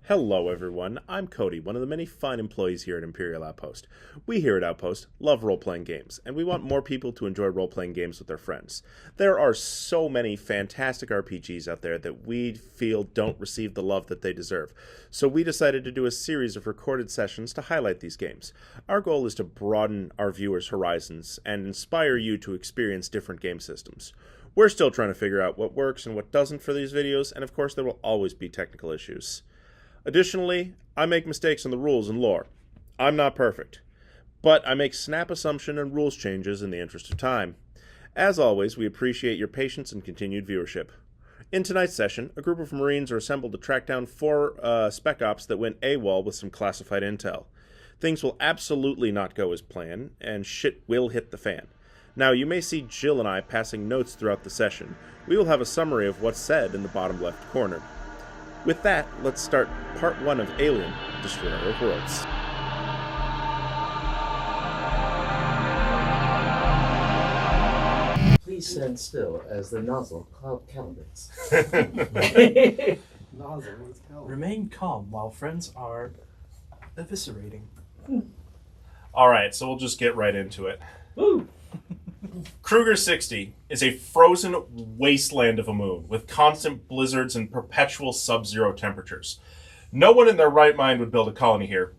Hello everyone, I'm Cody, one of the many fine employees here at Imperial Outpost. We here at Outpost love role-playing games, and we want more people to enjoy role-playing games with their friends. There are so many fantastic RPGs out there that we feel don't receive the love that they deserve, so we decided to do a series of recorded sessions to highlight these games. Our goal is to broaden our viewers' horizons and inspire you to experience different game systems. We're still trying to figure out what works and what doesn't for these videos, and of course there will always be technical issues. Additionally, I make mistakes in the rules and lore. I'm not perfect, but I make snap assumption and rules changes in the interest of time. As always, we appreciate your patience and continued viewership. In tonight's session, a group of Marines are assembled to track down 4 spec ops that went AWOL with some classified intel. Things will absolutely not go as planned, and shit will hit the fan. Now, you may see Jill and I passing notes throughout the session. We will have a summary of what's said in the bottom left corner. With that, let's start part 1 of Alien, Destroyer of Worlds. Please stand still as the nozzle calibrates. Remain calm while friends are eviscerating. Alright, so we'll just get right into it. Woo! Kruger 60 is a frozen wasteland of a moon with constant blizzards and perpetual sub-zero temperatures. No one in their right mind would build a colony here.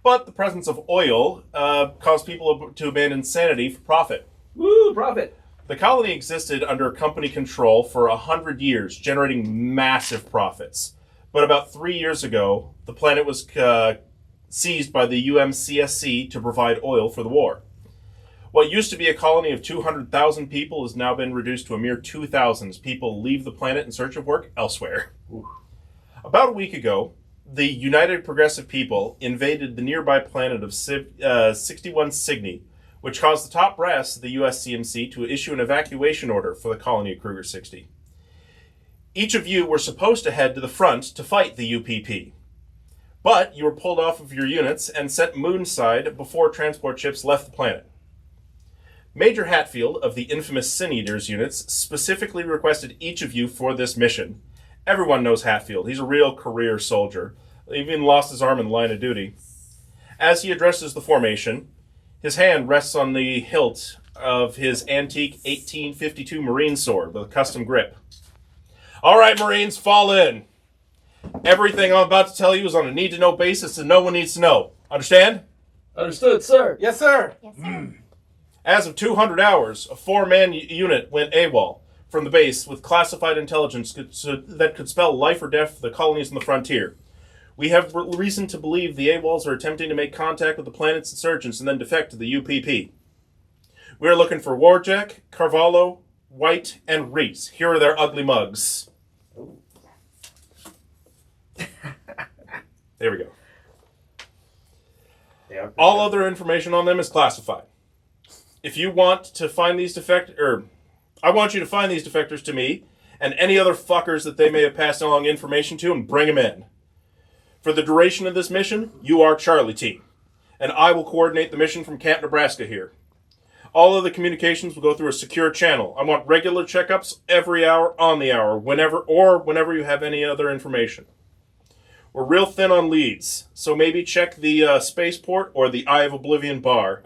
But the presence of oil caused people to abandon sanity for profit. Woo, profit! The colony existed under company control for 100 years, generating massive profits. But about 3 years ago, the planet was seized by the UMCSC to provide oil for the war. What used to be a colony of 200,000 people has now been reduced to a mere 2,000 as people leave the planet in search of work elsewhere. Ooh. About a week ago, the United Progressive People invaded the nearby planet of 61 Cygni, which caused the top brass of the USCMC to issue an evacuation order for the colony of Kruger 60. Each of you were supposed to head to the front to fight the UPP. But you were pulled off of your units and sent moonside before transport ships left the planet. Major Hatfield of the infamous Sin Eaters units specifically requested each of you for this mission. Everyone knows Hatfield. He's a real career soldier. He even lost his arm in the line of duty. As he addresses the formation, his hand rests on the hilt of his antique 1852 Marine sword with a custom grip. All right, Marines, fall in. Everything I'm about to tell you is on a need-to-know basis and no one needs to know. Understand? Understood, sir. Yes, sir. Yes, sir. As of 200 hours, a 4-man unit went AWOL from the base with classified intelligence that could spell life or death for the colonies on the frontier. We have reason to believe the AWOLs are attempting to make contact with the planet's insurgents and then defect to the UPP. We are looking for Warjack, Carvalho, White, and Reese. Here are their ugly mugs. There we go. All other information on them is classified. If you want to find these I want you to find these defectors to me and any other fuckers that they may have passed along information to and bring them in. For the duration of this mission, you are Charlie Team, and I will coordinate the mission from Camp Nebraska here. All of the communications will go through a secure channel. I want regular checkups every hour on the hour, whenever you have any other information. We're real thin on leads, so maybe check the spaceport or the Eye of Oblivion bar.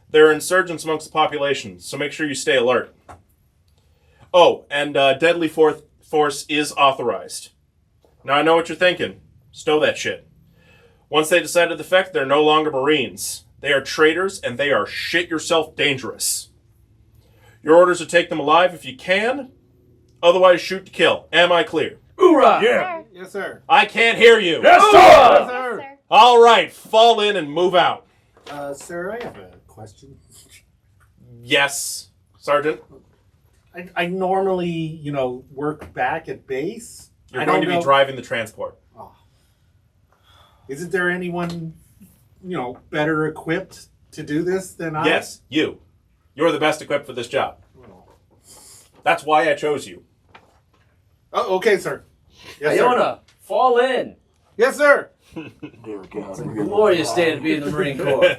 There are insurgents amongst the population, so make sure you stay alert. Oh, and deadly force is authorized. Now I know what you're thinking. Stow that shit. Once they decide to defect, they're no longer Marines. They are traitors, and they are shit-yourself dangerous. Your orders are take them alive if you can, otherwise shoot to kill. Am I clear? Hoorah! Yeah. Yes, sir. I can't hear you. Yes, sir. Yes, sir. All right, fall in and move out. Sir, I have a question. Yes, Sergeant. I normally, work back at base. You're going to be driving the transport. Oh. Isn't there anyone, better equipped to do this than I? Yes, you. You're the best equipped for this job. That's why I chose you. Oh, okay, sir. Yes, Iona, fall in. Yes, sir. It's a glorious day to be in the Marine Corps.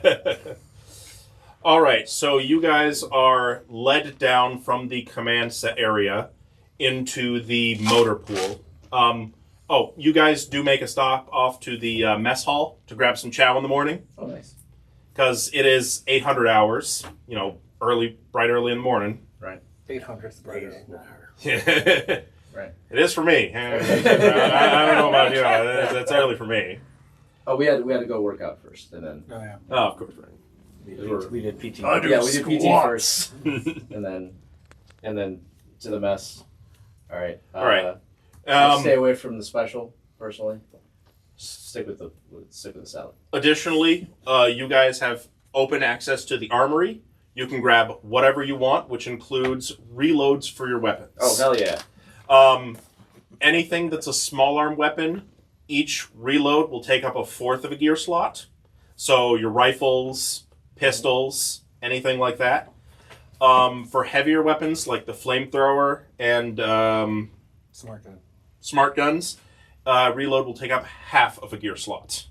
All right, so you guys are led down from the command set area into the motor pool. Oh, you guys do make a stop off to the mess hall to grab some chow in the morning. Oh, nice. Because it is 800 hours, bright early in the morning. Right. 800th brighter. Right. It is for me. I don't know about it's early for me. Oh, we had to go work out first, and then. Oh, yeah. Oh, of course, right. We did PT. We did PT first, and then to the mess. All right. All right. I stay away from the special personally. Stick with the salad. Additionally, you guys have open access to the armory. You can grab whatever you want, which includes reloads for your weapons. Oh, hell yeah. Anything that's a small arm weapon, each reload will take up a fourth of a gear slot. So your rifles, pistols, anything like that. For heavier weapons like the flamethrower and smart guns, reload will take up half of a gear slot.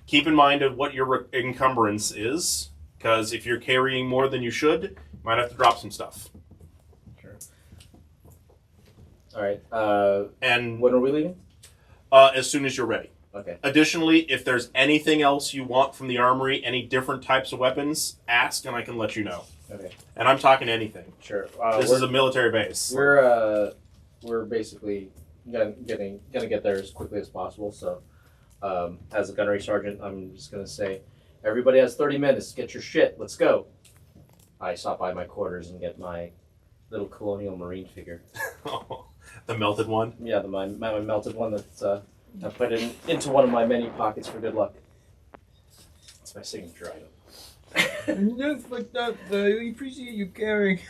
Keep in mind of what your encumbrance is, because if you're carrying more than you should, you might have to drop some stuff. Sure. All right. And when are we leaving? As soon as you're ready. Okay. Additionally, if there's anything else you want from the armory, any different types of weapons, ask and I can let you know. Okay. And I'm talking anything. Sure. This is a military base. We're basically gonna get there as quickly as possible. So, as a gunnery sergeant, I'm just gonna say, everybody has 30 minutes. Get your shit. Let's go. I stop by my quarters and get my little colonial marine figure. The melted one? Yeah, my melted one that I put into one of my many pockets for good luck. It's my signature item. Just like that, we appreciate you caring.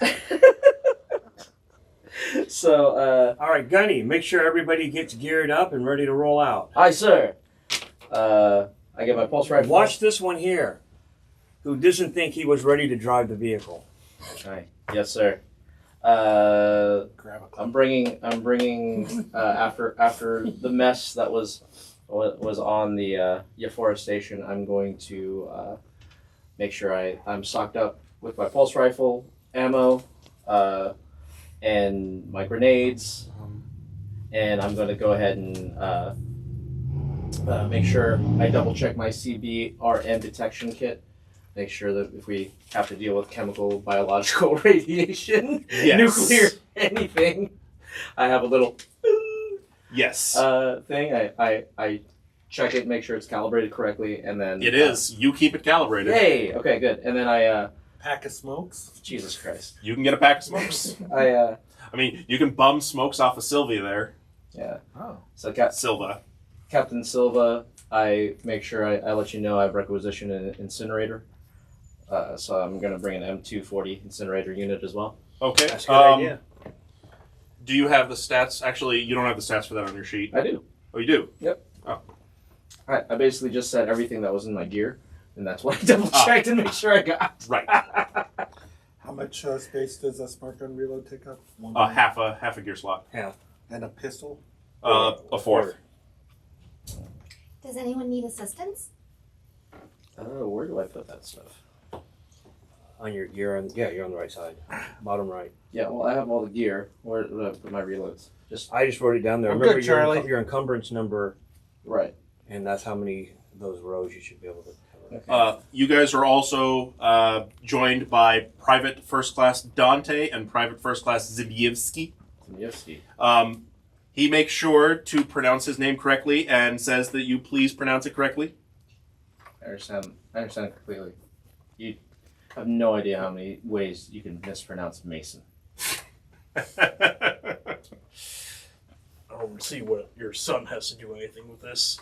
So, all right, Gunny, make sure everybody gets geared up and ready to roll out. aye, sir. I get my pulse rifle. Watch this one here, who doesn't think he was ready to drive the vehicle. Aye. Yes, sir. I'm bringing after the mess that was on the afforestation. I'm going to make sure I'm stocked up with my pulse rifle, ammo, and my grenades, and I'm going to go ahead and make sure I double check my CBRN detection kit. Make sure that if we have to deal with chemical, biological, radiation, nuclear, anything, I have a little thing. I check it, make sure it's calibrated correctly, and then it is. You keep it calibrated. Yay! Okay, good. And then I pack of smokes. Jesus Christ! You can get a pack of smokes. I mean, you can bum smokes off of Sylvia there. Yeah. Oh. So Captain Silva, I make sure I let you know I've requisitioned an incinerator. So I'm going to bring an M240 incinerator unit as well. Okay. That's a good idea. Do you have the stats? Actually, you don't have the stats for that on your sheet. I do. Oh, you do? Yep. Oh. I basically just said everything that was in my gear, and that's what I double-checked and make sure I got. Right. How much space does a smart gun reload take up? Half a gear slot. Half. And a pistol? A fourth. Does anyone need assistance? Where do I put that stuff? You're on the right side, bottom right. Yeah, well, I have all the gear. Where do I put my reloads? I just wrote it down there. I'm Remember good, Charlie. your encumbrance number, Right. and that's how many of those rows you should be able to cover. Okay. You guys are also joined by Private First Class Dante and Private First Class Zibievsky. He makes sure to pronounce his name correctly and says that you please pronounce it correctly. I understand completely. You have no idea how many ways you can mispronounce Mason. I don't see what your son has to do anything with this.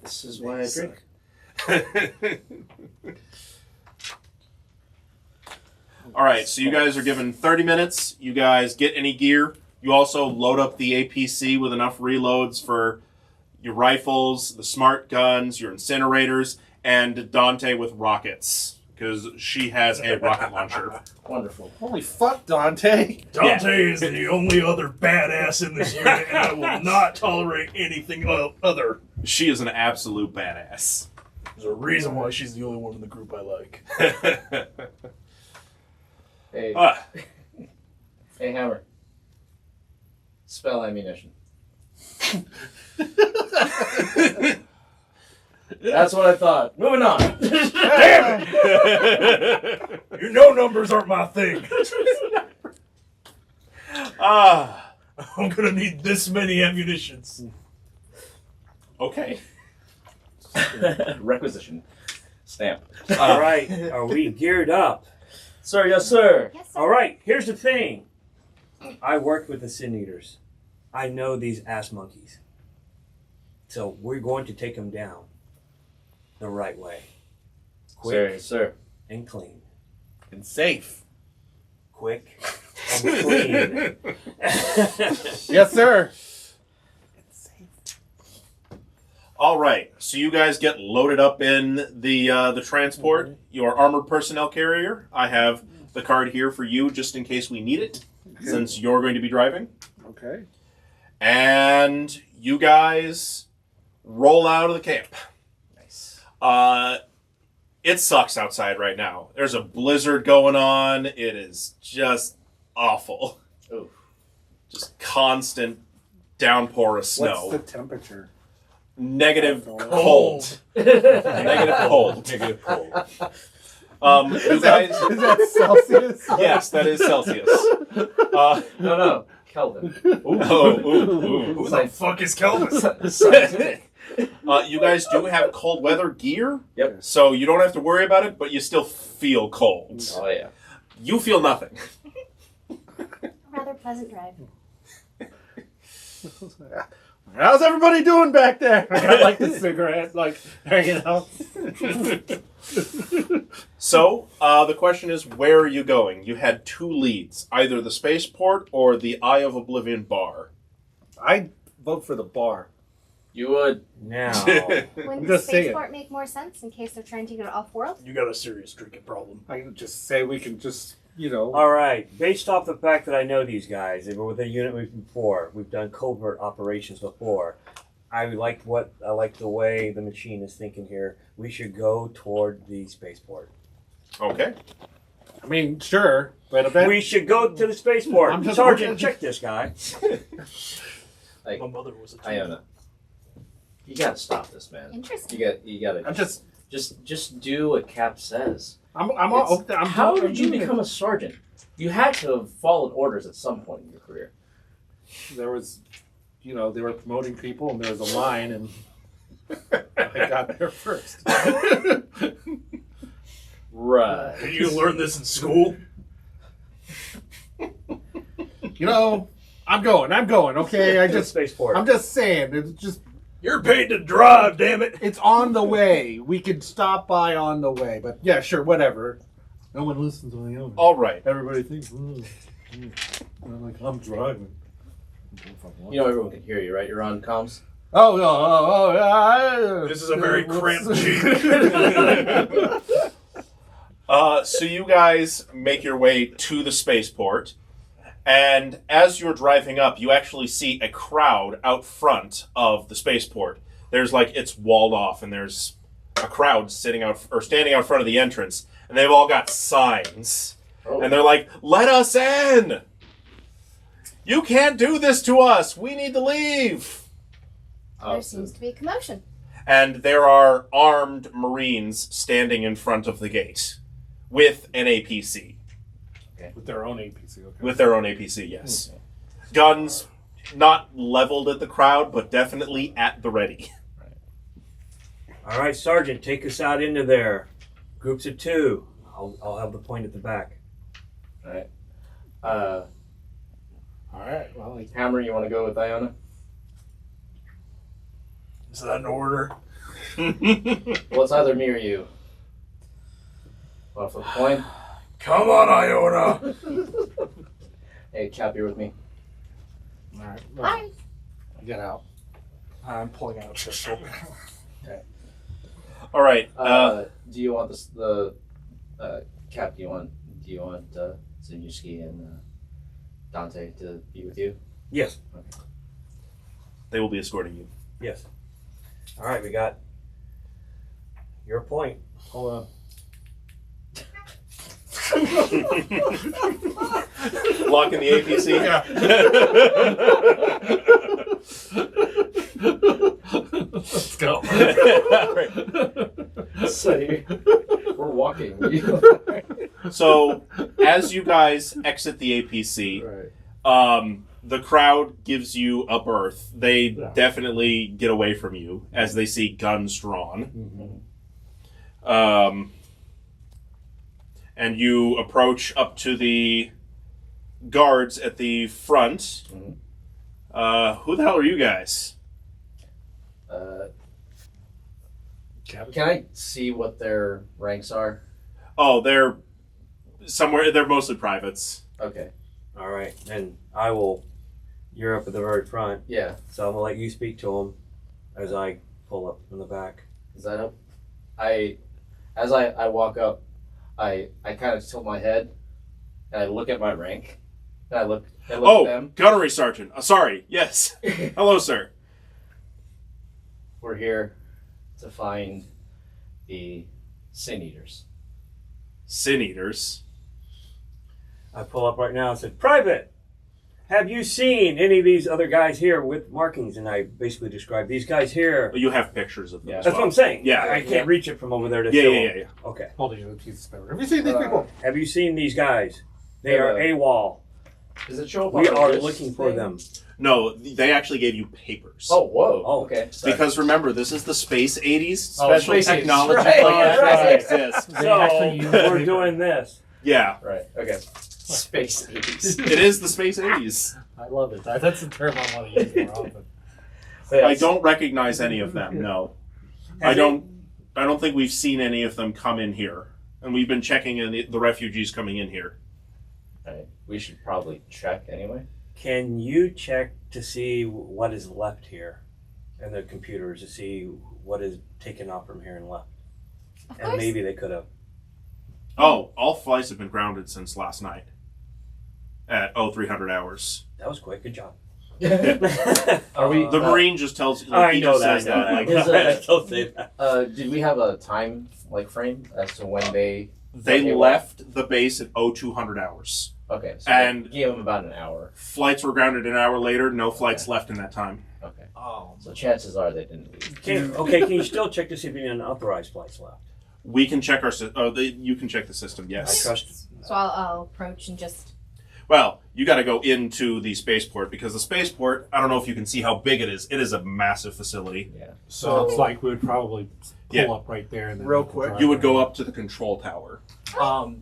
This is why I drink. All right, so you guys are given 30 minutes. You guys get any gear. You also load up the APC with enough reloads for your rifles, the smart guns, your incinerators, and Dante with rockets, because she has a rocket launcher. Wonderful. Holy fuck, Dante! Dante is the only other badass in this unit, and I will not tolerate anything other. She is an absolute badass. There's a reason why she's the only one in the group I like. Hey, hey, Hammer. Spell ammunition. That's what I thought. Moving on. Damn it! Your no numbers aren't my thing. I'm gonna need this many ammunitions. Okay. Requisition. Stamp. All right, are we geared up? Sir, yes, sir. Yes, sir. All right, here's the thing. I worked with the Sin Eaters. I know these ass monkeys. So we're going to take them down the right way. Quick Sir, yes, sir. and clean. And safe. Quick and clean. Yes, sir. All right. So you guys get loaded up in the transport, your armored personnel carrier. I have the card here for you just in case we need it, since you're going to be driving. Okay. And you guys roll out of the camp. Nice. It sucks outside right now. There's a blizzard going on. It is just awful. Ooh. Just constant downpour of snow. What's the temperature? Negative Oh. cold. Negative cold. Negative cold. You guys. Is that Celsius? Yes, that is Celsius. No. Kelvin. Who the fuck is Kelvin? Scientific. You guys do have cold weather gear. Yep. So you don't have to worry about it, but you still feel cold. Oh, yeah. You feel nothing. Rather pleasant drive. How's everybody doing back there? I got like the cigarette, like hanging out. So, the question is, where are you going? You had two leads, either the spaceport or the Eye of Oblivion bar. I vote for the bar. You would. Now, Wouldn't the just saying. spaceport make more sense in case they're trying to get off-world? You got a serious drinking problem. I can just say we can just, all right, based off the fact that I know these guys, they were with a unit before, we've done covert operations before. I like the way the machine is thinking here. We should go toward the spaceport. Okay. I mean, sure, but eventually We should go to the spaceport. I'm just Sergeant, looking- check this guy. Like, My mother was a Iona. You gotta stop this, man. Interesting. You gotta. I'm just, Just do what Cap says. I'm How did you become a sergeant? You had to have followed orders at some point in your career. There was, they were promoting people, and there was a line, and I got there first. Right. Did you learn this in school? I'm going. Okay, To the spaceport. I'm just saying, it's just, You're paid to drive, damn it. it's on the way. We could stop by on the way, but yeah, sure, whatever. No one listens to me. All right. Everybody thinks, I'm like, I'm driving. You know everyone can hear you, right? You're on comms. Yeah. This is a very cramped jeep. So you guys make your way to the spaceport, and as you're driving up, you actually see a crowd out front of the spaceport. There's it's walled off, and there's a crowd standing out front of the entrance, and they've all got signs, and they're like, "Let us in! You can't do this to us! We need to leave!" There seems to be a commotion. And there are armed Marines standing in front of the gate with an APC. With their own APC, okay. With their own APC, yes. Guns not leveled at the crowd, but definitely at the ready. All right, Sergeant, take us out into there. Groups of two. I'll have the point at the back. All right. All right, well, Hammer, you want to go with Iona? Is that an order? Well, it's either me or you. Want to flip a coin? Come on, Iona. Hey, Cap, you're with me. all right. Bye. Get out. I'm pulling out a pistol. All right. Do you want the Cap? Do you want Zinuski and Dante to be with you? Yes. They will be escorting you. Yes. All right, we got your point. Hold on. Locking the APC? Yeah. Let's go. So we're walking. So, as you guys exit the APC, the crowd gives you a berth. They definitely get away from you as they see guns drawn. And you approach up to the guards at the front. Who the hell are you guys? Can I see what their ranks are? Oh, they're somewhere. They're mostly privates. Okay. All right, and I will. You're up at the very front, Yeah. so I'm gonna let you speak to them as I pull up from the back. Does that help? As I walk up, I kind of tilt my head and I look at my rank. And I look at them. Gunnery Sergeant. Sorry. Yes. Hello, sir. We're here to find the Sin Eaters. Sin Eaters. I pull up right now and said, "Private, have you seen any of these other guys here with markings?" And I basically describe these guys here. You have pictures of them. Yeah. as That's well. what I'm saying. Yeah. I can't reach it from over there to Yeah, show yeah, them. yeah. Okay. Holding a piece of paper. Have you seen these people? Have you seen these guys? They are AWOL. Does it show up We on the are list looking for thing? them. No, they actually gave you papers. Oh, whoa. Oh. Okay. Sorry. Because remember, this is the space 80s. Oh, Special space 80s, technology right, plans right. exist. They actually use we're paper. doing this. Yeah, Right. Okay. Space 80s. it is the space 80s. I love it. That's the term I want to use more often. I don't recognize any of them. No, I don't think we've seen any of them come in here, and we've been checking in the refugees coming in here. Right. We should probably check anyway. Can you check to see what is left here in the computers to see what is taken off from here and left? Of And course. maybe they could have. Oh, all flights have been grounded since last night at 0300 hours. That was quick. Good job. Are we? The Marine just tells you. I he know just that. says that. Like, Is I still say that. Did we have a time frame as to when they? they left the base at 0200 hours. Okay. So And- they gave them about an hour. Flights were grounded an hour later. No flights left in that time. Okay. Oh, So chances are they didn't leave. Can you still check to see if any unauthorized flights left? We can check our. You can check the system. I Yes. trust. So I'll approach and just. Well, you got to go into the spaceport because the spaceport. I don't know if you can see how big it is. It is a massive facility. Yeah. so it's like we would probably pull Yeah. up right there and then Real quick. You would go up to the control tower.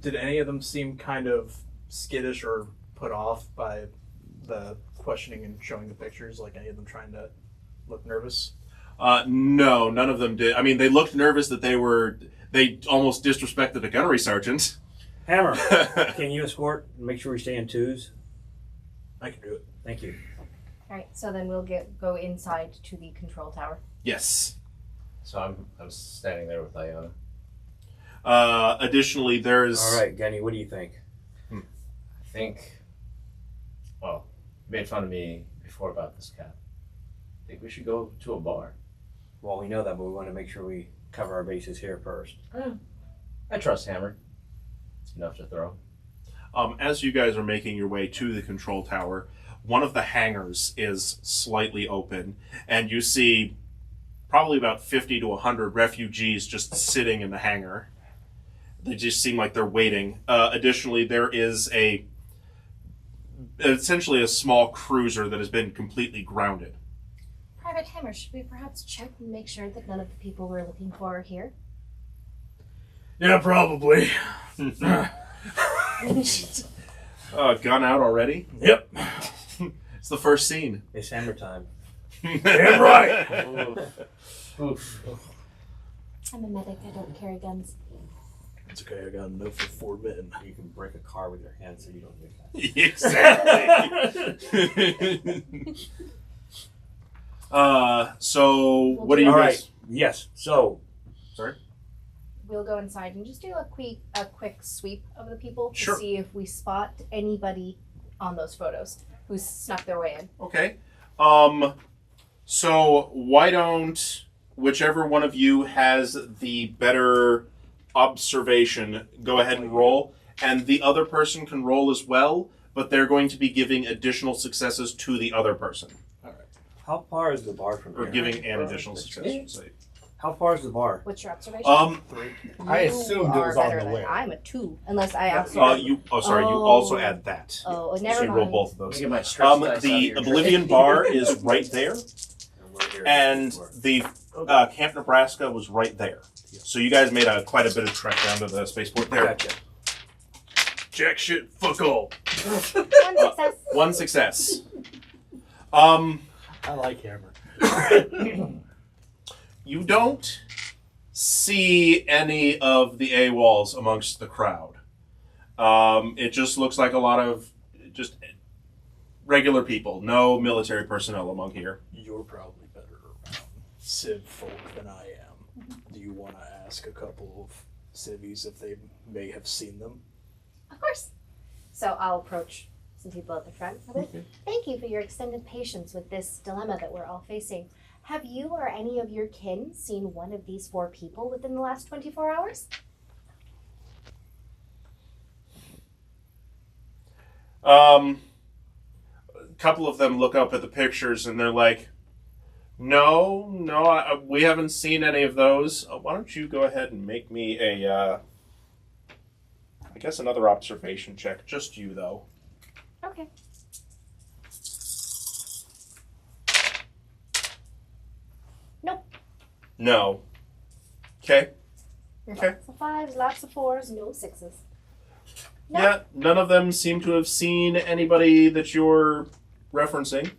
Did any of them seem kind of skittish or put off by the questioning and showing the pictures? Like any of them trying to look nervous? No, none of them did. I mean, they looked nervous that they almost disrespected a gunnery sergeant. Hammer, can you escort and make sure we stay in twos? I can do it. Thank you. All right. So then we'll go inside to the control tower. Yes. So I'm standing there with Iona. Additionally, there's. All right, Genny, what do you think? I think. Well, you made fun of me before about this cat. I think we should go to a bar. Well, we know that, but we want to make sure we cover our bases here first. I trust Hammer. It's enough to throw. As you guys are making your way to the control tower, one of the hangars is slightly open, and you see probably about 50 to 100 refugees just sitting in the hangar. They just seem like they're waiting. Additionally, there is essentially a small cruiser that has been completely grounded. Private Hammer, should we perhaps check and make sure that none of the people we're looking for are here? Yeah, probably. Gun out already? Yep. It's the first scene. It's hammer time. Damn right. Oof. I'm a medic. I don't carry guns. It's okay. I got enough for 4 men. You can break a car with your hand, so you don't need that. Exactly. So what do you All guys? right. Yes. So, We'll go inside and just do a quick sweep of the people to Sure. see if we spot anybody on those photos who's snuck their way in. Okay. So why don't whichever one of you has the better observation go ahead and roll, and the other person can roll as well, but they're going to be giving additional successes to the other person. How far is the bar from Or here? giving an additional success. Say. How far is the bar? What's your observation? I You assumed it are was on better the than way. I'm a 2, unless I absolutely. You Oh. also add that. Oh, So never you roll mind. both of Let me those. get my stress dice out of The your Oblivion tray. bar is right there, And we're here and for- the Camp Nebraska was right there. So you guys made quite a bit of trek down to the spaceport there. Gotcha. Jack shit, fuck all. 1 success. One success. I like Hammer. You don't see any of the AWOLs amongst the crowd. It just looks like a lot of just regular people. No military personnel among here. You're probably better around civ folk than I am. Do you want to ask a couple of civvies if they may have seen them? Of course. So I'll approach some people at the front. Thank you for your extended patience with this dilemma that we're all facing. Have you or any of your kin seen one of these 4 people within the last 24 hours? A couple of them look up at the pictures and they're like, no, we haven't seen any of those. Why don't you go ahead and make me I guess another observation check. Just you, though. Okay. Nope. No. Okay. Okay. Lots of 5s, lots of 4s, no 6s. Nope. Yeah, none of them seem to have seen anybody that you're referencing.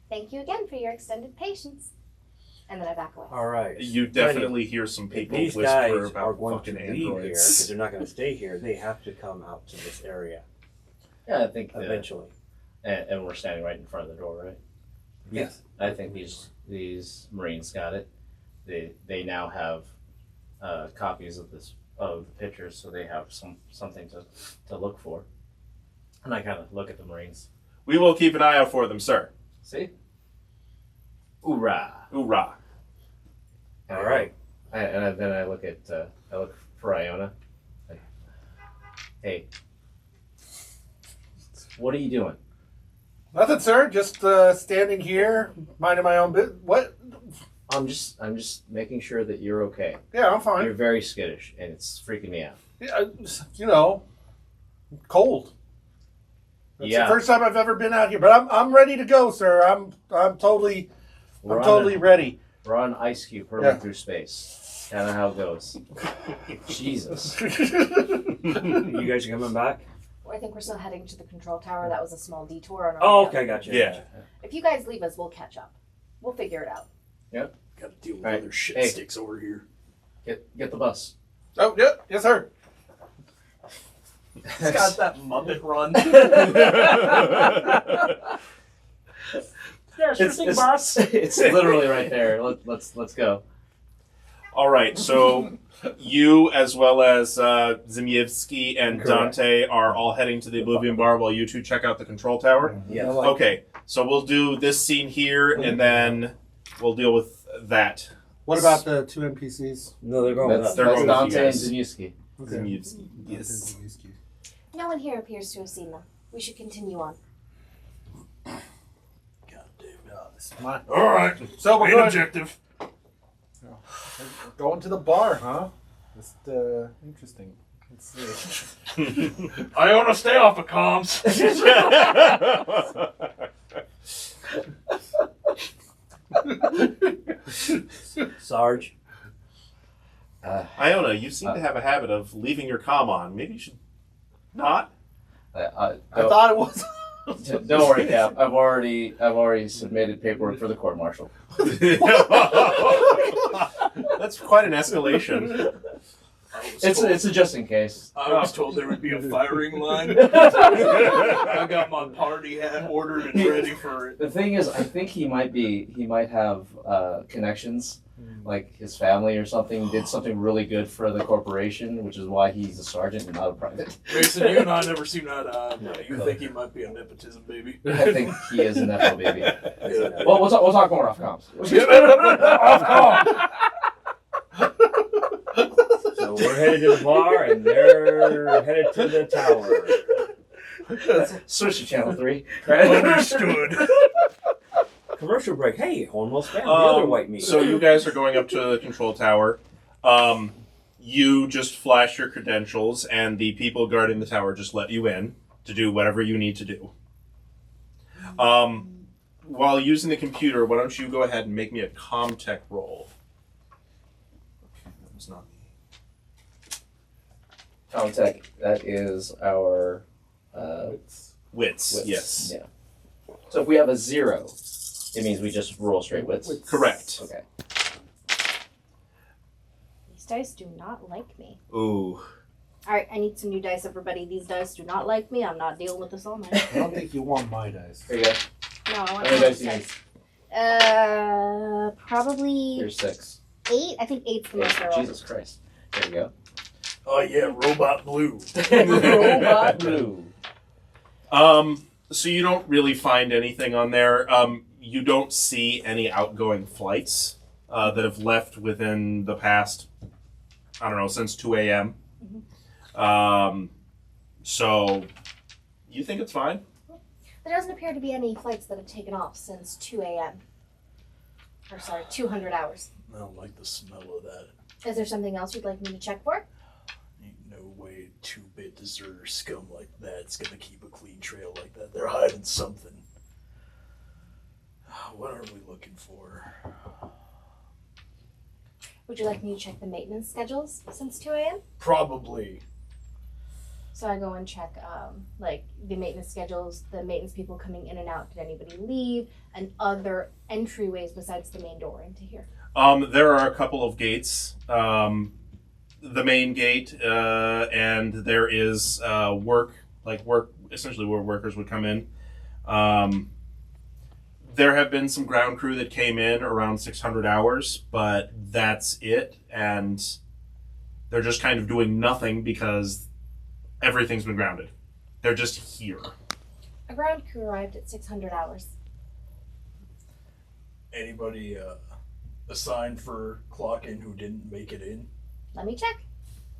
Thank you again for your extended patience. And then I back away. All right. You definitely hear some If people these whisper guys are about going to fucking leave here, because androids. they're not going to stay here, they have to come out to this area Yeah, I think eventually. and we're standing right in front of the door, right? Yes. I think these Marines got it. They now have copies of the pictures, so they have something to look for. And I kind of look at the Marines. We will keep an eye out for them, sir. See? Hoorah! Hoorah. All right. And then I look for Iona. Like, hey, what are you doing? Nothing, sir. Just standing here, minding my own business. What? I'm just making sure that you're okay. Yeah, I'm fine. You're very skittish, and it's freaking me out. Yeah, cold. That's Yeah. the first time I've ever been out here, but I'm ready to go, sir. I'm totally ready. We're on an ice cube hurtling Yeah. through space. Kind of how it goes. Jesus. You guys are coming back? I think we're still heading to the control tower. That was a small detour on our Oh, way okay, up. gotcha. Yeah. If you guys leave us, we'll catch up. We'll figure it out. Gotta deal with All right. other shit Hey. sticks over here. Get the bus. Oh, yeah, yes, sir. It's got that Muppet run. There's your big bus. It's literally right there. Let's go. All right, so you, as well as Zimievsky and Correct. Dante, are all heading to the Oblivion Bar while you two check out the control tower. Yeah. Okay, so we'll do this scene here, and then we'll deal with that. What about the 2 NPCs? No, they're going with us. They're That's going with you Dante and guys. Zimiewski. Zimievsky, yes. No one here appears to have seen them. We should continue on. God damn it. All right. So we're Main going, objective. going to the bar, huh? Just interesting. Let's see. Iona, stay off of comms. Sarge. Iona, you seem to have a habit of leaving your comm on. Maybe you should not. I thought it was. Don't worry, Cap. I've already submitted paperwork for the court martial. That's quite an escalation. It's a just in case. I was told there would be a firing line. I got my party hat ordered and ready for it. The thing is, I think he might have connections, like his family or something did something really good for the corporation, which is why he's a sergeant and not a private. Mason, you and I never seen eye to eye. You think he might be a nepotism baby? I think he is an FL baby. Yeah. Well, we'll talk more off comms. Off comm. So we're headed to the bar, and they're headed to the tower. Switch to channel 3. Understood. commercial break. Hey, almost found the other white meat. So you guys are going up to the control tower. You just flash your credentials, and the people guarding the tower just let you in to do whatever you need to do. While using the computer, why don't you go ahead and make me a Comtech roll? Okay, that was not. Comtech, that is our Wits, wits. yes. Yeah. So if we have a 0, it means we just roll straight wits. Correct. Okay. These dice do not like me. Ooh. Alright, I need some new dice, everybody. These dice do not like me. I'm not dealing with this all night. I don't think you want my dice. Here you go. No, I want How many dice these do you need? dice. Probably Here's 6. 8. I think 8's the most I roll. Jesus Christ. There you go. Oh yeah, Robot Blue. Robot blue. So you don't really find anything on there. You don't see any outgoing flights that have left within the past, I don't know, since 2 a.m. So you think it's fine? There doesn't appear to be any flights that have taken off since 2 a.m. Or sorry, 200 hours. I don't like the smell of that. Is there something else you'd like me to check for? Ain't no way 2-bit deserter scum like that's gonna keep a clean trail like that. They're hiding something. What are we looking for? Would you like me to check the maintenance schedules since 2 a.m.? Probably. So I go and check like the maintenance schedules, the maintenance people coming in and out. Did anybody leave? And other entryways besides the main door into here. There are a couple of gates. The main gate, and there is work, essentially where workers would come in. There have been some ground crew that came in around 600 hours, but that's it. And they're just kind of doing nothing because everything's been grounded. They're just here. A ground crew arrived at 600 hours. Anybody assigned for clock in who didn't make it in? Let me check.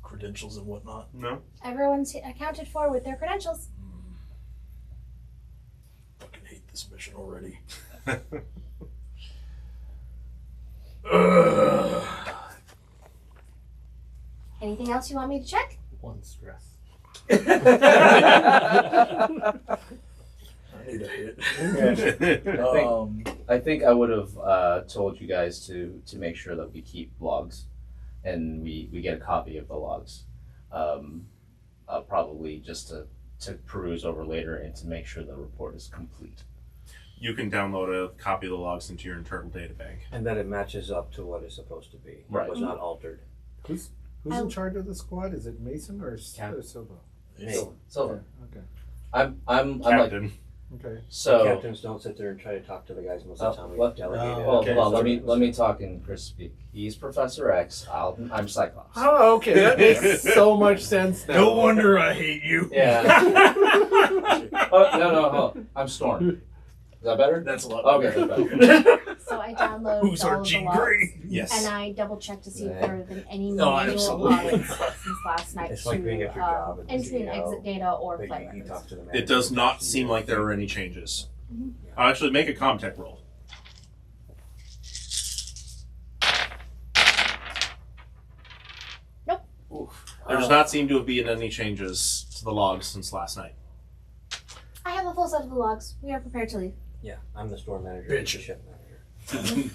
Credentials and whatnot? No? Everyone's accounted for with their credentials. Fucking hate this mission already. Anything else you want me to check? One stress. I need a hit. I think I would have told you guys to make sure that we keep logs, and we get a copy of the logs, probably just to peruse over later and to make sure the report is complete. You can download a copy of the logs into your internal data bank. And that it matches up to what it's supposed to be. Right. It was not altered. Who's in charge of the squad? Is it Mason or Silva? So Okay. I'm like, Captain. Okay. so. Captains don't sit there and try to talk to the guys most of the time. We Let- delegate it. Well, Okay. hold on. Let me talk and Chris speak. He's Professor X. I'm Cyclops. Oh, okay. That makes so much sense now. No wonder I hate you. Yeah. No. I'm Storm. Is that better? That's a lot Okay, better. that's better. So I download Who's all our of the Jean logs, Grey? Yes. and I double check to see if there have been any No, manual absolutely audits not. since last night It's like being to at your job and entry and you know, exit data or But flight you records. talk to the It does manager. not seem like there are any changes. I'll actually make a Comtech roll. There does not seem to have been any changes to the logs since last night. I have a full set of the logs. We are prepared to leave. Yeah, I'm the store manager. Bitch. Bitch. The ship manager.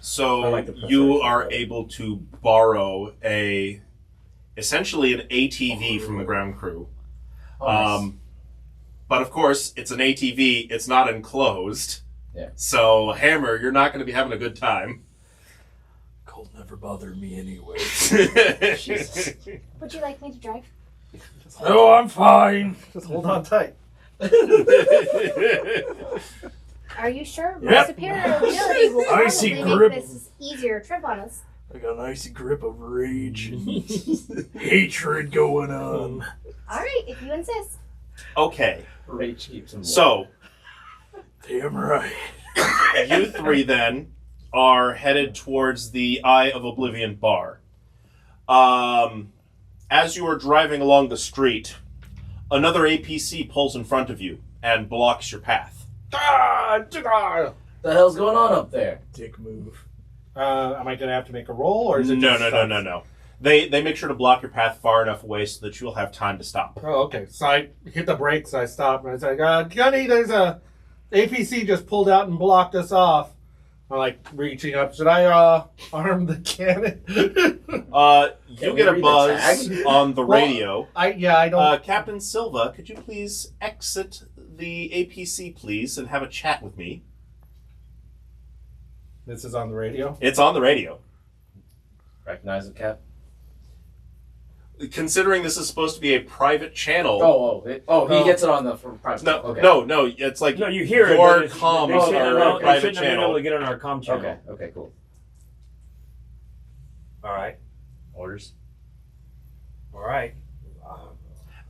So I like the you preference are of it. able to borrow essentially an ATV from the ground crew. Nice. But of course, it's an ATV. It's not enclosed. Yeah. So Hammer, you're not going to be having a good time. Cold never bothered me anyway. Jesus. Would you like me to drive? No, I'm fine. Just hold on tight. Are you sure? My Yep. superior ability will Icy probably grip. make this easier trip on us. I got an icy grip of rage and hatred going on. All right, if you insist. Okay, Rage keeps him warm. so Damn right. you three then are headed towards the Eye of Oblivion bar. As you are driving along the street, another APC pulls in front of you and blocks your path. Ah! The hell's going on up there? Dick move. Am I going to have to make a roll, or is it No, just no, no, stops? no, no. They make sure to block your path far enough away so that you'll have time to stop. Oh, okay. So I hit the brakes, I stop, and I say, Gunny, there's a APC just pulled out and blocked us off. I'm like reaching up. Should I arm the cannon? You we get a read the buzz tag? on the radio. I don't. Captain Silva, could you please exit the APC, please, and have a chat with me? This is on the radio. It's on the radio. Recognize it, Cap? Considering this is supposed to be a private channel. He gets it on the private. No, Okay. no, it's like No, you hear it. your but it's- comms they shouldn't are have- a they private shouldn't have been able channel. to get on our comm channel. Okay, cool. All right. Orders. All right.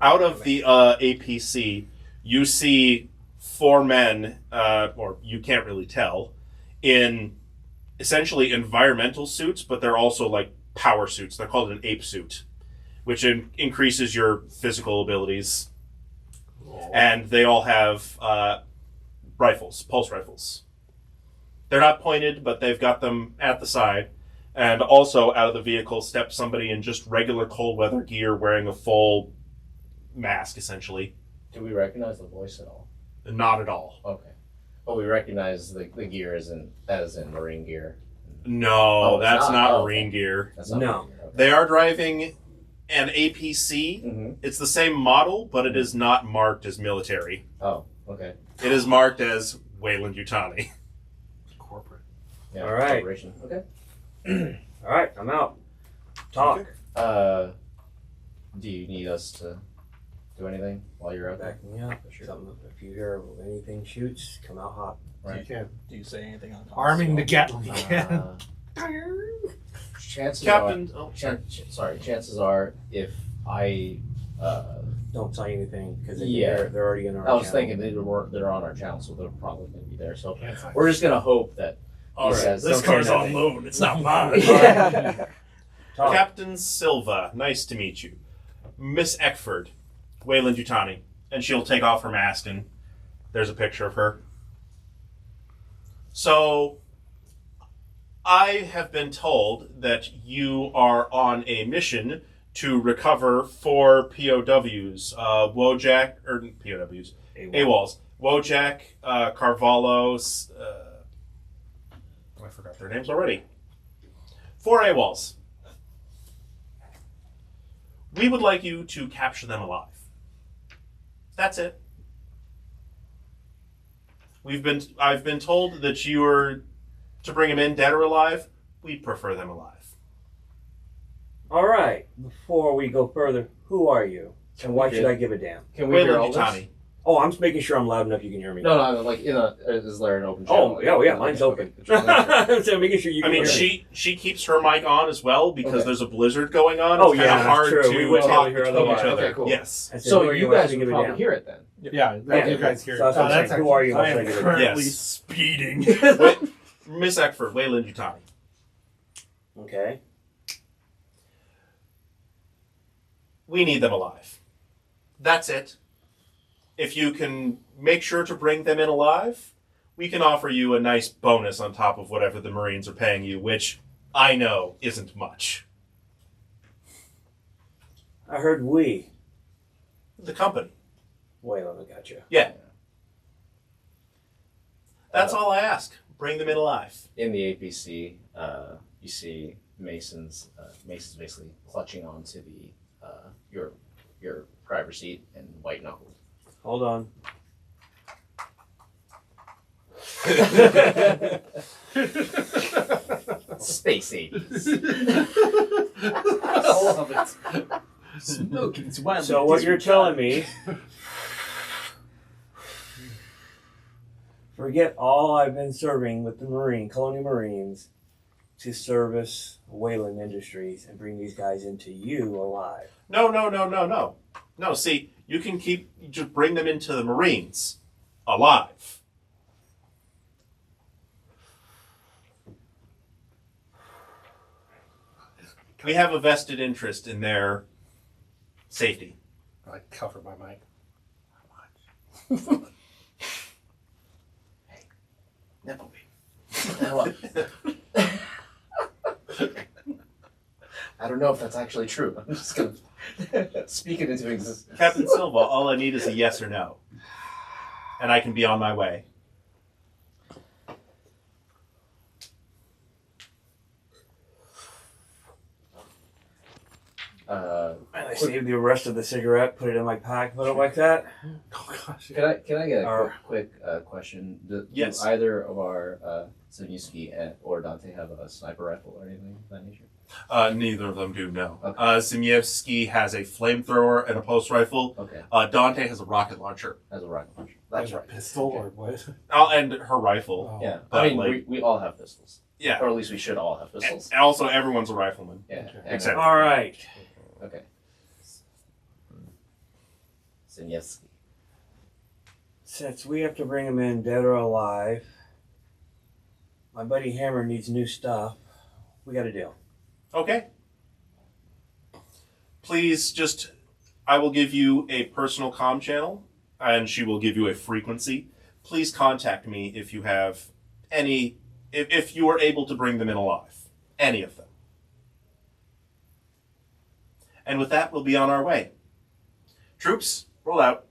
Out of the APC, you see 4 men, or you can't really tell, in essentially environmental suits, but they're also like power suits. They're called an ape suit, which increases your physical abilities. And they all have rifles, pulse rifles. They're not pointed, but they've got them at the side. And also out of the vehicle steps somebody in just regular cold weather gear wearing a full mask, essentially. Do we recognize the voice at all? Not at all. Okay. But we recognize the gear as in marine gear. No, Oh, it's that's not Oh, marine okay. gear. That's not No. marine gear. Okay. They are driving an APC. Mm-hmm. It's the same model, but it is not marked as military. Oh, okay. It is marked as Wayland Yutani. Corporate. Yeah, All right. corporation. Okay. All right. I'm out. Talk. Do you need us to do anything while you're out there? Back me up. Something. If you hear anything shoots, come out hot. Right. You can. Do you say anything on comms? Arming the Gatling cannon. Chances Captain, are, chances are, if I, Don't say anything because Yeah. they're already in our. I was channel. thinking they're on our channel, so they're probably going to be there. So Can't sign. we're just going to hope that. All he right. says, This "Don't say car's on nothing." loan. It's not mine. Yeah. Talk. Captain Silva, nice to meet you. Miss Eckford, Wayland Yutani. And she'll take off her mask, and there's a picture of her. So, I have been told that you are on a mission to recover 4 POWs. Wojak, or POWs, AWOLs. Wojak, Carvalho, I forgot their names already. 4 AWOLs. We would like you to capture them alive. That's it. I've been told that you are to bring them in dead or alive. We'd prefer them alive. All right. Before we go further, who are you? And why should I give a damn? Can we hear Wayland all this? Yutani. Oh, I'm just making sure I'm loud enough you can hear me. No, like is there an open Oh, channel? yeah, mine's open. Okay. Just wanna make sure. So I'm making sure you I can mean, hear me. she keeps her mic on as well because Okay. there's a blizzard going on. Oh, It's yeah, kind of that's hard true. to We wouldn't be able talk to hear between each otherwise. other. Okay, cool. Yes. I said, So who are you Why guys should I would give a probably damn? hear it then. Yeah, Yeah. you guys hear it. So that's what I'm saying. That's Who are you? actually- Why should I give a damn? Currently Yes. speeding. Miss Eckford, Wayland Yutani. Okay. We need them alive. That's it. If you can make sure to bring them in alive, we can offer you a nice bonus on top of whatever the Marines are paying you, which I know isn't much. I heard we. The company. Wait, let me got you. Yeah. That's all I ask. Bring them in alive. In the APC, you see Mason's basically clutching onto the your driver's seat and white knuckled. Hold on. Space 80s. I love it. Smoking. It's wildly So what you're telling me, forget all I've been serving with the Colonial Marines to service Wayland Industries and bring these guys into you alive. No. No, see, you can just bring them into the Marines alive. We have a vested interest in their safety. I cover my mic. Nipple beam. I don't know if that's actually true. I'm just gonna speak it into existence. Captain Silva, all I need is a yes or no. And I can be on my way. And I saved the rest of the cigarette, put it in my pack, put it like that. Oh gosh. Can I get a Or- quick question? Yes. Do either of our Zuniski or Dante have a sniper rifle or anything of that nature? Neither of them do, no. Okay. Zimievsky has a flamethrower and a pulse rifle. Okay, Dante has a rocket launcher. as a rocket launcher. That's Like a right. pistol or what? And her rifle. Oh. Yeah, But, I mean, like- we all have pistols, Yeah. or at least we should all have pistols. And also, everyone's a rifleman. Yeah, Okay. and- Except- All right. okay. Zuniski. Since we have to bring him in dead or alive, my buddy Hammer needs new stuff. We got a deal. Okay. Please just, I will give you a personal comm channel, and she will give you a frequency. Please contact me if you have any, if you are able to bring them in alive. Any of them. And with that, we'll be on our way. Troops, roll out.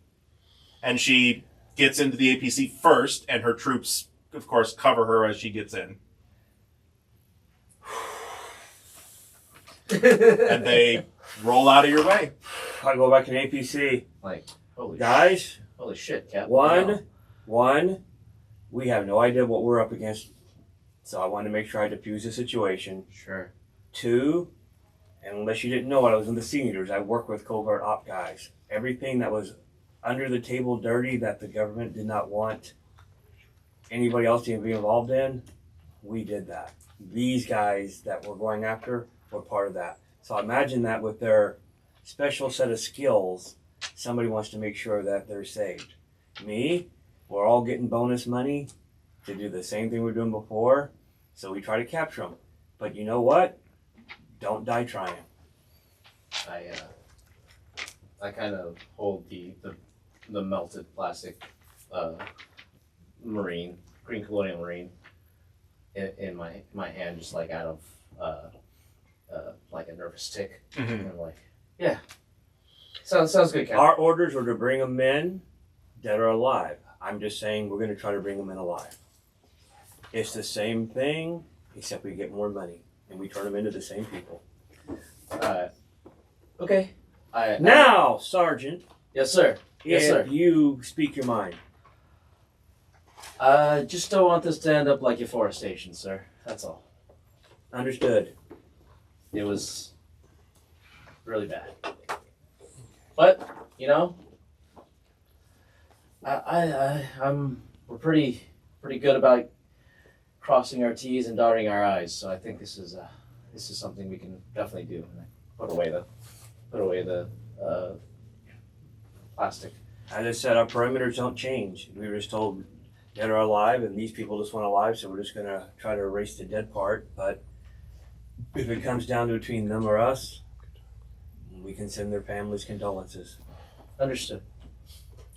And she gets into the APC first, and her troops, of course, cover her as she gets in. And they roll out of your way. I go back to the APC. Like, holy Guys, holy shit, Cap. one, we have no idea what we're up against. So I wanted to make sure I diffuse the situation. Sure. 2, and unless you didn't know it, I was in the seniors. I work with covert op guys. Everything that was under the table dirty that the government did not want anybody else to be involved in, we did that. These guys that we're going after were part of that. So I imagine that with their special set of skills, somebody wants to make sure that they're saved. Me, we're all getting bonus money to do the same thing we were doing before, so we try to capture them. But you know what? Don't die trying. I kind of hold the melted plastic green colonial marine in my hand, just like out of like a nervous tick. Mhm. And I'm like, yeah, sounds good, Cap. Our orders were to bring them in, dead or alive. I'm just saying we're going to try to bring them in alive. It's the same thing, except we get more money, and we turn them into the same people. Okay. Now, Sergeant, Yes, sir. Yes, if sir. you speak your mind. Just don't want this to end up like deforestation, sir. That's all. Understood. It was really bad. But you know, we're pretty good about crossing our T's and dotting our I's. So I think this is something we can definitely do. And I put away the plastic. As I said, our perimeters don't change. We were just told dead or alive, and these people just want alive, so we're just going to try to erase the dead part. But if it comes down to between them or us, we can send their families condolences. Understood.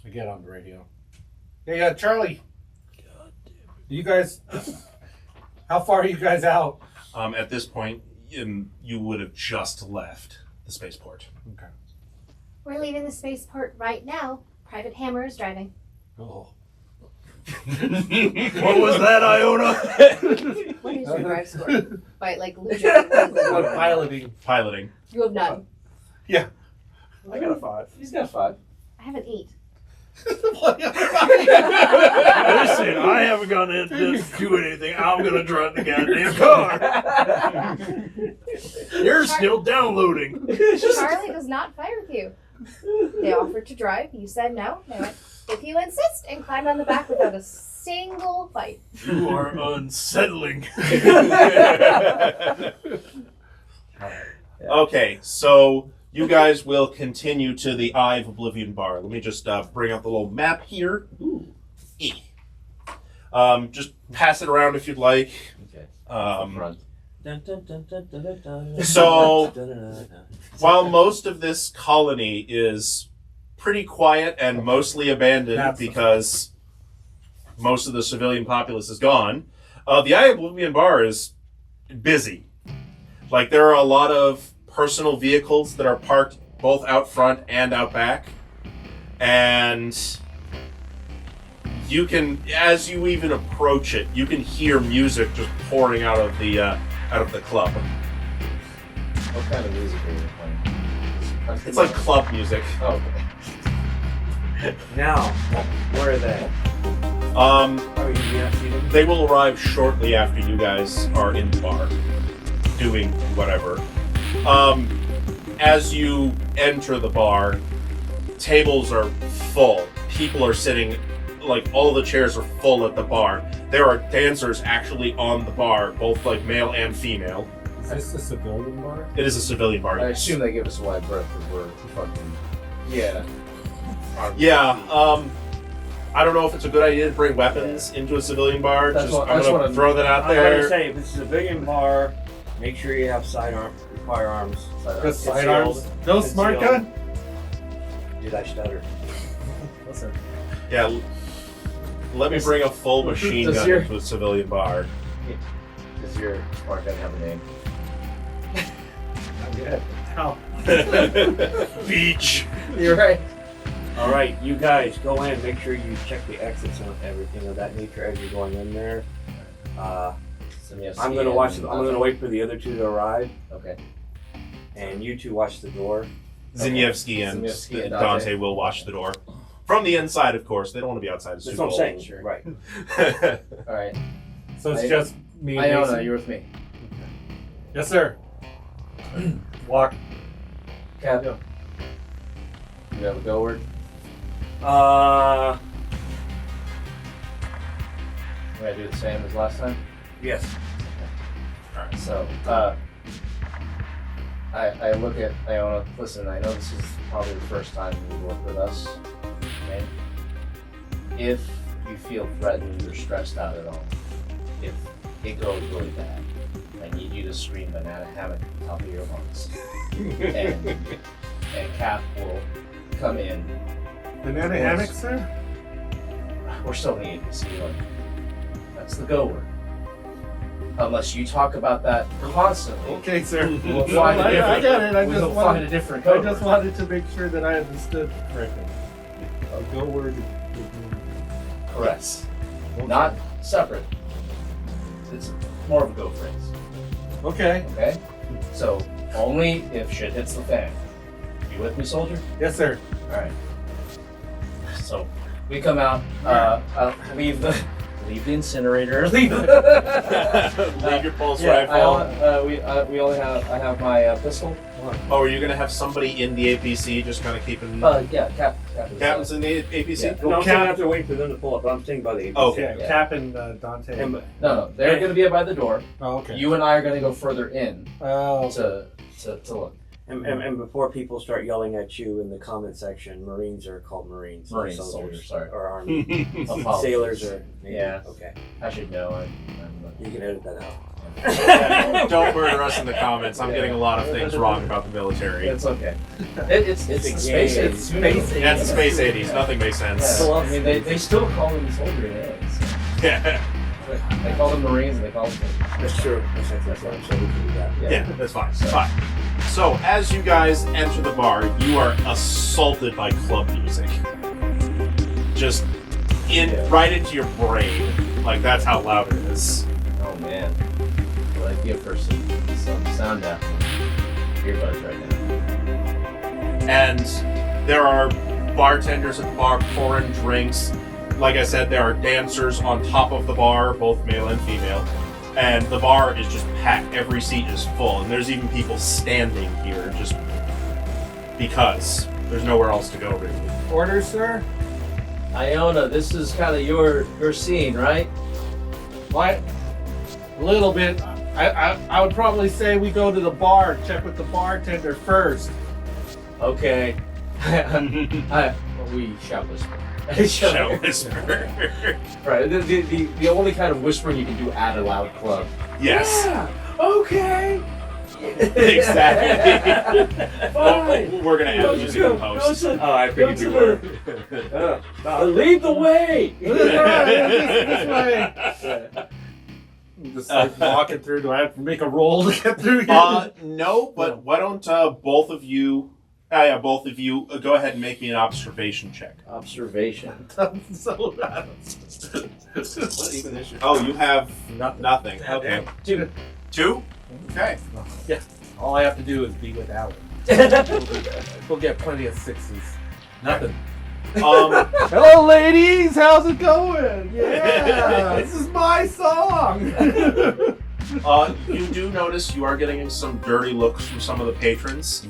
I get on the radio. Hey, Charlie. You guys, how far are you guys out? At this point, you would have just left the spaceport. Okay. We're leaving the spaceport right now. Private Hammer is driving. Oh. What was that, Iona? What is your drive score? By like legit. What is it? Piloting. Piloting. You have none. I got a 5. He's got 5. I have an 8. Listen, I haven't gone in to do anything. I'm gonna drive the goddamn car. You're still downloading. Charlie does not fight with you. They offered to drive. You said no. They went, if you insist, and climbed on the back without a single fight. You are unsettling. Okay, so you guys will continue to the Eye of Oblivion bar. Let me just bring up the little map here. Ooh. Just pass it around if you'd like. Okay. Um, Dun, dun, dun, dun, dun, dun, dun. So- Dun, dun, dun, dun. while most of this colony is pretty quiet and mostly abandoned That's the- because most of the civilian populace is gone, the Eye of Oblivion bar is busy. Like, there are a lot of personal vehicles that are parked both out front and out back. And you can, as you even approach it, you can hear music just pouring out of the club. What kind of music are you playing? It's like club music. Oh, okay. Now, where are they? Oh, you not see them? they will arrive shortly after you guys are in the bar, doing whatever. As you enter the bar, tables are full. People are sitting, like, all the chairs are full at the bar. There are dancers actually on the bar, both like male and female. Is this a civilian bar? It is a civilian bar. I assume they give us a wide berth because we're fucking. Yeah. Yeah, I don't know if it's a good idea to bring weapons into a civilian bar. I'm going to throw that out I'm going to there. say, if it's a civilian bar, make sure you have firearms. Just Concealed. sidearms. No smart Concealed. gun? Dude, I stutter. Listen. Yeah, let me bring a full machine Does gun your- into a civilian bar. Does your smart gun have a name? I'm good. How? Beach. You're right. All right, you guys go in. Make sure you check the exits and everything of that nature as you're going in there. I'm gonna watch. I'm gonna wait for the other two to arrive, Okay. and you two watch the door. Zinievsky and Zinievsky and Dante will watch the door. From the inside, of course. They don't want to be outside. It's That's too what I'm saying. cold. Sure. Right. All right. So it's just me and Iona, Mason? you're with me. Yes, sir. Walk. Cap. Yeah. You have a go word. Uh, We're gonna do the same as last time. yes. All right. So, I look at Iona. Listen, I know this is probably the first time you work with us. Okay? If you feel threatened or stressed out at all, if it goes really bad, I need you to scream banana hammock at the top of your lungs. and Cap will come in. Banana hammock, sir? We're still in the agency. Like, that's the go word. Unless you talk about that constantly. Okay, sir. We'll find a I different. get it. I we'll just find a wanted, different I code just word. wanted to make sure that I understood correctly. A go word. Correct. Not separate. It's more of a go phrase. Okay. Okay? So only if shit hits the fan. You with me, soldier? Yes, sir. Alright. So we come out, leave the incinerator, leave Leave your pulse rifle. I have my pistol. Oh, are you going to have somebody in the APC just kind of keeping... Yeah, Cap is, Captain's in the APC? Yeah. No, I'm Cap- gonna have to wait for them to pull up. I'm saying by the. Okay. Yeah. Cap and Dante. no, they're going to be by the door. Oh, okay. You and I are going to go further in Oh, to look. And before people start yelling at you in the comment section, Marines are called Marines. not Marines, soldiers, sorry. Or Army. Apologies. Sailors are. Yeah. Okay. I should know. You can edit that out. Don't murder us in the comments. I'm getting a lot of things wrong about the military. It's okay. It's It's the a space. game. It's space. That's the space 80s. Nothing makes sense. Yeah. I mean, they still call them soldier aliens. So. Yeah, They call them Marines and they call them soldiers. That's true. That's right. So we can do that. yeah, that's fine. Fine. So, as you guys enter the bar, you are assaulted by club music. Just right into your brain. Like, that's how loud it is. Oh man. Well, I give her some sound out. Earbuds right now. And there are bartenders at the bar pouring drinks. Like I said, there are dancers on top of the bar, both male and female. And the bar is just packed. Every seat is full. And there's even people standing here just because there's nowhere else to go, really. orders, sir? Iona, this is kind of your scene, right? What? A little bit. I would probably say we go to the bar, check with the bartender first. Okay. We shall whisper. Shall whisper. Right. The only kind of whispering you can do at a loud club. Yes. Yeah, okay. Exactly. We're gonna add music in post. Oh, I figured you were. Lead the way! This way. Just like walking through. Do I have to make a roll to get through here? No, but why don't both of you go ahead and make me an observation check. Observation. So bad. What even is your... Oh, you have nothing. Okay. 2. 2? Okay. All I have to do is be with Alan. We'll get plenty of 6s. Nothing. Hello, ladies. How's it going? Yeah, this is my song. You do notice you are getting some dirty looks from some of the patrons,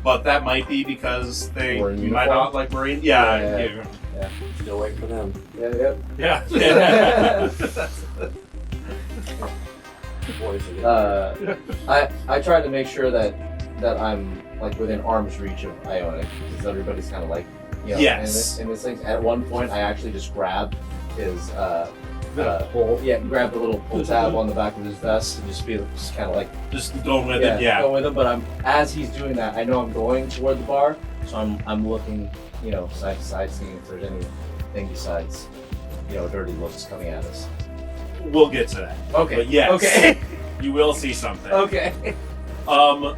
but that might be because they We're in might uniform? not like Marine. Yeah. Yeah. Still waiting for them. Yeah. Yeah. Boys are getting I try to make sure that I'm like within arm's reach of Ionic because everybody's kind of like Yes. in this thing. At one point, I actually just grabbed his Pull. grab the little pull tab on the back of his vest and just kind of like Just going with it. Yeah. going with him. But as he's doing that, I know I'm going toward the bar, so I'm looking side to side, seeing if there's anything besides dirty looks coming at us. We'll get to that. Okay. But yes. Okay. You will see something. Okay.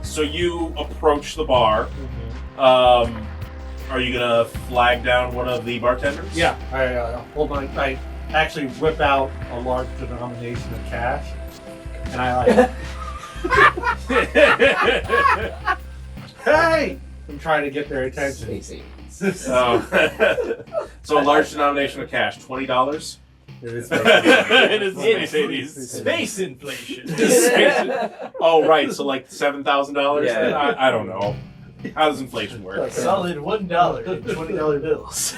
So you approach the bar. Are you gonna flag down one of the bartenders? Yeah, I hold my. I actually whip out a large denomination of cash, and I like, hey! I'm trying to get their attention. Stacy. So a large denomination of cash, $20. It is It is the space 80s. Space inflation. Oh right, so like $7,000. Yeah. I don't know. How does inflation work? Solid $1 in $20 bills.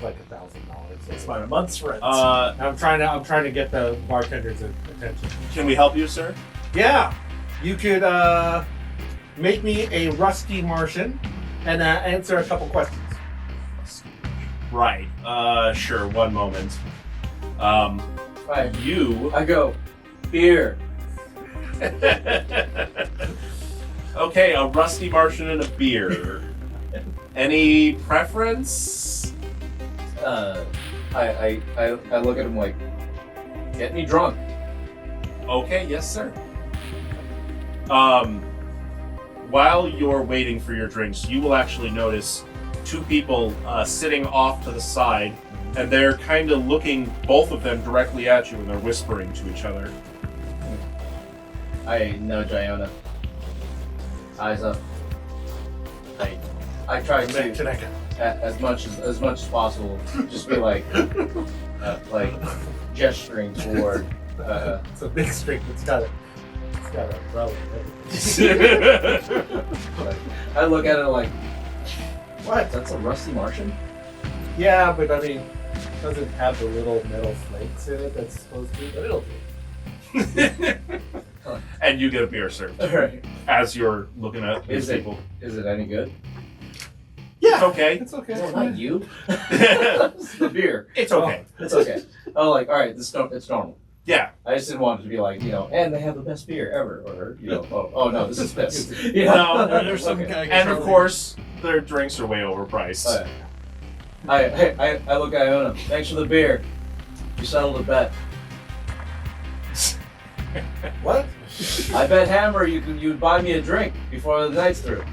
like $1,000. It's about a month's rent. I'm trying to get the bartender's attention. Can we help you, sir? Yeah, you could make me a rusty Martian and answer a couple questions. Right. Sure. One moment. Right. You. I go. Beer. Okay, a rusty Martian and a beer. Any preference? I look at him like, get me drunk. Okay, yes, sir. While you're waiting for your drinks, you will actually notice two people sitting off to the side, and they're kind of looking, both of them, directly at you, and they're whispering to each other. I nudge Iona. Eyes up. I try to as much as possible just be like gesturing toward. It's a big string. It's got a umbrella. I look at it like, What? that's a rusty Martian? Yeah, but I mean, it doesn't have the little metal flakes in it that's supposed to, but it'll do. And you get a beer served Alright. as you're looking at these Is it people. is it any good? It's okay. It's okay. No, not you. It's the beer. It's okay. It's okay. Oh, like, alright, it's normal. Yeah. I just didn't want it to be like, and they have the best beer ever, or oh no, this is piss. No, there's some Okay. kind of And of control. course, their drinks are way overpriced. Oh, yeah. I look at Iona. Thanks for the beer. You settled a bet. What? I bet Hammer you'd buy me a drink before the night's through.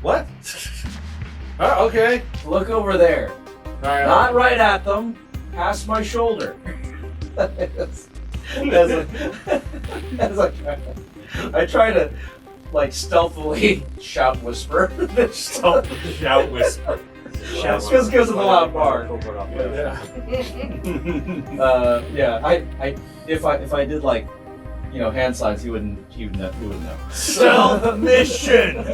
What? Oh, okay. Look over there. All right. Not right at them. Past my shoulder. That's like I try to like stealthily whisper. Shout whisper. Just gives it a loud bark. Yeah. I if I did like hand signs, he wouldn't know. Stealth mission!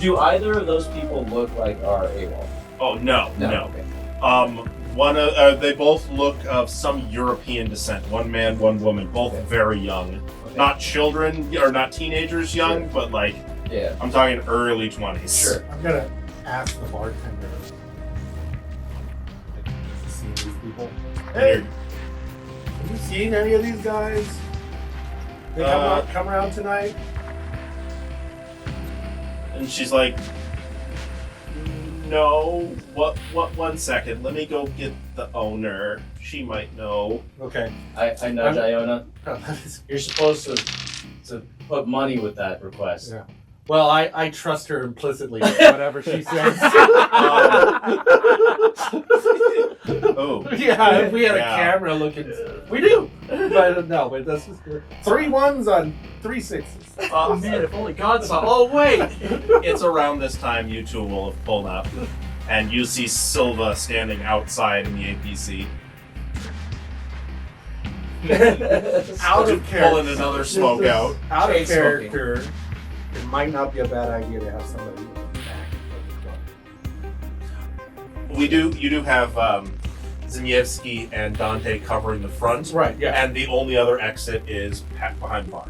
Do either of those people look like our AWOL? Oh, no. Okay. They both look of some European descent. One man, one woman, both very young. Okay. Not children, or not teenagers young, but like, Yeah. I'm talking early 20s. Sure. I'm gonna ask the bartender. Like, has he seen these people? Hey! Have you seen any of these guys? They come around tonight? And she's like, no, what, 1 second. Let me go get the owner. She might know. Okay. I nudge Iona. You're supposed to put money with that request. Yeah. Well, I trust her implicitly with whatever she says. Oh. Yeah, if we had a camera looking, we do. But no, but that's just 3 1s on 3 6s. Oh man, if only God saw. Oh wait. It's around this time you two will have pulled up, and you see Silva standing outside in the APC. Out of Pulling another smoke out. Out of Chain smoking. character. It might not be a bad idea to have somebody in the back of the club. You do have Zimievsky and Dante covering the front, Right, yeah. and the only other exit is behind the bar.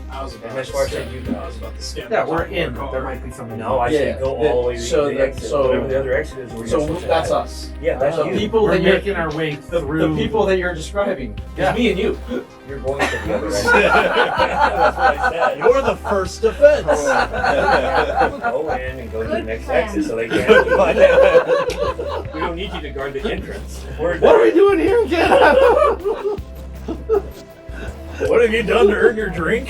I was about And as to far as stand- you I guys. was about to stand. Yeah, on we're top of in. our car. There might be somebody. No, I say go all the way to so the the- exit. so- Whatever the other exit is, where you're So supposed to that's head. us. Yeah, that's The you. people We're that you're making our way the through. people that you're describing. Yeah. It's me and you. You're going to the other exit. That's what I said. You're the first offense. Go in and go to the Good next plan. exit so they can't find out. We don't need you to guard the entrance. We're What are we doing here again? What have you done to earn your drink?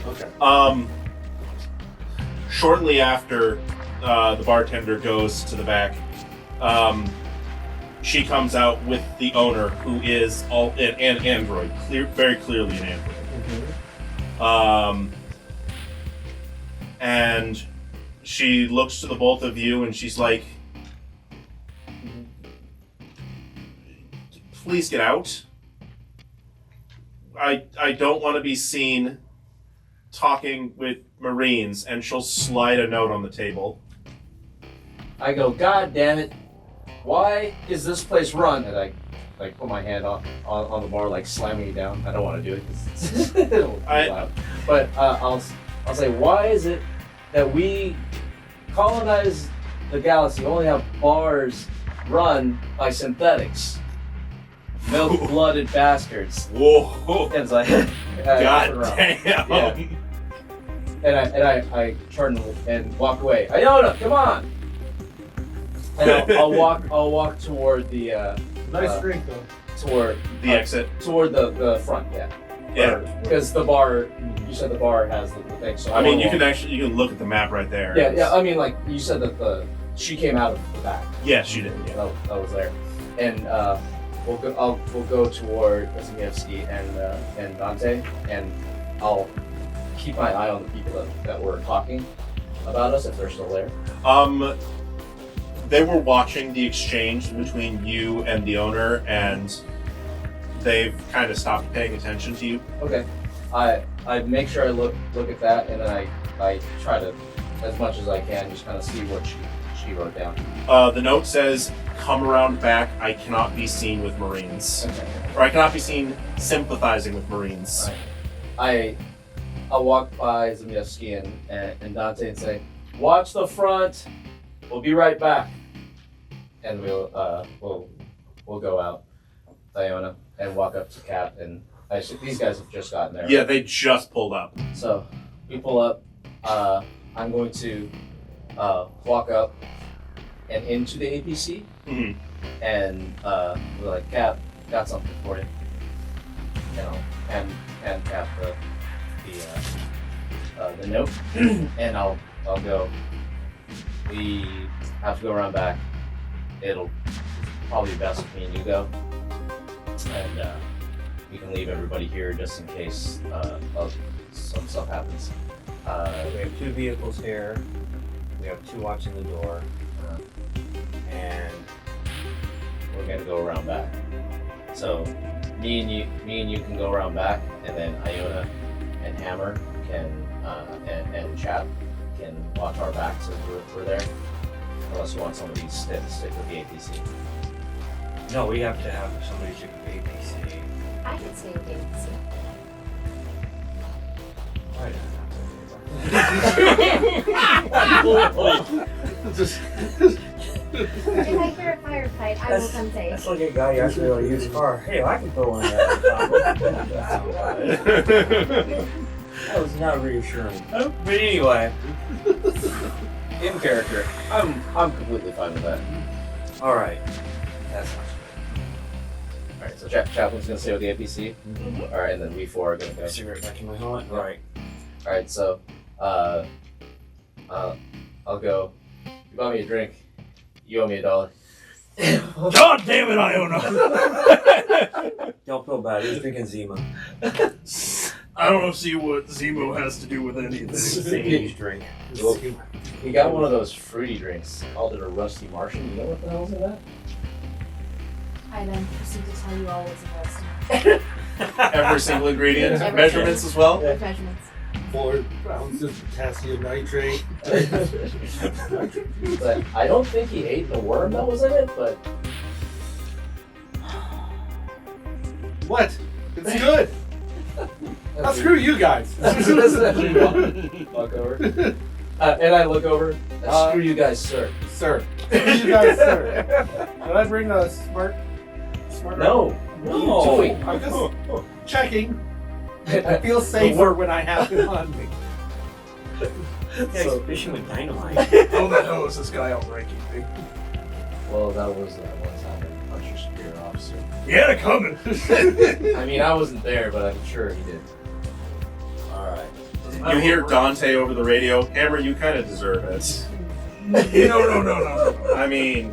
Okay. Shortly after the bartender goes to the back, she comes out with the owner, who is an android, very clearly an android. And she looks to the both of you, and she's like, "Please get out. I don't want to be seen talking with Marines," and she'll slide a note on the table. I go, God damn it! Why is this place run? And I like put my hand on the bar, like slamming it down. I don't want to do it because it'll be loud. But I'll say, why is it that we colonize the galaxy only have bars run by synthetics, milk-blooded bastards? Whoa! And it's like, I God turn around. damn! Yeah. And I turn and walk away. Iona, come on! And I'll walk toward the Nice drink, though. toward The exit. toward the front, yeah. Yeah. Because the bar, you said the bar has the thing. So I mean, you wanna can look at the map right there. walk- Yeah. I mean, like you said that she came out of the back. Yes, she did. Yeah. That was there, and we'll go toward Zimievsky and Dante, and I'll keep my eye on the people that were talking about us if they're still there. They were watching the exchange between you and the owner, and they've kind of stopped paying attention to you. Okay. I make sure I look at that, and then I try to, as much as I can, just kind of see what she wrote down. The note says, "Come around back. I cannot be seen with Marines, Okay. or I cannot be seen sympathizing with Marines." I'll walk by Zimievsky and Dante and say, "Watch the front. We'll be right back." And we'll go out, Iona, and walk up to Cap. And these guys have just gotten there. Yeah, they just pulled up. So we pull up. I'm going to walk up and into the APC, Mhm. and we're like, "Cap, got something for you." And I'll hand Cap the note, and I'll go. We have to go around back. It'll probably be best if me and you go, and we can leave everybody here just in case some stuff happens. We have 2 vehicles here. We have 2 watching the door. And we're gonna go around back. So me and you can go around back, and then Iona and Hammer can and Chap can watch our backs as we're there. Unless you want somebody to stick with the APC. No, we have to have somebody check the ABC. I can stay with ABC. If I hear a firefight, I will come save. That's like a guy asking me to use a car. Hey, I can throw one in that. That was not reassuring. But anyway, In character, I'm completely fine with that. all right. That's not All right, so Chaplain's gonna stay with the APC. All right, and then we four are gonna go. cigarette back in my helmet. All right. All right, so I'll go. You buy me a drink. You owe me $1. God damn it, Iona! Don't feel bad. He's drinking Zima. I don't see what Zemo has to do with anything. Sage drink. He got one of those fruity drinks. Called it a Rusty Martian. You know what the hell's in that? I then proceed to tell you all what's invested. Every single ingredient, Everything. measurements as well. With measurements. 4 ounces of potassium nitrate. But I don't think he ate the worm that was in it. But What? It's good. Now screw you guys. Walk over. And I look over. Screw you guys, sir. Sir. Screw you guys, sir. Did I bring a smart? No. What are you doing? I'm just checking. I feel safer when I have him on me. Yeah, So- he's fishing with dynamite. How the hell is this guy outranking me? Well, that was one time I punched your superior officer. He had it coming. I mean, I wasn't there, but I'm sure he did. Alright. You hear Dante over the radio. Hammer, you kind of deserve it. No. I mean,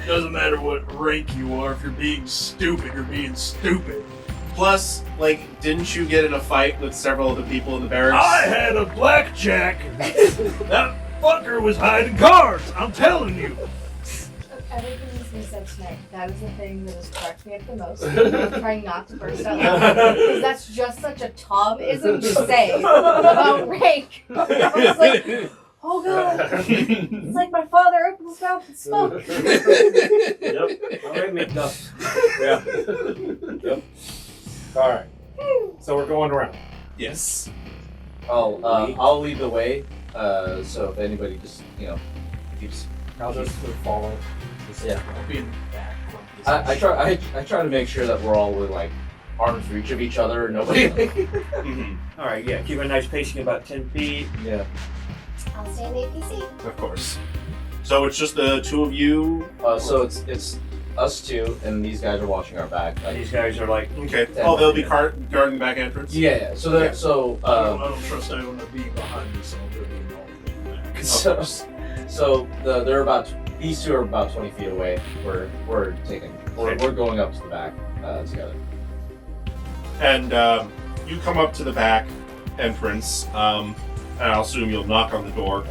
Doesn't matter what rank you are. If you're being stupid, you're being stupid. plus, like, didn't you get in a fight with several of the people in the barracks? I had a blackjack. That fucker was hiding cards. I'm telling you. Everything he's been said tonight, that is the thing that has cracked me up the most. I'm trying not to burst out laughing because that's just such a Tom-ism to say about rank. I was like, oh god, it's like my father opened his mouth and spoke. Yep. Alright, McDuff. Yeah. Yep. All right. So we're going around. Yes. I'll lead the way. So if anybody just keeps. I'll just follow. Yeah. I'll be in the back. I try to make sure that we're all with like arm's reach of each other. Nobody. Mhm. Alright, yeah, keep a nice pacing about 10 feet. Yeah. I'll stay in the APC. Of course. So it's just the two of you. So it's us two, and these guys are watching our back. And these guys are like, Okay. Oh, they'll be guarding the back entrance. Yeah. So Yeah. I don't trust Iona being behind me, so I'm going to be involved in the back. they're about. These two are about 20 feet away. We're going up to the back together. And you come up to the back entrance, and I'll assume you'll knock on the door.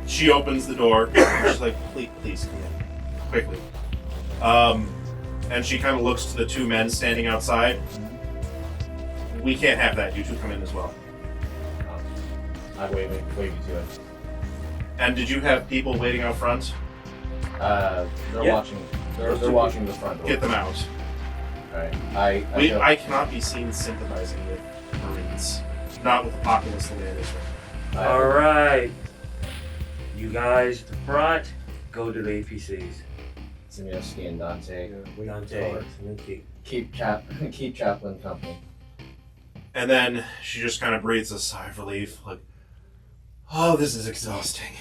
She opens the door. She's like, please come in, quickly. And she kind of looks to the two men standing outside. We can't have that. You two come in as well. I wave you to it. And did you have people waiting out front? They're Yeah. watching. They're watching the front door. Get them out. All right. I cannot be seen sympathizing with Marines. Not with the populace the way it is right now. alright. You guys at the front, go to the APCs. Simeowski and Dante. Dante, Keep Chaplain company. And then she just kind of breathes a sigh of relief, like, oh, this is exhausting.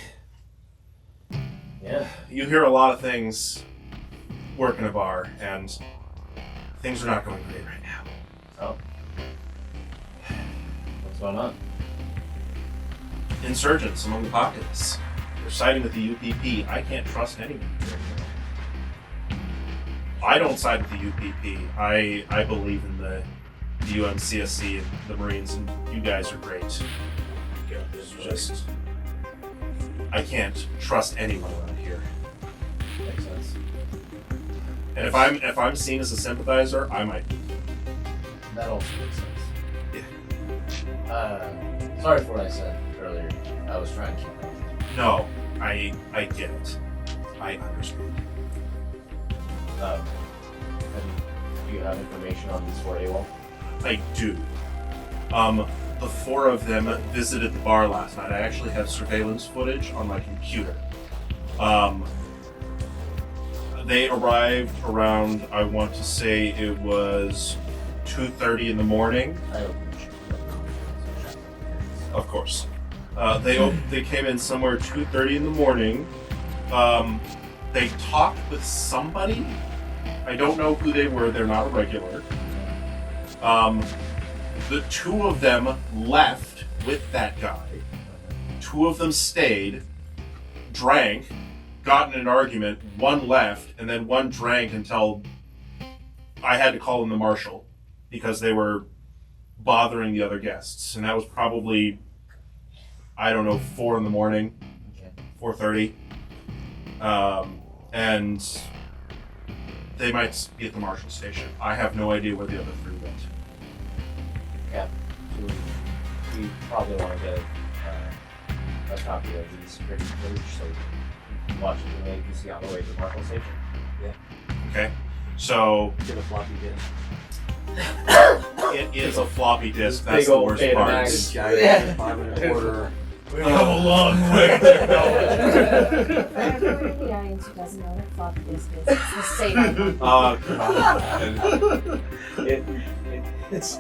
Yeah. You hear a lot of things work in a bar, and things are not going great right now. Oh. What's going on? Insurgents among the populace. They're siding with the UPP. I can't trust anyone. I don't side with the UPP. I believe in the UMCSC and the Marines, and you guys are great. It's just, I can't trust anyone around here. Makes sense. And if I'm seen as a sympathizer, I might be. That also makes sense. Sorry for what I said earlier. I was trying to keep it. No, I get it. I understand. Do you have information on these 4 AWOL? I do. The 4 of them visited the bar last night. I actually have surveillance footage on my computer. They arrived around, I want to say it was 2:30 in the morning. I opened Of course. They came in somewhere 2:30 in the morning. They talked with somebody. I don't know who they were. They're not a regular. The two of them left with that guy. Two of them stayed, drank, got in an argument, one left, and then one drank until I had to call in the marshal because they were bothering the other guests. And that was probably, I don't know, 4 in the morning, 4:30. And they might be at the marshal station. I have no idea where the other 3 went. Yeah. We probably want to get a copy of the security footage so we can watch it and see on the way to the marshal station. Okay? So, Get a floppy disk. it is a floppy disk. Big That's the old worst Betamax. part. Giant 5.25. We've come a long way. For everyone in the audience who doesn't know what floppy disk is, it's the same icon. God. It's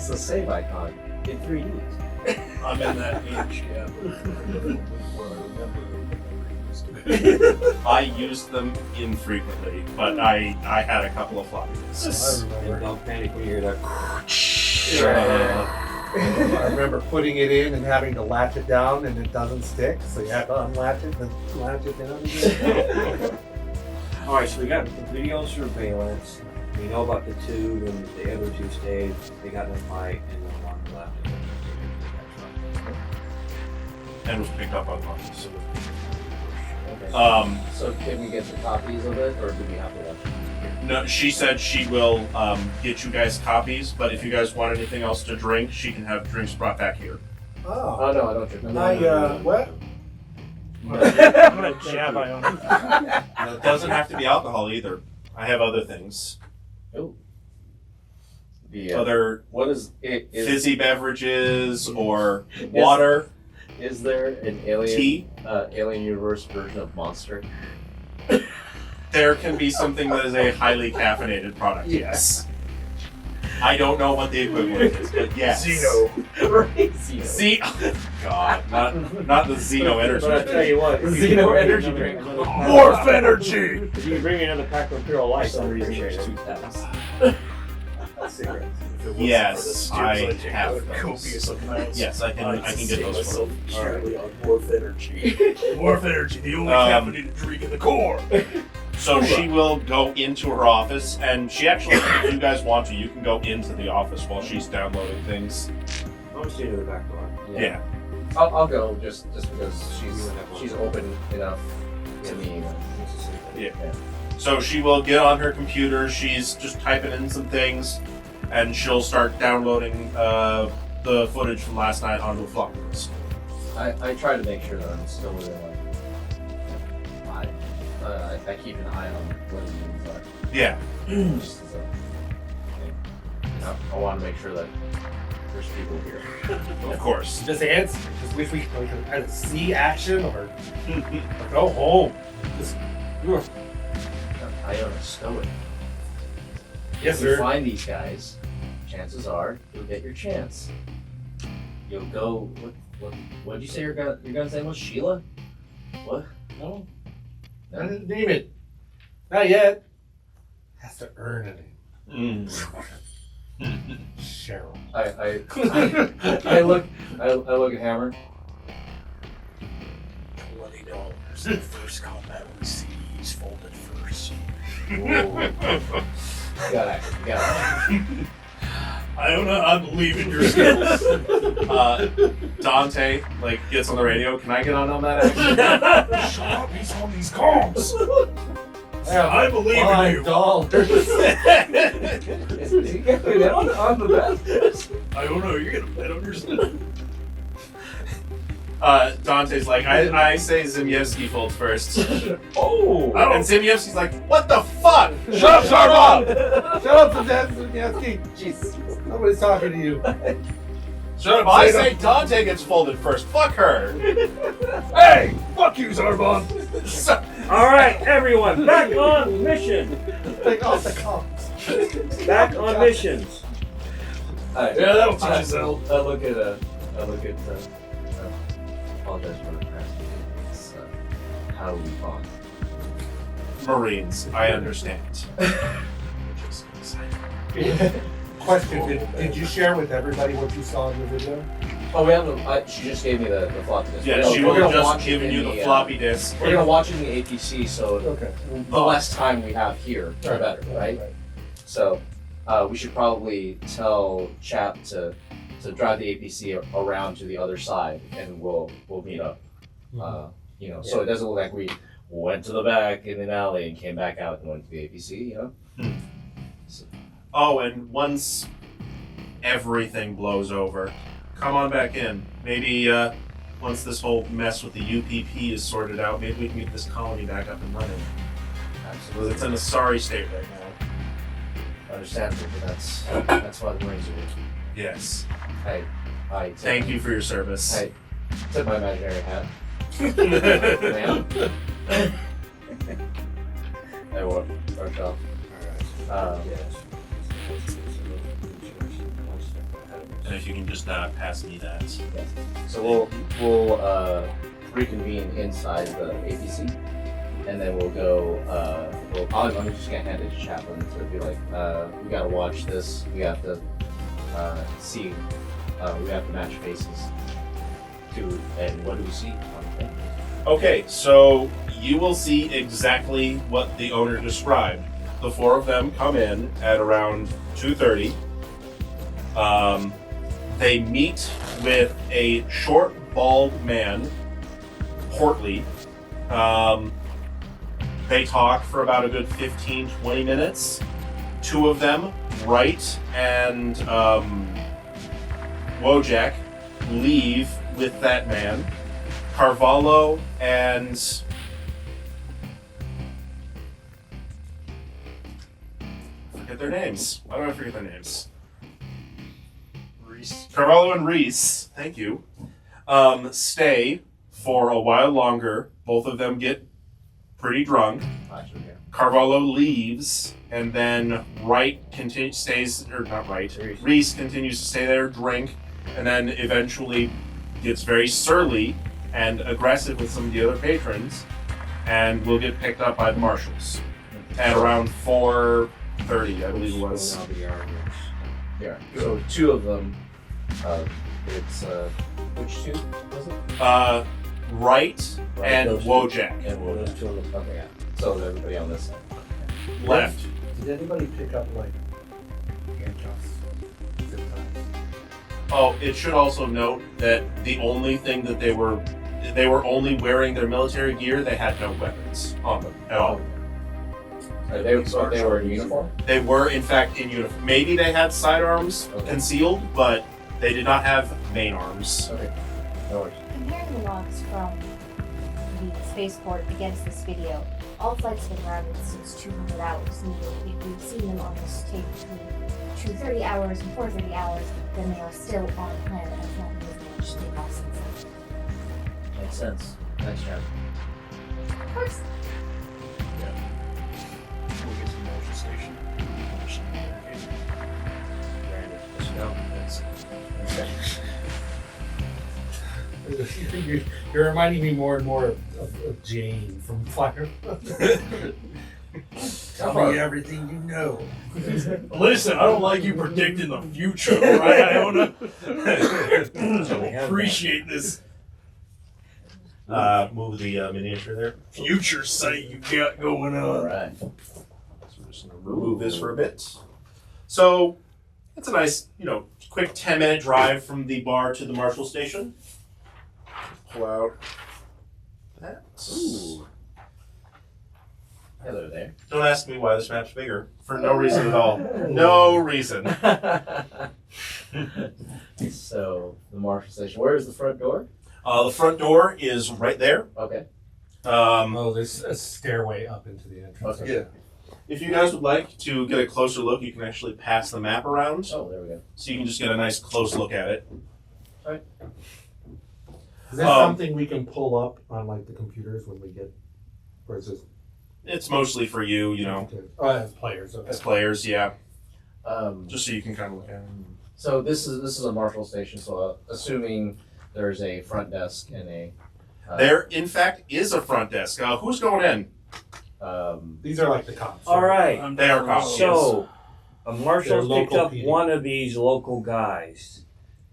the same icon in 3D. I'm in that age gap where I remember. I used them infrequently, but I had a couple of floppy disks. And don't panic when you hear that. I remember putting it in and having to latch it down and it doesn't stick, so you have to unlatch it and latch it down again. Alright, so we got the video surveillance. We know about the 2, and the other 2 stayed. They got in a fight, and then one left. And was picked up unconscious. Okay. So can we get the copies of it, or do we have to watch it? No, she said she will get you guys copies, but if you guys want anything else to drink, she can have drinks brought back here. Oh. Oh no, I don't drink. What? I'm gonna jab my own. It doesn't have to be alcohol either. I have other things. Oh. The, Other what is it? fizzy beverages or water, Is there an alien tea. alien universe version of Monster? There can be something that is a highly caffeinated product. Yes. I don't know what the equivalent is, but yes. Xeno. Right? Xeno. God, not the Xeno energy. But I tell you what, if you Xeno bring energy another- drink. another pack- Morph energy! If you bring me another pack of Imperial Lights, I'll appreciate it. Cigarettes. Yes, I have those. Copious amounts. Yes, I can get those for you. Purely on Morph energy. Morph energy, the only caffeinated drink in the core. So she will go into her office, and she actually, if you guys want to, you can go into the office while she's downloading things. I'll see you to the back door. Yeah. I'll go just because she's open enough to me. Yeah. So she will get on her computer, she's just typing in some things, and she'll start downloading the footage from last night onto a floppy disk. I try to make sure that I'm still within I keep an eye on what the means are. Yeah. Just as a thing. I want to make sure that there's people here. Of course. Just answer. Just wish we could either see action or go home. Just, I am a stoic. yes, If you sir. find these guys, chances are you'll get your chance. You'll go. What'd you say your gun's name was? Sheila? What? No. I didn't name it. Not yet. Has to earn it. Cheryl. I look at Hammer. $20. The first combat we see, he's folded first. Got it. I don't know. I believe in your skills. Dante gets on the radio. Can I get on that action? Shut up. He's on these comms. I believe in you. $5. Is he getting in on the bet? I don't know. You're gonna bet on yourself. Dante's like, I say Zimyevsky folds first. Oh. And Zimyevsky's like, what the fuck? Shut up, Sarbob! Shut up, Zimyansky! Jesus. Nobody's talking to you. Shut up! I say Dante gets folded first. Fuck her. Hey! Fuck you, Zarbon! All right, everyone, back on mission. Take off the comms. Back on missions. Alright. Yeah, that'll teach you, Zell. I look at apologize for the past meeting. It's how we bond. Marines, I understand. Question: Did you share with everybody what you saw in the video? Oh, we haven't. She just gave me the floppy disk. Yeah, We're she gonna would have just watch it given in you the floppy disk. We're gonna watch it in the APC, so Okay. the less time we have here, the better, right? So we should probably tell Chap to drive the APC around to the other side, and we'll meet up. So it doesn't look like we went to the back in an alley and came back out and went to the APC. Oh, and once everything blows over, come on back in. Maybe once this whole mess with the UPP is sorted out, maybe we can get this colony back up and running. Absolutely. It's in a sorry state right now. Understandable, but that's why the Marines are here. Yes. I Thank you for your service. I tip my imaginary hat. Man. I wore our shop. And if you can just pass me that. So we'll reconvene inside the APC, and then we'll go. I'm just gonna hand it to Chaplain to be like, we gotta watch this. We have to see. We have to match faces. And what do we see? Okay, so you will see exactly what the owner described. The four of them come in at around 2:30. They meet with a short, bald man, portly. They talk for about a good 15-20 minutes. Two of them, Wright and Wojak, leave with that man. Carvalho and forget their names. Why do I forget their names? Carvalho and Reese, thank you, stay for a while longer. Both of them get pretty drunk. Carvalho leaves, and then Reese continues to stay there, drink, and then eventually gets very surly and aggressive with some of the other patrons, and will get picked up by the marshals at around 4:30, I believe it was. Yeah. So two of them. It's which two was it? Wright and Wojak. And Wojak. Okay, yeah. So everybody on this side. Left. Did anybody pick up like handcuffs? Zip ties? Oh, it should also note that the only thing that they were only wearing their military gear. They had no weapons on them at all. They were in uniform? They were, in fact, in uniform. Maybe they had sidearms concealed, but they did not have main arms. Okay. No worries. Comparing the logs from the spaceport against this video, all flights have been grounded since 200 hours, meaning if we've seen them on this tape between 2:30 hours and 4:30 hours, then they are still on planet as long as they managed to take off since then. Makes sense. Thanks, Chad. Of course. We'll get to the motion station. You're reminding me more and more of Jane from Fire. Tell me everything you know. Listen, I don't like you predicting the future, right, Iona? Appreciate this Move the miniature there. future sight you got going on. Alright. So we're just going to remove this for a bit. So it's a nice, quick 10-minute drive from the bar to the Marshal station. Pull out that. Ooh. Hello there. Don't ask me why this map's bigger. For no reason at all. No reason. So, the Marshal Station. Where is the front door? The front door is right there. Okay. There's a stairway up into the entrance. Okay. Yeah. If you guys would like to get a closer look, you can actually pass the map around. Oh, there we go. So you can just get a nice close look at it. Alright. Is that something we can pull up on like the computers when we get, or is this? It's mostly for you, you know, Oh, as players. Okay. as players, yeah. Um, Just so you can kind of look at it. so this is a marshal station. So assuming there's a front desk and a There, in fact, is a front desk. Who's going in? These are like the cops. All right. They are cops. So, a They're marshal picked local up PD. one of these local guys.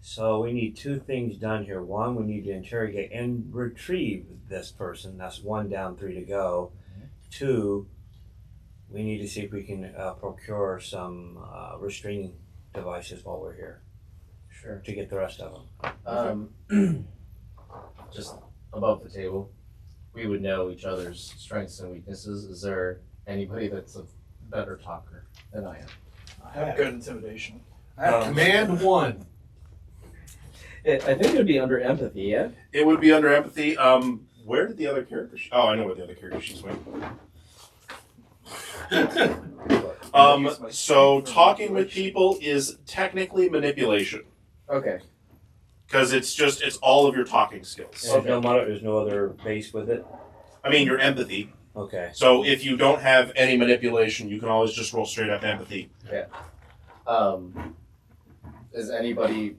So we need two things done here. One, we need to interrogate and retrieve this person. That's 1 down, 3 to go. 2, we need to see if we can procure some restraining devices while we're here sure. to get the rest of them. Just above the table, we would know each other's strengths and weaknesses. Is there anybody that's a better talker than I am? I have good intimidation. I have command 1. I think it would be under empathy, yeah? It would be under empathy. Where did the other character? Oh, I know what the other character she's with. So talking with people is technically manipulation Okay. because it's all of your talking skills. And there's no other base with it? I mean, your empathy. Okay. So if you don't have any manipulation, you can always just roll straight up empathy. Is anybody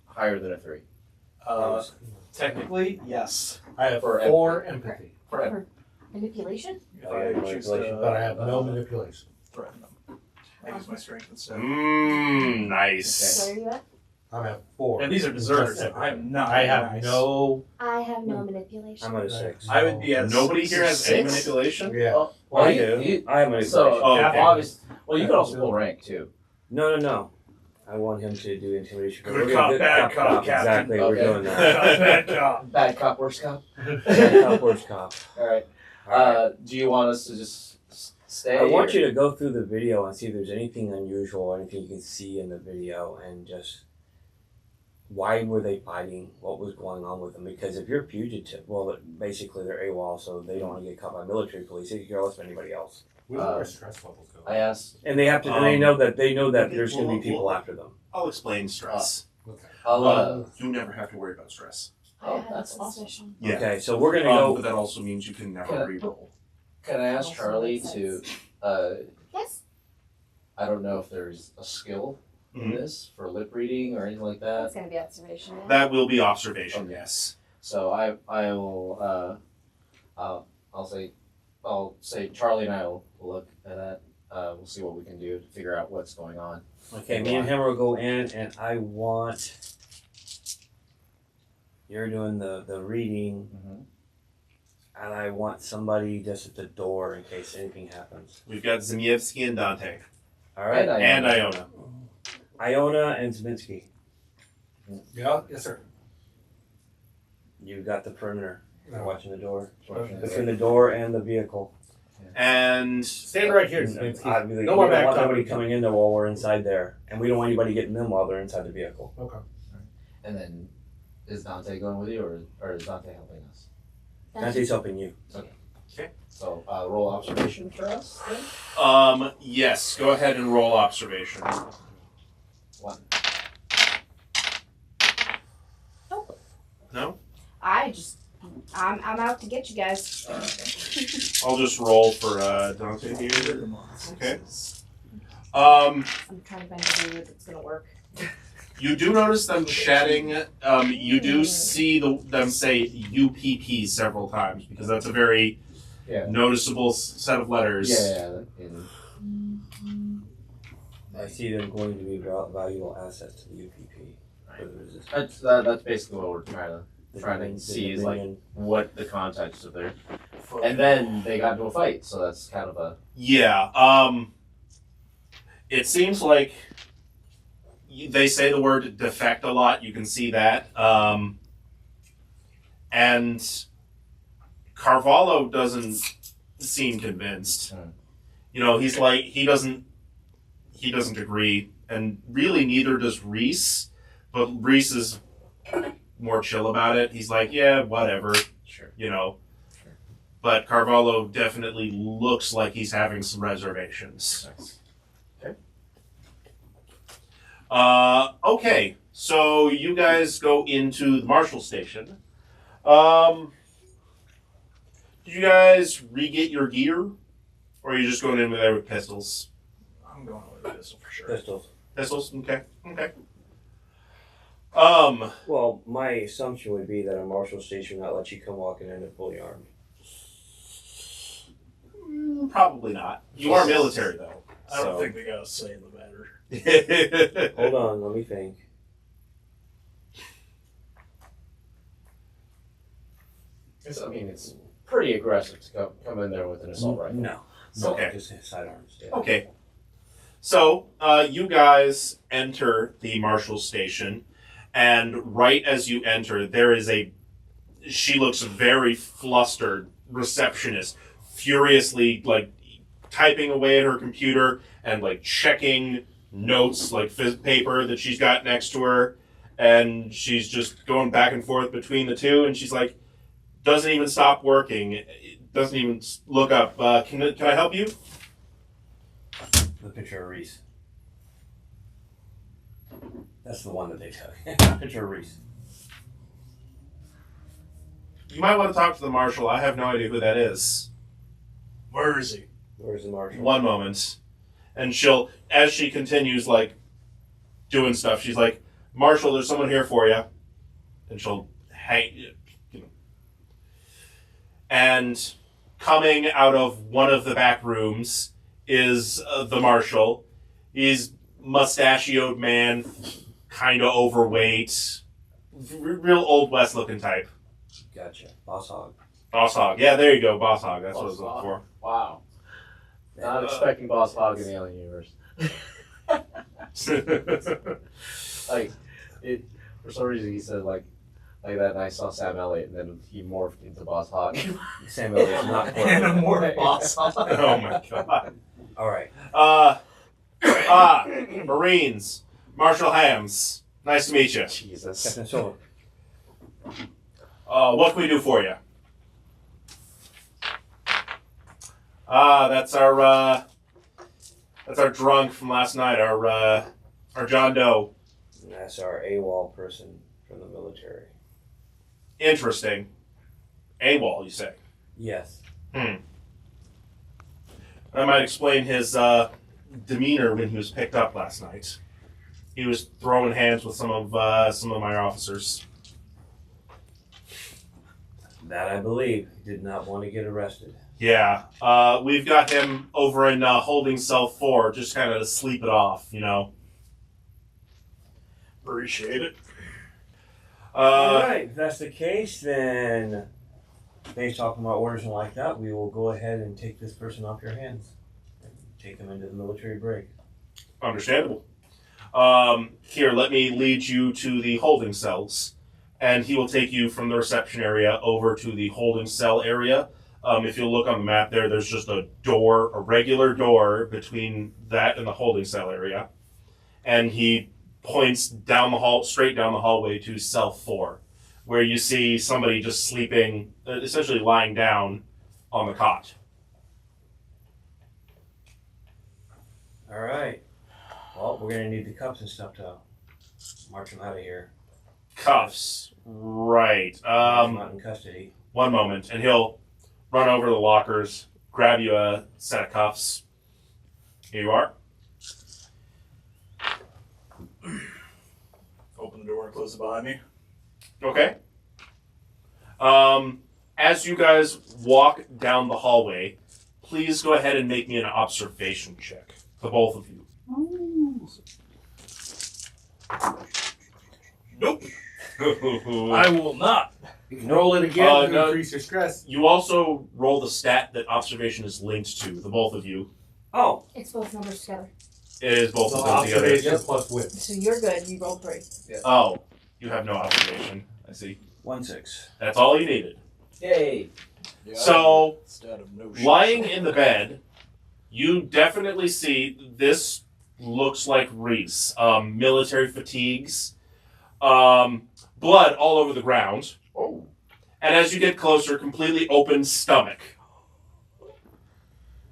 higher than a 3? Technically, yes. I have For 4 empathy, For Manipulation? If Oh, yeah, I choose manipulation. to but I have no manipulation. threaten them, I use my strength instead. Nice. Where are you at? I'm at 4. And these are deserters. Just I'm not. I have nice. no. I have no manipulation. I'm at a 6. I would be at Nobody here has any 6? manipulation. Yeah. Oh, Well, I you- do. you- I have manipulation. So, Oh, okay. obviously, well, you could also pull rank too. No. I want him to do intimidation. Good We're doing cop, bad cop, Captain. Exactly, Okay. we're doing that. Bad job. Bad cop, worst cop. Bad cop, worst cop. All right. All right. Do you want us to just stay? I want or- you to go through the video and see if there's anything unusual or anything you can see in the video and just why were they fighting? What was going on with them? Because if you're fugitive, well, basically they're AWOL, so they don't want to get caught by military police. They can care less than anybody else. We know where stress levels go. I asked. And they have to. And they know that there's going to be people after them. I'll explain stress. Okay. You never have to worry about stress. Oh, that's awesome. Yeah. Okay, so we're going to go. But that also means you can never Okay. re-roll. Can I ask Charlie to? Yes. I don't know if there's a skill in Mhm. this for lip reading or anything like That's that. gonna be observation. Yeah. That will be observation. Okay. Yes. So I will I'll say Charlie and I will look at that. We'll see what we can do to figure out what's going on. Okay, me and him will go in, and I want. You're doing the reading, and I want somebody just at the door in case anything happens. We've got Zimievsky and Dante. All right, And Iona. Iona and Zminski. Yeah. Yes, sir. You got the perimeter. You're watching the door. Okay. Between the door and the vehicle. And Stand right here. Obviously, No we more don't back want talking. nobody coming in there while we're inside there. And we don't want anybody getting them while they're inside the vehicle. Okay. And then is Dante going with you or is Dante helping us? Dante's helping you. So roll observation for us then? yes, go ahead and roll observation. 1. Nope. No? I'm out to get you guys. I'll just roll for Dante here. Okay. I'm trying to find a way that's gonna work. You do notice them chatting. You do see them say UPP several times because that's a very noticeable set of letters. Yeah. I see them going to be valuable assets to the UPP. That's basically what we're trying to see is like what the context of their, and then they got into a fight, so that's kind of a It seems like they say the word defect a lot. You can see that, and Carvalho doesn't seem convinced. You know, he's like he doesn't agree, and really neither does Reese. But Reese is more chill about it. He's like, yeah, whatever. Sure. You know. Sure. But Carvalho definitely looks like he's having some reservations. Nice. Okay, so you guys go into the Marshal station. Did you guys re-get your gear? Or are you just going in there with pistols? I'm going with a pistol for sure. Pistols. Pistols? Okay. Well, my assumption would be that a marshal station would not let you come walking in fully armed. Probably not. You are military, though. I don't think they got a say in the matter. Hold on, let me think. I mean, it's pretty aggressive to come in there with an assault rifle. No. Okay. Just sidearms. Yeah. Okay. So, you guys enter the marshal station, and right as you enter, there is she looks very flustered, receptionist, furiously, like, typing away at her computer and, like, checking notes, like, paper that she's got next to her, and she's just going back and forth between the two, and she's like, doesn't even stop working, doesn't even look up. Can I help you? The picture of Reese. That's the one that they took. Picture of Reese. You might want to talk to the marshal. I have no idea who that is. Where is he? Where's the marshal? One moment. And she'll, as she continues, like, doing stuff, she's like, Marshal, there's someone here for you. And she'll hang, you know. And coming out of one of the back rooms is the marshal. He's mustachioed man, kind of overweight, real Old West looking type. Gotcha. Boss Hog. Boss Hog. Yeah, there you go, Boss Hog. That's what I was looking for. Wow. Not expecting Boss Hog in the Alien Universe. Like, for some reason he said like that, and I saw Sam Elliott, and then he morphed into Boss Hog. Sam Elliott's not And a more Boss Hog. Oh my god. All right. Marines. Marshal Hams. Nice to meet you. Jesus. Captain Silver. What can we do for you? That's our drunk from last night, our John Doe. And that's our AWOL person from the military. Interesting. AWOL, you say? Yes. I might explain his demeanor when he was picked up last night. He was throwing hands with some of my officers. That I believe. He did not want to get arrested. Yeah, we've got him over in holding cell 4, just kind of to sleep it off, you know. Appreciate it. All right. If that's the case, then based off of my orders and like that, we will go ahead and take this person off your hands and take him into the military break. Understandable. Here, let me lead you to the holding cells, and he will take you from the reception area over to the holding cell area. If you look on the map there, there's just a door, a regular door between that and the holding cell area. And he points down the hall, straight down the hallway to cell 4, where you see somebody just sleeping, essentially lying down on the cot. All right. Well, we're going to need the cuffs and stuff to march him out of here. Cuffs. Right. Not in custody. One moment, and he'll run over to the lockers, grab you a set of cuffs. Here you are. Open the door and close it behind me. Okay. As you guys walk down the hallway, please go ahead and make me an observation check, the both of you. Nope. I will not. Roll it again to increase your stress. You also roll the stat that observation is linked to, the both of you. Oh. It's both numbers together. It is both So of them together. observation plus wit. So you're good. You rolled 3. Oh, you have no observation. I see. 1-6. That's all you needed. Yay. Yeah, So, instead of no shit. lying in the bed, you definitely see this looks like Reese. Military fatigues, blood all over the ground. Oh. And as you get closer, completely open stomach.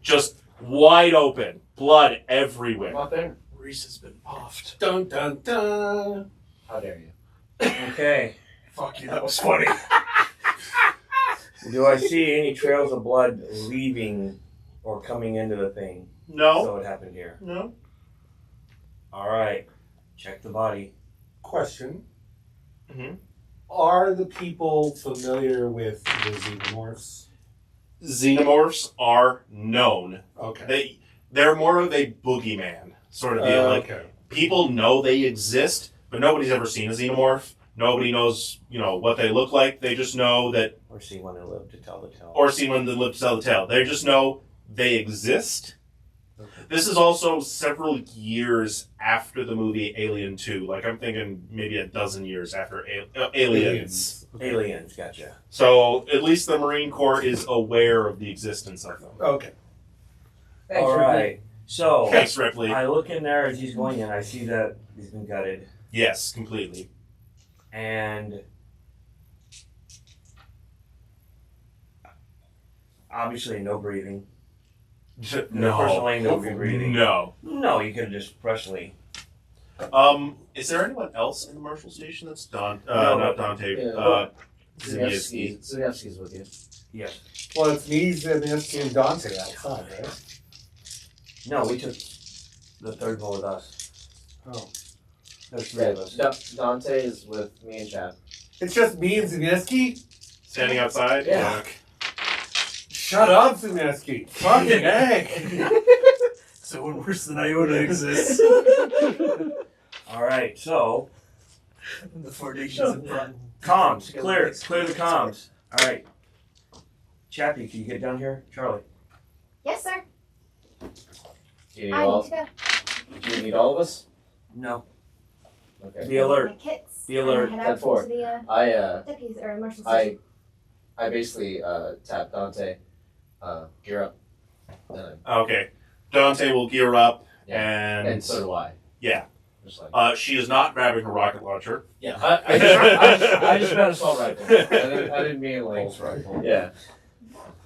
Just wide open. Blood everywhere. Not there. Reese has been puffed. Dun dun dun. How dare you? Okay. Fuck you, that was funny. Do I see any trails of blood leaving or coming into the thing? No. So it happened here. No. All right. Check the body. Question. Mhm. Are the people familiar with the xenomorphs? Xenomorphs are known. Okay. They're more of a boogeyman sort of deal. Okay. People know they exist, but nobody's ever seen a xenomorph. Nobody knows, what they look like. They just know that, Or see one that lived to tell the tale. or seen one that lived to tell the tale. They just know they exist. Okay. This is also several years after the movie Alien 2. Like, I'm thinking maybe a dozen years after Aliens. Aliens, gotcha. So, at least the Marine Corps is aware of the existence of them. Okay. Thanks, All Ripley. right. So Thanks, Ripley. I look in there as he's going in. I see that he's been gutted, Yes, completely. and obviously no breathing. No. Personally, no breathing. No. No, you could have just personally. Is there anyone else in the Marshal Station that's No. not Dante? Yeah. Zimiewski. Zimiewski's with you. Yes. Well, it's me, Zimiewski, and Dante outside, right? No, we took the third one with us. Oh. There's three of us. Dante is with me and Chad. It's just me and Zimiewski? Standing outside? Yeah. Shut up, Zimiewski. Fucking heck. So one worse than Iona exists. All right. So The foundation's in front. comms, clear the comms. All right. Chappie, can you get down here, Charlie? Yes, sir. Do you need I all? need to go. Do you need all of us? No. Okay. Be alert. My kits. Be alert. And head out 10-4. to the I deputies or marshal station. I basically tap Dante, gear up. Then Okay. Dante will gear up, and so do I. yeah. Just like She is not grabbing her rocket launcher. yeah, I just meant assault rifle. I didn't mean like Pulse rifle. yeah.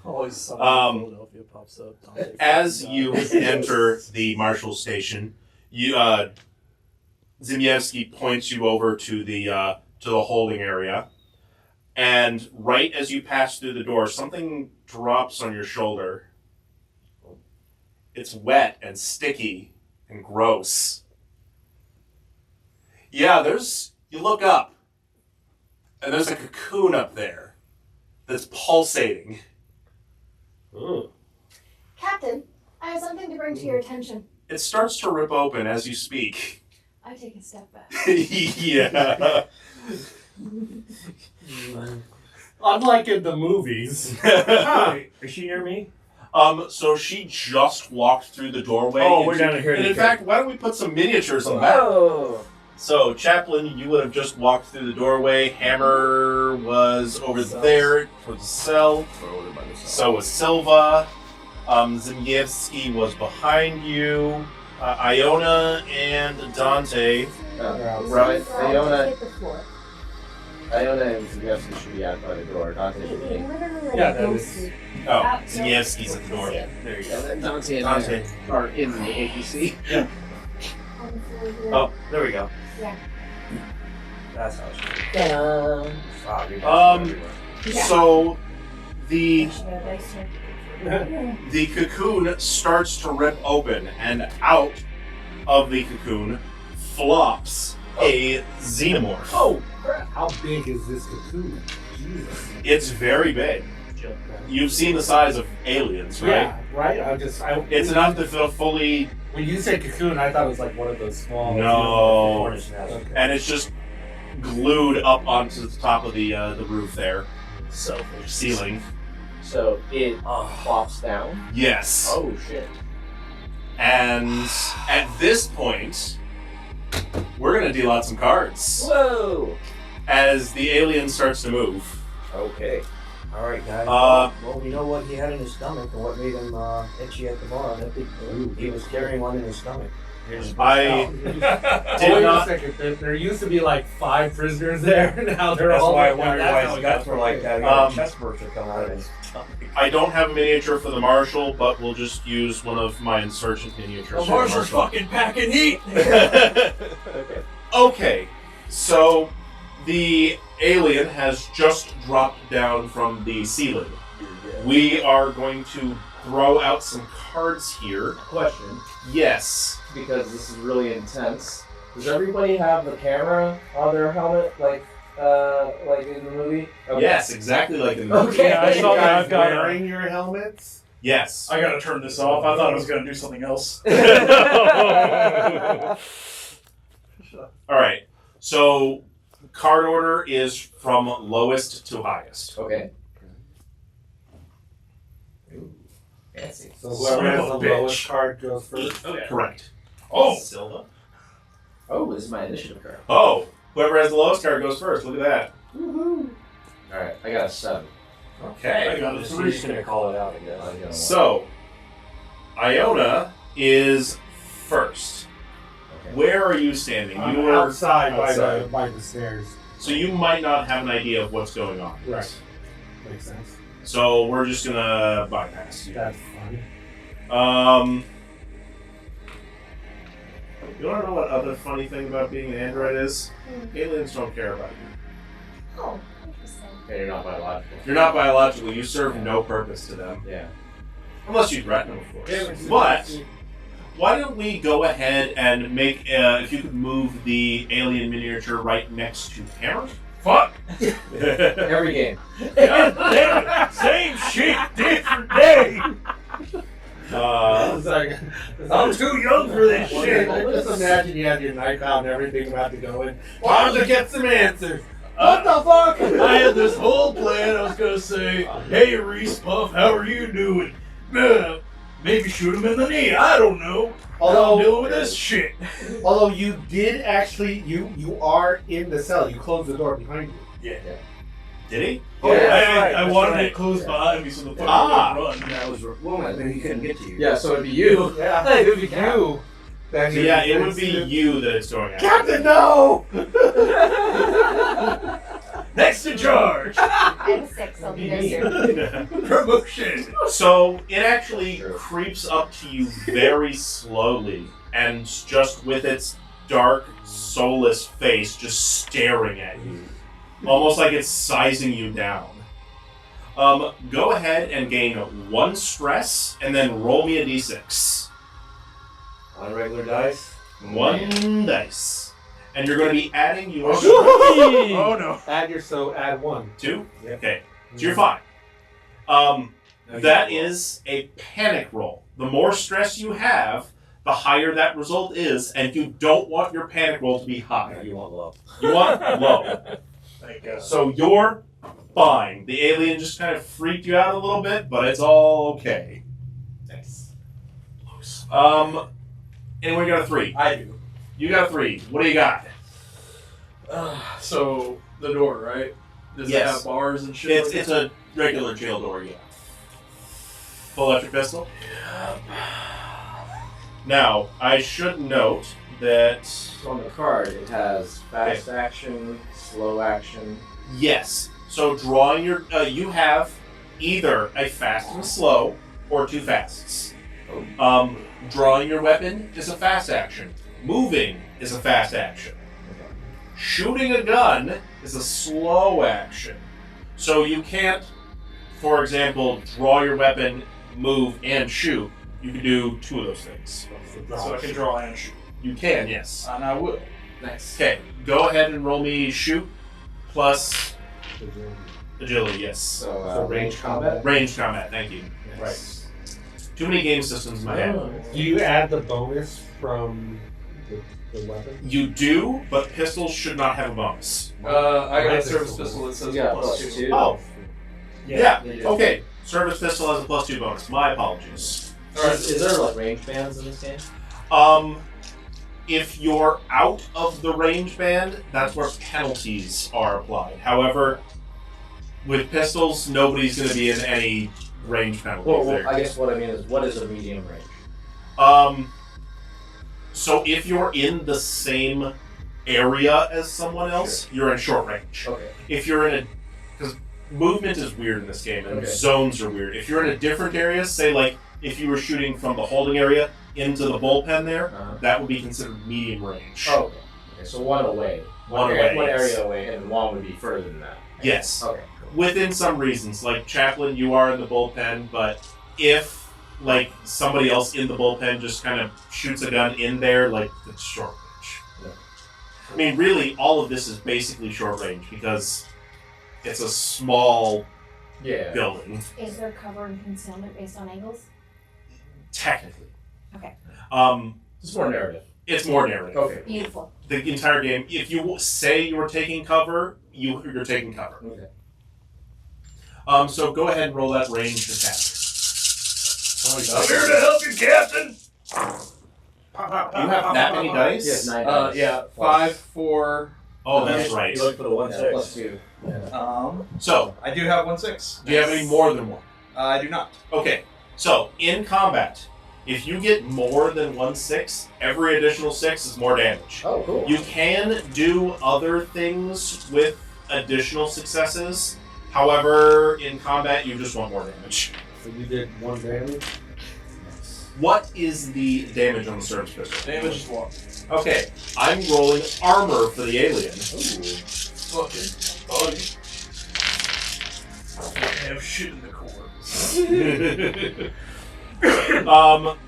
Always something in Philadelphia pops up. Dante As fucking you dies. enter the Marshal Station, Zimiewski points you over to the holding area, and right as you pass through the door, something drops on your shoulder. It's wet and sticky and gross. Yeah, you look up, and there's a cocoon up there that's pulsating. Ooh. Captain, I have something to bring to your attention. It starts to rip open as you speak. I take a step back. Yeah. Unlike in the movies. Wait, is she near me? So she just walked through the doorway. Oh, we're down here. And in fact, why don't we put some miniatures on that? Oh. So, Chaplain, you would have just walked through the doorway. Hammer was over there towards the cell. So was Silva. Zimiewski was behind you. Iona and Dante. Right, Iona. Hit the floor. Iona and Zimiewski should be out by the door. Dante should be. Literally Yeah, like that Ghost was- Street. Oh, Out, Zimiewski's at the door. Yeah. There you Yeah, go. then Dante and Dante. I are in the APC. On the floor here. Oh, there we go. Yeah. That's how it's Yeah. Wow, you're everywhere. Yeah. So, the I should have diced her. the cocoon starts to rip open, and out of the cocoon flops a xenomorph. Oh, crap. How big is this cocoon? Jesus. It's very big. You've seen the size of aliens, right? Yeah, right? It's enough to feel fully, When you said cocoon, I thought it was like one of those small. No. Hornet's nest. Okay. and it's just glued up onto the top of the roof there, Selfish. ceiling. So it Oh. plops down. Yes. Oh shit. And at this point, we're gonna deal out some cards Whoa. as the alien starts to move. Okay. All right, guys. Uh, well, we know what he had in his stomach and what made him itchy at the bar. He was carrying one in his stomach. Here's I Wait did not. a second. There used to be like 5 prisoners there. Now they're That's all. why I wondered that's why how his it guts got were like that. Um, Chest bursts are coming out of his stomach. I don't have a miniature for the Marshal, but we'll just use one of my insurgent miniatures. The Marshal's fucking packing heat. Okay. Okay, so the alien has just dropped down from the ceiling. We are going to throw out some cards here. Question, Yes. because this is really intense. Does everybody have the camera on their helmet, like in the movie? Okay. Yes, exactly like in the movie. Okay. Yeah, I saw that. I've got wearing your helmets. Yes. I gotta turn this off. I thought I was gonna do something else. All right. So card order is from lowest to highest. Okay. Fancy. So whoever has the Son of a bitch. lowest card goes first. Okay. Correct. Oh, Silva. Oh, this is my initiative card. Oh, whoever has the lowest card goes first. Look at that. Woohoo! Alright, I got a 7. Okay. I got a You're 3. just gonna call it out, I guess. I got a 1. So, Iona is first. Okay. Where are you standing? I'm You are outside outside. by the stairs. So you might not have an idea of what's going on. Right. Makes sense. So we're just gonna bypass you. That's fine. You wanna know what other funny thing about being an android is? Aliens don't care about you. Oh, interesting. Okay, you're not biological. You're not biological. You serve no purpose to them. Yeah. Unless you threaten them, of course. But why don't we go ahead and make, if you could move the alien miniature right next to Hammer? Fuck! Every game. Same shit, different day. I'm too young for this shit. Just imagine you have your knife out and everything about to go in. Time to get some answers. What the fuck? I had this whole plan. I was gonna say, "Hey, Reese Puff, how are you doing?" Maybe shoot him in the knee. I don't know. Although- I'm dealing with this shit. Although you did actually, you are in the cell. You closed the door behind you. Yeah. Did he? Oh, Yeah, that's right, I that's wanted right. it closed behind me so the fucker Ah. wouldn't run. That was well, then he couldn't get to you. Yeah, so it'd be you. Yeah, it would be you. So yeah, it would be you that it's going after. Captain, no! Next in charge. I'm 6, I'll be there soon. Promotion. So it actually creeps up to you very slowly, and just with its dark, soulless face just staring at you, almost like it's sizing you down. Go ahead and gain 1 stress, and then roll me a d6. On regular dice. 1 dice, and you're going to be adding your Oh no. Add 1. 2. Yep. Okay, so you're fine. That is a panic roll. The more stress you have, the higher that result is, and you don't want your panic roll to be high. You want low. You want low. Thank God. So you're fine. The alien just kind of freaked you out a little bit, but it's all okay. Nice. Anyone got a 3? I do. You got a 3. What do you got? So the door, right? Does Yes. it have bars and shit? It's a regular jail door, yeah. Full electric pistol? Now, I should note that So on the card, it has fast action, slow action. yes. So drawing your, you have either a fast and slow or 2 fasts. Drawing your weapon is a fast action. Moving is a fast action. Shooting a gun is a slow action. So you can't, for example, draw your weapon, move, and shoot. You can do 2 of those things. So I can draw and shoot. You can, yes. And I will. Nice. Okay, go ahead and roll me shoot plus agility, yes. So range combat. Range combat, thank you. Right. Too many game systems in my head. Do you add the bonus from the weapon? You do, but pistols should not have a bonus. I got a My service pistol. pistol that says You got +2. +2. Oh, yeah. Yeah. Okay, service pistol has a +2 bonus. My apologies. Alright, is there like range bands in this game? If you're out of the range band, that's where penalties are applied. However, with pistols, nobody's going to be in any range penalties Well, there. I guess what I mean is, what is a medium range? So if you're in the same area as someone else, you're in short range. Okay. If you're in a, because movement is weird in this game, and Okay. zones are weird. If you're in a different area, say like if you were shooting from the holding area into the bullpen there, that would be considered medium range. Oh, okay. Okay, so one away. One away, One yes. area away, and one would be further than that. Yes. Okay, cool. Within some reasons, like Chaplain, you are in the bullpen, but if like somebody else in the bullpen just kind of shoots a gun in there, like it's short range. Yeah. I mean, really, all of this is basically short range because it's a small building. Is there cover and concealment based on angles? Technically. Okay. It's more narrative. It's more narrative. Okay. Beautiful. The entire game, if you say you're taking cover, you're taking cover. Okay. So go ahead and roll that ranged attack. I'm here to help you, Captain. You have that many dice? Yes, 9 dice. Yeah, 5 for. Oh, that's right. You look for the 1/6. Plus 2. So, I do have 1/6. do you have any more than one? I do not. Okay, so in combat, if you get more than 1/6, every additional 6 is more damage. Oh, cool. You can do other things with additional successes. However, in combat, you just want more damage. So you did 1 damage? What is the damage on the service pistol? Damage is 1. Okay, I'm rolling armor for the alien. Fucking bug. I have shit in the core.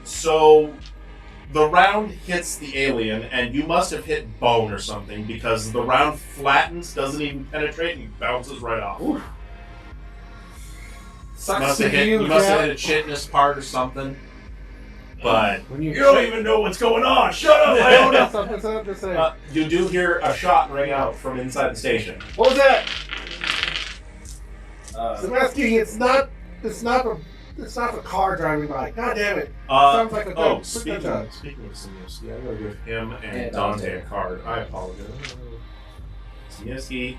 So the round hits the alien, and you must have hit bone or something because the round flattens, doesn't even penetrate, and bounces right off. Oof. You must have hit a chitinous part or something. But When you don't even know what's going on. Shut up, Iona! Something to say. You do hear a shot ring out from inside the station. What was that? Zemeski, it's not the car driving by. God damn it. Sounds like a gun. Speaking of Simievsky, I'm going to give him and Dante a card. I apologize. Simievsky,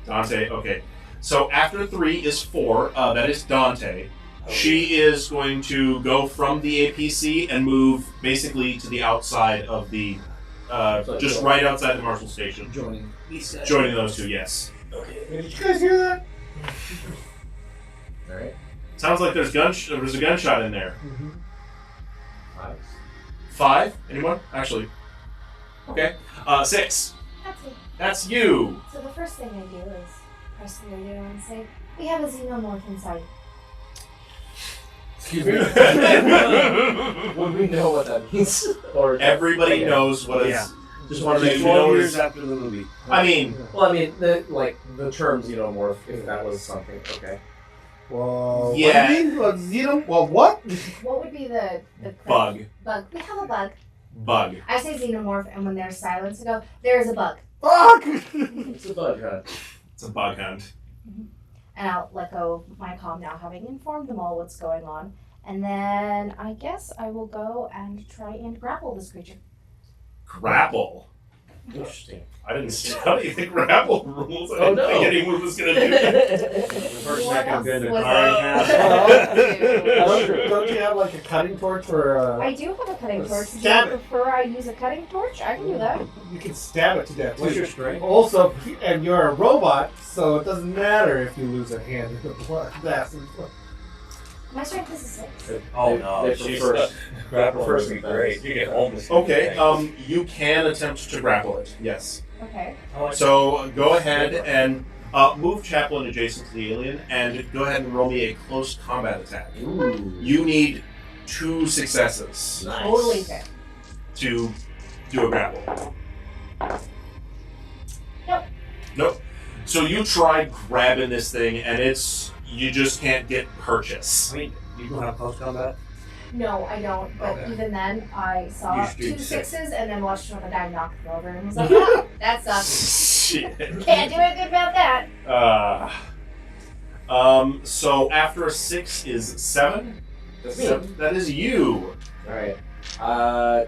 Dante, okay. So after 3 is 4, that is Dante. She is going to go from the APC and move basically to the outside of the, just right outside the Marshall Station. Joining. Joining those two, yes. Okay. Did you guys hear that? Alright. Sounds like there's a gunshot in there. Mm-hmm. 5. 5? Anyone? Actually. Okay. 6. That's me. That's you. So the first thing I do is press the radio and say, we have a xenomorph inside. Excuse me? Would we know what that means? Or Everybody knows what Yeah. is. Just want to make 12 sure. years after the movie. I mean, Well, I mean, the term xenomorph, if that was something, okay. Well, Yeah. What do you mean? Well, what? What would be the bug. Bug. We have a bug. Bug. I say xenomorph, and when there's silence, I go, there's a bug. Fuck! It's a bug hunt. It's a bug hunt. And I'll let go of my comm now, having informed them all what's going on. And then I guess I will go and try and grapple this creature. Grapple. Interesting. I didn't study the grapple rules. I Oh, didn't no. think anyone was going to do that. The first What second else been a was car in I half. Don't you have like a cutting torch or I do have a cutting torch. Do you Stab it. prefer I use a cutting torch? I can do that. you can stab it to death? What's too. your strength? Also, and you're a robot, so it doesn't matter if you lose a hand in the blood. My strength is a 6. Oh no, They she's prefer- grapple prefer would be great. You get homeless. Okay, you can attempt to grapple it, yes. Okay. So go ahead and move Chaplain adjacent to the alien and go ahead and roll me a close combat attack. Ooh. You need 2 successes Nice. Totally fair. to do a grapple. Nope. Nope. So you try grabbing this thing and you just can't get purchase. I mean, you don't have close combat? No, I don't. But Okay. even then, I saw You should 2 do 6s and then watched another guy knock them over and was like, oh, that sucks. Shit. Can't do it good about that. So after a 6 is 7. That's me. 7. That is you. Alright.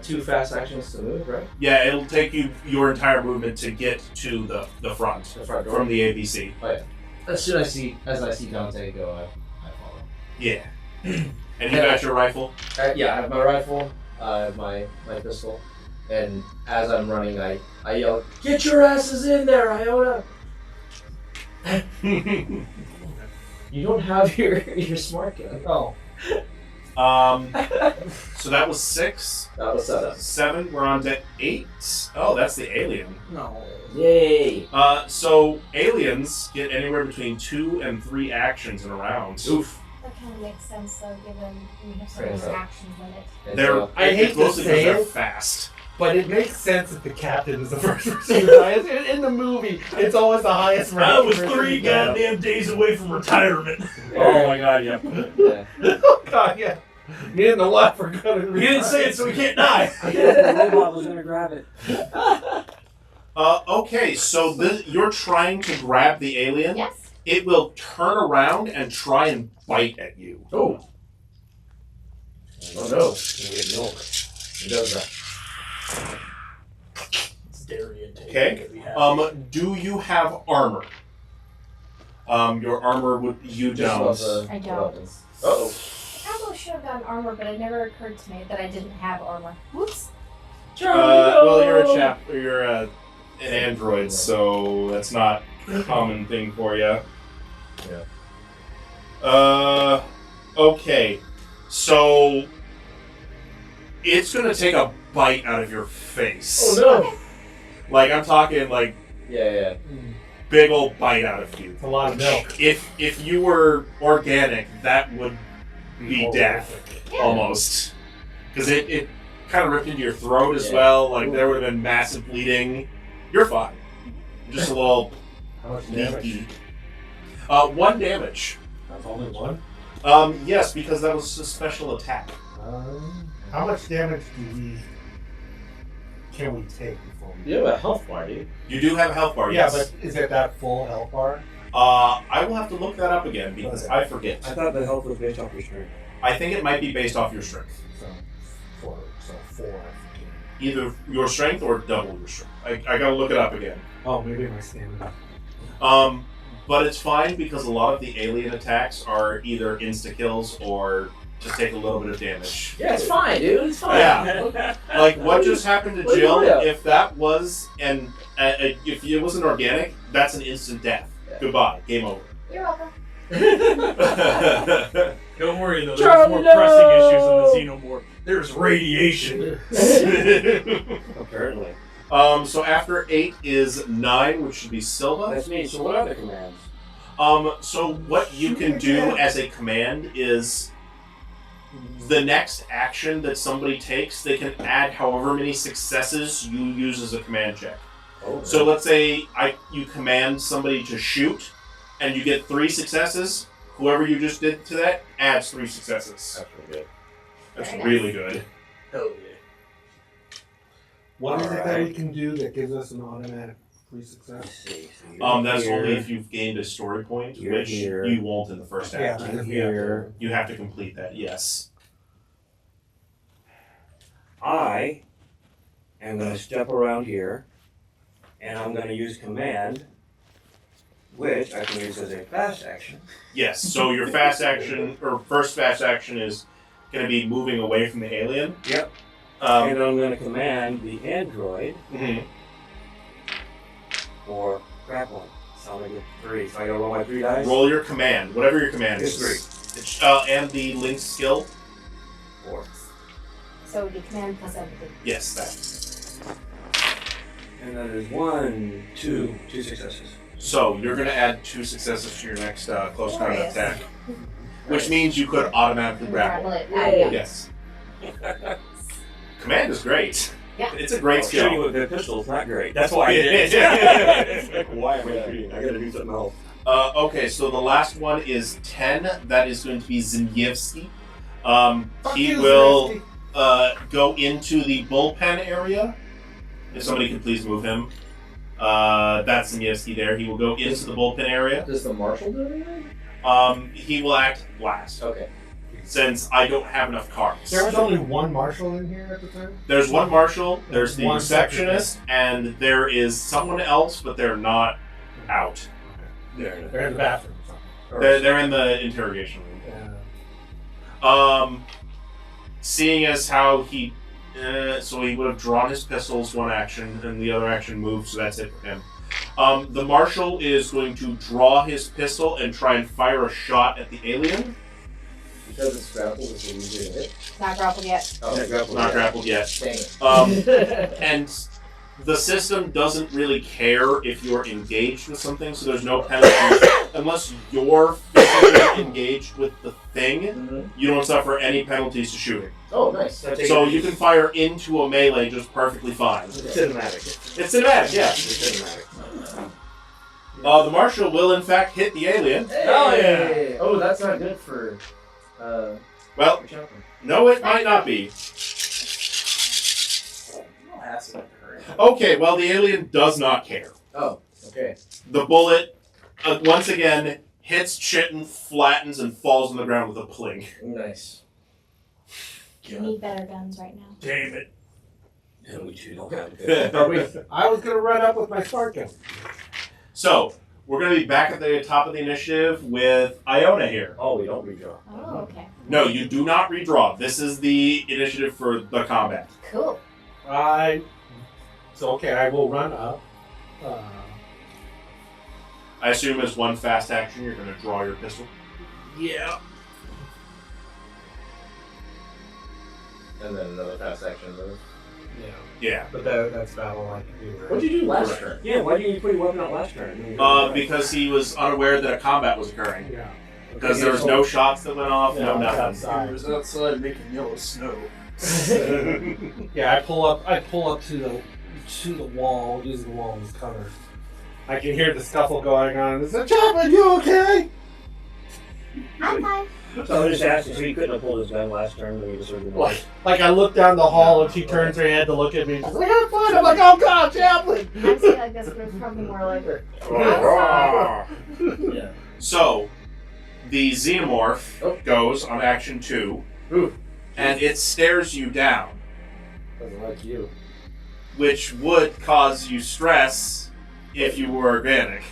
2 fast actions to move, right? Yeah, it'll take you your entire movement to get to the front The front door. from the ABC. Oh, yeah. As soon as I see Dante go, I follow. Yeah. And you got your rifle? Yeah, I have my rifle, I have my pistol, and as I'm running, I yell, "Get your asses in there, Iona!" You don't have your smart gun. Oh. So that was 6. That was 7. 7. We're on to 8. Oh, that's the alien. No. Yay! So aliens get anywhere between 2 and 3 actions in a round. Oof. That kind of makes sense, though, given we have so Fair many enough. actions in it. And They're so- I hate it's mostly to because say they're it. fast. But it makes sense that the captain is the first person who dies. In the movie, it's always the highest rank. I was 3 goddamn days away from retirement. Oh my god, yeah. Yeah. Oh, God, yeah. Me and the wife are gonna. You didn't say it, so we can't die. The robot was gonna grab it. Okay, so you're trying to grab the alien. Yes? It will turn around and try and bite at you. Oh. Oh no. Get milk. It does that. It's dairy intake. Okay. Do you have armor? Your armor would you don't. I don't. Uh-oh. I probably should have gotten armor, but it never occurred to me that I didn't have armor. Whoops. Well, you're a chap. You're an android, so that's not a common thing for you. Yeah. Okay. So it's gonna take a bite out of your face. Oh no! Like I'm talking like Yeah. big old bite out of you. It's a lot of milk. If you were organic, that would be death Yeah. almost, because it kind of ripped into your throat as Yeah. well. Like there would have been massive bleeding. You're fine. Just a little How much damage? leaky. 1 damage. That's only one. Yes, because that was a special attack. How much damage can we take before we? You have a health bar, dude. You do have a health bar. Yeah, Yes. but is it that full health bar? I will have to look that up again because I forget. I thought the health was based off your strength. I think it might be based off your strength. So four. Either your strength or double your strength. I gotta look it up again. Oh, maybe my stamina. But it's fine because a lot of the alien attacks are either insta kills or just take a little bit of damage. Yeah, it's fine, dude. It's fine. Yeah. Like what just happened to What are you Jill? worried about? If that was if it wasn't organic, that's an instant death. Yeah. Goodbye. Game over. You're welcome. Don't worry though, there's Charlie, more no! pressing issues in the Xenomorph. There's radiation. Apparently. So after 8 is 9, which should be Silva. That's me. So what are the commands? So what you can do as a command is the next action that somebody takes, they can add however many successes you use as a command check. Oh, So let's say you command somebody to shoot, and you get 3 successes. Whoever you just did to that adds 3 successes. That's pretty good. That's Very really good. Hell yeah. What is it that Alright. we can do that gives us an automatic free let's success? see. So you're That's here, only if you've gained a story point, You're which here. you won't in the first Yeah, act. you're here. You have to complete that. Yes. I am going to step around here, and I'm going to use command, which I can use as a fast action. Yes. So your fast action or first fast action is going to be moving away from the alien. Yep. Um, And I'm going to command the android mhm. for grappling. So I'm going to get 3. So I got to roll my 3 dice. Roll your command, whatever your command It's is. 3. It's, and the link skill. 4. So it would be command plus empathy. Yes, that. And that is 1, 2 successes. So you're going to add 2 successes to your next close combat Glorious. attack, which means you could automatically grapple. Grapple it. Yeah. Yes. Command is great. Yeah. It's a great Shooting skill. with the pistol is not great. That's why I did it. It's like, why am I shooting? I got to do something else. Okay, so the last one is 10. That is going to be Zimniewski. He you, will Zelensky. go into the bullpen area. If somebody could please move him. That's Zimniewski there. He will go into the bullpen area. Does the marshal do anything? He will act last, Okay. since I don't have enough cards. There was only one marshal in here at the time. There's one marshal, there's the One receptionist, and there is someone else, but they're not out. There it is. They're in the bathroom. Or They're in the interrogation room. Seeing as how he, so he would have drawn his pistols one action, and the other action moved, so that's it for him. The marshal is going to draw his pistol and try and fire a shot at the alien. Because it's grappled, is it easier to hit? Not grappled yet. Oh, Not grappled. Not grappled yet. Dang it. And the system doesn't really care if you're engaged with something, so there's no penalty unless you're physically engaged with the thing. Mhm. You don't suffer any penalties to shooting. Oh, nice. So you can fire into a melee just perfectly fine. Cinematic. It's cinematic, yeah. It's cinematic. The marshal will in fact hit the alien. Hey! Oh, that's not good for Well, Chaplain. no, it might not be. Acid at her. Okay, well, the alien does not care. Oh, okay. The bullet, once again, hits Chitin, flattens, and falls on the ground with a pling. Nice. We need better guns right now. Damn it. Yeah, we two don't have it. Are we, I was gonna run up with my spark gun. So, we're going to be back at the top of the initiative with Iona here. Oh, we don't redraw. Oh, okay. No, you do not redraw. This is the initiative for the combat. Cool. So okay, I will run up. I assume as one fast action, you're going to draw your pistol. Yeah. And then another fast action move. Yeah. Yeah. But that's about all I can do. Right? What'd you do last turn? Yeah, why didn't you put your weapon out last turn? Because he was unaware that a combat was occurring. Yeah. Because there was no shots that went off, no it's nothing. He outside. was outside making yellow snow. Yeah, I pull up to the wall, using the wall as cover. I can hear the scuffle going on. Is that Chaplain? You okay? I'm fine. So I just asked you, so you couldn't have pulled his gun last turn when you just heard the noise. Like I look down the hall and she turns her head to look at me. She's like, I'm fine. I'm like, oh God, Chaplain. I'm saying like this, but it's probably more like. Yeah. So, the xenomorph goes on action 2, and it stares you down, Doesn't like you. which would cause you stress if you were organic,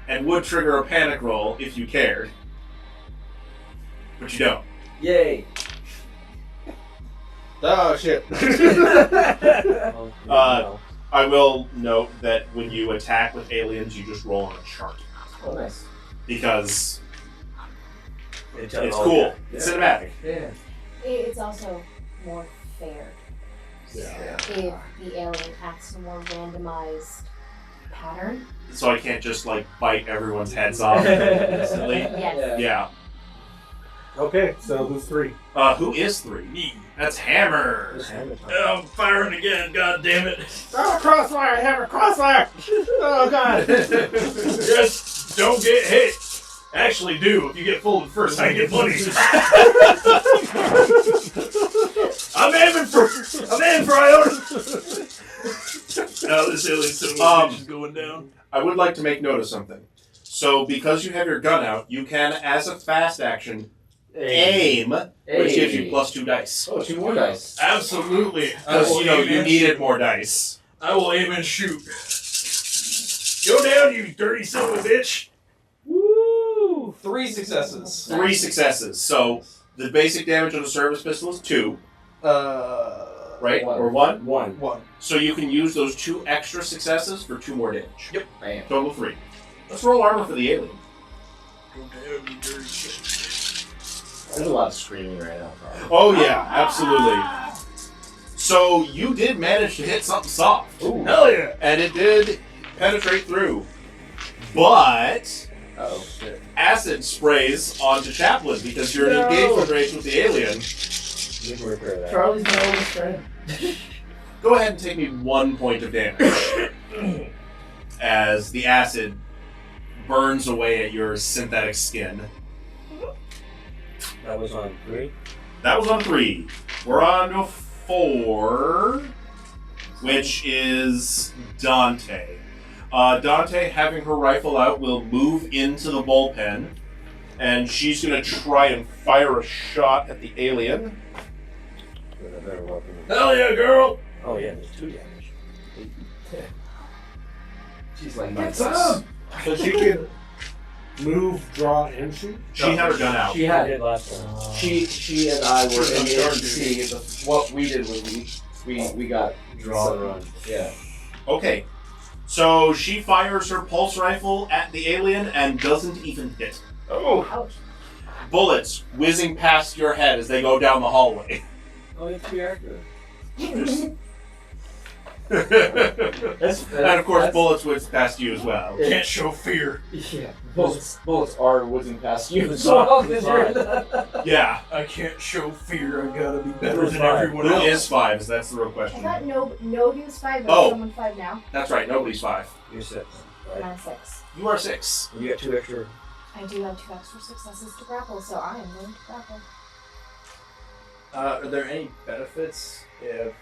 and would trigger a panic roll if you cared. But you don't. Yay. Oh shit. I will note that when you attack with aliens, you just roll on a chart. Oh, nice. Because it's cool. It's cinematic. Yeah. It's also more fair Yeah. if the alien acts in a more randomized pattern. So I can't just, like, bite everyone's heads off instantly. Yes. Yeah. Okay, so who's 3? Who is 3? Me. That's Hammer. I'm firing again, god damn it. Oh, crossfire! Hammer, crossfire! Oh God. Just don't get hit. Actually, do. If you get folded first, I get money. I'm aiming for Iona. Now this alien son is going down. I would like to make note of something. So, because you have your gun out, you can, as a fast action, aim, which gives you plus 2 dice. Oh, 2 more dice. Absolutely. Because, you needed more dice. I will aim and shoot. Go down, you dirty son of a bitch. Woo! 3 successes. 3 successes. So, the basic damage on a service pistol is 2, right? 1. Or 1? 1. So you can use those 2 extra successes for 2 more damage. Yep. Bam. Total 3. Let's roll armor for the alien. Go down, you dirty shit. There's a lot of screaming right now, probably. Oh yeah, absolutely. So you did manage to hit something soft. Ooh. Hell yeah. And it did penetrate through. But Oh shit. acid sprays onto Chaplin because you're in engagement range with the alien. You can repair that. Charlie's my oldest friend. Go ahead and take me 1 point of damage. As the acid burns away at your synthetic skin. That was on 3. That was on 3. We're on to 4, which is Dante. Dante, having her rifle out, will move into the bullpen, and she's going to try and fire a shot at the alien. With a better weapon. Hell yeah, girl. Oh yeah, there's 2 damage. She's like, What's up? So she can move, draw, and shoot? She had her gun out. She I had did last time. She and I were in the ADC. What we did was we got Draw and run. Yeah. Okay. So she fires her pulse rifle at the alien and doesn't even hit. Oh. Ouch. bullets whizzing past your head as they go down the hallway. Oh, you have to be accurate. And of course, bullets whiz past you as well. Can't show fear. Yeah, bullets are whizzing past you. So Yeah. I can't show fear. I gotta be better Who's than five? everyone Who else. is 5? That's the real I question. thought nobody's 5, but Oh. someone 5 now. That's right, nobody's 5. You're 6. And Right? I'm 6. You are 6. You got 2 extra. I do have 2 extra successes to grapple, so I am going to grapple. Are there any benefits if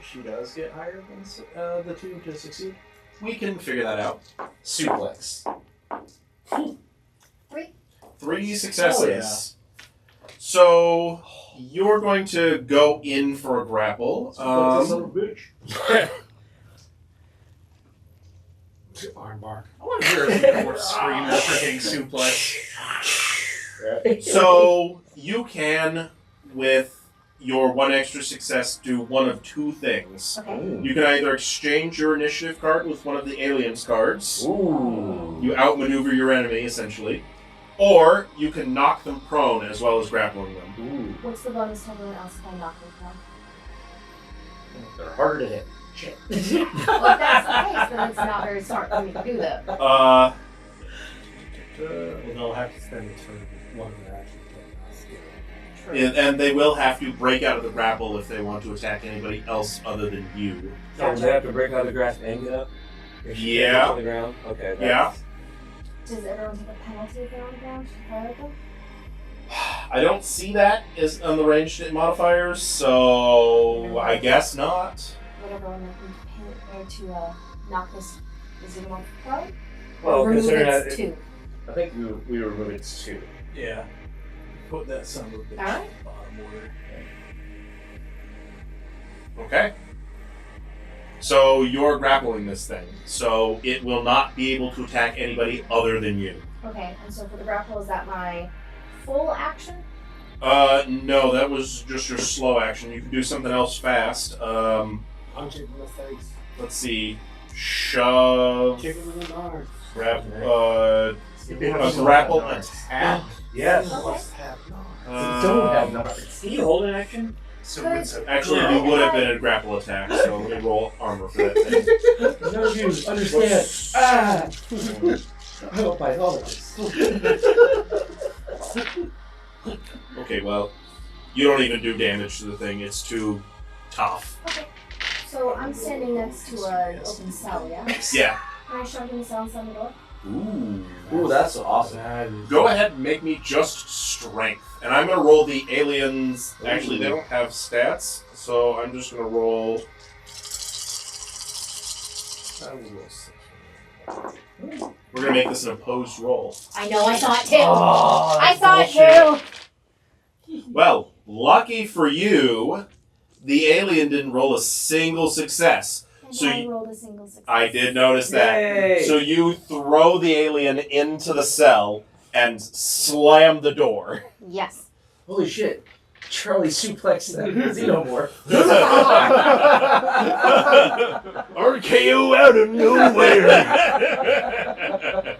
she does get higher than the 2 to succeed? We can figure that out. suplex. 3. 3 successes. So you're going to go in for a grapple. bitch. Armbar. I want to hear a more scream after getting suplex. So you can, with your 1 extra success, do one of 2 things. Okay. You can either exchange your initiative card with one of the aliens cards. Ooh. You outmaneuver your enemy, essentially. Or you can knock them prone as well as grappling them. Ooh. What's the bonus to everyone else if I knock them down? They're harder to hit. Shit. Well, if that's the case, then it's not very smart for me to do that. Well, they'll have to spend a turn with one of their actions. And they will have to break out of the grapple if they want to attack anybody else other than you. So they have to break out of the grasp and get up? If she Yeah. gets on the ground? Okay. Yeah. Does everyone take a penalty if they're on the ground? Fire them? I don't see that as on the ranged modifiers, so I guess not. Would everyone like me to pin or to knock this zero off prone? Well, Remove considering its that 2. I think we remove its 2. Yeah. Put that son of a bitch Alright. bottom order. Okay. So you're grappling this thing, so it will not be able to attack anybody other than you. Okay, and so for the grapple, is that my full action? No, that was just your slow action. You can do something else fast. Punch it in the face. Let's see. Shove. Kick it in the arm. Grab. A grapple attack. Yes. Don't have numbers. Can you hold an action? So Good. it's a Actually, it would have been a grapple attack, so let me roll armor for that thing. None of you understand. Ah! I hope I know this. Okay, well, you don't even do damage to the thing. It's too tough. Okay. So I'm standing next to an open cell, yeah? Yeah. Can I shove in the cell inside the door? Ooh. Ooh, that's awesome. Go ahead and make me just strength. And I'm going to roll the aliens. Actually, they don't have stats, so I'm just going to roll. We're going to make this an opposed roll. I know, I saw it too. Oh, I saw it too. Well, lucky for you, the alien didn't roll a single success. And So I you- rolled a single success. I did notice that. Yay. So you throw the alien into the cell and slam the door. Yes. Holy shit. Charlie suplexed that xenomorph. RKO out of nowhere.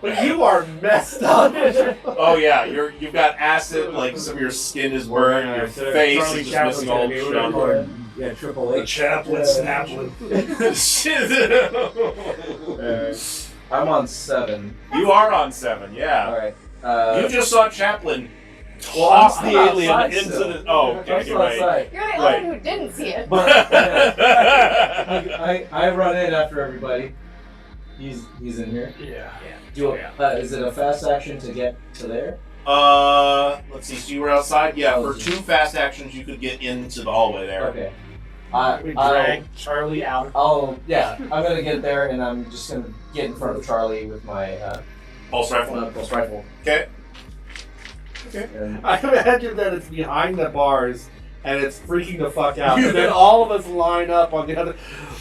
But you are messed up. Oh yeah, you've got acid, like some of your skin is burned, your face is just missing all the Yeah, Triple the H. chaplain snapping. I'm on 7. You are on 7, yeah. Alright. You just saw Chaplin toss I'm the alien outside into still. the. Oh, I'm okay, still you're right. outside. You're the Right. only one who didn't see it. But I run in after everybody. He's in here. Yeah. Is it a fast action to get to there? Let's see. So you were outside. Yeah, for 2 fast actions, you could get into the hallway there. Okay. We drag Charlie out. I'm gonna get there and I'm just gonna get in front of Charlie with my Pulse rifle. pulse rifle. Okay. And I imagine that it's behind the bars and it's freaking the fuck out. And then all of us line up on the other.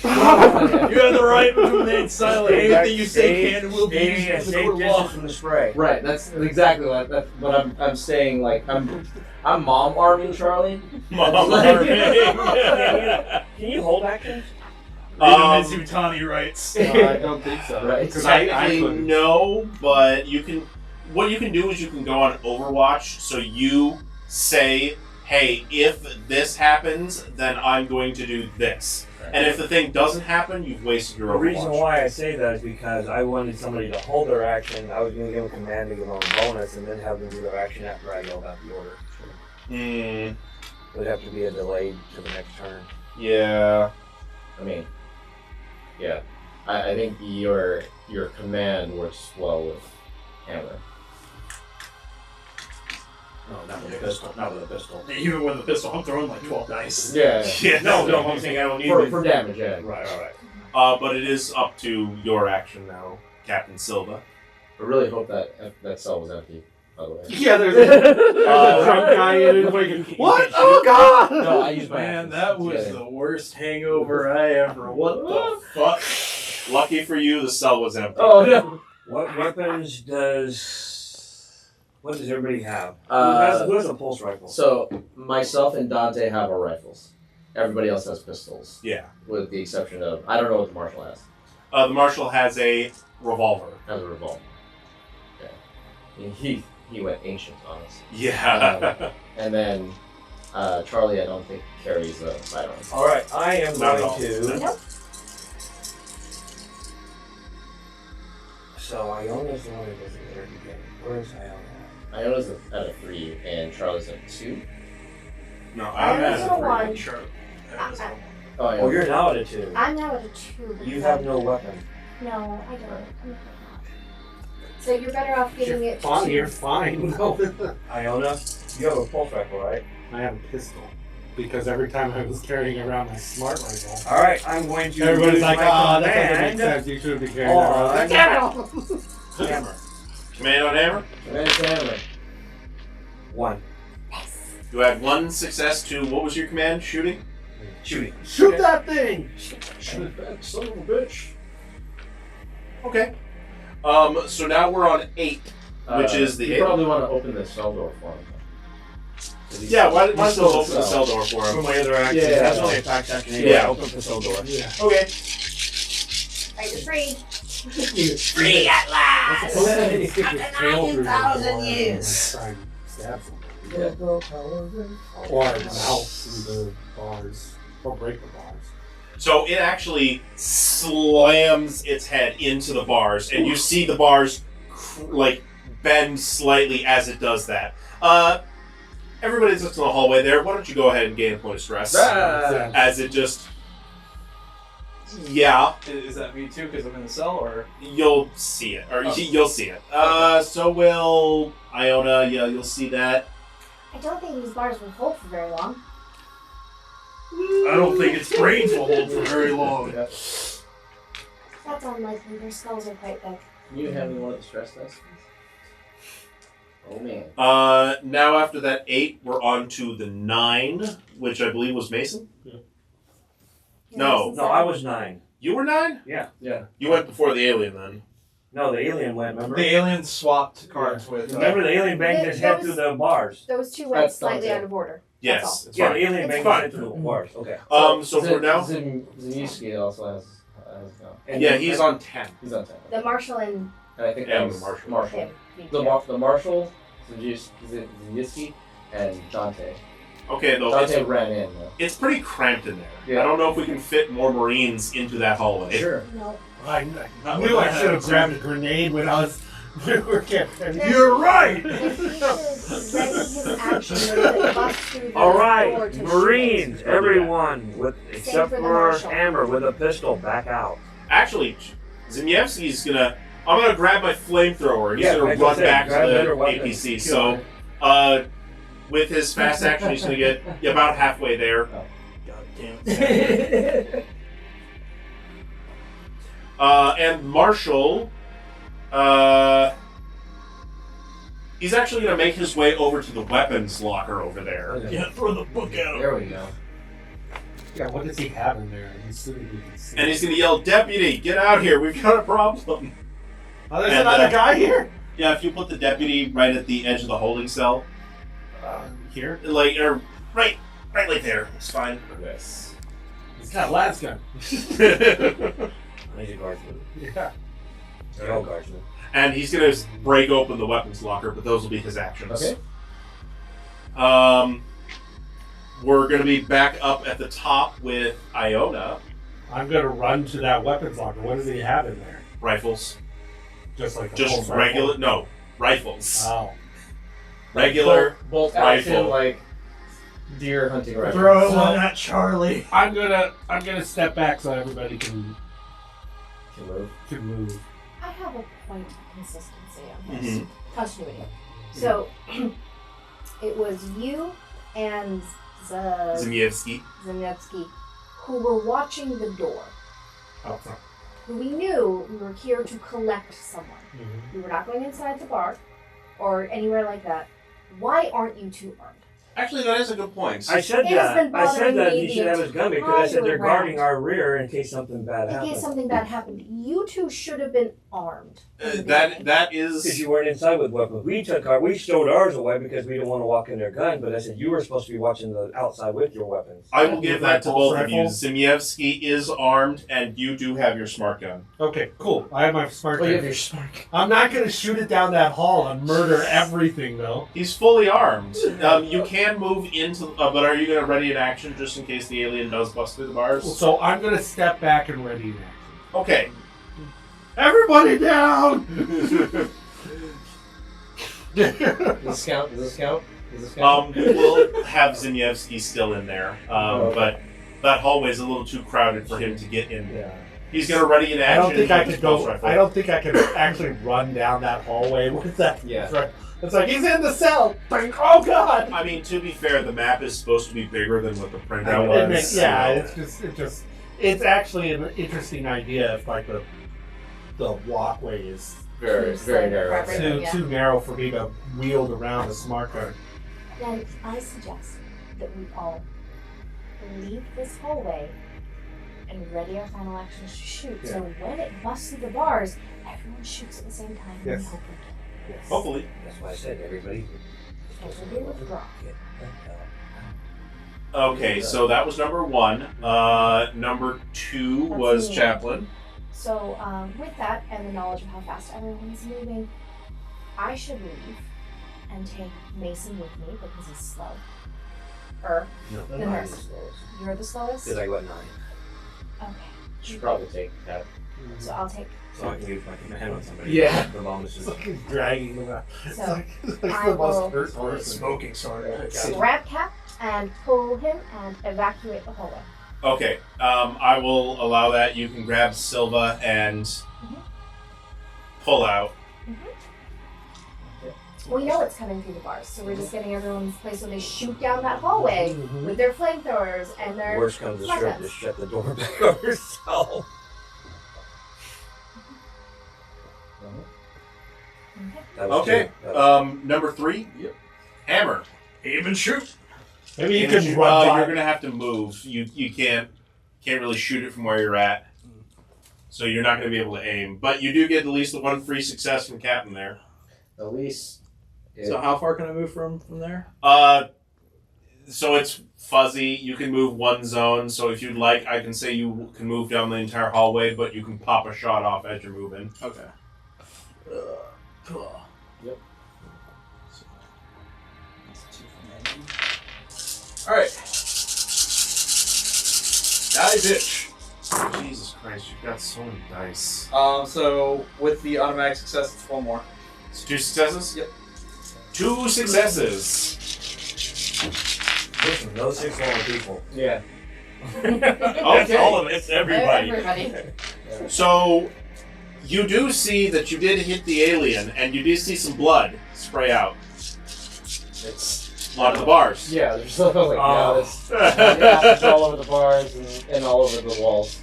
You have the right to remain silent. Anything you say can and will be Aiming at used in the safe court of law. distance from the spray. right, that's exactly what. But I'm staying like I'm mom arming Charlie. Mom Can you hold actions? Mizutani writes. I don't think so. Right. Because I Technically, couldn't. no, but you can. what you can do is you can go on Overwatch, so you say, hey, if this happens, then I'm going to do this. And if the thing doesn't happen, you've wasted your The Overwatch. reason why I say that is because I wanted somebody to hold their action. I was going to give them command to give them a bonus, and then have them do their action after I yelled out the order. Mm, It would have to be a delay to the next turn. yeah. I mean, yeah. I think your command works well with hammer. No, not with a pistol. Not with a pistol. Even with the pistol, I'm throwing like 12 dice. Yeah. Yeah. No, I'm saying I don't need For damage, yeah. Right. But it is up to your action now, Captain Silva. I really hope that cell was empty, by the way. Yeah, there's a drunk guy in it. Like, what? Oh god! No, I used my Man, actions. that was Yeah. the worst hangover I ever. What the Fuck. Lucky for you, the cell was empty. Oh no. What weapons does... What does everybody have? Uh, who has a pulse rifle? So myself and Dante have our rifles. Everybody else has pistols, Yeah. with the exception of I don't know what the marshal has. The Marshal has a revolver. Has a revolver. Yeah. I mean, he went ancient on us. Yeah. And then Charlie, I don't think carries a sidearm. Alright, I am Not at going all. to... Nope. So Iona's the one who doesn't get her again. Where's Iona? Iona's at a 3 and Charlie's at a 2. No, I'm I'm at a 1. Sure. Oh, yeah. Oh, you're now at a 2. I'm now at a 2. You have no weapon. No, I don't. I'm not. So you're better off giving it to Fine, you're fine. No. Iona, you have a pulse rifle, right? I have a pistol. Because every time I was carrying around my smart rifle, Alright, I'm going to everybody's use like, my that doesn't make command. sense. You shouldn't be carrying that around. on Hammer. Command on hammer. Command hammer. 1. You had one success to, what was your command? Shooting? Shooting. Shoot that thing! Shoot that son of a bitch. Okay. So now we're on 8, which is the You 8. probably want to open the cell door for him. Yeah, why don't you still open the cell door for For him? my other action. Yeah. That's only a fact action. Anyway. Yeah. Open the cell door. Yeah. Okay. Right, you're freed. Free at last! After 9,000 years. Try and stab somebody. Or mouth through the bars. Or break the bars. So it actually slams its head into the bars, and you see the bars bend slightly as it does that. Everybody's just in the hallway there. Why don't you go ahead and gain a point of stress as it just. Yeah, Is that me too? Because I'm in the cell, or you'll see it, or you'll see it. So will Iona. Yeah, you'll see that. I don't think these bars will hold for very long. I don't think its brains will hold for very long. That's unlikely. Their skulls are quite big. Can you hand me one of the stress tests? Oh man. Now after that 8, we're on to the 9, which I believe was Mason. No. No, I was 9. You were 9? Yeah. You went before the alien then. No, the alien went, remember? the alien swapped cards with. Remember the alien banged his head Those- through the bars? Those two went That's slightly Dante. out of order. Yes, it's Yeah, fine. the alien It's banged his fine. head through the bars. Okay. So for now, Zimewski also has no. And yeah, he's on 10. He's on 10. The marshal and And I think Yeah, that was the Marshal. Marshal. him. The Marshal, Zimewski, and Dante. Okay, though, Dante ran in. it's pretty cramped in there. Yeah. I don't know if we can fit more Marines into that hallway. Sure. No. I knew I should have grabbed a grenade when I was. We were camping. You're right! If he should ready his action to bust through the door Alright, to Marines, shoot. everyone, with except for the for Marshal. Hammer with a pistol, back out. Actually, Zimyevsky's gonna. I'm gonna grab my flamethrower. He's Yeah, gonna like I run said, back to grab the better weapons. APC. So, with his fast action, he's gonna get about halfway there. God damn it. And Marshall, he's actually going to make his way over to the weapons locker over there. Yeah, throw the book at him. There we go. Yeah, what does he have in there? He's assuming we can see. And he's going to yell, "Deputy, get out here! We've got a problem!" Oh, there's and, another guy here? Yeah, if you put the deputy right at the edge of the holding cell, Here? or right like there, it's fine. Yes. He's got a las gun. Laser guards with it. Yeah. The old guardsman. And he's going to break open the weapons locker, but those will be his actions. Okay. We're going to be back up at the top with Iona. I'm gonna run to that weapons locker. What does he have in there? Rifles. Just like a Just full rifle? regular, no, rifles. Oh. Regular bolt rifle. action, like deer hunting rifle. Throw So- one at Charlie. I'm gonna step back so everybody can move. I have a point of consistency on this. Mhm. Continuity. So, it was you and Zimievsky. Zemetsky who were watching the door. Out front. We knew we were here to collect someone. We were not going inside the bar or anywhere like that. Why aren't you two armed? Actually, that is a good point. I said It has been that. I said bothering that me he the should have his gun because I said they're entire guarding round. our rear in case something bad In happens. case something bad happened, you two should have been armed. in the beginning. that Because is... you weren't inside with weapons. We stowed ours away because we didn't want to walk in their gun. But I said you were supposed to be watching the outside with your weapons. I will give that to both of you. Rifle? Zimievsky is armed, and you do have your smart gun. Okay, cool. I have my smart Well, you gun. have your smart. I'm not gonna shoot it down that hall and murder everything though. He's fully armed. You can move into... but are you going to ready an action just in case the alien does bust through the bars? So I'm gonna step back and ready an action. Okay. Everybody down! Does this count? Does this count? Does this count? We'll have Zimievsky still in there, but that hallway is a little too crowded for him to get in. Yeah. He's going to ready an I action. don't think I with his could go. pulse rifle. I don't think I could actually run down that hallway with that. Yeah. Right. It's like he's in the cell. Like, oh god. I mean, to be fair, the map is supposed to be bigger than what the printout It was. makes- yeah, it's actually an interesting idea if like the walkway is Very, very narrow. Right. too Yeah. too narrow for me to wield around a smart gun. Then I suggest that we all leave this hallway and ready our final actions to shoot. Yeah. So when it busts through the bars, everyone shoots at the same time and we Yes. hope we kill. Yes. Hopefully. That's why I said everybody. Everybody withdraw. Okay, so that was number one. Number two That's was me. Chaplain. So with that and the knowledge of how fast everyone's moving, I should leave and take Mason with me because he's slow. No, The I'm nurse. the slowest. You're the slowest? Because I got 9. Okay. Should probably take that. So I'll take. So I can use my command on somebody. Yeah. The longest It's is like he's dragging them out. So It's like I the most will- hurt person. Smoking sword. grab Cap and pull him and evacuate the hallway. Okay, I will allow that. You can grab Silva and pull out. We know it's coming through the bars, so we're just getting everyone's place so they shoot down that hallway with their flamethrowers and their. Worst comes to smart shove, guns. just shut the door back on yourself. That was Okay, two. That was number three. Yep. Hammer. Aim and shoot. Maybe you And can run by. you're gonna have to move. You can't really shoot it from where you're at, so you're not gonna be able to aim. But you do get at least the one free success from Captain there. At least. So how far can I move from there? So it's fuzzy. You can move one zone. So if you'd like, I can say you can move down the entire hallway, but you can pop a shot off as you're moving. Okay. Yep. All right. Die, bitch. Jesus Christ, you've got so many dice. So with the automatic success, it's one more. It's 2 successes? Yep. 2 successes. Listen, those 6 normal people. Yeah. That's all of it. It's everybody. Everybody. So, you do see that you did hit the alien, and you do see some blood spray out. It's. A lot of the bars. Yeah, there's something like Oh. it's gases all over the bars and all over the walls.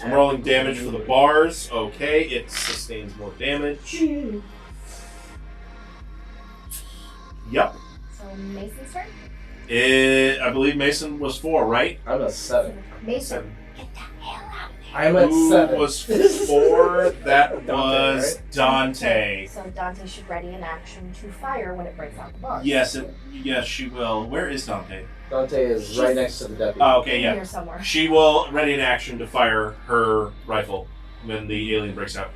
I'm rolling damage for the bars. Okay, it sustains more damage. Yep. So Mason's turn. I believe Mason was 4, right? I'm a 7. Mason, get the hell out of there. I'm at Who 7. was 4? That Dante, was right? Dante. So Dante should ready an action to fire when it breaks out the bars. Yes, she will. Where is Dante? Dante is right next to the deputy. Oh, okay, In yeah. here somewhere. She will ready an action to fire her rifle. when the alien breaks out.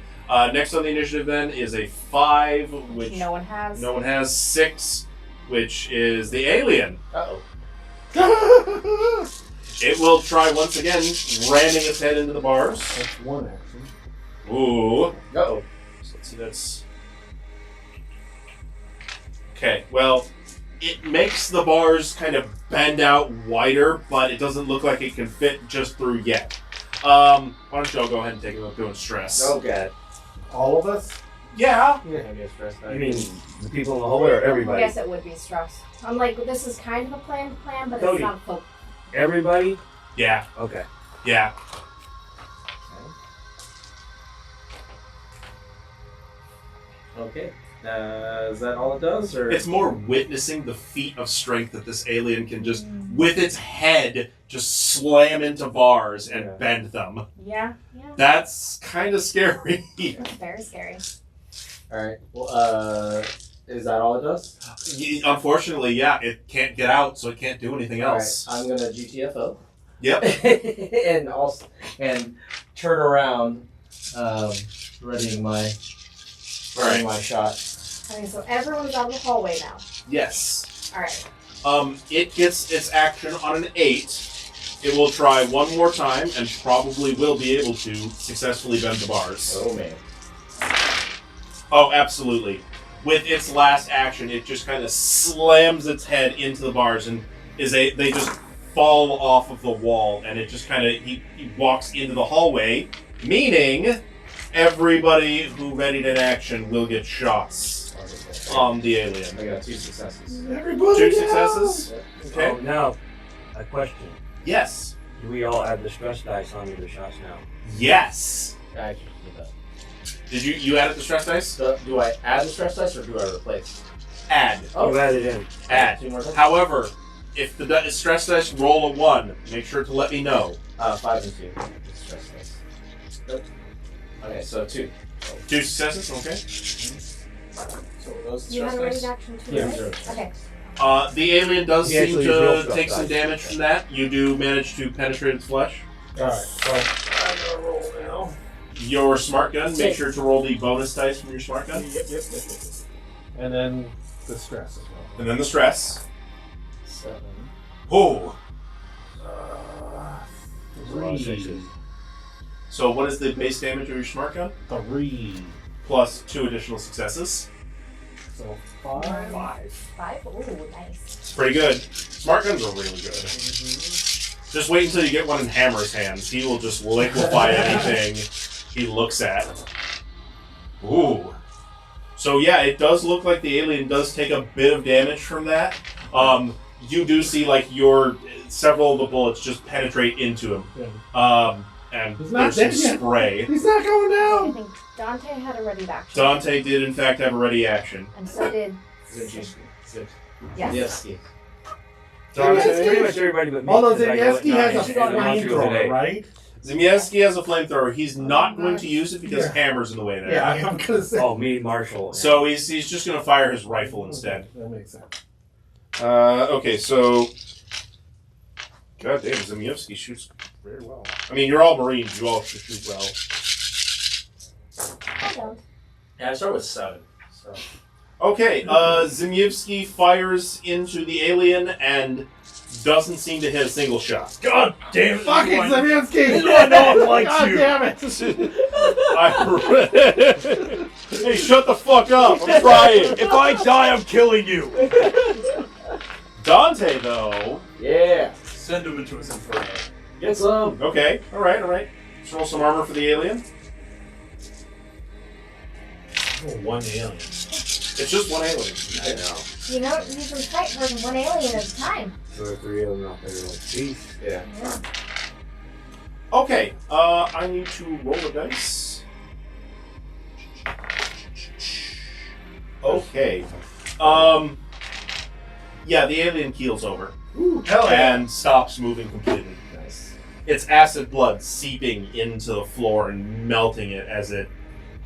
Next on the initiative then is a 5, which No one has. no one has. 6, which is the alien. Uh-oh. It will try once again, ramming its head into the bars. That's one action. Ooh. Uh-oh. So let's see, that's... Okay, well, it makes the bars kind of bend out wider, but it doesn't look like it can fit just through yet. Why don't you all go ahead and take a look doing stress? Oh, God. All of us? Yeah. Maybe a stress die. You mean the people in the hallway or I everybody? guess it would be stress. I'm like, this is kind of a planned plan, but Cody. it's not full. Everybody? Yeah. Okay. Yeah. Okay. Is that all it does, or It's more witnessing the feat of strength that this alien can just, with its head, just slam into bars and Yeah. bend them. Yeah. That's kind of scary. It's very scary. all right? Well, is that all it does? Unfortunately, yeah, it can't get out, so it can't do anything else. All right, I'm gonna GTFO. Yep. and turn around, readying my shot. Okay, so everyone's out of the hallway now. Yes. Alright. It gets its action on an 8. It will try one more time and probably will be able to successfully bend the bars. Oh man. Oh, absolutely. With its last action, it just kind of slams its head into the bars and they just fall off of the wall, and it just kind of he walks into the hallway, meaning everybody who readied an action will get shots on the alien. I got 2 successes. Everybody 2 down! successes. Okay. Oh, now, a question. Yes. Do we all add the stress dice onto the shots now? Yes. I actually did that. Did you add the stress dice? Do I add the stress dice or do I replace? Add. You add it in. Add. 2 more dice? However, if the stress dice roll a 1, make sure to let me know. 5 and 2. Stress dice. Nope. Okay, so 2. 2 successes. Okay. So those You had stress a ready dice. action too, Yeah, right? sure. Okay. The alien does He seem actually used real to stuff take some dice. damage from that. You do manage to penetrate its flesh. Alright, so I'm gonna roll now. Your smart gun, make sure to roll the bonus dice from your smart gun. Yep. And then the stress as well. And then the stress. 7. Oh. There's a lot of 6s. So what is the base damage of your smart gun? 3. Plus 2 additional successes. So 5. 5? Ooh, nice. It's pretty good. Smart guns are really good. Just wait until you get one in Hammer's hands. He will just liquefy anything he looks at. Ooh. So yeah, it does look like the alien does take a bit of damage from that. You do see like several of the bullets just penetrate into him. And He's not there's some dead yet. spray. He's not going I down! think Dante had a ready action. Dante did in fact have a ready action. And so did. Zinchowski. Yes. Yes. Dante, pretty much everybody but me. Although 'cause I go at Zemieski has 9, a and I'm on through today. flamethrower, right? Zemieski has a flamethrower. He's not going to use it because Hammer's in the way there. Yeah, I'm gonna say. Oh, me, Marshall. So he's just going to fire his rifle instead. That makes sense. Okay, so... God damn, Zemieski shoots very well. I mean, you're all Marines. You all should shoot well. I don't. Yeah, I start with 7. So. Okay, Zemieski fires into the alien and doesn't seem to hit a single shot. God damn it! Fucking Zemieski! I know it likes God you. damn it! Hey, shut the fuck up! I'm trying! If I die, I'm killing you. Dante, though... Yeah. Send him into his inferno. Get some. Okay, alright. Let's roll some armor for the alien. One alien. It's just one alien. I know. You know, you can fight more than one alien at a time. 2 or 3 of them out there like, peace. Yeah. Yeah. Okay, I need to roll the dice. Okay. Yeah, the alien keels over. Hell And stops moving completely. Nice. It's acid blood seeping into the floor and melting it as it...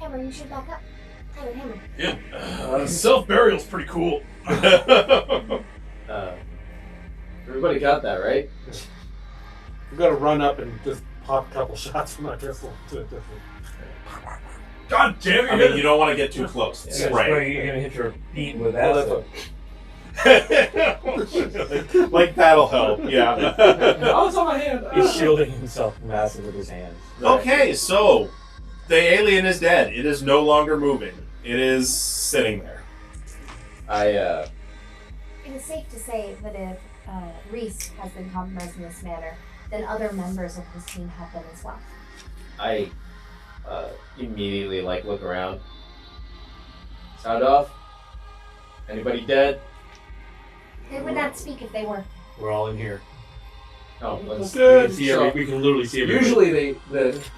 Hammer, you should back up. Hammer. Yeah. Self-burial's pretty cool. Everybody got that, right? I'm gonna run up and just pop a couple shots from my pistol to a different. God damn it! I mean, you don't want to get too close. It's You're spray. gonna hit your feet with acid. Like that'll help, yeah. Oh, it's on my hand. He's shielding himself from acid with his hands. Okay, so the alien is dead. It is no longer moving. It is sitting there. It is safe to say that if Reese has been compromised in this manner, then other members of his team have been as well. I immediately look around. Sound off. Anybody dead? They would not speak if they were. We're all in here. No. Let's. We can literally see everybody. Usually,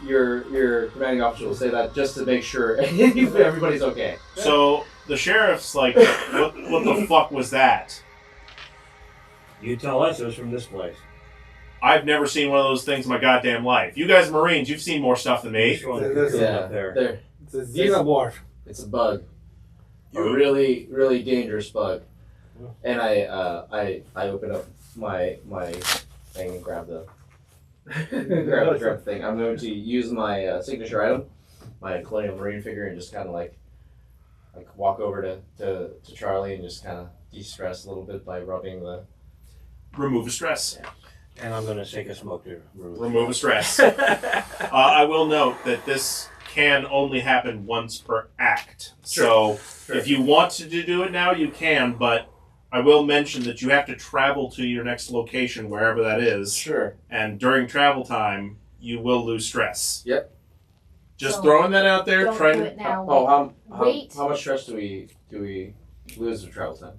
your commanding officer will say that just to make sure everybody's okay. So the sheriff's like, what the fuck was that? You tell us it was from this place. I've never seen one of those things in my goddamn life. You guys Marines, you've seen more stuff than me. Which one? Up there. It's a xenomorph. It's a bug. A really, really dangerous bug. And I open up my thing and grab the grab the thing. I'm going to use my signature item, my Colonial Marine figure, and just kind of like walk over to Charlie and just kind of de-stress a little bit by rubbing the. Remove a stress. Yeah. And I'm going to take a smoke to Remove a stress. I will note that this can only happen once per act. So if you want to do it now, you can, but I will mention that you have to travel to your next location, wherever that is. Sure. And during travel time, you will lose stress. Yep. Just So, throwing that out there. Don't Trying do it now. How much stress do we lose with travel time?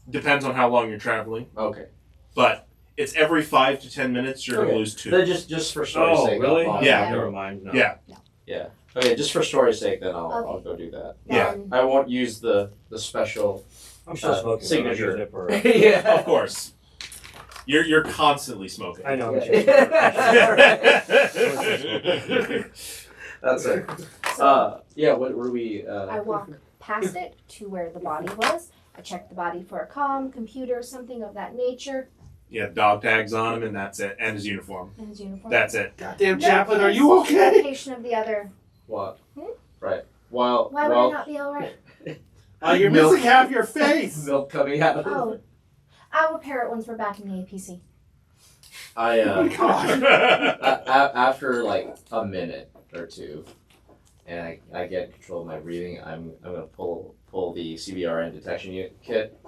Depends on how long you're traveling. Okay. But it's every 5 to 10 minutes you're going to lose 2. Then just for story's sake. Really? Yeah. Never mind. No. Yeah. Yeah. Okay, just for story's sake, then I'll Okay. go do that. Yeah. Then I won't use the special. I'm still smoking. Signature. But I'll use it for, Yeah. Of course. You're constantly smoking. I know. That's it. Yeah. What were we? I walk past it to where the body was. I check the body for a comm, computer, something of that nature. Yeah, dog tags on him, and that's it. And his uniform. And his uniform. That's it. Goddamn chaplain, are you okay? Location of the other. What? Hmm? Right. While Why would I not be all right? You're missing half your face. milk coming out. Oh, I'll repair it once we're back in the APC. I God. after a minute or two, and I get control of my breathing. I'm gonna pull the CBRN detection kit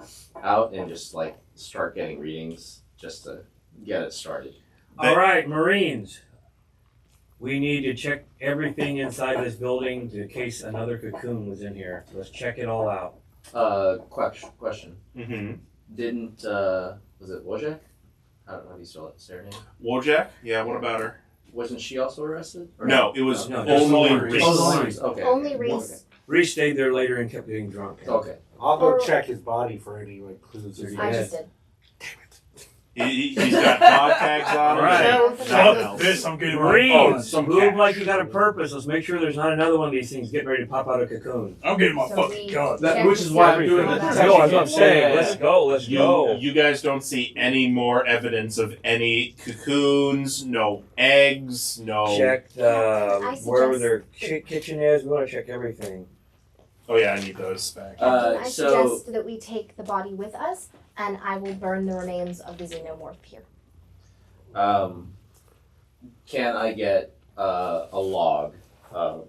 out and just start getting readings just to get it started. All right, Marines. We need to check everything inside this building in case another cocoon was in here. Let's check it all out. Question. Mm-hmm. Didn't was it Wojak? How do you spell her name? Wojak? Yeah, what about her? Wasn't she also arrested? Or No, it was No, just only only Reese. Oh, Reese. Okay. Only Reese. Reese stayed there later and kept getting drunk. Okay. I'll go check his body for any clues. There you I go. just did. He's got dog tags on him. All right. and nothing else. I'm getting Marines, some move cash. like you got a purpose. Let's make sure there's not another one of these things getting ready to pop out of cocoon. I'm getting my So fucking we gun. That- check which to is see why I'm everything doing the all that. detection. No, I'm not saying. Yeah. Let's go. Let's go. You guys don't see any more evidence of any cocoons, no eggs, no. Check I wherever suggest- their kitchen is. We want to check everything. Oh yeah, I need those back. I So suggest that we take the body with us, and I will burn the remains of the xenomorph here. can I get a log of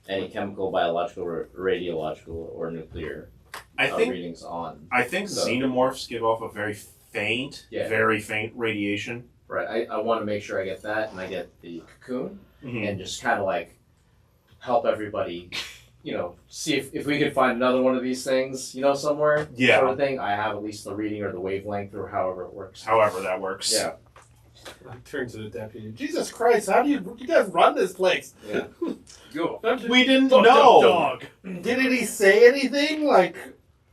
any chemical, biological, radiological, or nuclear I think readings on? So- xenomorphs give off a very Yeah. faint radiation. Right. I want to make sure I get that, and I get the cocoon, Mhm. and just kind of help everybody, see if we can find another one of these things, somewhere. Yeah. Sort of thing. I have at least the reading or the wavelength or however it works. However that works. Yeah. I turn to the deputy. Jesus Christ, how do you guys run this place? Yeah. Go. We didn't Fucked know. up dog. Didn't he say anything?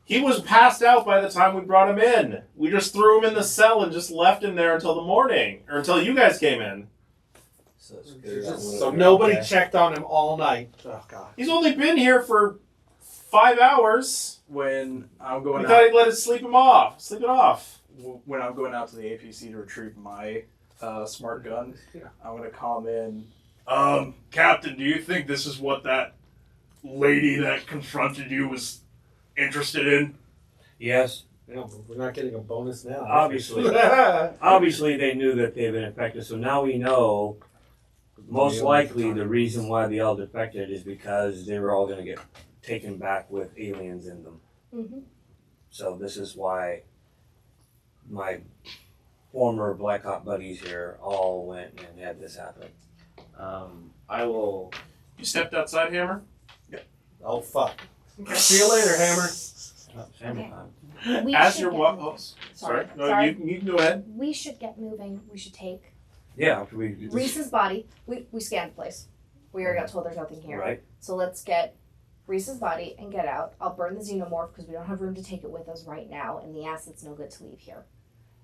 He was passed out by the time we brought him in. We just threw him in the cell and just left him there until the morning, or until you guys came in. So nobody checked on him all night. Oh God. He's only been here for 5 hours. When I'm We going thought out, he'd let us sleep it off. when I'm going out to the APC to retrieve my smart gun, I'm gonna calm in Captain, do you think this is what that lady that confronted you was interested in? Yes. Yeah, but we're not getting a bonus now. Obviously. Obviously, they knew that they've been infected, so now we know most likely the reason why they all defected is because they were all going to get taken back with aliens in them. Mm-hmm. So this is why my former Black Hawk buddies here all went and had this happen. I will. You stepped outside, Hammer? Oh, fuck. See you later, Hammer. Hammer Okay. time. We As should you're get what? moving. Oh, Sorry. No, Sorry. you can go ahead. We should get moving. We should take Yeah, after we Reese's body. We scanned the place. We already got told there's nothing here. right. So let's get Reese's body and get out. I'll burn the xenomorph because we don't have room to take it with us right now, and the acid's no good to leave here.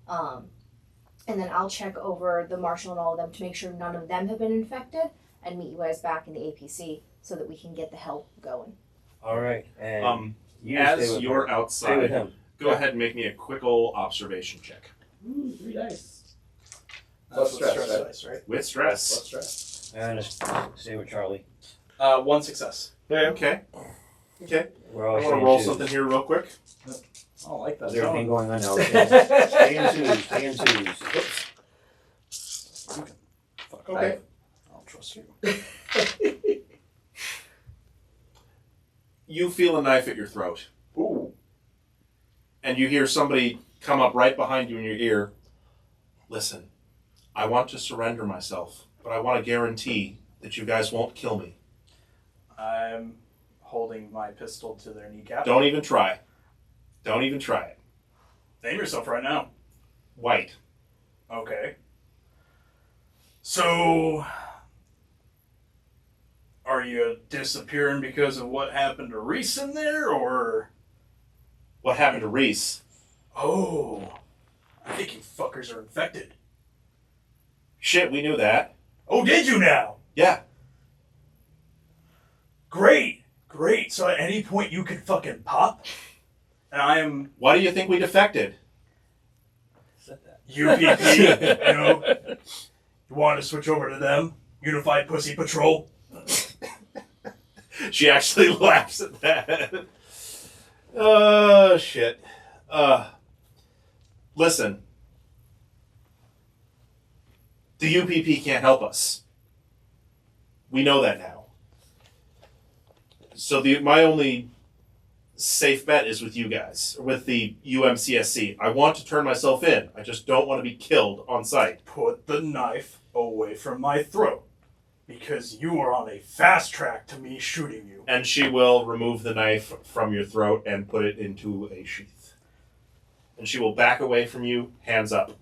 And then I'll check over the marshal and all of them to make sure none of them have been infected, and meet you guys back in the APC so that we can get the help going. All right. And you stay As with you're him. Stay with outside, him. go ahead and make me a quick ol' observation check. Ooh, 3 dice. Plus That's stress, what right? dice, right? With stress. Plus stress. And just stay with Charlie. 1 success. Okay. Okay. We're all I want to roll something here real quick. I don't like that. Is everything tone. going on now? Stay in twos. Stay in twos. Fuck, Okay. I'll trust you. You feel a knife at your throat. Ooh. And you hear somebody come up right behind you in your ear. Listen, I want to surrender myself, but I want to guarantee that you guys won't kill me. I'm holding my pistol to their kneecap. Don't even try. Don't even try it. Name yourself right now. White. Okay. So, are you disappearing because of what happened to Reese in there, or? What happened to Reese? Oh, I think you fuckers are infected. Shit, we knew that. Oh, did you now? Yeah. Great, great. So at any point you could fucking pop? And I am Why do you think we defected? UPP, you know? You want to switch over to them? Unified Pussy Patrol? She actually laughs at that. Oh, shit. Listen. The UPP can't help us. We know that now. So my only safe bet is with you guys, or with the UMCSC. I want to turn myself in. I just don't want to be killed on sight. Put the knife away from my throat, because you are on a fast track to me shooting you. And she will remove the knife from your throat and put it into a sheath. And she will back away from you, hands up.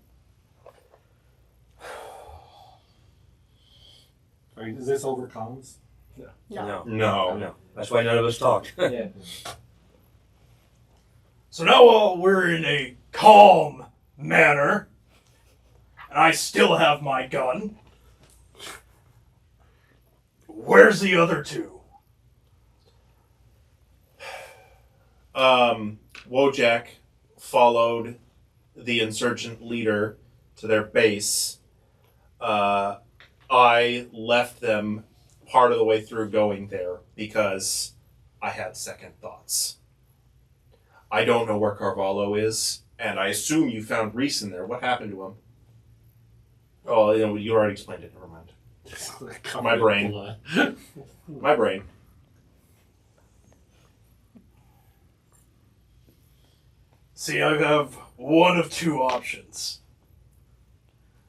Is this over comms? No. No. That's why none of us talked. Yeah. So now while we're in a calm manner, and I still have my gun, where's the other two? Wojak followed the insurgent leader to their base. I left them part of the way through going there because I had second thoughts. I don't know where Carvalho is, and I assume you found Reese in there. What happened to him? Oh, you already explained it. Never mind. My brain. My brain. See, I have one of two options.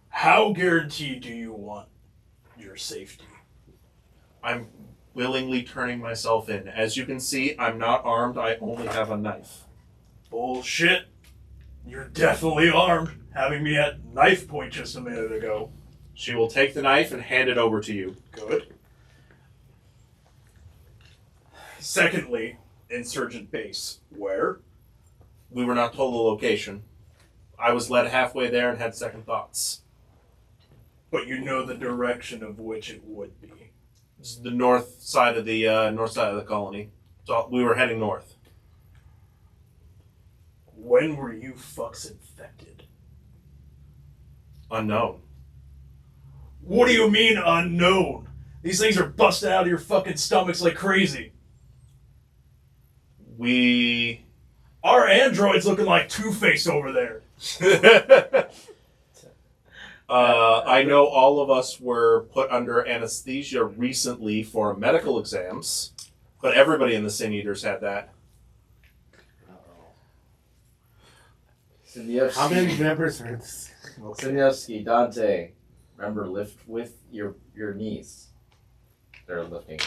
How guaranteed do you want your safety? I'm willingly turning myself in. As you can see, I'm not armed. I only have a knife. Bullshit. You're definitely armed, having me at knife point just a minute ago. She will take the knife and hand it over to you. Good. Secondly, insurgent base. Where? We were not told the location. I was led halfway there and had second thoughts. But you know the direction of which it would be. It's the north side of the colony. So we were heading north. When were you fucks infected? Unknown. What do you mean unknown? These things are busting out of your fucking stomachs like crazy. Our android's looking like Two-Face over there. I know all of us were put under anesthesia recently for medical exams, but everybody in the Sin Eaters had that. How many members are in this? Sinievsky, Dante, remember, lift with your knees. They're lifting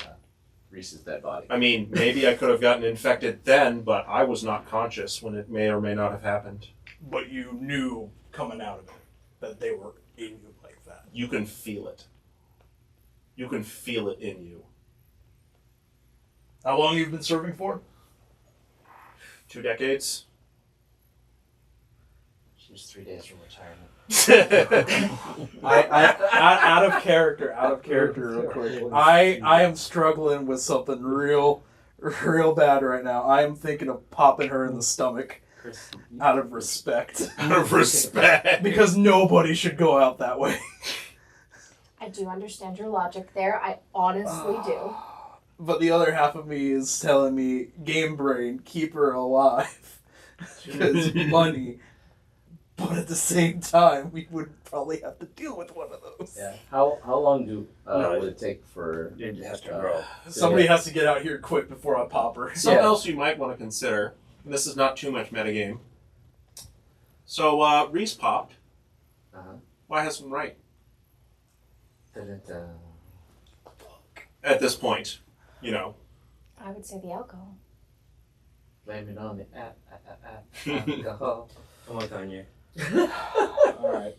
Reese's dead body. I mean, maybe I could have gotten infected then, but I was not conscious when it may or may not have happened. But you knew coming out of it that they were in you like that. You can feel it. You can feel it in you. How long have you been serving for? 2 decades. She's 3 days from retirement. I out of character real quick. I am struggling with something real bad right now. I am thinking of popping her in the stomach out of respect. Out of respect. Because nobody should go out that way. I do understand your logic there. I honestly do. But the other half of me is telling me, game brain, keep her alive. Because money. But at the same time, we would probably have to deal with one of those. Yeah. How long would it take for It has to grow. Somebody has to get out here quick before I pop her. Something else you might want to consider, and this is not too much metagame. So, Reese popped. Why hasn't right? At this point, you know. I would say the alcohol. Blame it on the alcohol. Come on, Kanye. Alright.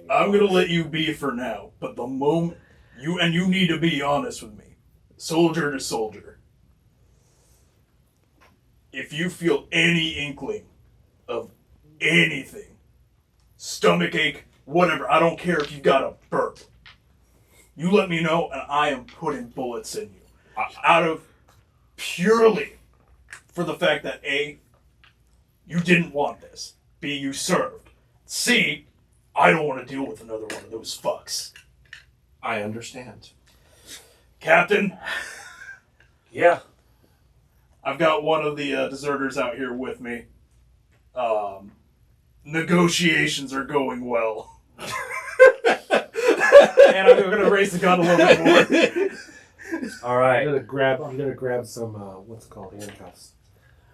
I'm gonna let you be for now, but the moment you need to be honest with me. Soldier to soldier. If you feel any inkling of anything, stomach ache, whatever, I don't care if you got a burp. You let me know and I am putting bullets in you. Out of purely for the fact that A, you didn't want this. B, you served. C, I don't want to deal with another one of those fucks. I understand. Captain? Yeah. I've got one of the deserters out here with me. Negotiations are going well. And I'm going to raise the gun a little bit more. All right. I'm gonna grab some what's it called, handcuffs.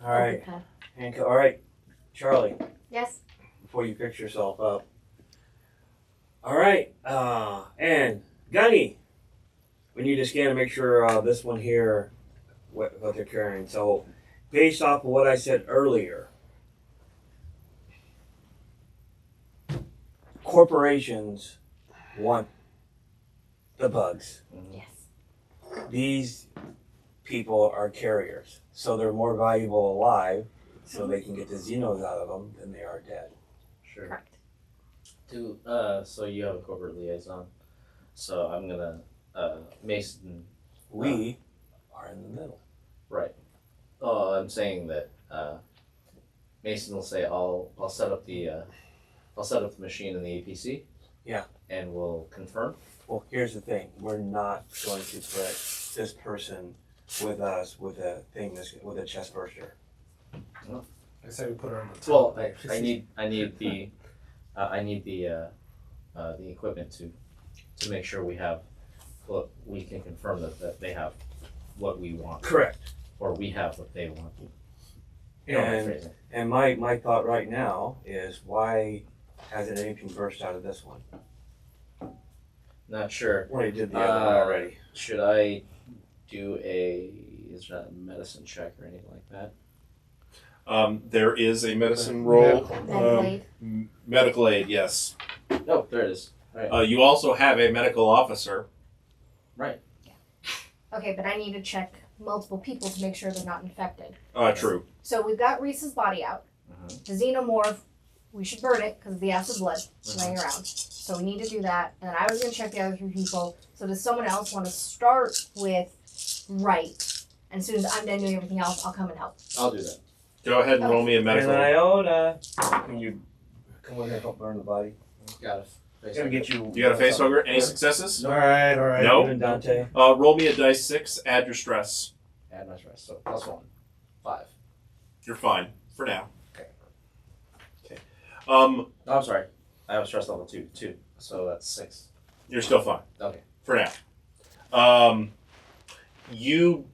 All right. Okay. All right. Charlie, Yes. before you fix yourself up. All right. And Gunny, we need to scan to make sure this one here, what they're carrying. So, based off of what I said earlier, corporations want the bugs. Yes. These people are carriers, so they're more valuable alive, so they can get the xenos out of them than they are dead. Sure. Correct. So you have a corporate liaison. So I'm gonna Mason. We are in the middle. Right. Oh, I'm saying that Mason will say I'll set up the machine in the APC. Yeah. And we'll confirm. Well, here's the thing: we're not going to put this person with us with a thing with a chest burster. I say we put her on the Well, top. I need the equipment to make sure we have we can confirm that they have what we want. Correct. Or we have what they want. You know what I'm phrasing. And my thought right now is, why hasn't anything burst out of this one? Not sure. We already did the other one already. Should I do is there a medicine check or anything like that? There is a medicine roll. Medical aid. Medical aid, yes. Oh, there it is. Right. You also have a medical officer. Right. Okay, but I need to check multiple people to make sure they're not infected. True. So we've got Reese's body out. The xenomorph, we should burn it because of the acid blood laying around. So we need to do that. And I was going to check the other 3 people. So does someone else want to start with Right? And as soon as I'm done doing everything else, I'll come and help. I'll do that. Go ahead and roll me a medical. And Iona, can you come over here and help burn the body? Got it. Gonna get you. You got a face hugger? Any successes? All right. No. Even Dante. Roll me a dice 6. Add your stress. Add my stress. So +1. 5. You're fine for now. Okay. Okay. No, I'm sorry. I have a stress level 2. So that's 6. You're still fine. Okay. For now. You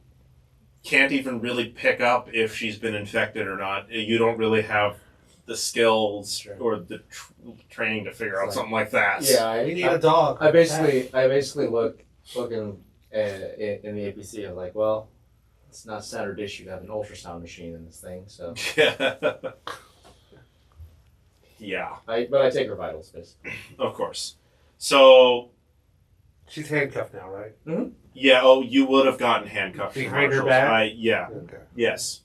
can't even really pick up if she's been infected or not. You don't really have the skills or the training to figure out something like that. Yeah, We need a dog. I basically look in the APC. I'm like, well, it's not standard issue to have an ultrasound machine in this thing. So yeah. But I take her vitals, basically. Of course. So She's handcuffed now, right? Mm-hmm. yeah. Oh, you would have gotten handcuffed from Behind her marshals. back? Yeah. Okay. Yes.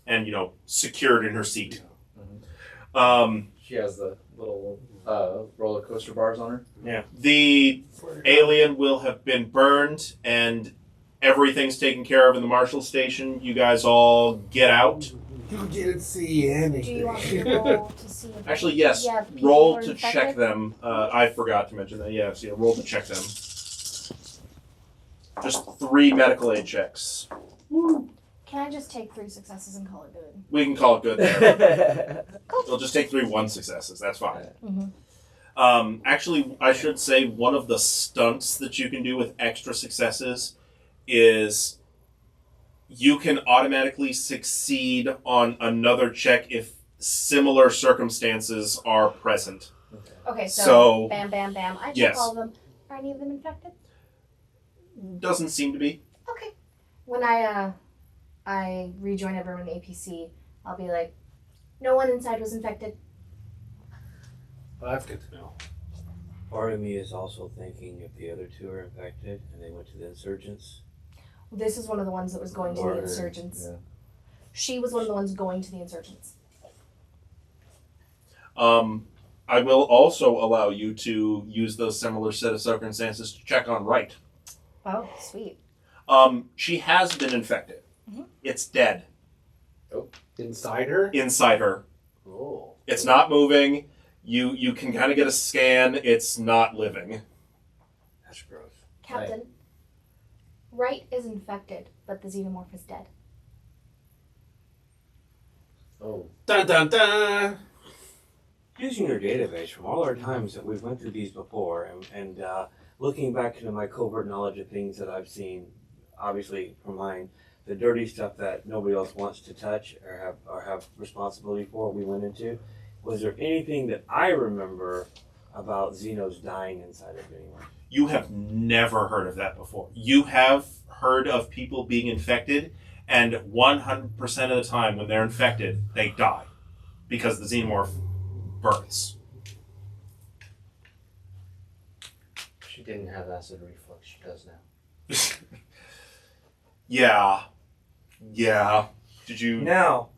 And secured in her seat. She has the little roller coaster bars on her. The alien will have been burned and everything's taken care of in the marshal station. You guys all get out. You didn't see anything. Do you want me to roll to see if Actually, yes. Yeah, people Roll are to infected? check them. I forgot to mention that. Yeah, so roll to check them. Just 3 medical aid checks. Can I just take 3 successes and call it good? We can call it good there. It'll just take 3 1 successes. That's fine. Actually, I should say one of the stunts that you can do with extra successes is you can automatically succeed on another check if similar circumstances are present. Okay, So- so bam, bam, bam. I check yes. all of them. Are any of them infected? Doesn't seem to be. Okay. When I rejoin everyone in APC, I'll be like, no one inside was infected. Well, that's good to know. Part of me is also thinking if the other 2 are infected and they went to the insurgents. This is one of the ones that was going to the insurgents. Yeah. She was one of the ones going to the insurgents. I will also allow you to use those similar set of circumstances to check on Wright. Oh, sweet. She has been infected. Mhm. It's dead Inside her? inside her. Oh. It's not moving. You can kind of get a scan. It's not living. That's gross. Captain, Wright is infected, but the xenomorph is dead. Oh. Dun dun dun! Using your database from all our times that we've went through these before, and looking back into my covert knowledge of things that I've seen, obviously from mine, the dirty stuff that nobody else wants to touch or have responsibility for, we went into. Was there anything that I remember about Xenos dying inside of anyone? You have never heard of that before. You have heard of people being infected, and 100% of the time when they're infected, they die because the xenomorph births. She didn't have acid reflux. She does now. Yeah. Did you? Now,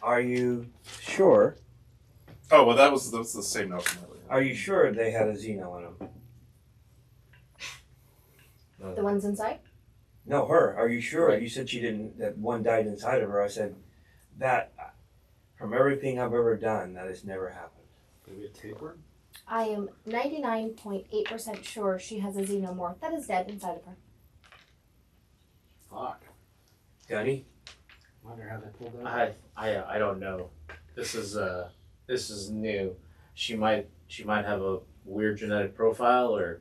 are you sure? Oh well, that was the same note from earlier. Are you sure they had a Xeno in them? The ones inside? No, her. Are you sure? Right. You said she didn't. That one died inside of her. I said that. From everything I've ever done, that has never happened. Maybe a tapeworm? I am 99.8% sure she has a xenomorph that is dead inside of her. Fuck. Gunny? Wonder how they pulled that. I don't know. This is new. She might have a weird genetic profile or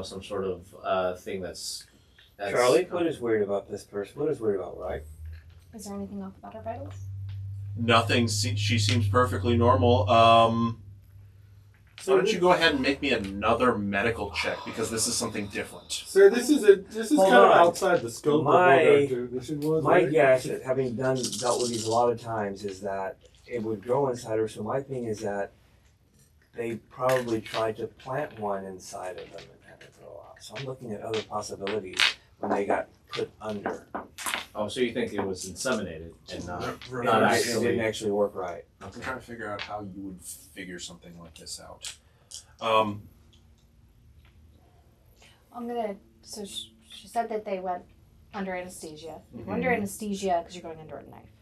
some sort of thing that's Charlie, what is weird about this person? What is weird about Wright? Is there anything off about her vitals? Nothing. She seems perfectly normal. Why don't you go ahead and make me another medical check because this is something different. Sir, this is Hold kind of on. outside the scope of what our mission was. My right? guess, at having dealt with these a lot of times, is that it would grow inside her. So my thing is that they probably tried to plant one inside of them and have it grow out. So I'm looking at other possibilities when they got put under. Oh, so you think it was inseminated and not It actually? didn't actually work right. I'm trying to figure out how you would figure something like this out. So she said that they went under anesthesia. You Mhm. go under anesthesia because you're going under a knife.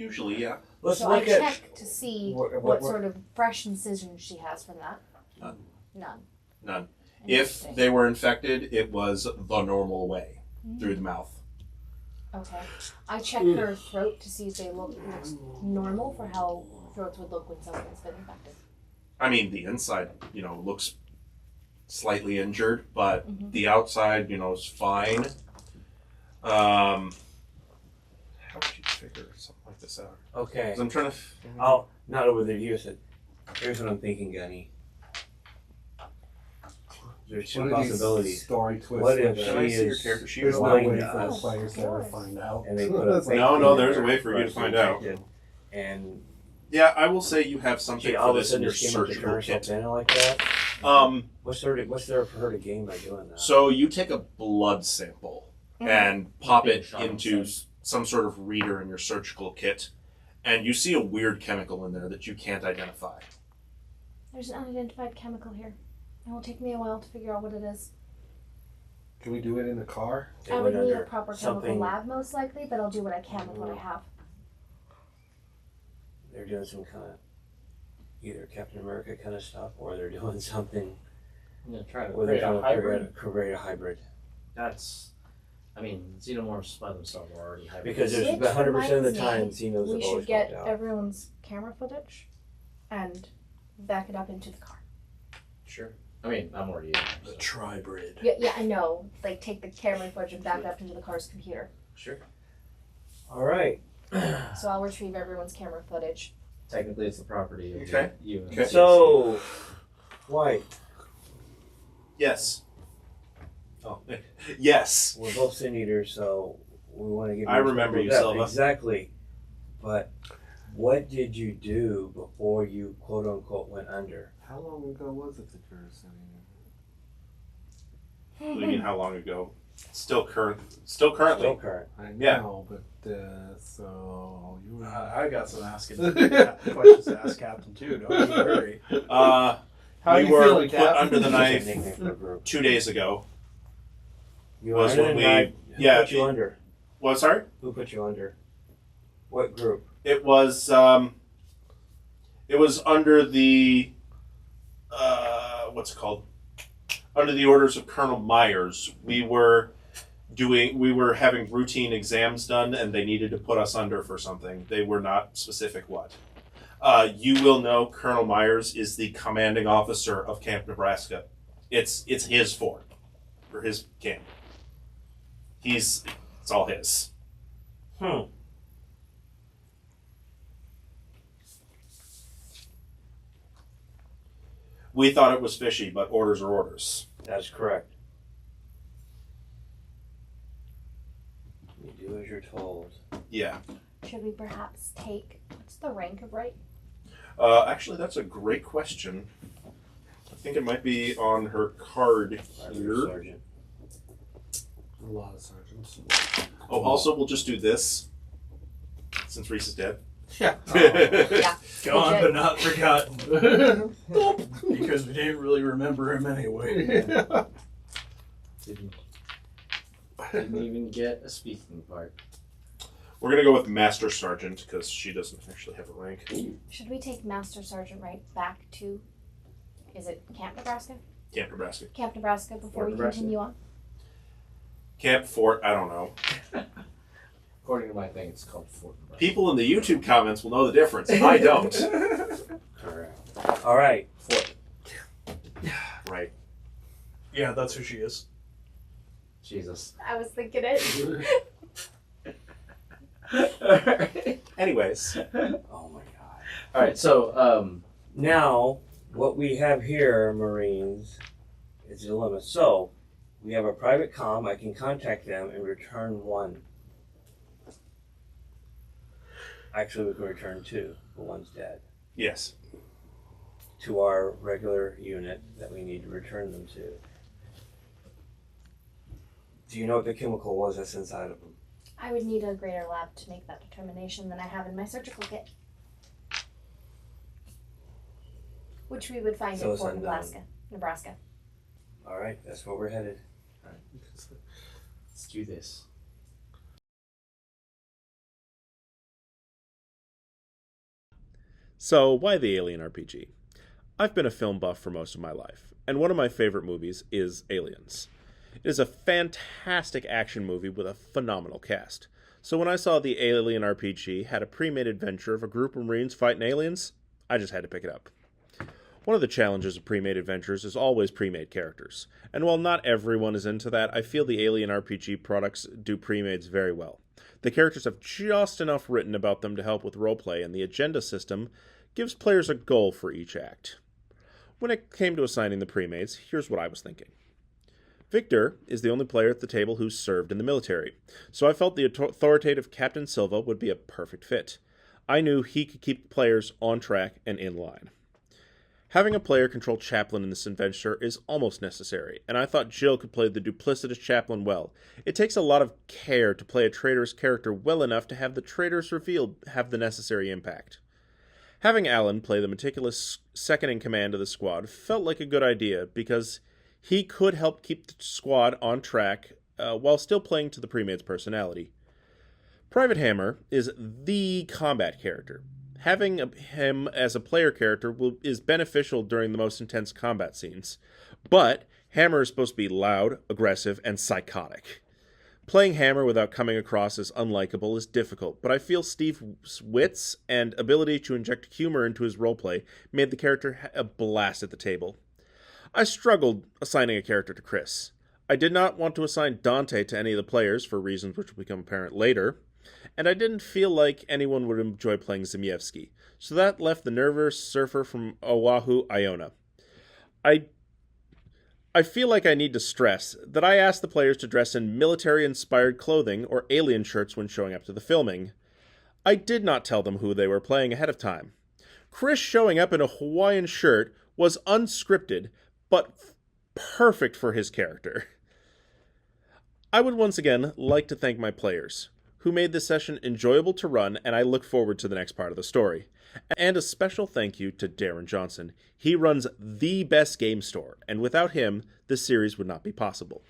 Usually, yeah. Let's So I look at. check to see what- what what- sort of fresh incisions she has from that. None. None. None. If Interesting. they were infected, it was the normal way through the mouth. Okay. I check her throat to see if they looks normal for how throats would look when someone's been infected. I mean, the inside, looks slightly injured, but Mhm. the outside, is fine. How would you figure something like this out? Okay. 'Cause I'm trying to. Oh, not over there. Use it. Here's what I'm thinking, Gunny. There's two What are these possibilities. story twists? What if with Can it? I she see your is character sheet? There's no lying way to for the us, players to ever find out. and they put a fake No, thing there's a in way there for you to us find out. infected, And Yeah, I will say you have something she all for of a this in sudden your just came up to surgical turn herself kit. in like that. What's there for her to gain by doing that? So you take a blood sample and pop Big it Sean into said. some sort of reader in your surgical kit, and you see a weird chemical in there that you can't identify. There's an unidentified chemical here. It will take me a while to figure out what it is. Can we do it in the car? They I went would need a under proper something. chemical lab most likely, but I'll do what I can with what I have. They're doing some kind of either Captain America kind of stuff, or they're doing something I'm gonna try to where they're create a trying to hybrid. create a hybrid. That's, I mean, xenomorphs by themselves are already hybrids. Because there's Which 100% of the reminds time, me, Xenos We have should always get walked out. everyone's camera footage and back it up into the car. Sure. I mean, I'm already in. The So. tribrid. Yeah, I know. Like, take the camera footage and back it up into the car's computer. Sure. All right. So I'll retrieve everyone's camera footage. Technically, it's the property of Okay. you. And Okay. CSC. So, White, Yes. Oh, yes. we're both sin eaters, so we want to give you. I remember you, Silva. Exactly. But what did you do before you quote unquote went under? How long ago was it that you were sitting What do you mean, how long ago? Still currently. Still currently. Still current. there? I Yeah. know, but so you were. I got some questions to ask Captain too. Don't you worry. How We you were feeling, put Cap? under the Just a knife nickname for a group. 2 days ago. You Was were when under we- the knife. Who yeah, put you under? What? Sorry. Who put you under? What group? It was. It was under the. What's it called? Under the orders of Colonel Myers. We were having routine exams done, and they needed to put us under for something. They were not specific what. You will know Colonel Myers is the commanding officer of Camp Nebraska. It's his fort, or his camp. It's all his. We thought it was fishy, but orders are orders. That's correct. You do as you're told. Yeah. Should we perhaps take what's the rank of right? Actually, that's a great question. I think it might be on her card Library here. Sergeant. A lot of sergeants. Oh, also, we'll just do this since Reese is dead. Yeah. Yeah. Gone Legit. but not forgotten. Because we didn't really remember him anyway. Didn't even get a speaking part. We're gonna go with Master Sergeant because she doesn't actually have a rank. Should we take Master Sergeant Wright back to, is it Camp Nebraska? Camp Nebraska. Camp Nebraska before Fort we Nebraska. continue on? Camp Fort, I don't know. According to my thing, it's called Fort Nebraska. People in the YouTube comments will know the difference. I don't. Correct. All right. Fort. Right. Yeah, that's who she is. Jesus. I was thinking it. Anyways. Oh my God. All right, so Now, what we have here, Marines, is a dilemma. So, we have a private comm. I can contact them and return one. Actually, we can return two, but one's dead. Yes. To our regular unit that we need to return them to. Do you know what the chemical was that's inside of them? I would need a greater lab to make that determination than I have in my surgical kit. Which we would find So in it's Fort unknown. Nebraska. All right, that's where we're headed. let's do this. So, why the Alien RPG? I've been a film buff for most of my life, and one of my favorite movies is Aliens. It is a fantastic action movie with a phenomenal cast. So when I saw the Alien RPG had a pre-made adventure of a group of Marines fighting aliens, I just had to pick it up. One of the challenges of pre-made adventures is always pre-made characters, and while not everyone is into that, I feel the Alien RPG products do pre-mades very well. The characters have just enough written about them to help with roleplay, and the agenda system gives players a goal for each act. When it came to assigning the pre-mades, here's what I was thinking. Victor is the only player at the table who's served in the military, so I felt the authoritative Captain Silva would be a perfect fit. I knew he could keep players on track and in line. Having a player control Chaplain in this adventure is almost necessary, and I thought Jill could play the duplicitous Chaplain well. It takes a lot of care to play a traitorous character well enough to have the traitors revealed have the necessary impact. Having Alan play the meticulous second-in-command of the squad felt like a good idea because he could help keep the squad on track while still playing to the pre-made's personality. Private Hammer is the combat character. Having him as a player character is beneficial during the most intense combat scenes, but Hammer is supposed to be loud, aggressive, and psychotic. Playing Hammer without coming across as unlikable is difficult, but I feel Steve's wits and ability to inject humor into his roleplay made the character a blast at the table. I struggled assigning a character to Chris. I did not want to assign Dante to any of the players for reasons which will become apparent later, and I didn't feel like anyone would enjoy playing Zimievsky, so that left the nervous surfer from Oahu, Iona. I feel like I need to stress that I asked the players to dress in military-inspired clothing or alien shirts when showing up to the filming. I did not tell them who they were playing ahead of time. Chris showing up in a Hawaiian shirt was unscripted, but perfect for his character. I would once again like to thank my players, who made this session enjoyable to run, and I look forward to the next part of the story. And a special thank you to Darren Johnson. He runs the best game store, and without him, this series would not be possible.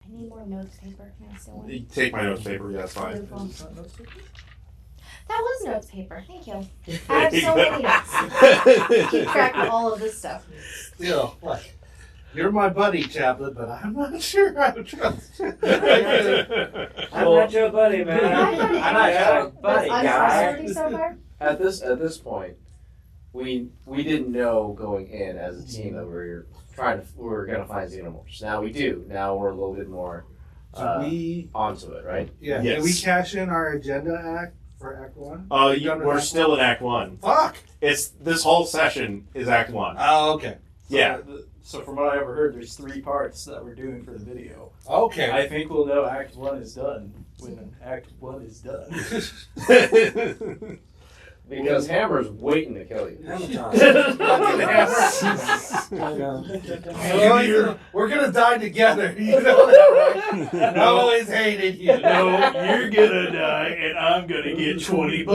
I need more notes paper. Can I still want? You take my notes paper, yeah, that's fine. That was notes paper. Thank you. I have so many notes. Keep track of all of this stuff. Still, like, you're my buddy, Chaplain, but I'm not sure I would trust you. I'm not your buddy, man. I'm not your buddy, guy. So far? At this point, we didn't know going in as a team that we were gonna find xenomorphs. Now we do. Now we're a little bit more onto it, right? Yeah. Yes. Did we cash in our agenda act for Act 1? We're still in Act 1. Fuck! This whole session is Act 1 Oh, okay. Yeah. So from what I ever heard, there's 3 parts that we're doing for the video. Okay. I think we'll know Act 1 is done when Act 1 is done. Because Hammer's waiting to kill you. We're gonna die together. You know that, right? I always hated you. No, you're gonna die, and I'm gonna get $20.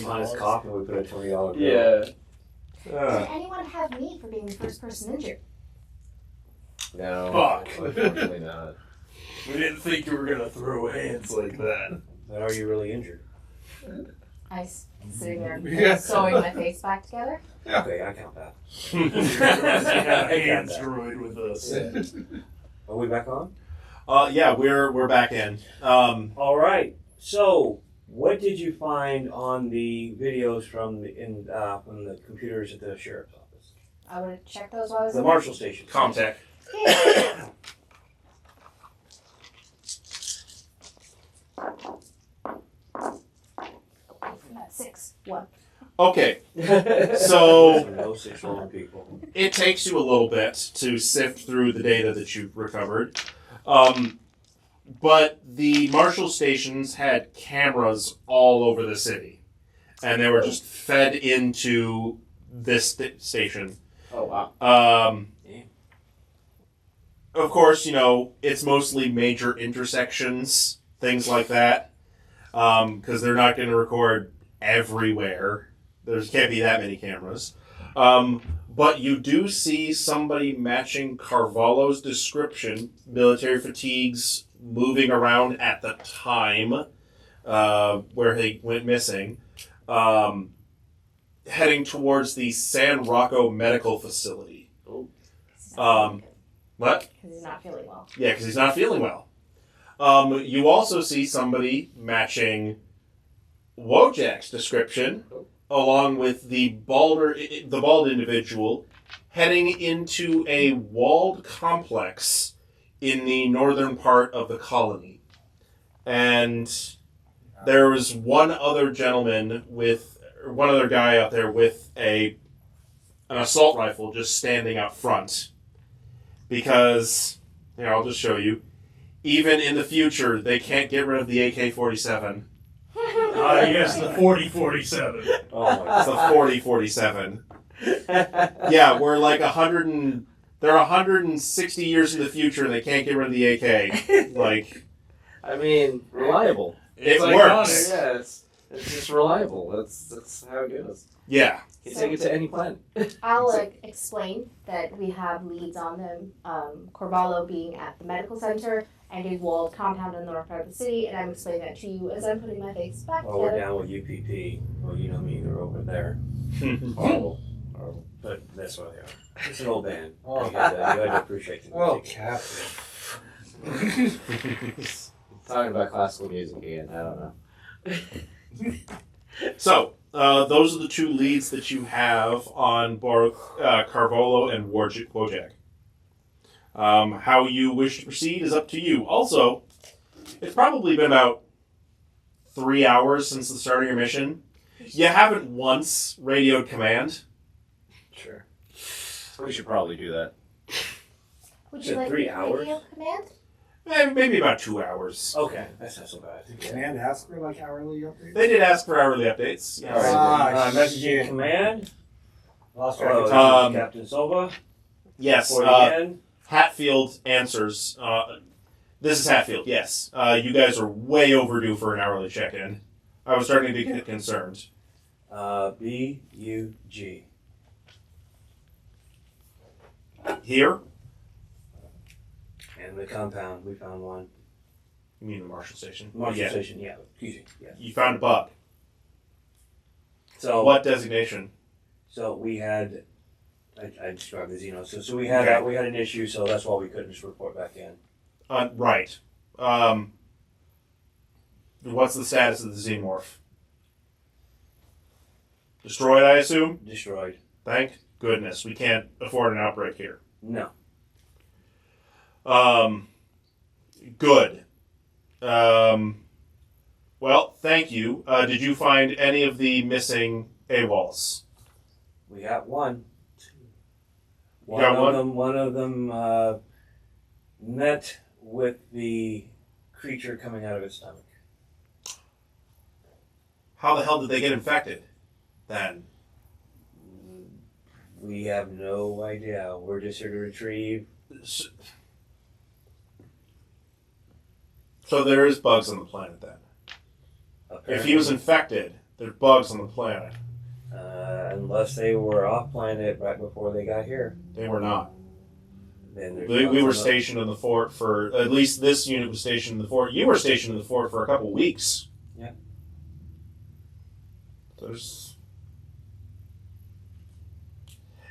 On his coffin, we put a $20 bill. Yeah. Did anyone have me for being the first person injured? No. Fuck. Unfortunately not. We didn't think you were gonna throw hands like that. But are you really injured? Sitting there Yeah. sewing my face back together. Okay, I count that. Hands droid with us. Are we back on? Yeah, we're back in. All right. So, what did you find on the videos from the computers at the sheriff's office? I would have checked those while I was The in marshal station. Comtech. there. That's 6. 1. Okay, so No 6 wrong people. it takes you a little bit to sift through the data that you've recovered. But the marshal stations had cameras all over the city, and they were just fed into this station. Oh wow. Of course, it's mostly major intersections, things like that, because they're not going to record everywhere. There can't be that many cameras. But but you do see somebody matching Carvalho's description, military fatigues, moving around at the time where he went missing, heading towards the San Rocco Medical Facility. What? Because he's not feeling well. Yeah, because he's not feeling well. You also see somebody matching Wojak's description, along with the bald individual, heading into a walled complex in the northern part of the colony. And there was one other guy out there with an assault rifle just standing out front. Because, here, I'll just show you, even in the future, they can't get rid of the AK-47. Ah, yes, the 4047. Oh my God. It's the 4047. Yeah, we're like they're 160 years in the future and they can't get rid of the AK. Like, I mean, reliable. it It's works. iconic, yeah, it's just reliable. That's how it goes. Yeah. You can take it to any planet. I'll explain that we have leads on them. Carvalho being at the medical center and a walled compound in the north part of the city, and I'm explaining that to you as I'm putting my face back Well, we're together. down with UPP. Well, you know me, they're over there. Horrible. Horrible. But that's where they are. It's an old band. Oh. You had to appreciate the Oh, music. Captain. Talking about classical music again. I don't know. So, those are the two leads that you have on both Carvalho and Wojak. How you wish to proceed is up to you. Also, it's probably been about 3 hours since the start of your mission. You haven't once radioed command. Sure. We should probably do that. Would Is you it like 3 me to hours? radio command? Maybe about 2 hours. Okay, that's not so bad. Did Command ask for like hourly updates? They did ask for hourly updates. Yes. Messaging command. Lost track of Um, time with Captain Silva. Yes. For the end. Hatfield answers. This is Hatfield, yes. You guys are way overdue for an hourly check-in. I was starting to get concerned. BUG. Here? And the compound, we found one. You mean the Marshal Station? Marshal Yeah. Station, yeah. Excuse me. Yeah. You found a bug. So What designation? So we had, I described the Xeno. So we had we had an issue, so that's why we couldn't just report back in. Right. What's the status of the Xenomorph? Destroyed, I assume? Destroyed. Thank goodness. We can't afford an outbreak here. No. Good. Well, thank you. Did you find any of the missing AWOLs? We got one. You got one? One of them met with the creature coming out of its stomach. How the hell did they get infected then? We have no idea. We're just here to retrieve. So there is bugs on the planet then. If he was infected, there's bugs on the planet. Unless they were off planet right before they got here. They were not. Then there's We bugs were on the- stationed in the fort for, at least this unit was stationed in the fort. You were stationed in the fort for a couple weeks. Yeah.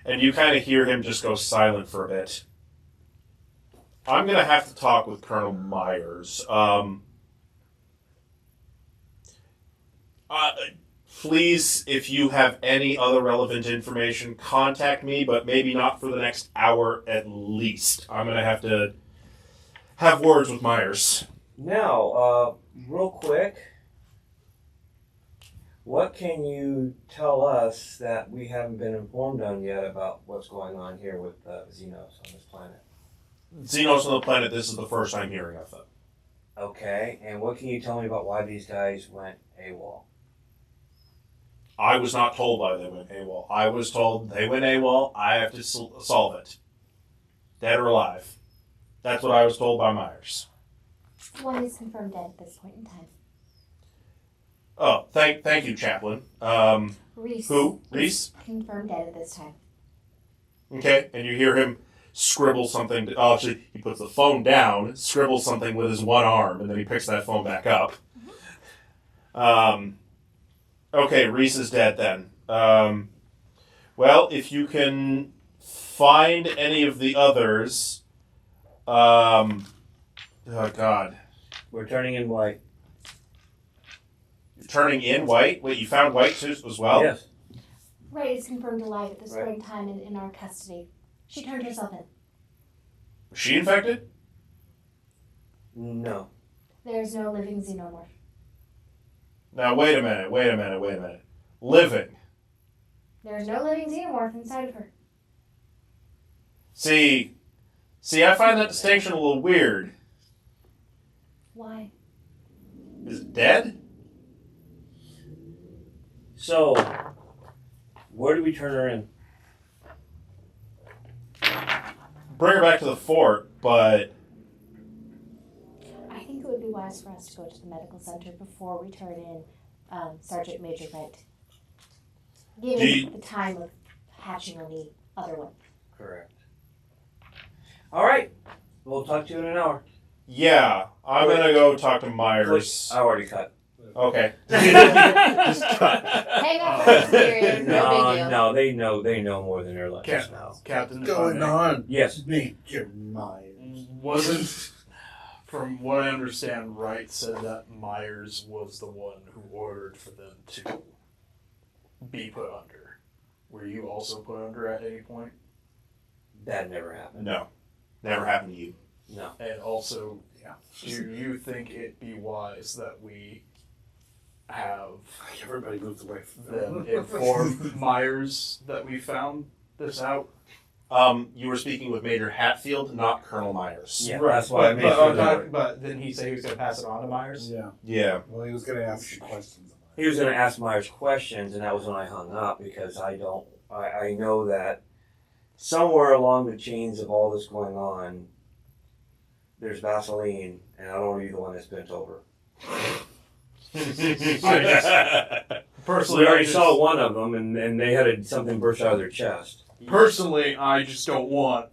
And you kind of hear him just go silent for a bit. I'm going to have to talk with Colonel Myers. Please, if you have any other relevant information, contact me, but maybe not for the next hour at least. I'm going to have words with Myers. Now, real quick, what can you tell us that we haven't been informed on yet about what's going on here with Xenos on this planet? Xenos on the planet, this is the first I'm hearing of them. Okay, and what can you tell me about why these guys went AWOL? I was not told why they went AWOL. I was told they went AWOL, I have to solve it. Dead or alive. That's what I was told by Myers. One is confirmed dead at this point in time. Oh, thank you, Chaplain. Reese. Who? is Reese? Confirmed dead at this time. Okay, and you hear him scribble something. Oh, actually, he puts the phone down, scribbles something with his one arm, and then he picks that phone back up. Okay, Reese is dead then. Well, if you can find any of the others, oh God, We're turning in white. you're turning in White. Wait, you found White too as well? Yes. Right is confirmed alive at this Right. point in time in our custody. She turned herself in. Was she infected? No. There's no living xenomorph. Now wait a minute. Living. There's no living xenomorph inside of her. See, I find that distinction a little weird. Why? Is it dead? So, where do we turn her in? Bring her back to the fort, but I think it would be wise for us to go to the medical center before we turn in Sergeant Major Wright. Give him the time of hatching on the other one. Correct. All right. We'll talk to you in an hour. yeah, I'm gonna go talk to Myers. I already cut. Okay. Just cut. Hang up for experience, no big deal. No, they know more than their lives now. Captain, if I Going may. on? Yes. Major Myers. Wasn't, from what I understand, Wright said that Myers was the one who ordered for them to be put under. Were you also put under at any point? That never happened. No, never happened to you. No. And also, do you think it'd be wise that we have Everybody moves away from them inform Myers that we found this out? You were speaking with Major Hatfield, not Colonel Myers. Yeah, that's why I made sure that But didn't he say he was going to pass it on to Myers? Yeah. Yeah. Well, he was going to ask you questions. he was going to ask Myers questions, and that was when I hung up because I know that somewhere along the chains of all this going on, there's Vaseline, and I don't want to be the one that's bent over. Personally, We already saw one of them, and they had something burst out of their chest. Personally, I just don't want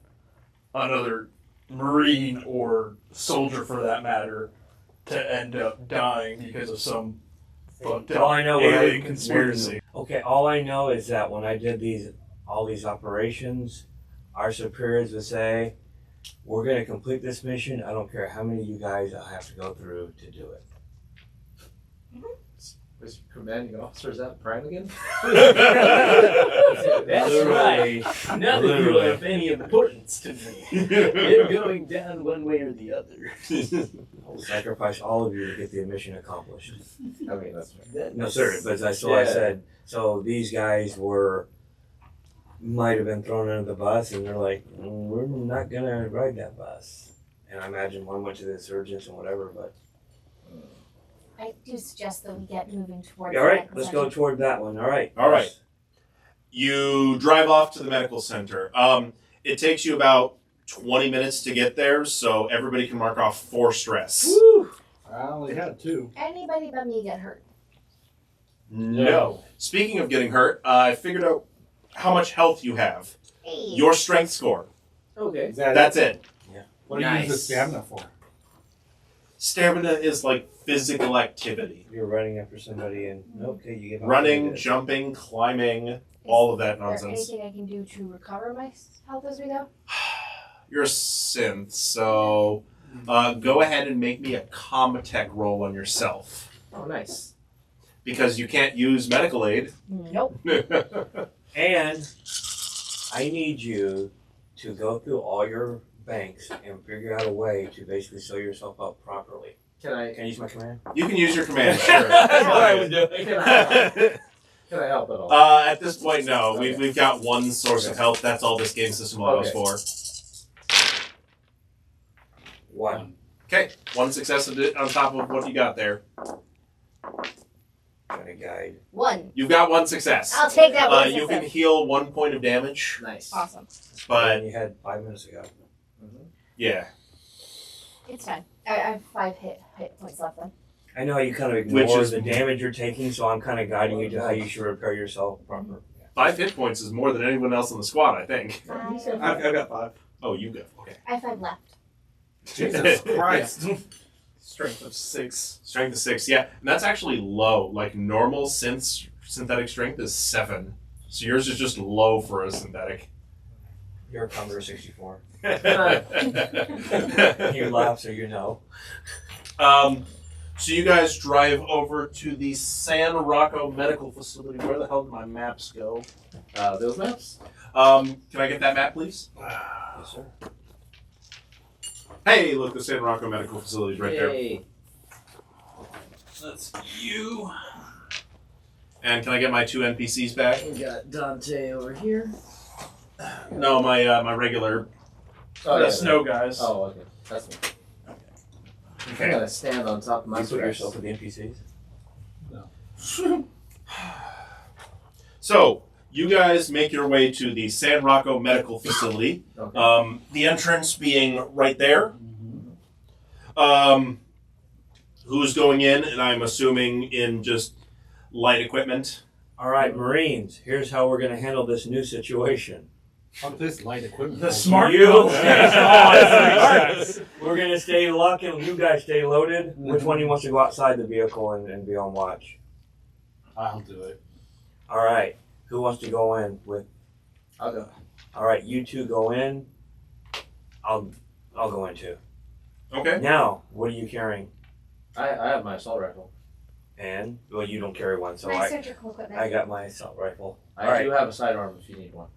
another Marine or soldier, for that matter, to end up dying because of some fucked All I up know alien conspiracy. Okay, all I know is that when I did all these operations, our superiors would say, "We're going to complete this mission. I don't care how many of you guys I have to go through to do it." Was your commanding officer is that Prime again? That's Literally. right. None of you are of any importance to me. They're going down one way or the other. I'll sacrifice all of you to get the mission accomplished. I mean, that's right. No, sir, but I said, so these guys might have been thrown under the bus, and they're like, we're not going to ride that bus. And I imagine one went to the insurgents and whatever, but. I do suggest that we get moving towards All right, the let's center. go toward that one. All right. All right. You drive off to the medical center. It takes you about 20 minutes to get there, so everybody can mark off 4 stress. Woo! I only had 2. Anybody but me get hurt. No. Speaking of getting hurt, I figured out how much health you have. Hey. Your strength score. Okay. That's it. What do you use the stamina for? Stamina is like physical activity. You're running after somebody, and okay, you get Running, jumping, climbing, all of that Is there nonsense. anything I can do to recover my health as we go? You're a synth, so go ahead and make me a Comatech roll on yourself. Oh, nice. Because you can't use medical aid. Nope. And I need you to go through all your banks and figure out a way to basically sew yourself up properly. Can I use my command? You can use your command, sure. That's what I would do. Can I help at all? At this point, no. Okay. We've got one source of help. That's all this game system allows for. 1. Okay, 1 success on top of what you got there. Trying to guide. 1. You've got 1 success. I'll take that one. You can heal 1 point of damage, Nice. Awesome. but And you had 5 minutes ago. yeah. It's fine. I have 5 hit points left then. I know how you kind of Which ignore is- the damage you're taking, so I'm kind of guiding you to how you should repair yourself proper. 5 hit points is more than anyone else in the squad, I think. I've got 5. Oh, you go. Okay. I have 5 left. Jesus Christ. Strength of 6. Strength of 6, yeah. And that's actually low. Like, normal synthetic strength is 7. So yours is just low for a synthetic. You're a Commodore 64. You You laugh, so you know. So you guys drive over to the San Rocco Medical Facility. Where the hell did my maps go? Those maps? Can I get that map, please? Yes, sir. Hey, look, the San Rocco Medical Facility is right there. Yay. That's you. And can I get my 2 NPCs back? We got Dante over here. No, my regular. Oh, The yeah, snow guys. Oh, okay. That's me. I'm Okay. gonna stand on top of my You put stress. yourself with the NPCs? So you guys make your way to the San Rocco Medical Facility. Okay. The entrance being right there. Who's going in? And I'm assuming in just light equipment. All right, Marines, here's how we're going to handle this new situation. Fuck this light equipment. The smart You ones. We're going to stay locked and you guys stay loaded. Which one of you wants to go outside the vehicle and be on watch? I'll do it. All right, who wants to go in with? I'll go. All right, you two go in. I'll go in too. Okay. Now, what are you carrying? I have my assault rifle. And well, you don't carry one, so My surgical equipment. I got my assault rifle. I do have a sidearm if you need one.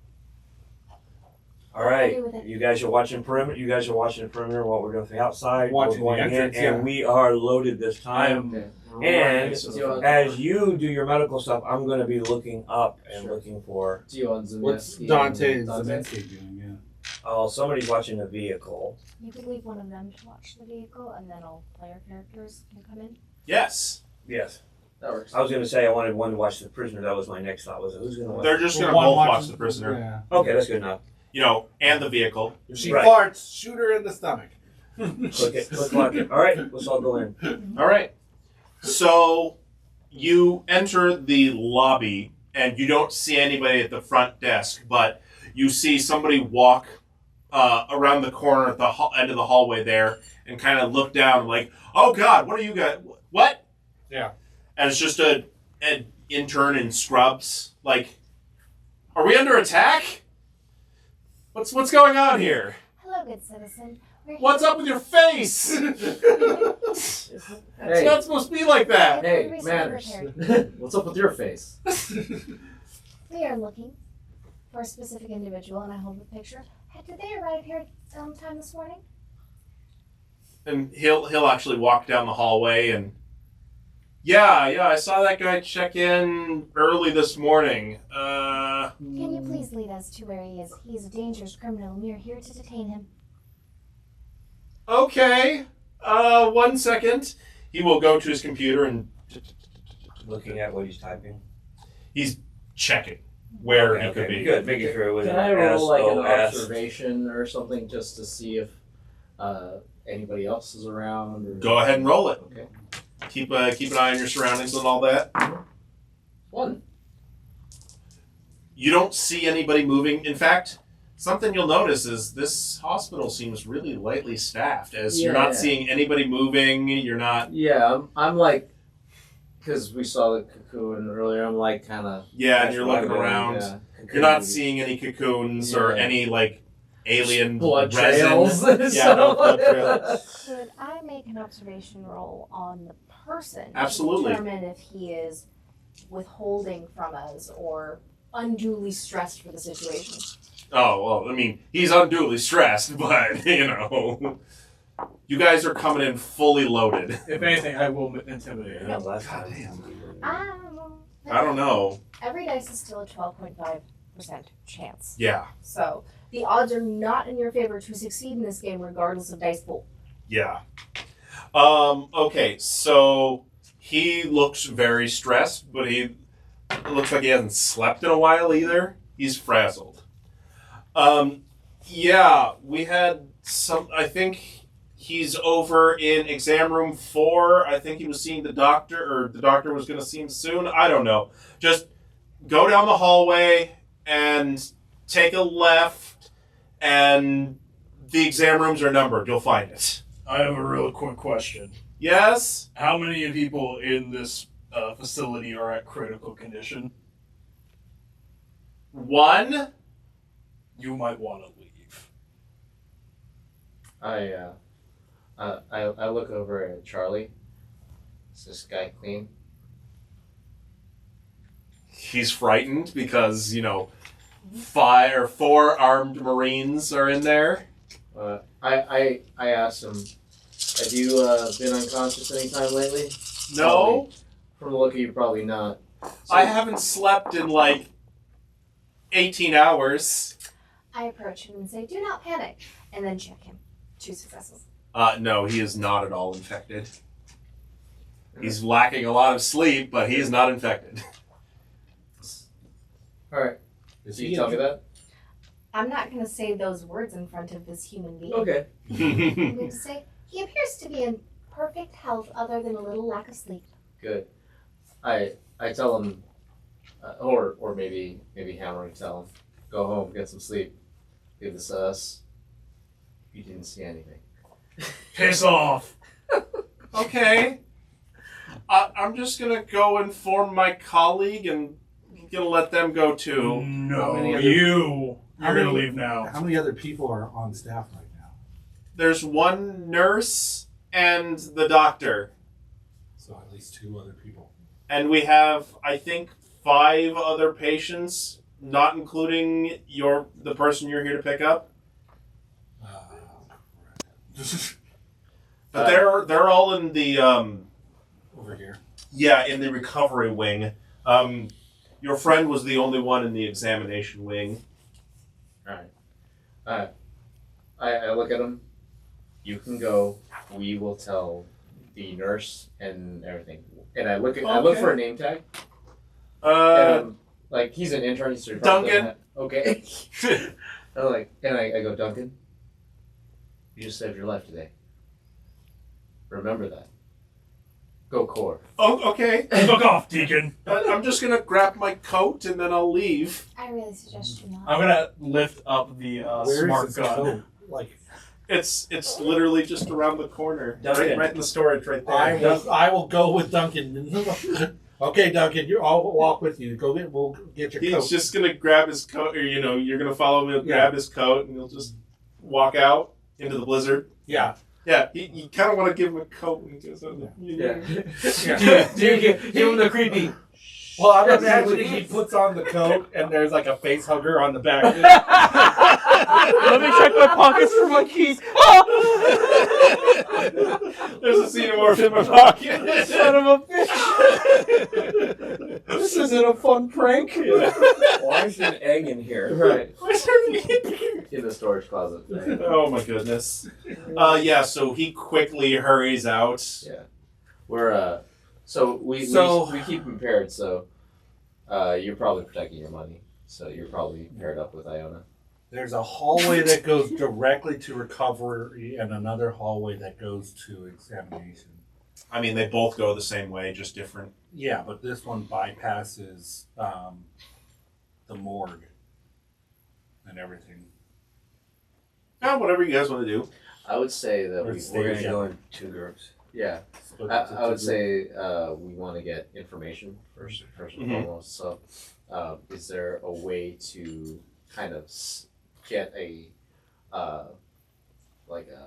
All right, I'll do with it. you guys are watching perimeter. You guys are watching the perimeter. What we're doing from the outside. Watching we're the going entrance, in, yeah. and we are loaded this time. Okay. And So, as you do your medical stuff, I'm going to be looking up and Sure. looking for. Gio and What's Zemeski Dante and and Zemeski doing? Yeah. Oh, somebody's watching a vehicle. You could leave one of them to watch the vehicle, and then all player characters can come in. Yes. Yes. That works. I was going to say I wanted one to watch the prisoner. That was my next thought. Was who's going to watch? They're just going to One both watch watches- the prisoner. Yeah. Okay, that's good enough. You know, and the vehicle. If she Right. farts, shoot her in the stomach. Click it. Click lock it. All right, let's all go in. All right. So you enter the lobby, and you don't see anybody at the front desk, but you see somebody walk around the corner at the end of the hallway there, and kind of look down, like, "Oh God, what are you guys? What?" Yeah. And it's just an intern in scrubs. Like, are we under attack? What's going on here? Hello, good citizen. We're What's up with your face? It's Hey, not supposed to be like that. hey, Everybody's manners. prepared. What's up with your face? We are looking for a specific individual, and I hold the picture. Hey, did they arrive here time this morning? And he'll actually walk down the hallway and yeah, I saw that guy check in early this morning. Can you please lead us to where he is? He's a dangerous criminal, and we are here to detain him. Okay. 1 second. He will go to his computer and Looking at what he's typing. he's checking where he could be. Good. Making sure it was Can I roll like an SOS. observation or something just to see if anybody else is around? Or... Go ahead and roll it. Okay. Keep an eye on your surroundings and all that. 1. You don't see anybody moving. In fact, something you'll notice is this hospital seems really lightly staffed, as you're not Yeah. seeing anybody moving. You're not. Yeah, I'm like, because we saw the cocoon earlier. I'm like kind of. Yeah, and you're looking around. Yeah. You're not seeing any cocoons or Yeah. any like alien Blood resin. trails. Yeah, no blood trails. Could I make an observation roll on the person Absolutely. to determine if he is withholding from us or unduly stressed for the situation? Oh well, I mean, he's unduly stressed, but you know, you guys are coming in fully loaded. If anything, I will intimidate him. Yeah, last time. I don't know. Every dice is still a 12.5% chance. Yeah, So the odds are not in your favor to succeed in this game, regardless of dice pool. yeah. Okay, so he looks very stressed, but it looks like he hasn't slept in a while either. He's frazzled. Yeah, we had some. I think he's over in exam room 4. I think he was seeing the doctor, or the doctor was going to see him soon. I don't know. Just go down the hallway and take a left, and the exam rooms are numbered. You'll find it. I have a real quick question. Yes? How many people in this facility are at critical condition? 1? You might want to leave. I look over at Charlie. Is this guy clean? He's frightened because, 4 armed Marines are in there. I asked him, have you been unconscious any time lately? No. Probably. From the look of you, probably not. So, I haven't slept in 18 hours. I approach him and say, "Do not panic," and then check him. 2 successes. No, he is not at all infected. He's lacking a lot of sleep, but he is not infected. Alright. Is Can you he tell me that? I'm not going to say those words in front of this human being. Okay. I'm going to say, he appears to be in perfect health other than a little lack of sleep. Good. I tell him, or maybe Hammer would tell him, go home, get some sleep. Leave this to us. You didn't see anything. Piss off! Okay. I'm just going to go inform my colleague and going to let them go too. No, many other- you're How going to many- leave now. How many other people are on staff right now? There's 1 nurse and the doctor. So at least 2 other people. And we have, I think, 5 other patients, not including the person you're here to pick up. But they're all in the Over here. yeah, in the recovery wing. Your friend was the only one in the examination wing. Alright. I look at him. You can go. We will tell the nurse and everything. And I look for a name tag. And I'm, he's an intern, so he probably Duncan. Okay. I go, Duncan, you just saved your life today. Remember that. Go Gore. Oh, okay. Fuck off, Deacon! I'm just gonna grab my coat and then I'll leave. I really suggest you not. I'm going to lift up the Where's smart his gun. coat? It's literally just around the corner, Duncan. right in the storage, right there. I will go with Duncan. Okay, Duncan, I'll walk with you. We'll get your He's coat. just gonna grab his coat, or you're gonna follow him and Yeah. grab his coat, and he'll just walk out into the blizzard. Yeah. Yeah, you kind of want to give him a coat when he goes out. Yeah. Give him the creepy. Well, I'm imagining he puts on the coat and there's a face hugger on the back. Let me check my pockets for my keys. There's a xenomorph in my pocket. Son of a bitch! This isn't a fun prank. Why is there an egg in here? Right. In the storage closet. Right? Oh my goodness. So he quickly hurries out. Yeah. We're so we keep him paired, so you're probably protecting your money. So you're probably paired up with Iona. There's a hallway that goes directly to recovery and another hallway that goes to examination. I mean, they both go the same way, just different. Yeah, but this one bypasses the morgue and everything. Yeah, whatever you guys want to do. I would say that Or we're We're gonna gonna go in 2 groups. Yeah. Split I into would 2 say we want to get information first and Mhm. foremost. So, is there a way to kind of get a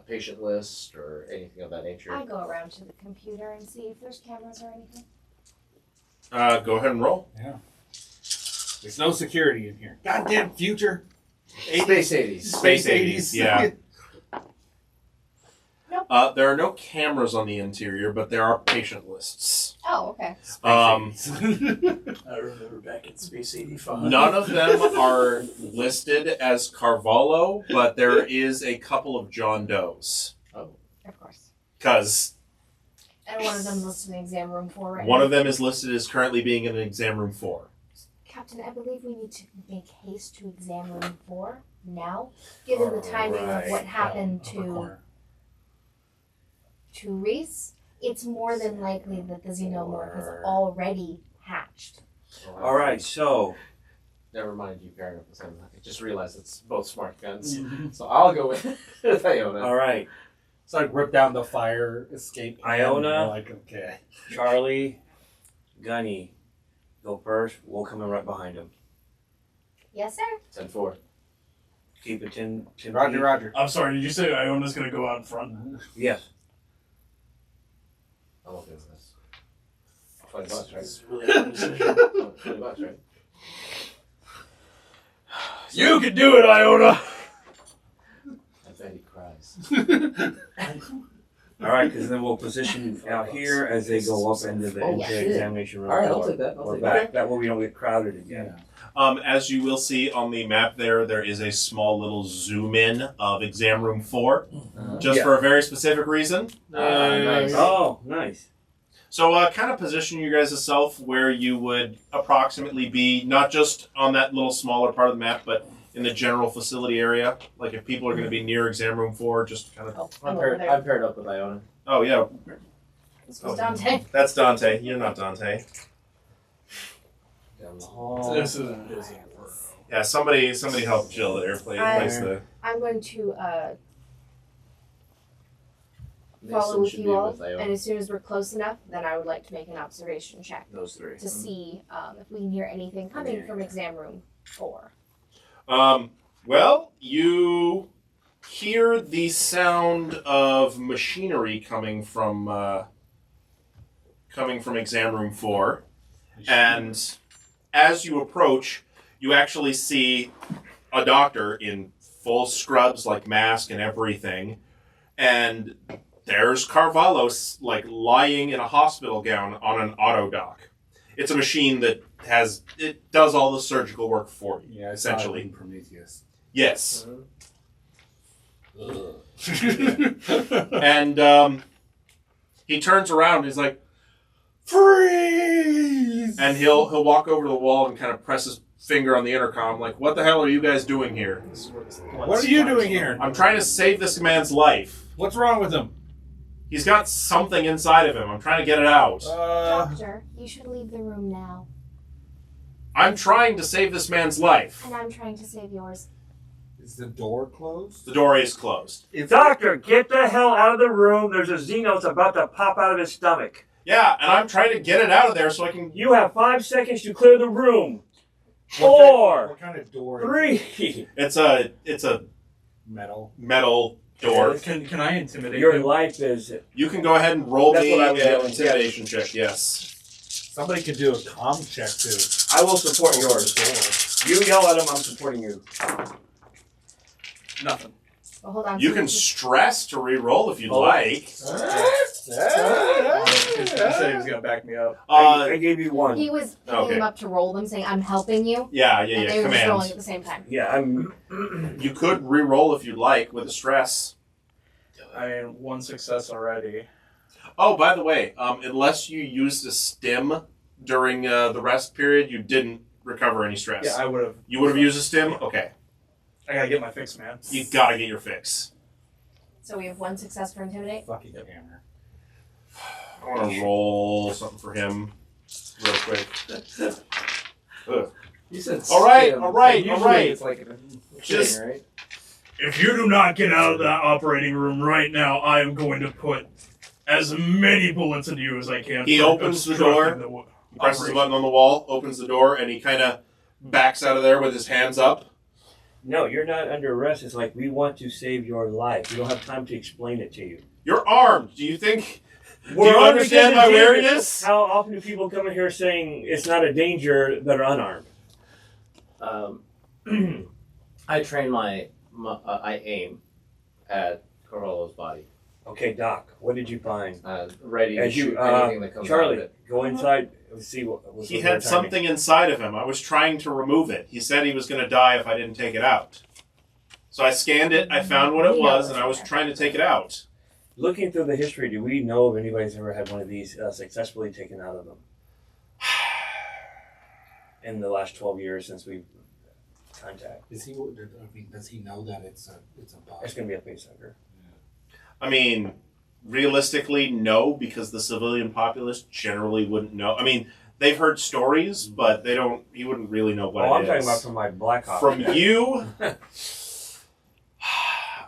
patient list or anything of that nature? I go around to the computer and see if there's cameras or anything. Go ahead and roll. Yeah. There's no security in here. Goddamn future. Space 80s. Space 80s, yeah. There are no cameras on the interior, but there are patient lists. Oh, okay. I remember back in Space 85. None of them are listed as Carvalho, but there is a couple of John Does. Of course. Because And one of them listed in exam room 4 right one now. of them is listed as currently being in exam room 4. Captain, I believe we need to make haste to exam room 4 now, given the timing of what happened to Reese. It's more than likely that the xenomorph is already hatched. All right, so Never mind you pairing up the same. I just realized it's both smart guns. So I'll go with Iona. all right, It's like rip down the fire escape. Iona. You're like, okay. Charlie, Gunny, go first. We'll come in right behind him. Yes, sir. 10-4. Keep it 10 Roger, feet. Roger. I'm sorry, did you say Iona's gonna go out in front? Yes. I'm okay with this. $20, right? It's really hard decision. $20, right? You can do it, Iona! I bet he cries. All right, because then we'll position out here as they go up into the Oh, into shit. examination room. All right, I'll or- take that. I'll or take back. That way we don't get crowded again. As you will see on the map there is a small little zoom in of exam room 4, just Yeah. for a very specific reason. Nice. Oh, nice. So kind of position you guys yourself where you would approximately be, not just on that little smaller part of the map, but in the general facility area. Like if people are going to be near exam room 4, just kind of... Oh, I'm I'm over there. paired up with Iona. Oh, yeah. This was Dante. That's Dante. You're not Dante. Down the hall. This isn't busy. Yeah, somebody help Jill there. Place the... I'm going to follow Mason with should you be all, with Iona. and as soon as we're close enough, then I would like to make an observation check Those three. to see if we can hear anything coming from exam room 4. Well, you hear the sound of machinery coming from exam room 4, and as you approach, you actually see a doctor in full scrubs, like mask and everything, and there's Carvalho lying in a hospital gown on an auto dock. It's a machine that does all the surgical work for you, Yeah, I saw it essentially. in Prometheus. Yes. And he turns around and he's like, "Freeze!" And he'll walk over to the wall and kind of press his finger on the intercom, like, "What the hell are you guys doing here?" What are you doing here? "I'm trying to save this man's life. What's wrong with him? He's got something inside of him. I'm trying to get it out." Doctor, you should leave the room now. "I'm trying to save this man's life." And I'm trying to save yours. Is the door closed? The door is closed. Doctor, get the hell out of the room. There's a Xenos about to pop out of his stomach. Yeah, and I'm trying to get it out of there so I can... You have 5 seconds to clear the room. What kind of door? 3. It's a Metal. door. Can I intimidate Your him? life is... You can go ahead and roll That's me what I was an doing, intimidation check, yes. Somebody could do a comm check too. I will support yours. You yell at him, I'm supporting you. Nothing. Well, hold on. You can stress to re-roll if you'd like. He said he was gonna back me up. I gave you 1. He was picking Okay. him up to roll them, saying, "I'm helping you." Yeah, And they were just rolling command. at the same time. Yeah, I'm... You could re-roll if you'd like with a stress. I mean, 1 success already. Oh, by the way, unless you used a stim during the rest period, you didn't recover any stress. Yeah, I would have. You would have used a stim? Okay. I gotta get my fix, man. You gotta get your fix. So we have 1 success for intimidate. Fucking hammer. I want to roll something for him real quick. Ugh. You said All right, skim. all right, Usually all right. It's like a Just- thing, right? If you do not get out of that operating room right now, I am going to put as many bullets into you as I can. He for opens the obstructing door. the He presses a operation. button on the wall, opens the door, and he kind of backs out of there with his hands up. No, you're not under arrest. It's like, we want to save your life. We don't have time to explain it to you. You're armed. Do you think... Do We're you armed understand because my it's dangerous. wariness? How often do people come in here saying it's not a danger that are unarmed? I train I aim at Corollo's body. Okay, Doc, what did you find? Ready to As you, shoot anything that comes out of Charlie, it. go inside and see what was He was had there timing. something inside of him. I was trying to remove it. He said he was going to die if I didn't take it out. So I scanned it, I found what it was, and I was trying to take it out. Looking through the history, do we know if anybody's ever had one of these successfully taken out of them? In the last 12 years since we've contact. Does he know that it's a bot? It's going to be a facehugger. I mean, realistically, no, because the civilian populace generally wouldn't know. I mean, They've heard stories, but they don't. You wouldn't really know what I'm it talking is. about from my Black Hawk. From you,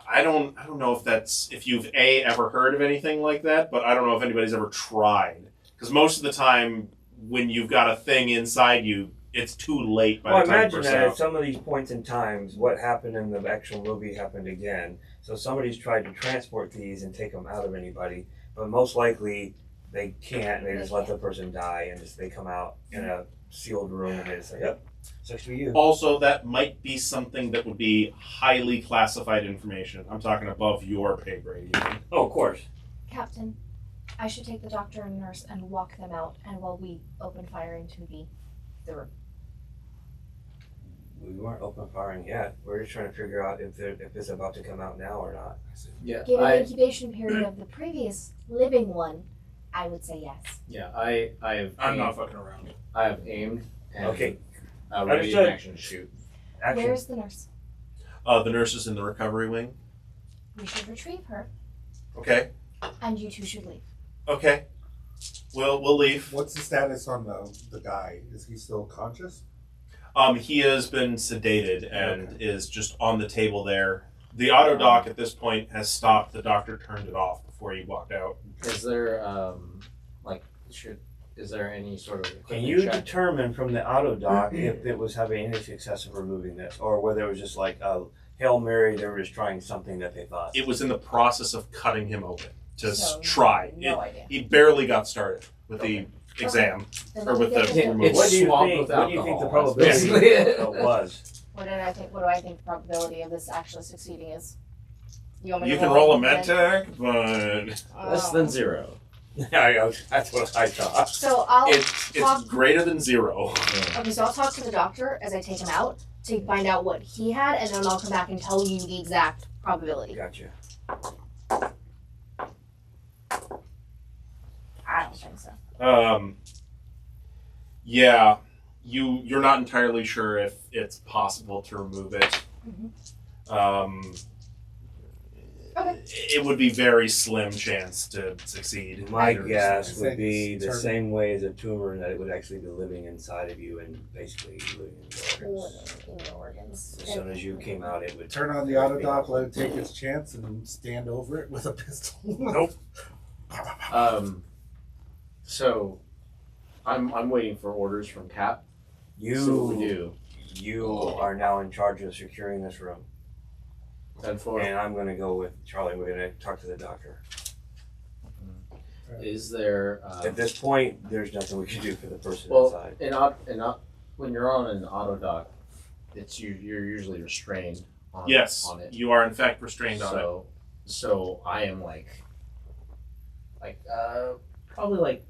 I don't know if you've ever heard of anything like that, but I don't know if anybody's ever tried. Because most of the time, when you've got a thing inside you, it's too late by the time imagine it's that out. at some of these points in times, what happened in the actual movie happened again. So somebody's tried to transport these and take them out of anybody, but most likely they can't. They just let the person die, and they come out in a sealed room, and they say, "Yep, sucks to be you." Also, that might be something that would be highly classified information. I'm talking above your pay grade. Oh, of course. Captain, I should take the doctor and nurse and walk them out, and while we open fire into the room. We weren't open firing yet. We're just trying to figure out if it's about to come out now or not. Yeah, Given the incubation period of the previous living one, I would say yes. Yeah, I have. I'm aimed, not fucking around. I have aimed. And, Okay. Ready Understood. in action to shoot. Action. Where's the nurse? The nurse is in the recovery wing. We should retrieve her, Okay. and you two should leave. Okay. We'll leave. What's the status on the guy? Is he still conscious? He has been sedated and is just on the table there. The auto dock at this point has stopped. The doctor turned it off before he walked out. Is there is there any sort of Can equipment you check? determine from the auto dock if it was having any success of removing this, or whether it was just like a Hail Mary, they were just trying something that they thought? It was in the process of cutting him open to So, try. No idea. He barely got started with the exam. Then Or let me with get the this- removal. It's What do you swamped think? with What do you think the alcohol, probability that's basically it. was? What do I think the probability of this actually succeeding is? You want me You to can roll a then? medtech, but Less than 0. That's what I thought. So I'll it's talk. greater than 0. Okay, so I'll talk to the doctor as I take him out to find out what he had, and then I'll come back and tell you the exact probability. Gotcha. I don't think so. Yeah, you're not entirely sure if it's possible to remove it. Okay. It would be very slim chance to succeed. My There's- guess would be the Turn- same way as a tumor, that it would actually be living inside of you and basically living in your organs. In your organs. As soon as you came out, it would Turn on the auto dock, let it take its chance, and stand over it with a pistol. Nope. So, I'm waiting for orders from Cap. So what we do. You are now in charge of securing this room. 10-4. And I'm going to go with Charlie. We're going to talk to the doctor. Is there? At this point, there's nothing we can do for the person Well, inside. when you're on an auto dock, you're usually restrained. On, Yes, on it. you are in fact restrained on it. So I am probably like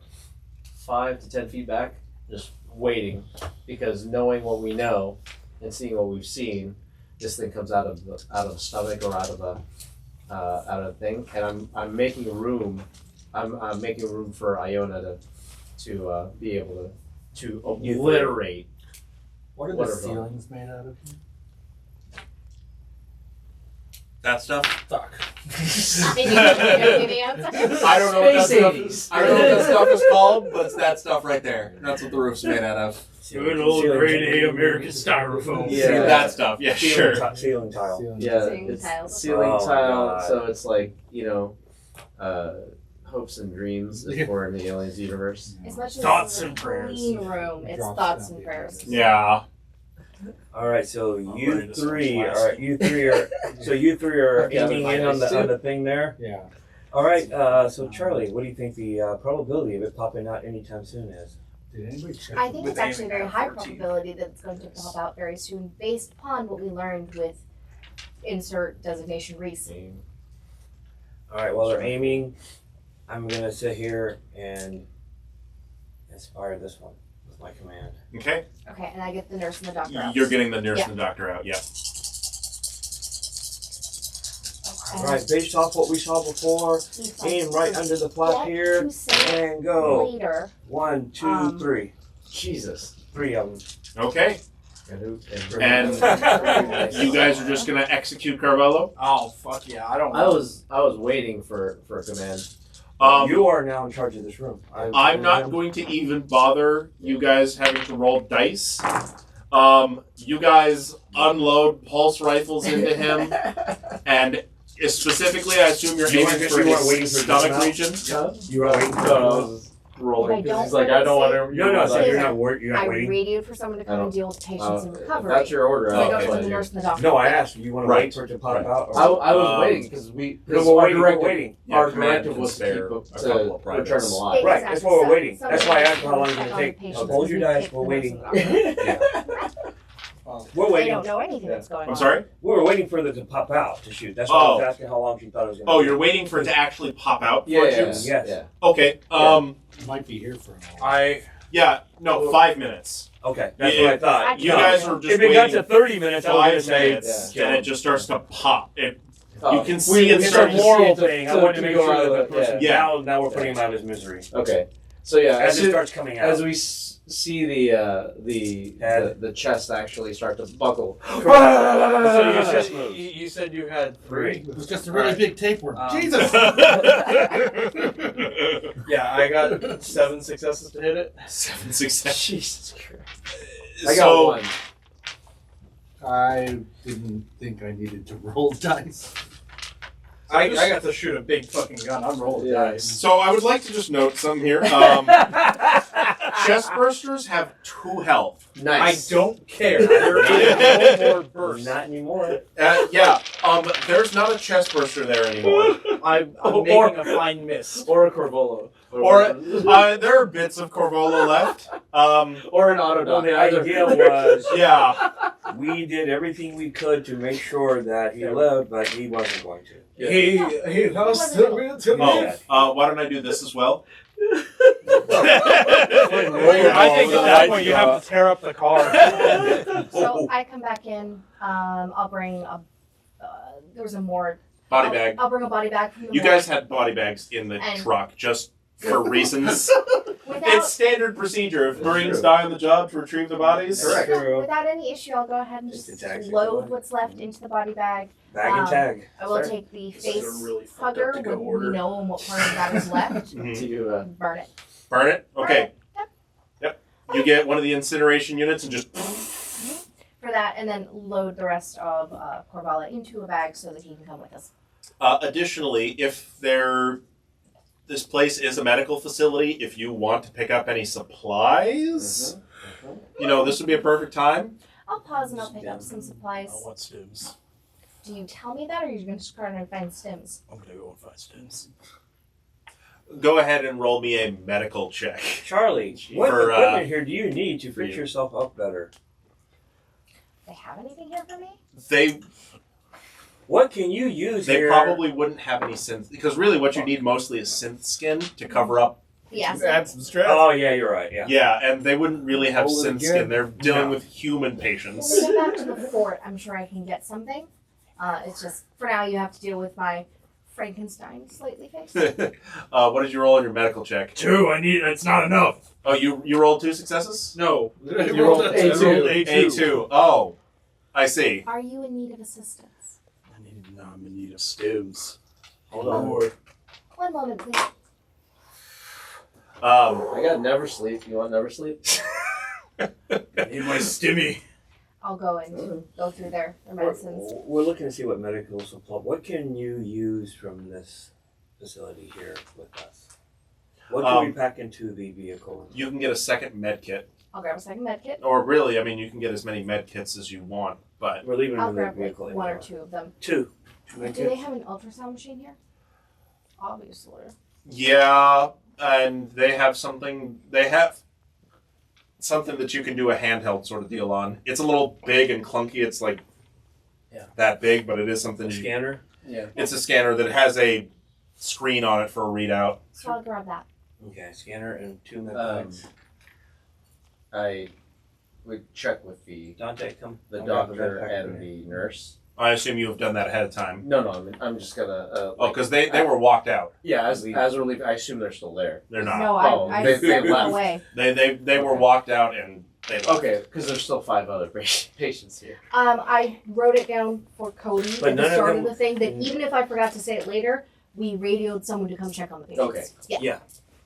5 to 10 feet back, just waiting, because knowing what we know and seeing what we've seen, this thing comes out of the stomach or out of a thing, and I'm making room. I'm making room for Iona to be able to obliterate. What are the Whatever. ceilings made out of? That stuff? Fuck. I don't know what that stuff is. I don't know what that stuff is called, but it's that stuff right there. That's what the roof's made out of. Good old grade A American styrofoam. Yeah. That stuff, yeah, sure. Ceiling tile. Yeah, Ceiling it's tiles. ceiling Oh, tile. God. So it's like, hopes and dreams if we're in the aliens universe. As much as Thoughts it's a and prayers. clean room, it's thoughts and prayers. Yeah. All right, so you ready to three switch are Yeah, aiming my in on dice the thing there. Yeah. All right, so Charlie, what do you think the probability of it popping out anytime soon is? Did anybody check? I think With it's actually a very aiming at high 14. probability that it's going to pop out very soon, based upon what we learned with insert designation Reese. All right, while they're aiming, I'm gonna sit here and inspire this one with my command. Okay. Okay, and I get the nurse and the doctor out. You're getting the nurse Yeah. and the doctor out, yeah. Okay. All right, based off what we saw before, He's aim like, right under the flap get here to say and go. later. 1, 2, Um, 3. Jesus. 3 of them. Okay. And you guys are just gonna execute Carvello? Oh fuck yeah! I don't. I was waiting for a command. You are now in charge of this room. I'm not going to even bother you guys having to roll dice. You guys unload pulse rifles into him, and specifically, I assume you're aiming for his stomach region. You are waiting for rolling If I because he's like, I don't want to. No, so you're I- not worried. You're not I waiting. radioed for someone to come and deal with patients in recovery. That's your order. So I don't Okay. want the nurse and the doctor. No, I asked. You want to wait for it to pop out? Or I was waiting because we. No, we're waiting. Our Yeah, command directive was to spare keep a couple of to return privates. them alive. Right, that's why we're waiting. So- That's why I asked how long it's check going on to the take. patients I'll hold you and guys. keep We're the waiting. nurse and the doctor. We're They waiting. don't know anything that's going on. I'm sorry? We were waiting for it to pop out to shoot. That's why I was asking how long she thought it was going to Oh, take. you're waiting for it to actually pop out? Yeah, for yeah, you? Yes. yeah. Okay. Might be here for an hour. No, 5 minutes. Okay, that's Yeah, what I thought. You guys are just If it got waiting to 30 minutes, I was going to 5 say. minutes, Yeah. and it just starts to pop. You Oh, can see it It's start a to moral to- thing. I to- wanted to to make go sure out that of the it, person. yeah. Now we're putting him out of his misery. Okay. So yeah, As it starts coming out. as we see the chest actually start to buckle. You said you had 3. It was just a really big tapeworm. Jesus! Yeah, I got 7 successes to hit it. 7 success. Jesus Christ! I got So, one. I didn't think I needed to roll dice. I got to shoot a big fucking gun. I'm rolling dice. So I would like to just note something here. Chest bursters have 2 health. Nice. I don't care. There is no more burst. Not anymore. There's not a chest burster there anymore. I'm making a fine miss. Or a Corvolo. Or there are bits of Corvolo left. Or an auto Well, the idea was Yeah. we did everything we could to make sure that he lived, but he wasn't going to. He lost the will to live. Why don't I do this as well? I think at that point you have to tear up the car. So I come back in. I'll bring a. There was a more. Body bag. I'll bring a body bag from the You morgue. guys had body bags in the And- truck just for reasons. Without, It's standard procedure. If Marines die on the job to retrieve the bodies. Correct. without any issue, I'll go ahead and Just just a taxi. load what's left into the body bag. Bag and tag. I will Sir. take the This is face a really fucked hugger up to go when order. we know what part of that is left. Mhm. To Burn it. Burn it? Okay. Yep. Yep. You get one of the incineration units and just. For that, and then load the rest of Corvala into a bag so that he can come with us. Additionally, if this place is a medical facility, if you want to pick up any supplies, this would be a perfect time. I'll pause and I'll pick up some I supplies. want stims. Do you tell me that, or are you going to try and find stims? I'm gonna go and find stims. Go ahead and roll me a medical check. Charlie, what For, equipment here do you need to fix you. yourself up better? They have anything here for me? They What can you use they here? probably wouldn't have any synth because really what you need mostly is synth skin to cover up. Yes. Add some stress. Oh yeah, you're right. Yeah. Yeah, and they wouldn't really have Roll it synth again. skin. They're dealing No. with human When patients. we get back to the fort, I'm sure I can get something. It's just, for now, you have to deal with my Frankenstein slightly face. What did you roll on your medical check? 2. It's not enough. Oh, you rolled 2 successes? No. You rolled A2. A2. Oh, I see. Are you in need of assistance? I'm in need of stims. Hold on. One moment, please. I got Never Sleep. You want Never Sleep? I need my stimmy. I'll go and go through their medicines. We're looking to see what medical supply. What can you use from this facility here with us? What can we pack into the vehicle? You can get a second med kit. I'll grab a second med kit. Or really, I mean, you can get as many med kits as you want, but We're leaving I'll them in the grab like vehicle. one or anyway. two of them. Two. Do they have an ultrasound machine here? Obviously. yeah, and they have something that you can do a handheld sort of deal on. It's a little big and clunky. It's like that big, but it is something. A scanner. Yeah. It's a scanner that has a screen on it for a readout. So I'll grab that. Okay, scanner and 2 med Um, packs. I would check with the Dante, come. doctor grab the med pack and for me. the nurse. I assume you have done that ahead of time. No, I'm just gonna. Because they were walked out. Yeah, as we're leaving, I assume they're still there. They're not. No, Oh, I they sent them left. away. They were walked out and they left. Okay, because there's still 5 other patients here. I wrote it down for Cody But at none the of start them- of the thing that even if I forgot to say it later, We radioed someone to come check on the patients. Okay. Yeah. Yeah.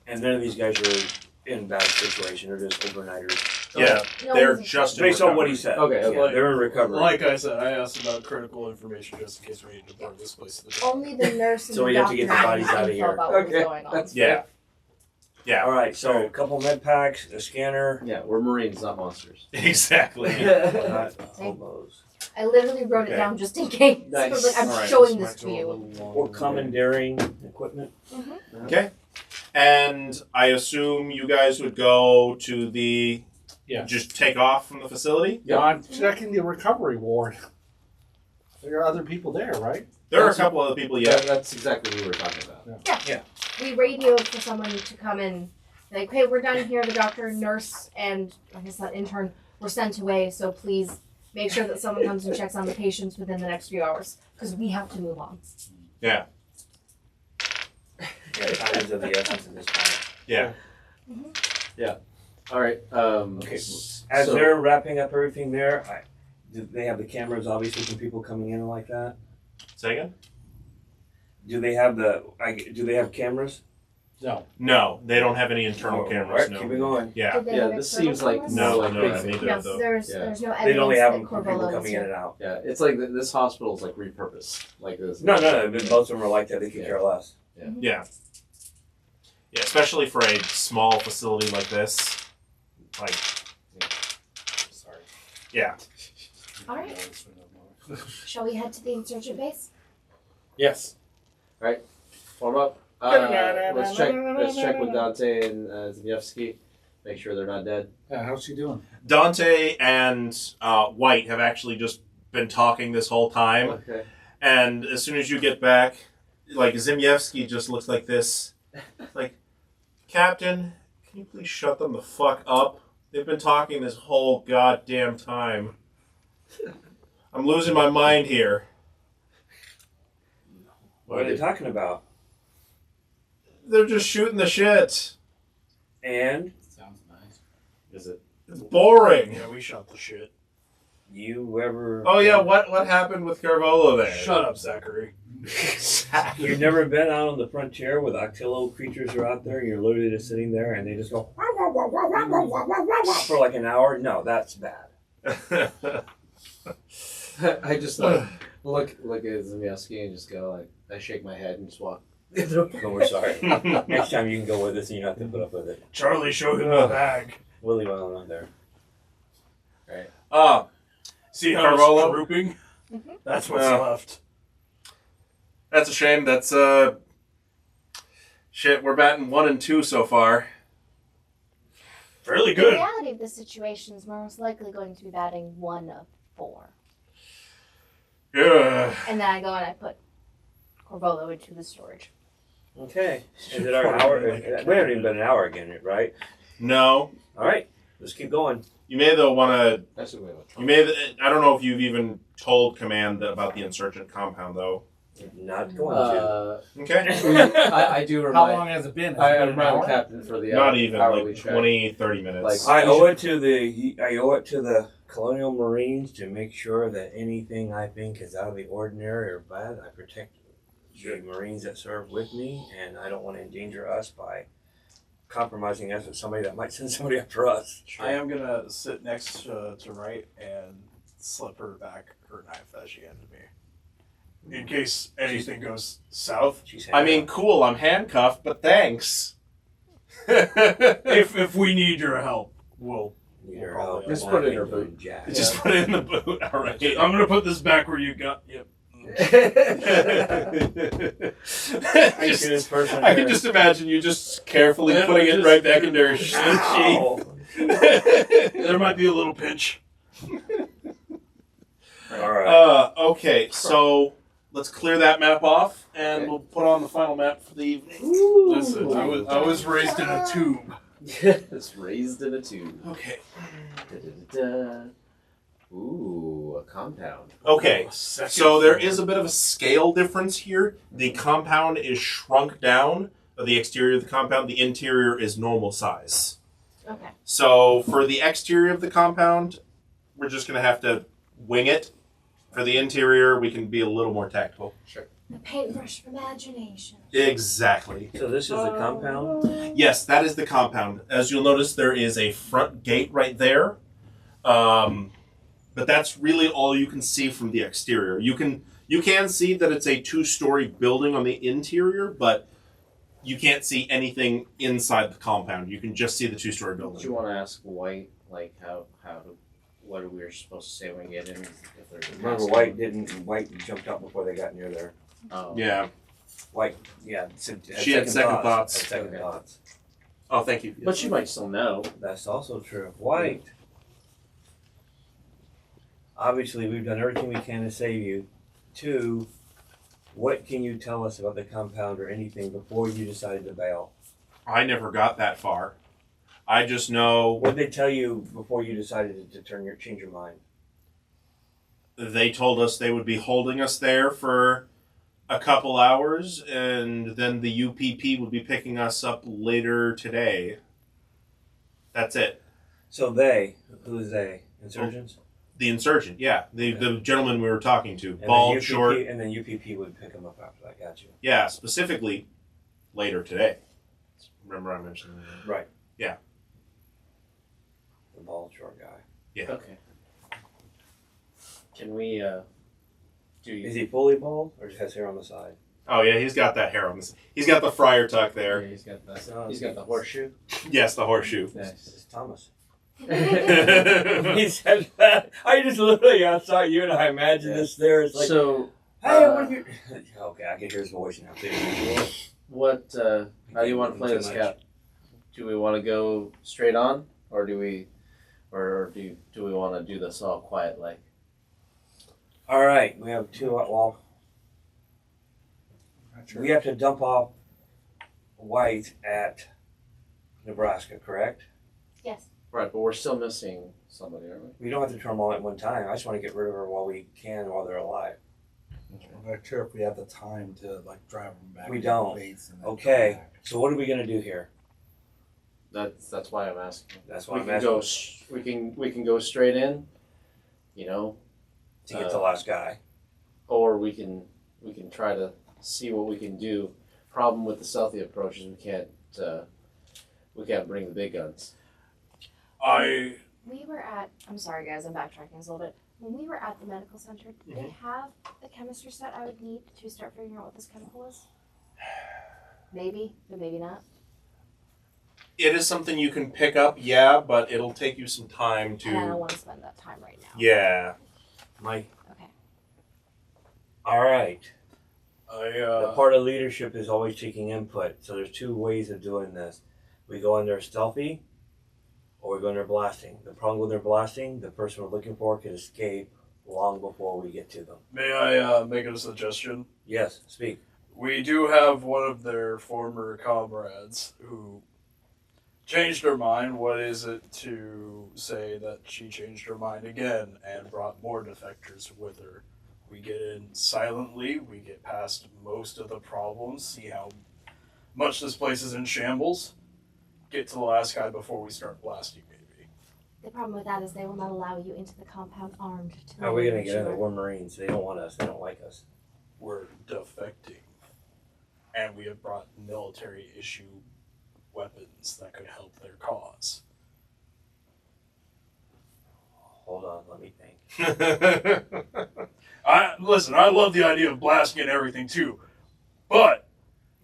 And none of these guys are in bad situation. They're just overnighters. Yeah, No they're one's- just in Based on what recovery. he said. Okay, Yeah, they're in recovery. Like I said, I asked about critical information just in case we need to burn this place to the ground. Only the nurse and So the we have doctor to get the had bodies info out of here. about what Okay, was going on. that's Yeah. Yeah. All right, so a couple med packs, a scanner. Yeah, we're Marines, not monsters. Exactly. Not hobos. I literally wrote it Okay. down just in case. Nice. I was like, I'm Alright, showing this this might to go a you. little long Or today. commandeering equipment. Okay. And I assume you guys would go to the... Yeah. Just take off from the facility? Yeah, I'm checking the recovery ward. There are other people there, right? There are a couple other people, yeah. That's exactly what we were talking about. We radioed for someone to come in. Like, hey, we're done here. The doctor, nurse, and I guess that intern were sent away. So please make sure that someone comes and checks on the patients within the next few hours because we have to move on. Yeah. Yeah, time is of the essence at this point. Yeah. All right. Okay. As so- they're wrapping up everything there, do they have the cameras obviously from people coming in like that? Say again? Do they have do they have cameras? No. No, they don't have any internal Oh, cameras, right, no. keep it going. Yeah. Did they Yeah, have this external seems like cameras? No, like no, basic. neither Yes, of those. there's Yeah. there's no They evidence only have that them for Corvola people was coming in here. and out. Yeah, it's like this hospital is like repurposed. Like this. No, most of them are like that. They could care less. Yeah. Yeah, especially for a small facility like this. Like, Sorry. yeah. All right. Shall we head to the insurgent base? Yes. Form up. Let's check with Dante and Zviefsky. Make sure they're not dead. Yeah, how's she doing? Dante and White have actually just been talking this whole time. Okay. And as soon as you get back, like, Zimyevsky just looks like this. Like, Captain, can you please shut them the fuck up? They've been talking this whole goddamn time. I'm losing my mind here. What are they talking about? They're just shooting the shit. And Sounds nice. Is it? It's boring. Yeah, we shot the shit. you ever? Oh yeah, what happened with Carvolo there? Shut up, Zachary. You've never been out on the frontier where the Octillo creatures are out there and you're literally just sitting there and they just go for like an hour? No, that's bad. I just like look at Zviefsky and just go like I shake my head and just walk. No, we're sorry. Next time you can go with us and you don't have to put up with it. Charlie, show him the bag. We'll leave it on there. See how Carvalho? it's drooping? That's what's Yeah. left. That's a shame. That's shit. We're batting 1 and 2 so far. Fairly The good. reality of the situation is most likely going to be batting 1 of 4. Yeah. And then I go and I put Corvolo into the storage. Okay. Is it our hour? We haven't even been an hour again, right? No. All right. Let's keep going. You may though want to. That's what we have. You may. I don't know if you've even told command about the insurgent compound though. Not going to. Okay. I do How remind. long has it been? Has I it been an remind the hour? captain for the Not even hourly like check. 20, 30 minutes. Like- I owe it to the Colonial Marines to make sure that anything I think is out of the ordinary or bad, I protect the Marines that serve with me, and I don't want to endanger us by compromising us with somebody that might send somebody after us. I am going to sit next to Wright and slip her back her knife as she handed me. In case anything goes south. I mean, cool. I'm handcuffed, but thanks. if we need your help, we'll Your probably help. Just put it in her boot. Jack. Just put it in the boot. All right. I'm going to put this back where you got. Yep. I can just imagine you just carefully putting it right back into her sheath. There might be a little pinch. All right. Okay, so let's clear that map off, and we'll put on the final map for the evening. Listen, I was raised in a tube. It's raised in a tube. Okay. Da-da-da-da. Ooh, a compound. Okay, Second so there floor. is a bit of a scale difference here. The compound is shrunk down, the exterior of the compound. The interior is normal size. Okay. So for the exterior of the compound, we're just going to have to wing it. For the interior, we can be a little more tactical. Sure. The paintbrush of imagination. Exactly. So this is the compound? Yes, that is the compound. As you'll notice, there is a front gate right there. But that's really all you can see from the exterior. You can see that it's a 2-story building on the interior, but you can't see anything inside the compound. You can just see the 2-story Do you building. want to ask White, like, what we were supposed to say when we get in? If they're Remember, White jumped out before they got near there. Oh. Yeah. White, yeah. She had second thoughts. Had second Okay. thoughts. Oh, thank you. But she might still know. That's also true. White. Obviously, we've done everything we can to save you. 2, what can you tell us about the compound or anything before you decided to bail? I never got that far. I just know What did they tell you before you decided to change your mind? they told us they would be holding us there for a couple hours, and then the UPP would be picking us up later today. That's it. So who is they? Insurgents? The insurgent, yeah. The gentleman we were talking to. And Bald, then UPP, short. And then UPP would pick them up after that. Got you. Yeah, specifically later today. Remember I mentioned that? Right. Yeah. The bald, short guy. Yeah. Okay. Can we, do you? Is he fully bald or just has hair on the side? Oh yeah, he's got that hair on this. He's got the friar tuck Yeah, there. he's got the, So, he's got the horseshoe. Yes, the horseshoe. Nice. It's Thomas. yeah, He said that. I just literally saw you and I imagine this there. It's like, So, hey, what are you? Okay, I can hear his voice now. what, how do you want to play this, Cap? Do we want to go straight on, or do we want to do this all quiet like? All right, we have 2. Well, we have to dump off White at Nebraska, correct? Yes. Right, but we're still missing somebody, aren't we? We don't have to turn them all at one time. I just want to get rid of her while we can, while they're alive. I'm not sure if we have the time to like drive them back. We to don't. the base and then Okay, come back. so what are we gonna do here? That's why I'm asking. That's why We I'm can asking. go. We can go straight in, you know, To get the last guy. or we can try to see what we can do. Problem with the stealthy approach is we can't bring the big guns. We were at, I'm sorry guys, I'm backtracking a little bit. When we were at the medical center, did they have the chemistry set I would need to start figuring out what this chemical is? Maybe, but maybe not. it is something you can pick up, yeah, but it'll take you some time And I don't to. want to spend that time right now. Yeah. Mike. Okay. All right. I The part of leadership is always taking input. So there's 2 ways of doing this. We go in there stealthy, or we go in there blasting. The problem with their blasting, the person we're looking for can escape long before we get to them. may I make a suggestion? Yes, speak. We do have one of their former comrades who changed her mind. What is it to say that she changed her mind again and brought more defectors with her? We get in silently, we get past most of the problems, see how much this place is in shambles, get to the last guy before we start blasting, maybe. The problem with that is they will not allow you into the compound armed. To How are we going to make get in? sure. We're Marines. They don't want us. They don't like us. We're defecting. And we have brought military issue weapons that could help their cause. Hold on. Let me think. Listen, I love the idea of blasting and everything too, but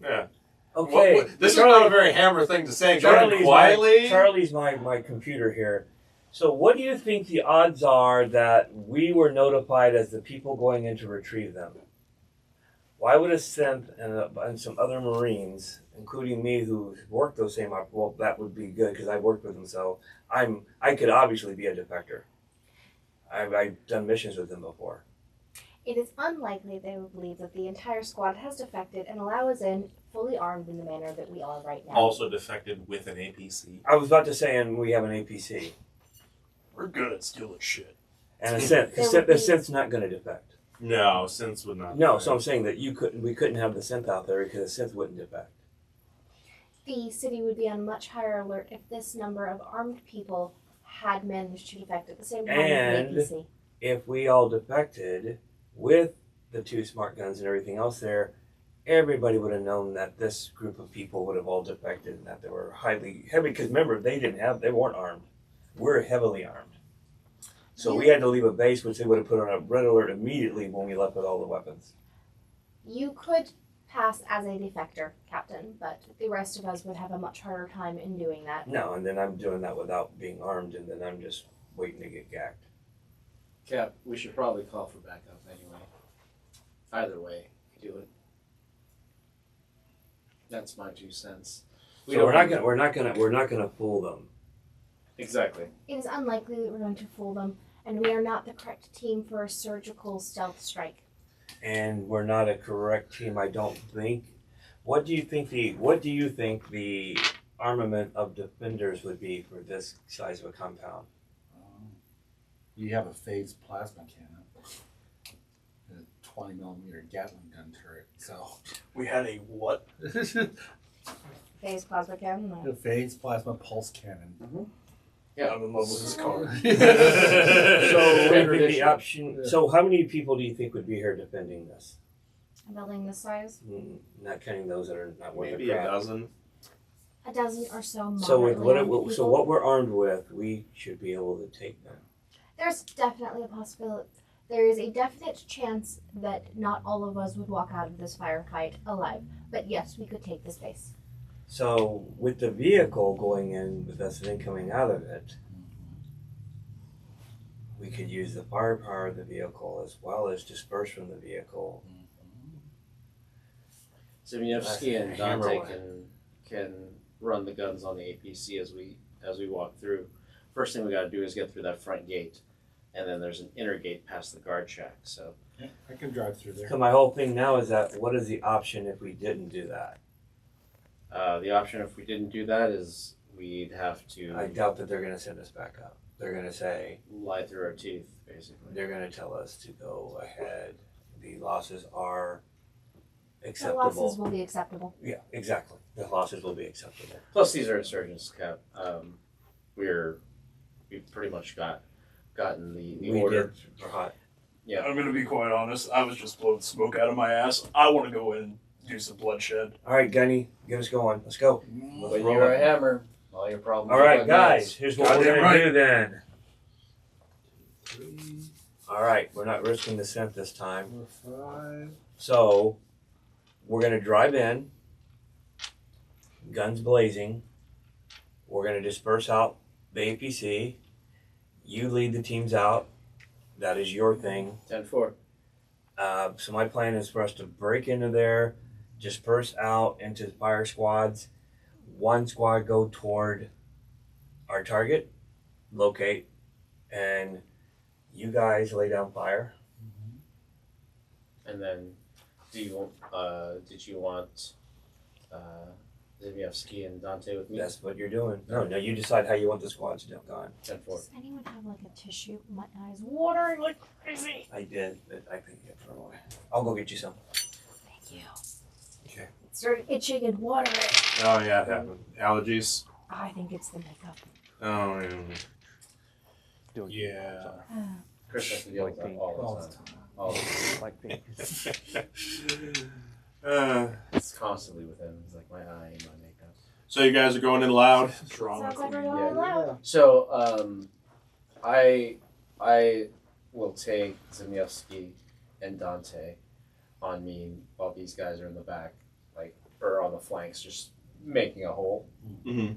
Yeah. Okay. This is not a very Hammer thing to say. Go in quietly. Charlie's my computer here. So what do you think the odds are that we were notified as the people going in to retrieve them? Why would a simp and some other Marines, including me who worked those same, well, that would be good because I worked with them, so I could obviously be a defector. I've done missions with them before. It is unlikely they will believe that the entire squad has defected and allow us in fully armed in the manner that we are right now. Also defected with an APC. I was about to say, and we have an APC. we're good at stealing shit. And a synth. The synth's not going to defect. No, since would not. No, so I'm saying that we couldn't have the synth out there because the synth wouldn't defect. The city would be on much higher alert if this number of armed people had managed to defect at the same time And as the APC. if we all defected with the 2 smart guns and everything else there, everybody would have known that this group of people would have all defected and that they were highly heavy. Because remember, they weren't armed. We're heavily armed. So we had to leave a base, which they would have put on a red alert immediately when we left with all the weapons. You could pass as a defector, Captain, but the rest of us would have a much harder time in doing that. No, and then I'm doing that without being armed, and then I'm just waiting to get gacked. Cap, we should probably call for backup anyway. Either way, do it. That's my 2 cents. We're not gonna fool them. Exactly. It is unlikely that we're going to fool them, and we are not the correct team for a surgical stealth strike. And we're not a correct team, I don't think. What do you think the armament of defenders would be for this size of a compound? You have a phased plasma cannon, and a 20mm Gatling gun turret. So We had a what? Phase plasma cannon. a phased plasma pulse cannon. Yeah. I'm in love with this car. So Favorite the issue. option. So how many people do you think would be here defending this? A building this size? Not counting those that are not worth Maybe a a crap. dozen. A dozen or so. So with moderately armed what we're armed with, we should be able to take them. There's definitely a possibility. There is a definite chance that not all of us would walk out of this firefight alive. But yes, we could take this base. So with the vehicle going in with us and then coming out of it, we could use the firepower of the vehicle as well as disperse from the vehicle. Zimyevsky and That's a hammer Dante one. can run the guns on the APC as we walk through. First thing we got to do is get through that front gate, and then there's an inner gate past the guard shack. So Yeah, I can drive through there. So my whole thing now is that what is the option if we didn't do that? the option if we didn't do that is we'd have to I doubt that they're going to send us back up. They're going to say, lie through our teeth, basically. they're going to tell us to go ahead. The losses are The acceptable. losses will be acceptable. Yeah, exactly. The losses will be acceptable. Plus, these are insurgents, Cap. We've pretty much gotten the We order. did hot. Yeah. I'm gonna be quite honest. I was just blowing smoke out of my ass. I want to go in and do some bloodshed. All right, Gunny, get us going. Let's go. When you're a hammer, all your problems. All are right, like guys, nails. here's what we're Goddamn going to right. do then. All right, we're not risking the scent this time. 5. So, we're going to drive in, guns blazing. We're going to disperse out the APC. You lead the teams out. That is your thing. 10-4. So my plan is for us to break into there, disperse out into fire squads. One squad go toward our target, locate, and you guys lay down fire. And then, did you want Zimyevsky and Dante with me? That's what you're doing. No, you decide how you want the squads gone. 10-4. Does anyone have like a tissue? My eyes watering like crazy. I did, but I think you throw away. I'll go get you some. Thank you. Okay. It started itching and watering. Oh yeah, it happened. Allergies. I think it's the makeup. Oh yeah. Yeah. Chris has to deal with that all the time. All the time. It's constantly with him. It's like my eye and my makeup. So you guys are going in loud. Trauma Sounds like we're queen. going loud. So, I will take Zimyevsky and Dante on me while these guys are in the back, or on the flanks, just making a hole. Mm-hmm.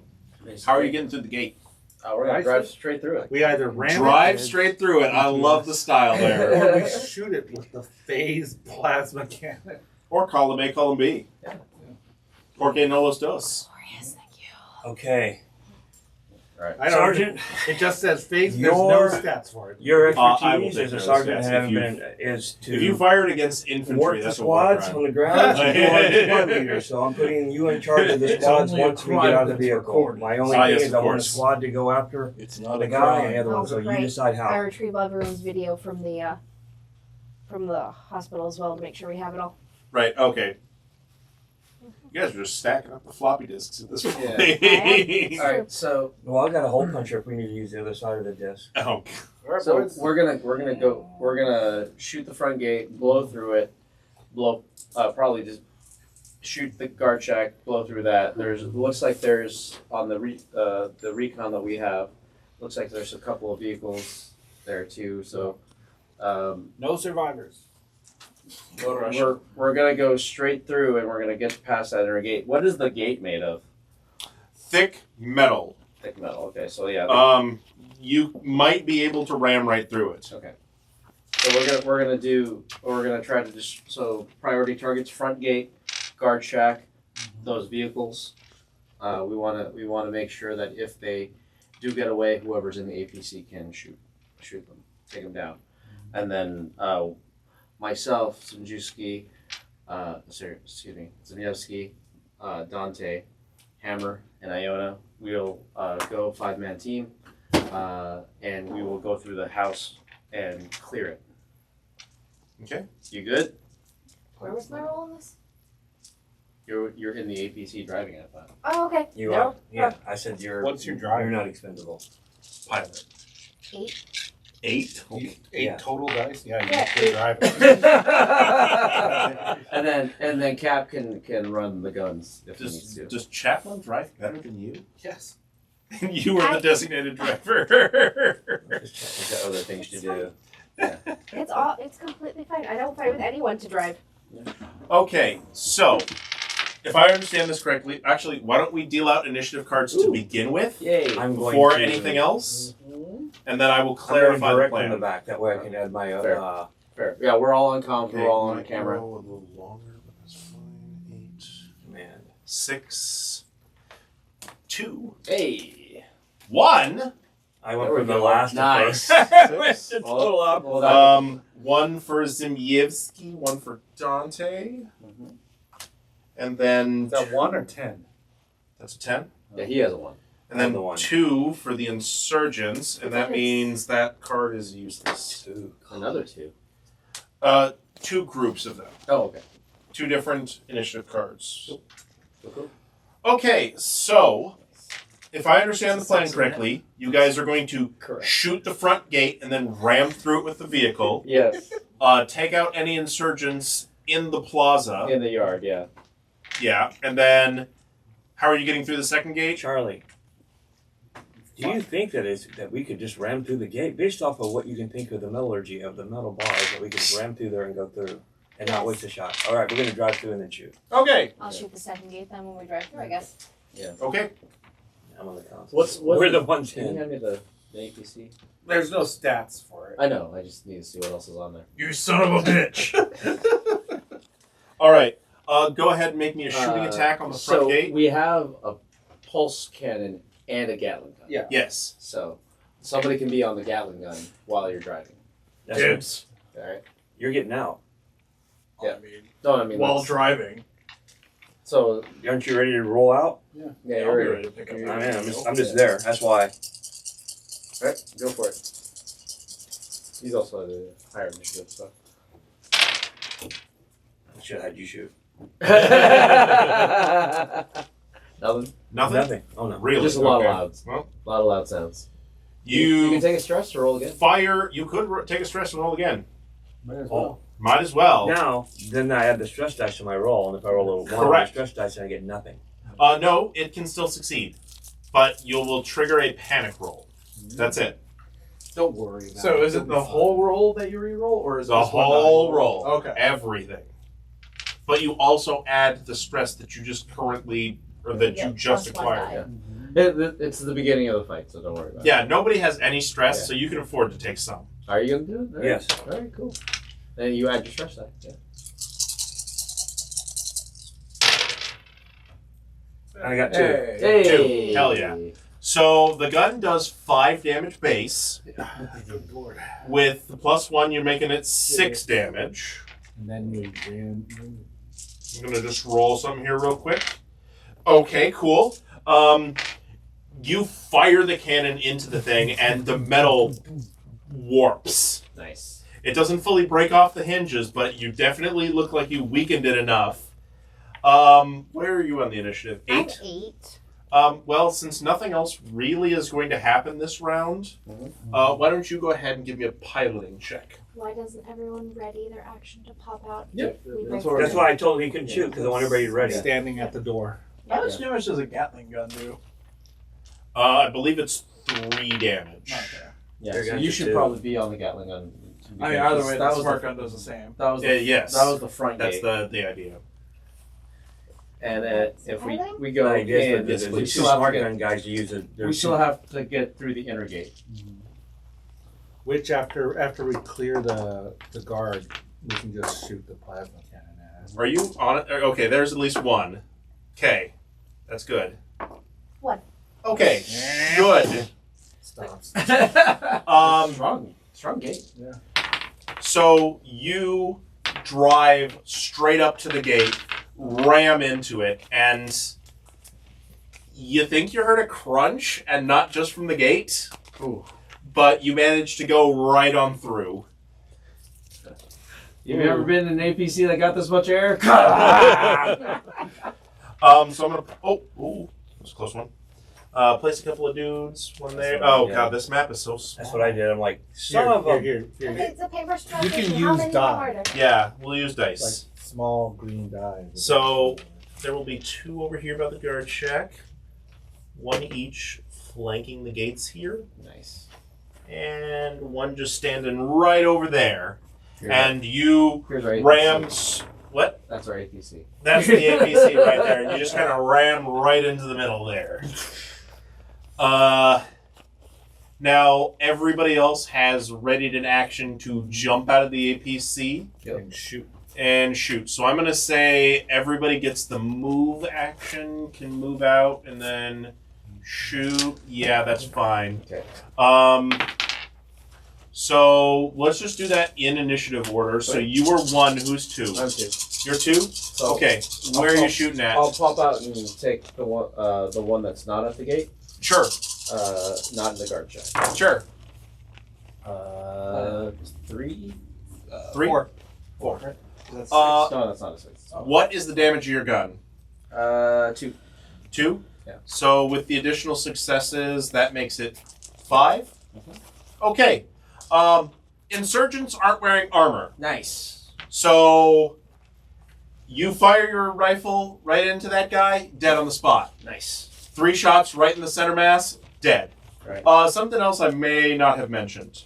How are you getting through the gate? We're gonna drive straight through it. We either ram Drive it straight through it. I love the style there. or we shoot it with the phased plasma cannon. Or column A, column B. Yeah. Porque no los dos. Glorious, thank you. Okay. Right. I don't Sergeant, It just says phased. Your- There's no stats for it. your I will expertise take as a those, sergeant yes, having if you- been is to If you fired against infantry, work the that's a war squads on crime. the ground. You are the squad leader, so I'm putting you in charge of the It's squads only a once we get crime out of the that's vehicle. recorded. My only Ah, thing yes, is of I want a course. squad to go after It's not the a guy and the crime. other one, so you Great. decide I how. retrieve everyone's video from the hospital as well to make sure we have it all. Right, okay. You guys are just stacking up the floppy disks at this point. All right. So Well, I got a hole puncher if we need to use the other side of the disc. Oh, All right, So boys. we're gonna shoot the front gate, blow through it, probably just shoot the guard shack, blow through that. Looks like there's on the recon that we have, looks like there's a couple of vehicles there too. So No survivors. we're gonna go straight through and we're gonna get past that inner gate. What is the gate made of? Thick metal. Thick metal. Okay, so yeah. You might be able to ram right through it. Okay. So we're gonna try to just priority targets front gate, guard shack, those vehicles. We wanna make sure that if they do get away, whoever's in the APC can shoot them, take them down, and then myself, Zimjewski, Zimjewski, Dante, Hammer, and Iona. We'll go 5-man team, and we will go through the house and clear it. Okay. You good? Where was my role in this? You're in the APC driving it, but Oh, okay. You No? are. Yeah, I said you're. What's your drive? You're not expendable. Pilot. 8. 8? Eight total dice? Yeah, you Yeah, can drive it. and then Cap can run the guns if he needs to. Does Chaplin drive better than you? Yes. You were the designated driver. He's got other things to do. It's completely fine. I don't fight with anyone to drive. Okay, so if I understand this correctly, actually, why don't we deal out initiative cards to begin with Yay! I'm going before to, anything else, and then I will I'm clarify going the direct from the plan. back. That way I can add my Fair. Fair. Yeah, we're all on comms. We're all on camera. A little longer, but that's fine. 8, man. 6, 2, Hey! 1. I went There we from the go. last Nice. to first. Total up. Well, that- 1 for Zimjewski, 1 for Dante, and then Is that 1 or 10? that's a 10. yeah, he has a 1. And then the 1. 2 for the insurgents, and that means that card is useless. 2. Another 2. 2 groups of them. Oh, okay. 2 different initiative cards. Cool. Okay, so if I understand the plan correctly, you guys are going to Correct. shoot the front gate and then ram through it with the vehicle. Yes. Take out any insurgents in the plaza. In the yard, yeah. Yeah, and then how are you getting through the second gate? Charlie, do you think that we could just ram through the gate based off of what you can think of the metallurgy of the metal bars that we could ram through there and go through and not waste a shot? All right, we're gonna drive through and then shoot. Okay. I'll shoot the second gate then when we drive through, I guess. Okay. I'm on the console. What's We're the ones Can you in. hand me the APC? There's no stats for it. I know. I just need to see what else is on there. You son of a bitch! All right. Go ahead and make me a shooting attack on the front so gate. we have a pulse cannon and a Gatling gun. Yeah. Yes. So somebody can be on the Gatling gun while you're driving. That's Dibs. All right. You're getting out. Yeah. I mean, No, I mean while that's- driving. So Aren't you ready to roll out? yeah, I'll you're be ready. ready to pick up. I am. I'm just there. That's why. All right, go for it. He's also at a higher initiative, so. I should have had you shoot. Nothing. Nothing? Oh no. Really? Just a lot Okay. of louds. Well, A lot of loud sounds. You you can take a stress to roll again. fire. You could take a stress and roll again. Might as well. Might as well. Now, then I add the stress dice to my roll, and if I roll a 1 on the Correct. stress dice, then I get nothing. No, it can still succeed, but you will trigger a panic roll. That's it. Don't worry about it. So is It'll it be the fine. whole roll that you re-roll, or is it The just one whole die? roll. Okay. Everything. But you also add the stress that you just currently, or that Yeah, you just plus one acquired. die. It's the beginning of the fight, so don't worry about it. Yeah, nobody has any stress, Yeah. so you can afford to take some. Are you gonna do it? All right. Yes. All right, cool. Then you add your stress die. Yeah. I got 2. Hey. Hey. Hell yeah. So the gun does 5 damage base. Good lord. With the +1, you're making it 6 damage. And then we ran. I'm gonna just roll some here real quick. Okay, cool. You fire the cannon into the thing, and the metal warps. Nice. It doesn't fully break off the hinges, but you definitely look like you weakened it enough. Where are you on the initiative? 8? I'm 8. Well, since nothing else really is going to happen this round, why don't you go ahead and give me a piloting check? Why doesn't everyone ready their action to pop out? Yep. That's That's why I told him he couldn't shoot, because I want everybody ready. Standing at the door. How much damage does a Gatling gun do? I believe it's 3 damage. Okay. Yeah, They're so gonna you do should two. probably be on the Gatling gun. I mean, either way, that the was smart gun does the same. That was the, Yes. that was the front That's gate. the idea. And if we go I guess in, the we two still have smart to gun get, guys use it. we still have to get through the inner gate. Which after we clear the guard, we can just shoot the plasma cannon at. Are you on it? Okay, there's at least one. Okay, that's good. What? Okay, good. Stops. Strong gate. Yeah. So you drive straight up to the gate, ram into it, and you think you heard a crunch, and not just from the gate, but you managed to go right on through. You've ever been in an APC that got this much air? So I'm gonna. Oh, that's a close one. Place a couple of dudes. One there. Oh god, this map is so small. That's what I did. I'm like, some of them. Here. It's a paintbrush You competition. can How use many die. are there? Yeah, we'll use dice. Like small green dice. So there will be 2 over here by the guard shack, 1 each flanking the gates here, Nice. and 1 just standing right over there. Here's And you Here's our APC. rams. What? That's our APC. That's the APC right there. And you just kind of ram right into the middle there. Now everybody else has readied an action to jump out of the APC and shoot. So I'm gonna say everybody gets the move action, can move out, and then shoot. Yeah, that's fine. Okay. So let's just do that in initiative order. So you were 1. Who's 2? I'm 2. You're 2. So Okay. Where are you shooting at? I'll pop out and take the one that's not at the gate. Sure. Not in the guard check. Sure. 3. 3. 4. 4. That's No, that's not a 6. What is the damage of your gun? 2. 2? Yeah. So with the additional successes, that makes it 5? Okay. Insurgents aren't wearing armor. Nice. So you fire your rifle right into that guy, dead on the spot. Nice. 3 shots right in the center mass, dead. Right. Something else I may not have mentioned.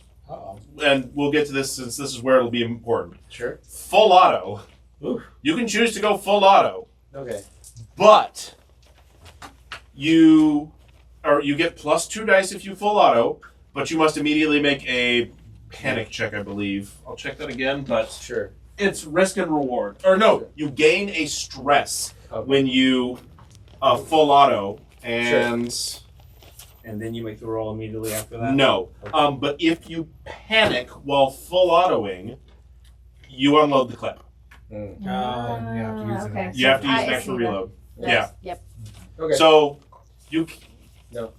And we'll get to this since this is where it'll be important. Sure. Full auto. Ooh. You can choose to go full auto. Okay. But you get +2 dice if you full auto, but you must immediately make a panic check, I believe. I'll check that again, but Sure. it's risk and reward. Or no, you gain a stress when you full auto, and And then you make the roll immediately after that? no. Okay. But if you panic while full autoing, you unload the clip. You have to use okay. it. You have to use I an extra see that. reload. Yes. Yeah. Yep. Okay. So you. No.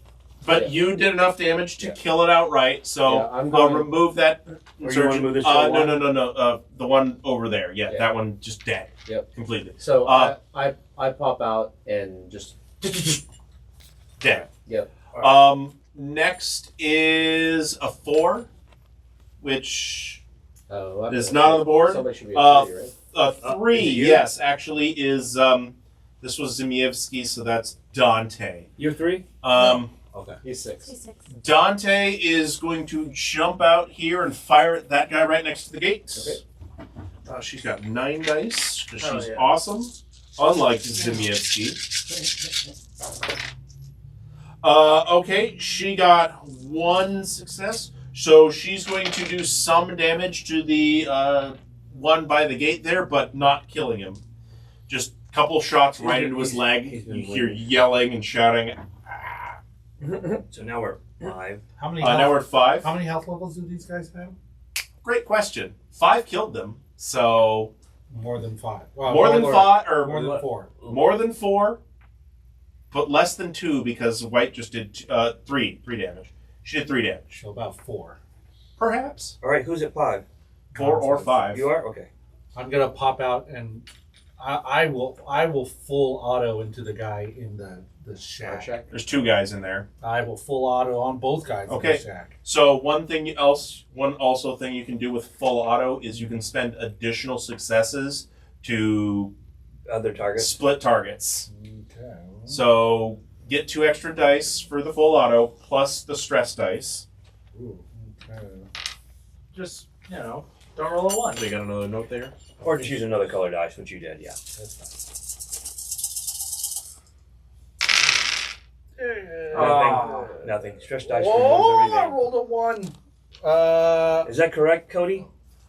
But Yeah. you did enough damage to Yeah. kill it outright, so Yeah, I'm I'll going- remove that Or you insurgent. wanna move this to No, one? no. The one over there. Yeah, Yeah. that one just dead. Yep. Completely. So Uh, I pop out and just Dead. Yep. Next is a 4, which I'm is not on the board. Somebody should be a 3, right? A 3, is it you? yes, actually is this was Zimievsky, so that's Dante. You're 3? Okay. He's 6. He's 6. Dante is going to jump out here and fire at that guy right next to the gate. Okay. She's got 9 dice because Oh, she's yeah. awesome, unlike Zimievsky. Okay, she got 1 success, so she's going to do some damage to the one by the gate there, but not killing him. Just a couple shots right into his leg. he's been You hear bleeding. yelling and shouting. So now we're 5. How many? Now we're at 5. How many health levels do these guys have? Great question. 5 killed them, so More than 5. Well, more than 5 or More than 4. more than 4, but less than 2 because White just did 3 damage. She did 3 damage. So about 4. Perhaps All right, who's at 5? 4 or 5. You are? Okay. I'm gonna pop out and I will full auto into the guy in the the shack. There's 2 guys in there. I will full auto on both guys in Okay. the shack. So one thing you can do with full auto is you can spend additional successes to Other targets. split targets. Okay. So get 2 extra dice for the full auto plus the stress dice. Ooh, okay. Just, don't roll a 1. They got another note there. Or just use another color dice, which you did, yeah. That's fine. Nothing. Stress dice Whoa, removes I everything. rolled a 1. Is that correct, Cody?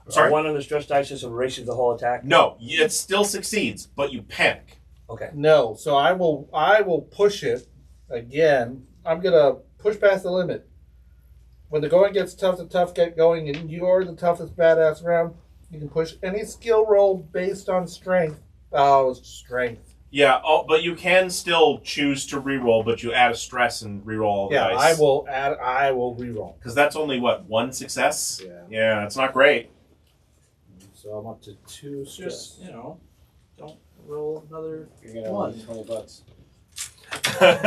Sorry? 1 on the stress dice just erases the whole attack? No, it still succeeds, but you panic. Okay. No, so I will push it again. I'm gonna push past the limit. When the going gets tough, the tough get going, and you're the toughest badass around. You can push any skill roll based on strength. Oh, strength. Yeah, but you can still choose to reroll, but you add a stress and reroll all the Yeah, dice. I will reroll. Because that's only, 1 success? Yeah. Yeah, that's not great. So I'm up to 2 stress. Just, don't roll another You're gonna 1. want $20. So I'm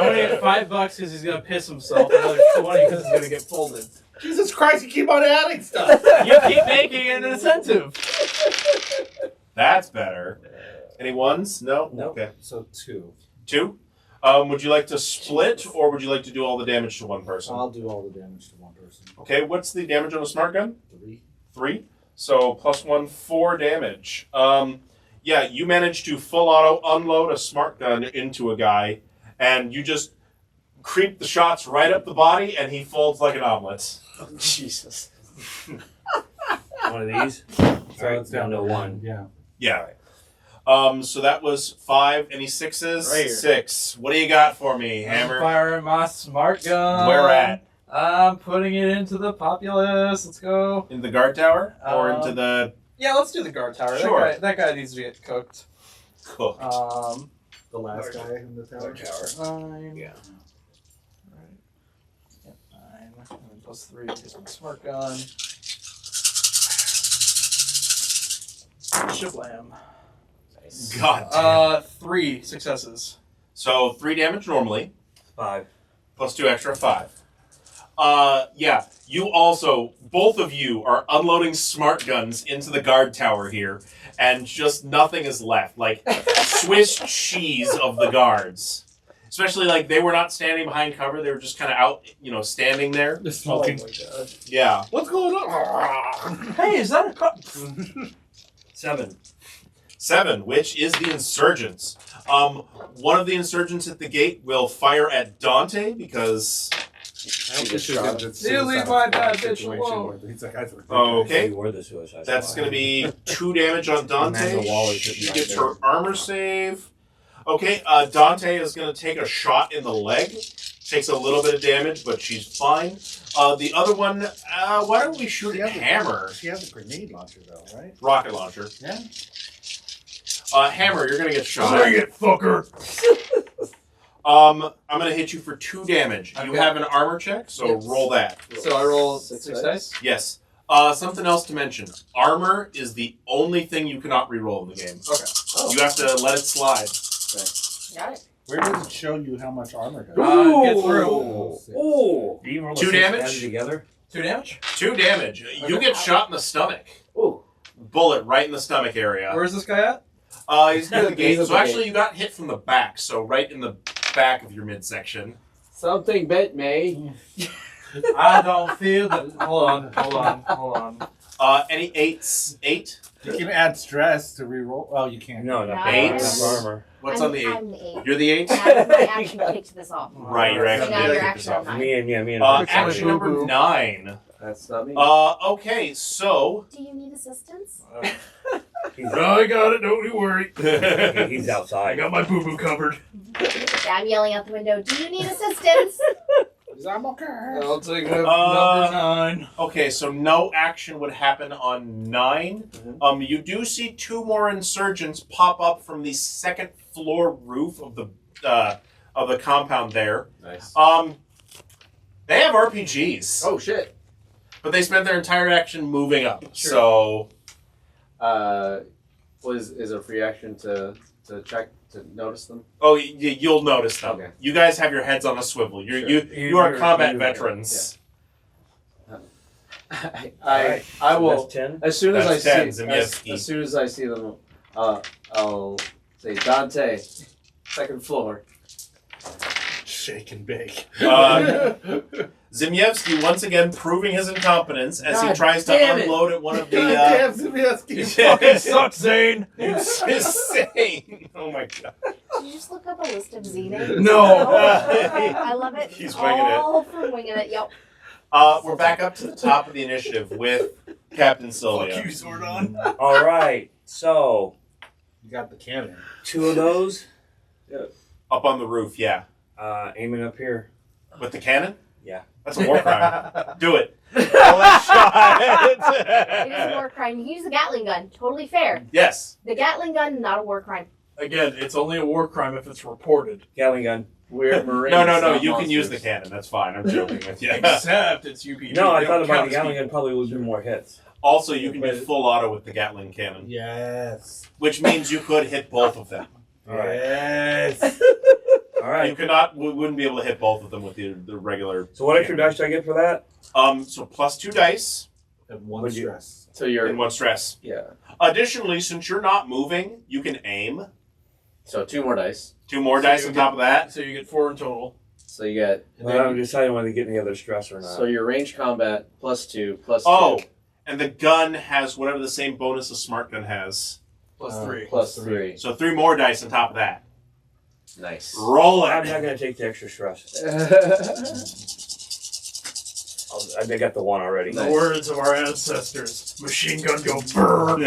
gonna get $5 because he's gonna piss himself. Another 20 because it's gonna get folded. Jesus Christ, you keep on adding stuff. You keep making an incentive. That's better. Any ones? No? No. Okay. So 2. 2? Would you like to split, or would you like to do all the damage to one person? I'll do all the damage to one person. Okay, what's the damage on a smart gun? 3. 3. So +1, 4 damage. Yeah, you managed to full auto unload a smart gun into a guy, and you just creep the shots right up the body, and he folds like an omelet. Jesus. One of these? So it's down to 1. Yeah. Yeah. So that was 5. Any 6s? Right here. 6. What do you got for me, I'm Hammer? firing my smart gun. Where at? I'm putting it into the populace. Let's go. In the guard tower? Or into the Yeah, let's do the guard tower. Sure. That guy needs to get cooked. cooked? The last guy in the tower. 9. Yeah. Alright. Yep, 9. And then +3 because my smart gun. Shablam. God. 3 successes. So 3 damage normally. 5. +2 extra, 5. Yeah, you also, both of you are unloading smart guns into the guard tower here, and just nothing is left. Like, Swiss cheese of the guards. Especially, like, they were not standing behind cover, they were just kind of out, standing there. Just smoking. Oh my god. Yeah. What's going on? Hey, is that a cup? 7. 7, which is the insurgents. One of the insurgents at the gate will fire at Dante, because... You leave my bad bitch alone. He's like, I threw Okay. You were the suicide That's squad. going to be 2 damage on Dante. Amanda Waller should She be gets right her armor save. Okay, Dante is going to take a shot in the leg. Takes a little bit of damage, but she's fine. The other one, why don't we shoot at Hammer? She has a grenade launcher, though, right? Rocket launcher. Yeah. Hammer, you're going to get shot. Bring it, fucker! I'm going to hit you for 2 damage. You Okay. have an armor check, so Yes. roll that. So I roll 6 6 dice. Yes. Something else to mention. Armor is the only thing you cannot reroll in the game. Okay. You have to let it slide. Got it. Where does it show you how much armor does? Get through. Oh! Do you roll 2 6 damage? together? 2 damage. 2 damage. You get shot in the stomach. Ooh. Bullet right in the stomach area. Where's this guy at? He's near the gate. He's at So the actually, gate. you got hit from the back. So right in the back of your midsection. Something bit me. I don't feel that. Hold on. Any 8s? 8? You can add stress to reroll. Oh, you can't. No, not Eight. Not armor. What's I'm, on the 8? I'm the 8. You're the 8? That was my action kicked this off. Right, you're So actually now gonna you're kick this actually off. on Me and Action number Boo-boo. 9. That's not me. Okay, so... Do you need assistance? I got it, don't you worry. He's I outside. got my boo-boo covered. Yeah, I'm yelling out the window. Do you need assistance? I'm okay. I'll take number 9. Okay, so no action would happen on 9. You do see 2 more insurgents pop up from the 2nd floor roof of the compound there. Nice. They have RPGs, Oh shit. but they spent their entire action moving up. Sure. So Is it a free action to to check to notice them? Oh, you'll notice them. Okay. You guys have your heads on a swivel. Sure. You are combat you're- veterans. I will. That's 10. As soon as That's I 10, see Zemieski. as soon as I see them, I'll say Dante, second floor. Shake and bake. Zimievsky once again proving his incompetence as he God tries to damn it. unload at one of the. Damn, Zemieski. Fucking sucks, Zane. It's insane. Oh my god. Did you just look up a list of Z names? No. I love it. He's winging it. All from winging it. Yep. We're back up to the top of the initiative with Captain Sylvia. Fuck you, Zordon. All right. So You got the cannon. 2 of those Up on the roof, yeah. aiming up here. With the cannon? Yeah. That's a war crime. Do it. It is a war crime. You use the Gatling gun. Totally fair. Yes. The Gatling gun, not a war crime. Again, it's only a war crime if it's reported. Gatling gun. We're Marines. No. not You can use the monsters. cannon. That's fine. I'm joking with you. Except it's UPG. No, I They thought don't about count the as Gatling people. gun probably would do more hits. Also, you can do full auto with the Gatling cannon, Yes. which means you could hit both of them. All right. Yes. All You right. could not. We wouldn't be able to hit both of them with the regular. So what extra dice do I get for that? So plus 2 dice And one Would you- stress. So you're and 1 stress. yeah. Additionally, since you're not moving, you can aim. So 2 more dice. 2 more So dice you on get- top of that. So you get 4 in total. So you get. Well, I'm deciding whether to get any other stress or not. So your range combat plus 2 plus 2 Oh, and the gun has whatever the same bonus a smart gun has. Plus 3. plus 3. So 3 more dice on top of that. Nice. Roll I'm it. not going to take the extra stress. I got the 1 already. The words of our ancestors. Machine gun go burn.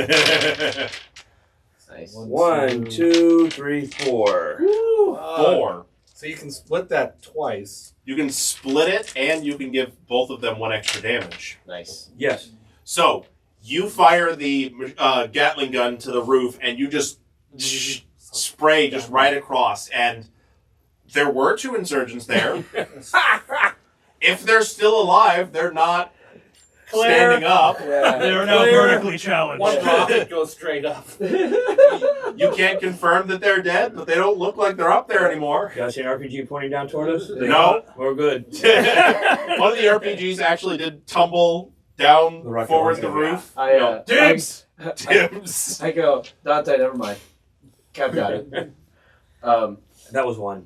Nice. 1, 2, 3, 4. 4. So you can split that twice. You can split it, and you can give both of them 1 extra damage. Nice. Yes. So you fire the Gatling gun to the roof, and you just spray just right across. And there were 2 insurgents there. If they're still alive, they're not standing up. Yeah. They are now vertically challenged. One rocket goes straight up. You can't confirm that they're dead, but they don't look like they're up there anymore. You guys see an RPG pointing down toward us? No. We're good. One of the RPGs actually did tumble down The rocket forward was the gonna- roof. Dibs! Dibs. I go, Dante, never mind. Kev got it. That was 1.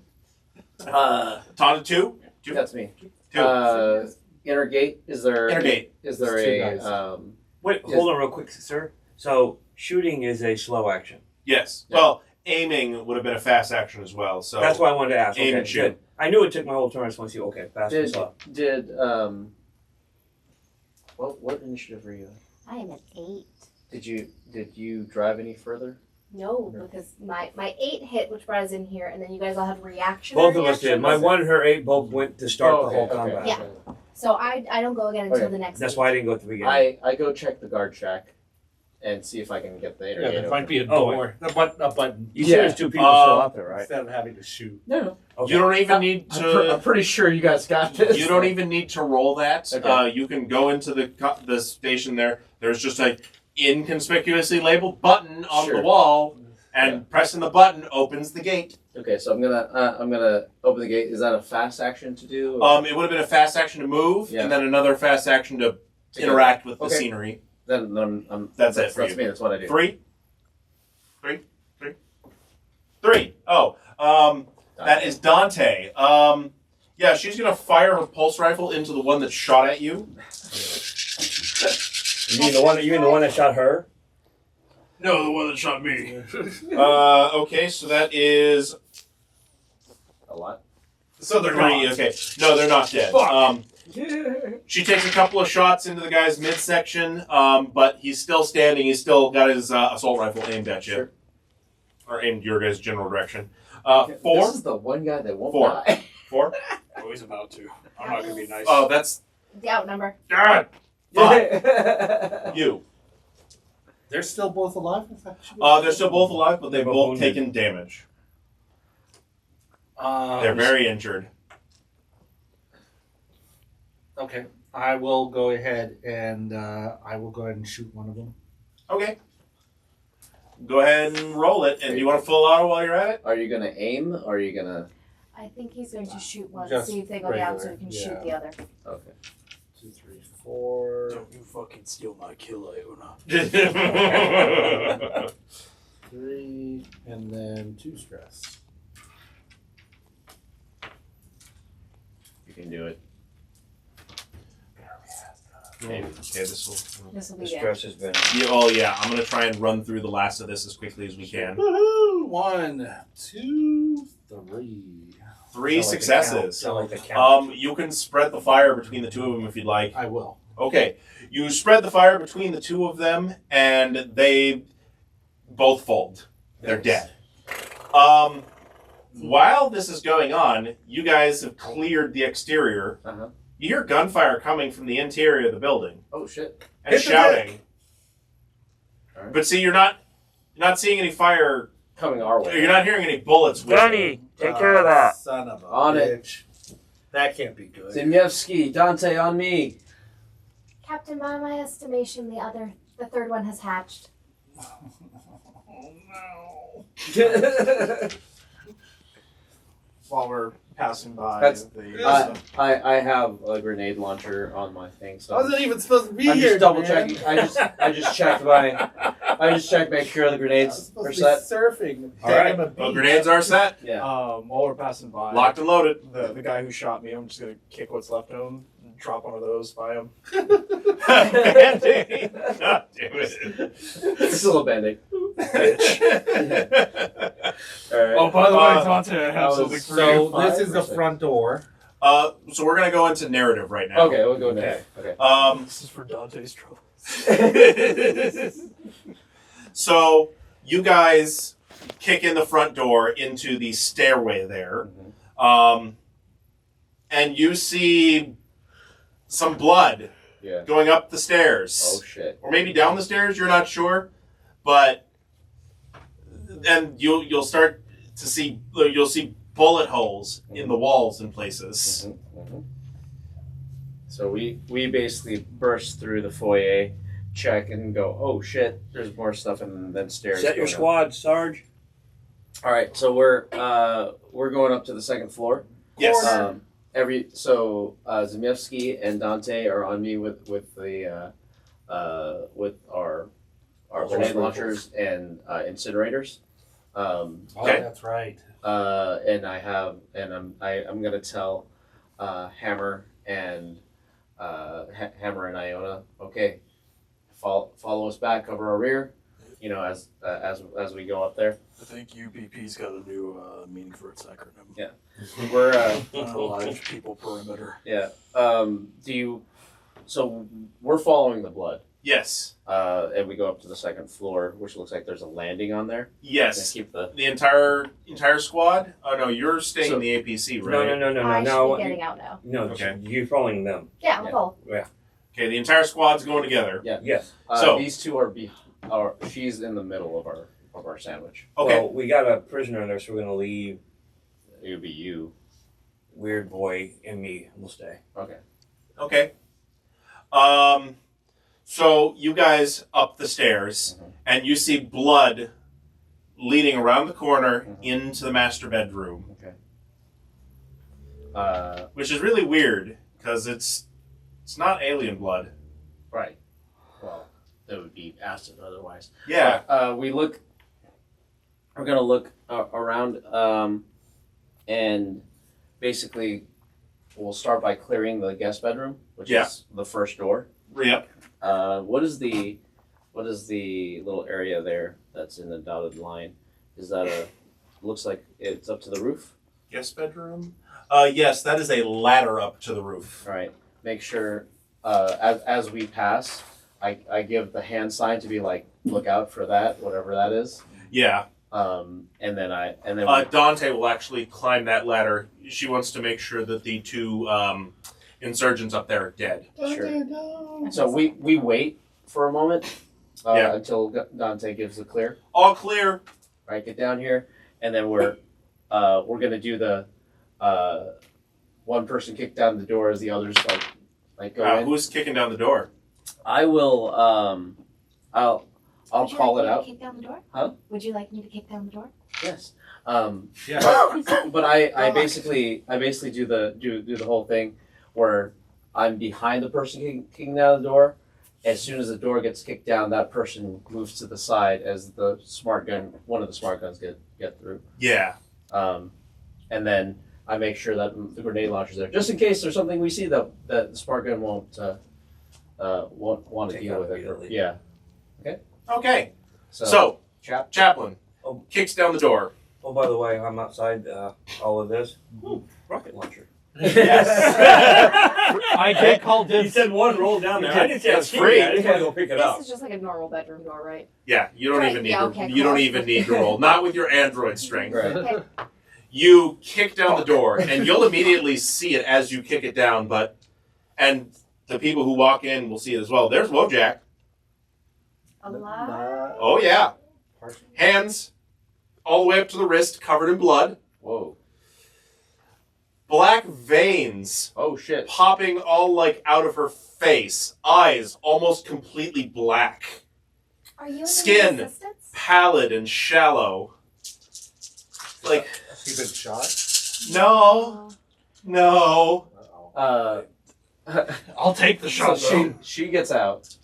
Tana 2? That's me. 2. Inner gate, is there Inner gate. Is there It's 2 a dice. Wait, hold on real quick, sir. So shooting is a slow action. Yes. Yeah. Well, aiming would have been a fast action as well. So That's why I wanted to ask. Aim Okay, and shoot. good. I knew it took my whole turn. I just want to see. Okay, fast and did slow. what initiative were you? I am at 8. Did you drive any further? No, because my 8 hit, which brought us in here, and then you guys all had reaction. Both of us did. My 1 and her 8 both went to start the whole combat. Yeah. So I don't go again until Okay. the next. That's week. why I didn't go at the beginning. I go check the guard shack and see if I can get the inner Yeah, gate there open. might be a Oh, door. A button. You said there's 2 people still out there, right? Instead of having to shoot. No. Okay. you don't even need I'm to. pretty sure you guys got this. You don't even need to roll that. Okay. You can go into the station there. There's just a inconspicuously labeled button on Sure. the wall, and pressing the button opens the gate. Okay, so I'm gonna open the gate. Is that a fast action to do? It would have been a fast action to move, Yeah. and then another fast action to interact with the Okay. scenery. Then I'm That's it for that's you. me. That's what I do. 3. Oh, that is Dante. Yeah, she's gonna fire her pulse rifle into the one that shot at you. You mean the one that shot her? No, the one that shot me. Okay, so that is A lot. So they're 3. not. Okay, no, they're not dead. Fuck. She takes a couple of shots into the guy's midsection, but he's still standing. He's still got his assault rifle aimed at you, Sure. or aimed your guys' general direction. This 4. is the one guy that won't 4. die. 4. Oh, he's about to. I'm not gonna be nice. Oh, that's The outnumber. God. 5. You. They're still both alive? They're still both alive, but they've They're both both taken damage. They're very injured. Okay. I will go ahead and shoot one of them. Okay. go ahead and roll it. And do you want a full auto while you're at it? Are you gonna aim, or are you gonna? I think he's going to shoot one, Just see if they go down so regular, he can yeah. shoot the other. Okay. 2, 3, 4. Don't you fucking steal my kill, Iona. 3, and then 2 stress. You can do it. Okay, this will. This will The be good. stress has been. Yeah, oh yeah, I'm gonna try and run through the last of this as quickly as we can. Woohoo! 1, 2, 3. 3 successes. Sound like the count. You can spread the fire between the two of them if you'd like. I will. Okay, you spread the fire between the two of them, and they both fold. They're dead. While this is going on, you guys have cleared the exterior. Uh-huh. You hear gunfire coming from the interior of the building Oh shit. and Hit the shouting. Alright. But see, you're not seeing any fire. Coming our way. You're not hearing any bullets. Gunny, take care of that. Son of a On it. bitch. That can't be good. Zimyevsky, Dante on me. Captain, by my estimation, the third one has hatched. While we're passing by, That's- the I have a grenade launcher on my thing, so I wasn't even supposed to be I'm here. just double man. checking. I just checked make sure the I was grenades supposed are to be set. surfing. All right. Damn a Well, beach. grenades are set. Yeah. while we're passing by, Locked and loaded. the guy who shot me, I'm just gonna kick what's left of him and drop one of those by him. God damn it. It's a little bending. Alright. Oh, by the way, Uh, Dante, I have that something was for So you. this is the 5%. front door. So we're gonna go into narrative right now. Okay, we'll go next. Okay. This is for Dante's trouble. So you guys kick in the front door into the stairway there, and you see some blood Yeah. going up the stairs, Oh shit. or maybe down the stairs. You're not sure, but then you'll start to see bullet holes in the walls in places. So we basically burst through the foyer, check, and go, oh shit, there's more stuff, and then stairs. Set your going up. squad, Sarge. All right, so we're going up to the second floor. Yes. Zimyevsky and Dante are on me with our grenade launchers and incinerators. Oh, Okay. that's right. And I'm gonna tell Hammer and Iona, okay, follow us back, cover our rear, as we go up there. I think UPP's got a new meaning for its acronym. Yeah. We're Alive People Perimeter. yeah. So we're following the blood. Yes. And we go up to the second floor, which looks like there's a landing on there. Yes. Keep the The entire squad. Oh no, you're staying So- in the APC, No, right? no. I No, should be getting out now. no. Okay. You're following them. Yeah, I'm full. Okay, the entire squad's going together. Yes. So- these two she's in the middle of our sandwich. Okay. Well, we got a prisoner in there, so we're gonna leave It would be you. Weird Boy and me. We'll stay. Okay. Okay. So you guys up the stairs, and you see blood leading around the corner into the master bedroom, Okay. which is really weird because it's not alien blood. Right. Well, that would be acid otherwise. Yeah. We're gonna look around, and basically, we'll start by clearing the guest bedroom, which is the first door. Yep. What is the little area there that's in the dotted line? Is that looks like it's up to the roof? Guest bedroom. Yes, that is a ladder up to the roof. All right. Make sure as we pass, I give the hand sign to be like, look out for that, whatever that is. Yeah. And then Dante will actually climb that ladder. She wants to make sure that the two insurgents up there are dead. Sure. So we wait for a moment until Dante gives the clear. All clear. All right, get down here, and then we're gonna do the one person kick down the door as the others go in. Who's kicking down the door? I will. I'll Would you call like it me to out. kick down the door? Huh? Would you like me to kick down the door? Yes. Yeah. But I basically do the whole thing where I'm behind the person kicking down the door. As soon as the door gets kicked down, that person moves to the side as the one of the smart guns get through. Yeah. And then I make sure that the grenade launcher's there, just in case there's something we see that the smart gun won't want to Take deal out with it. immediately. Yeah. Okay. So, So, chap. Chaplain Oh. kicks down the door. Oh, by the way, I'm outside all of this. Rocket launcher. I did call You dibs. said one rolled down there. I didn't say That's it's free. I just want to go pick it This up. is just like a normal bedroom door, right? Yeah, you don't Right, even need yeah, to. okay, You don't cool. even need to roll. Not with your android strength. Right. Okay. You kick down the door, and you'll immediately see it as you kick it down. And the people who walk in will see it as well. There's Wojak. Alive? Oh yeah, hands all the way up to the wrist, covered in blood. Whoa. Black veins Oh shit. popping all like out of her face. Eyes almost completely black. Are you in Skin. the assistance? Pallid and shallow. Like, He been shot. no. I'll take the shot. So she gets out.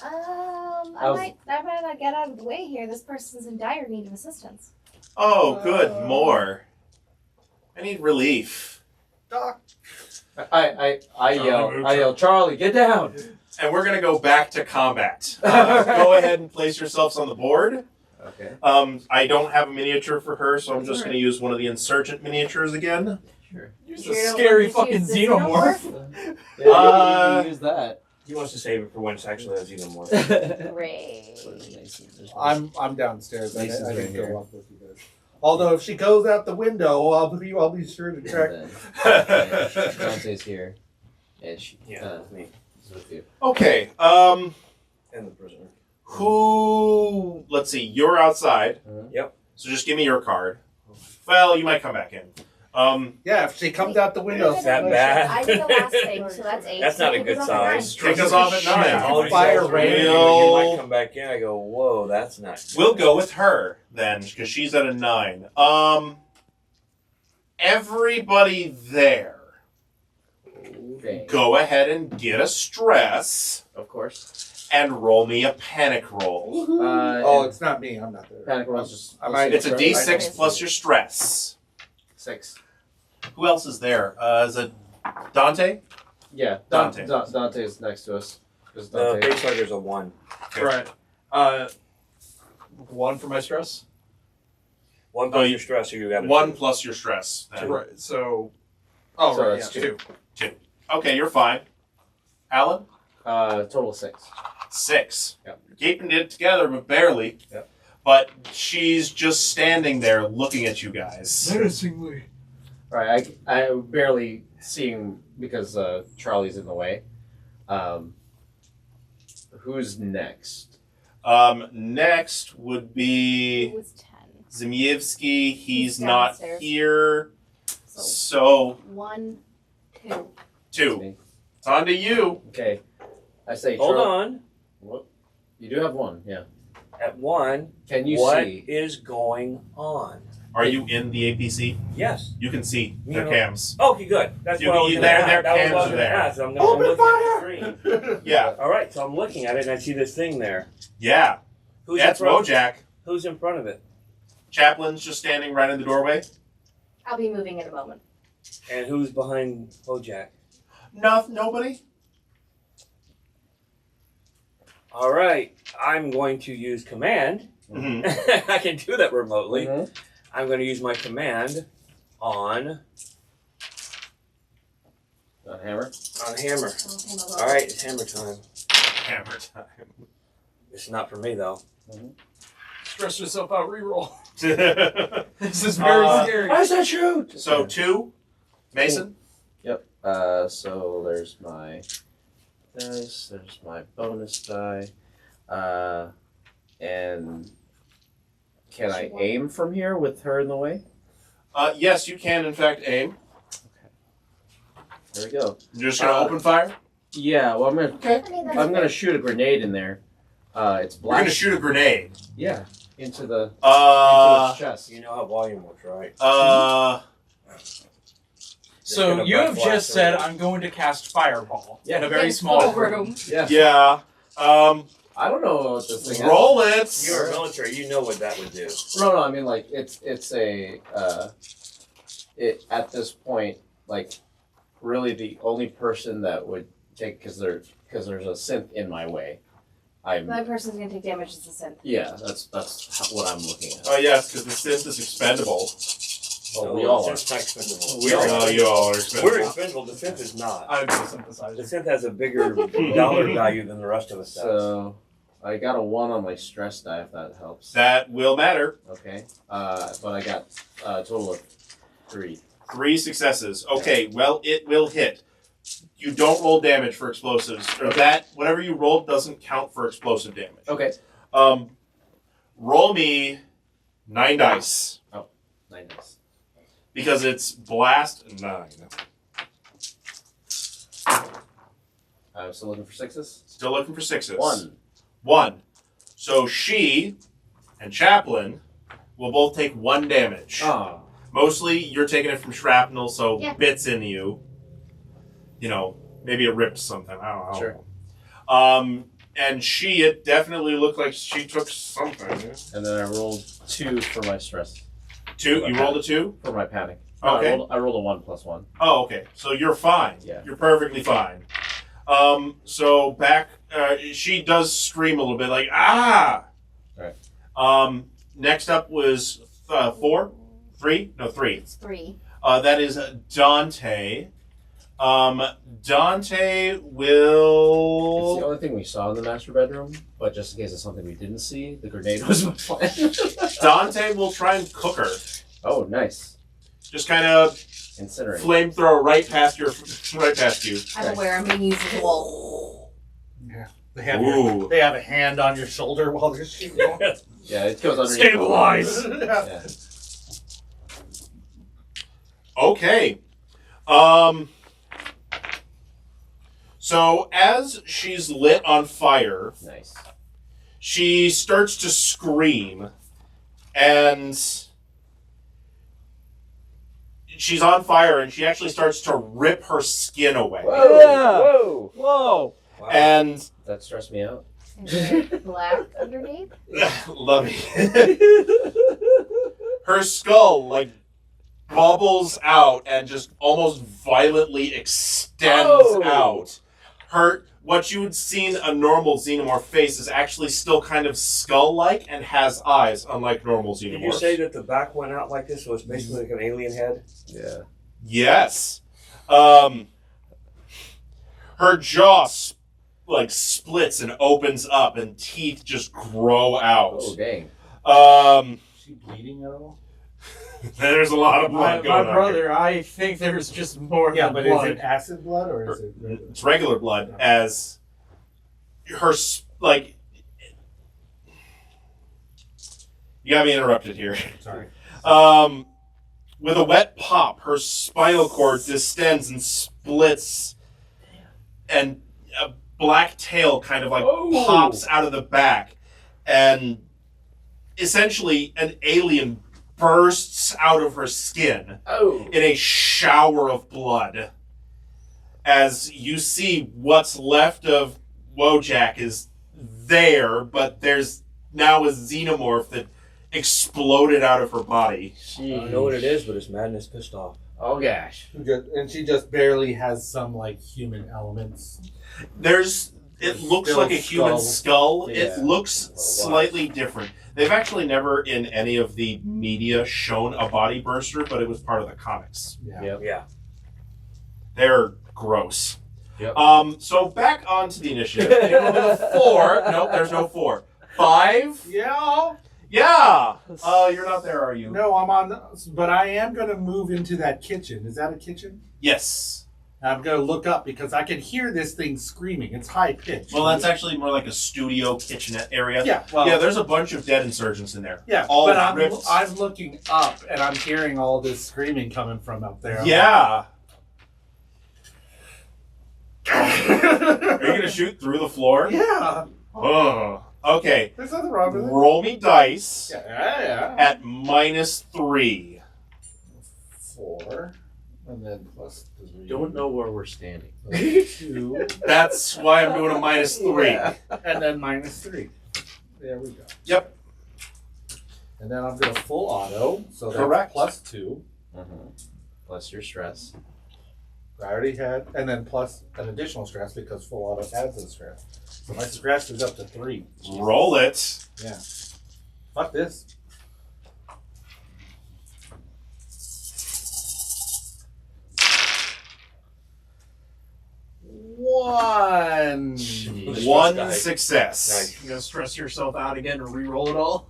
I might not get out of the way here. This person's in dire need of assistance. Oh, good. More. I need relief. Doc. I yell, Charlie, get down. And we're going to go back to combat. Go ahead and place yourselves on the board. Okay. I don't have a miniature for her, so I'm just going to use one of the insurgent miniatures again. Sure. Use You're a gonna scary let me fucking choose the xenomorph. Yeah, you can use that. He wants to save it for when it's actually a xenomorph. Great. I'm downstairs. I Mason's right can here. go up with you guys. Although if she goes out the window, I'll be sure to track. Dante's here. And she Me. is with you. Okay. And the prisoner. Who? Let's see. You're outside. Yep. So just give me your card. Well, you might come back in. Yeah, if she comes out the window, Is that bad? I did the last thing, so that's 8. That's not a Kick good us off at sign. Kick us off at 9. All Fire excited. rain. You might come back in. I go, whoa, that's not good. We'll go with her then, because she's at a 9. Everybody there, Okay. go ahead and get a stress Of course. and roll me a panic roll. Oh, it's not me. I'm not there. Panic rolls just. I might- It's a D6 plus your stress. 6. Who else is there? Is it Dante? Yeah, Dante. Dante is next to us. 'Cause The Dante. base target's a 1. Right. 1 for my stress. 1 plus your stress, so you got a 1 2. plus your stress. Then. Right. So. Oh, So right. that's Yeah. 2. 2. Okay, you're fine. Alan? Total 6. 6. Yep. Keeping it together, but barely. Yep. But she's just standing there looking at you guys. Menacingly. Alright, I barely see him because Charlie's in the way. Who's next? Next would be It was 10. Zimievsky. He's He's not downstairs. here. So So, 1, 2. 2. Me. It's on to you. Okay. I say, Hold Charlie. on. What? You do have 1, yeah. At 1, Can you what see? is going on? Are you in the APC? Yes. You can see You their know- cams. Okay, good. That's You- what I was you- gonna their- ask. their That was cams what I was are gonna there. ask. I'm looking at the screen. Yeah. All right, so I'm looking at it and I see this thing there. Yeah. Who's That's in front? Wojak. Who's in front of it? Chaplain's just standing right in the doorway. I'll be moving in a moment. And who's behind Bojack? Nobody. All right, I'm going to use command. Mm-hmm. I can do that remotely. Mhm. I'm going to use my command on Hammer? hammer. Oh, All right, it's hammer time. Hammer time. It's not for me though. Stress yourself out. Reroll. so This is very scary. Why does that shoot? 2. Mason. Yep. So there's my dice. There's my bonus die. And can I aim from here with her in the way? Yes, you can in fact aim. There we go. You're just gonna open fire. Yeah. Well, I'm gonna I mean, that's shoot a grenade in there. It's We're gonna black. shoot a grenade. Yeah, into the chest. You know how volume works, right? So gonna you have backblast just said everything. I'm going to cast Fireball in a very In small full room. room. Yeah. Yeah. I don't know what this thing. Roll it. You're military. You know what that would do. No. I mean, like it's a. It at this point, like, really the only person that would take because there's a synth in my way. That person's gonna take damage as a synth. Yeah, that's what I'm looking at. Oh yes, because the synth is expendable. Oh, we all are. It's not expendable. You all are expendable. We're expendable. The synth is not. I'm the The synthesizer. synth has a bigger dollar value than the rest of us does. So I got a 1 on my stress die, if that helps. That will matter. Okay. But I got a total of 3. 3 successes. Okay, well, it will hit. You don't roll damage for explosives. Or that, whatever you rolled doesn't count for explosive damage. Okay. Roll me 9 dice. 9 dice. Because it's blast 9. I'm still looking for 6s. Still looking for 6s. 1. So she and Chaplain will both take 1 damage. Oh. Mostly you're taking it from shrapnel, so Yeah. bits into you. You know, maybe it ripped something. I don't know. Sure. And it definitely looked like she took something. And then I rolled 2 for my stress. 2? You rolled a 2? For my panic. No, Okay. I rolled a 1 plus 1. Oh, okay. So you're fine. Yeah. You're perfectly fine. So back, she does scream a little bit like, ah! Right. Next up was 4? 3? No, 3. It's 3. That is Dante. Dante will... It's the only thing we saw in the master bedroom, but just in case it's something we didn't see, the grenade was my plan. Dante will try and cook her. Oh, nice. Just kind of Incinerate. flamethrower right past you. I'm aware. I'm being used as a wall. Yeah. They have, Ooh. they have a hand on your shoulder while they're shooting. Yeah, it goes underneath. Stabilize. Yeah. Okay. So as she's lit on fire, Nice. she starts to scream, and she's on fire, and she actually starts to rip her skin away. Whoa! Whoa! And That stressed me out. And then black underneath. love it. Her skull like bubbles out and just almost violently extends out. What you would seen a normal xenomorph face is actually still kind of skull-like and has eyes, unlike normal xenomorphs. Did you say that the back went out like this, so it's basically like an alien head? Yeah. Yes. Her jaw splits and opens up, and teeth just grow out. Oh, dang. Is she bleeding at all? There's a lot of My blood going on. brother, I think there's just more Yeah, than but blood. is it acid blood or is it regular? It's regular blood, as her You got me interrupted here. Sorry. With a wet pop, her spinal cord distends and splits, and a black tail kind of pops out of the back, and essentially an alien bursts out of her skin in a shower of blood. As you see what's left of Wojak is there, but there's now a xenomorph that exploded out of her body. I don't know what it is, but it's madness pissed off. Oh, gosh. And she just barely has some human elements. It looks Still like a human skull. Yeah. It looks slightly different. They've actually never in any of the media shown a body burster, but it was part of the comics. Yeah. Yep. Yeah. They're gross. Yep. So back onto the initiative. Anyone with a 4? Nope, there's no 4. 5? Yeah. Yeah. You're not there, are you? No, I'm on. But I am going to move into that kitchen. Is that a kitchen? Yes. I'm going to look up because I can hear this thing screaming. It's high pitched. Well, that's actually more like a studio kitchenette area. Yeah. Well, Yeah, there's a bunch of dead insurgents in there. Yeah, all but ripped. I'm looking up and I'm hearing all this screaming coming from up there. Yeah. Are you gonna shoot through the floor? Yeah. Oh. Okay. There's nothing wrong with it. Roll me dice Yeah. at -3. 4. And then plus 3. Don't know where we're standing. 2. That's why I'm doing a -3. Yeah. And then -3. There we go. Yep. And then I'm going to full auto. So that's Correct. +2. Plus your stress. I already had. And then plus an additional stress because full auto adds the stress. So my stress is up to 3. Roll it. Yeah. Fuck this. One. One success. You gonna stress yourself out again and re-roll it all?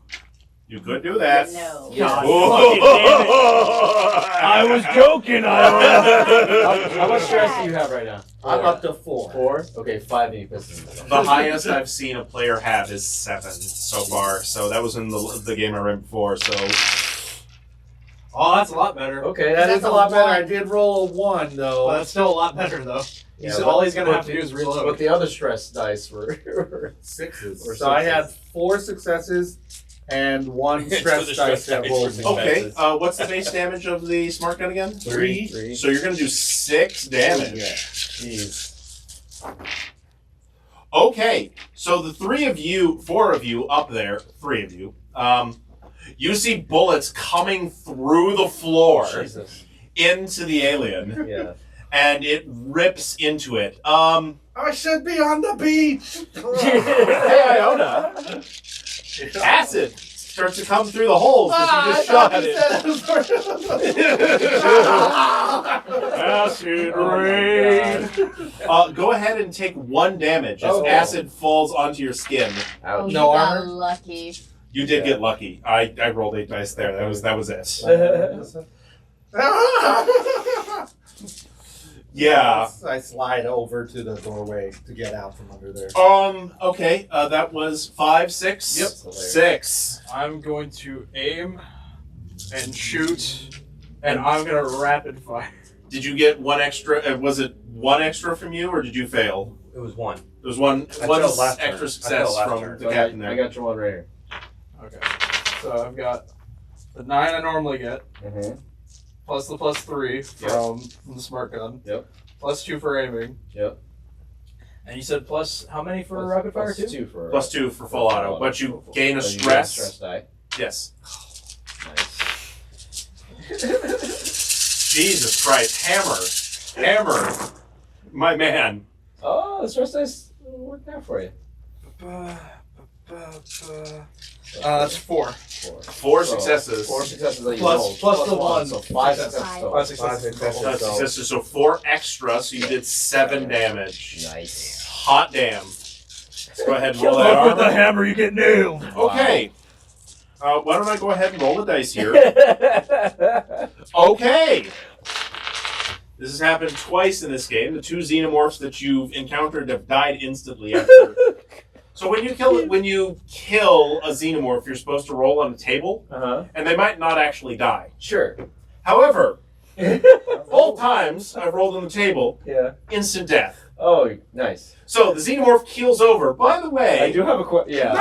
You could do that. No. God, I was joking. How much stress do you have right now? I'm up to 4. 4? Okay, 5 and you pissed me. The highest I've seen a player have is 7 so far. So that was in the game I ran before. So Oh, that's a lot better. Okay, That that's is a lot better. I did roll a 1 though. Well, that's still a lot better though. Yeah, So but- all he's gonna but have to do is reload. But the other stress dice were 6s. Or So I had sixes. 4 successes and 1 So stress the dice stress that dice rolled. were okay. What's the base damage of the smart gun again? 3. So you're gonna do 6 damage. Yeah. Jeez. Okay, so the 4 of you up there, 3 of you, you see bullets coming through the floor Jesus. into the alien, Yeah. and it rips into it. I should be on the beach. Hey, Iona, acid starts to come through the holes that you just shot at it. Acid rain. Go ahead and take 1 damage as Oh. acid falls onto your skin. Oh, Ouch. you No got armor? lucky. You did get lucky. I rolled 8 dice there. That was it. Yeah. I slide over to the doorway to get out from under there. Okay. That was 5, 6. Yep. 6. I'm going to aim and shoot, and I'm gonna rapid fire. Did you get 1 extra? Was it 1 extra from you, or did you fail? It was 1. There was one failed last turn. extra I success failed last from turn. the captain there. I got your one right here. Okay. So I've got the 9 I normally get, Mm-hmm. plus the +3 from the smart gun. Yep. +2 for aiming. Yep. And you said plus how many for rapid fire plus too? 2 for +2 for full auto, but you gain a So you stress. stress die. Yes. Nice. Jesus Christ, hammer, my man. Oh, the stress dice worked out for you. That's 4. 4 successes. 4 successes that you Plus- rolled. plus the one. So 5 Success. successes. total. 5 successes. 5 successes, so 4 extra, so you did 7 damage. Nice. Hot damn. Let's go ahead and roll that With the armor. hammer, you get nailed. Okay. Why don't I go ahead and roll the dice here? Okay. This has happened twice in this game. The 2 xenomorphs that you've encountered have died instantly after. So when you kill a xenomorph, you're supposed to roll on a table, and they might not actually die. Sure. However, all times I've rolled on the table, Yeah. instant death. Oh, nice. So the xenomorph keels over. By the way, I do have a question. Yeah.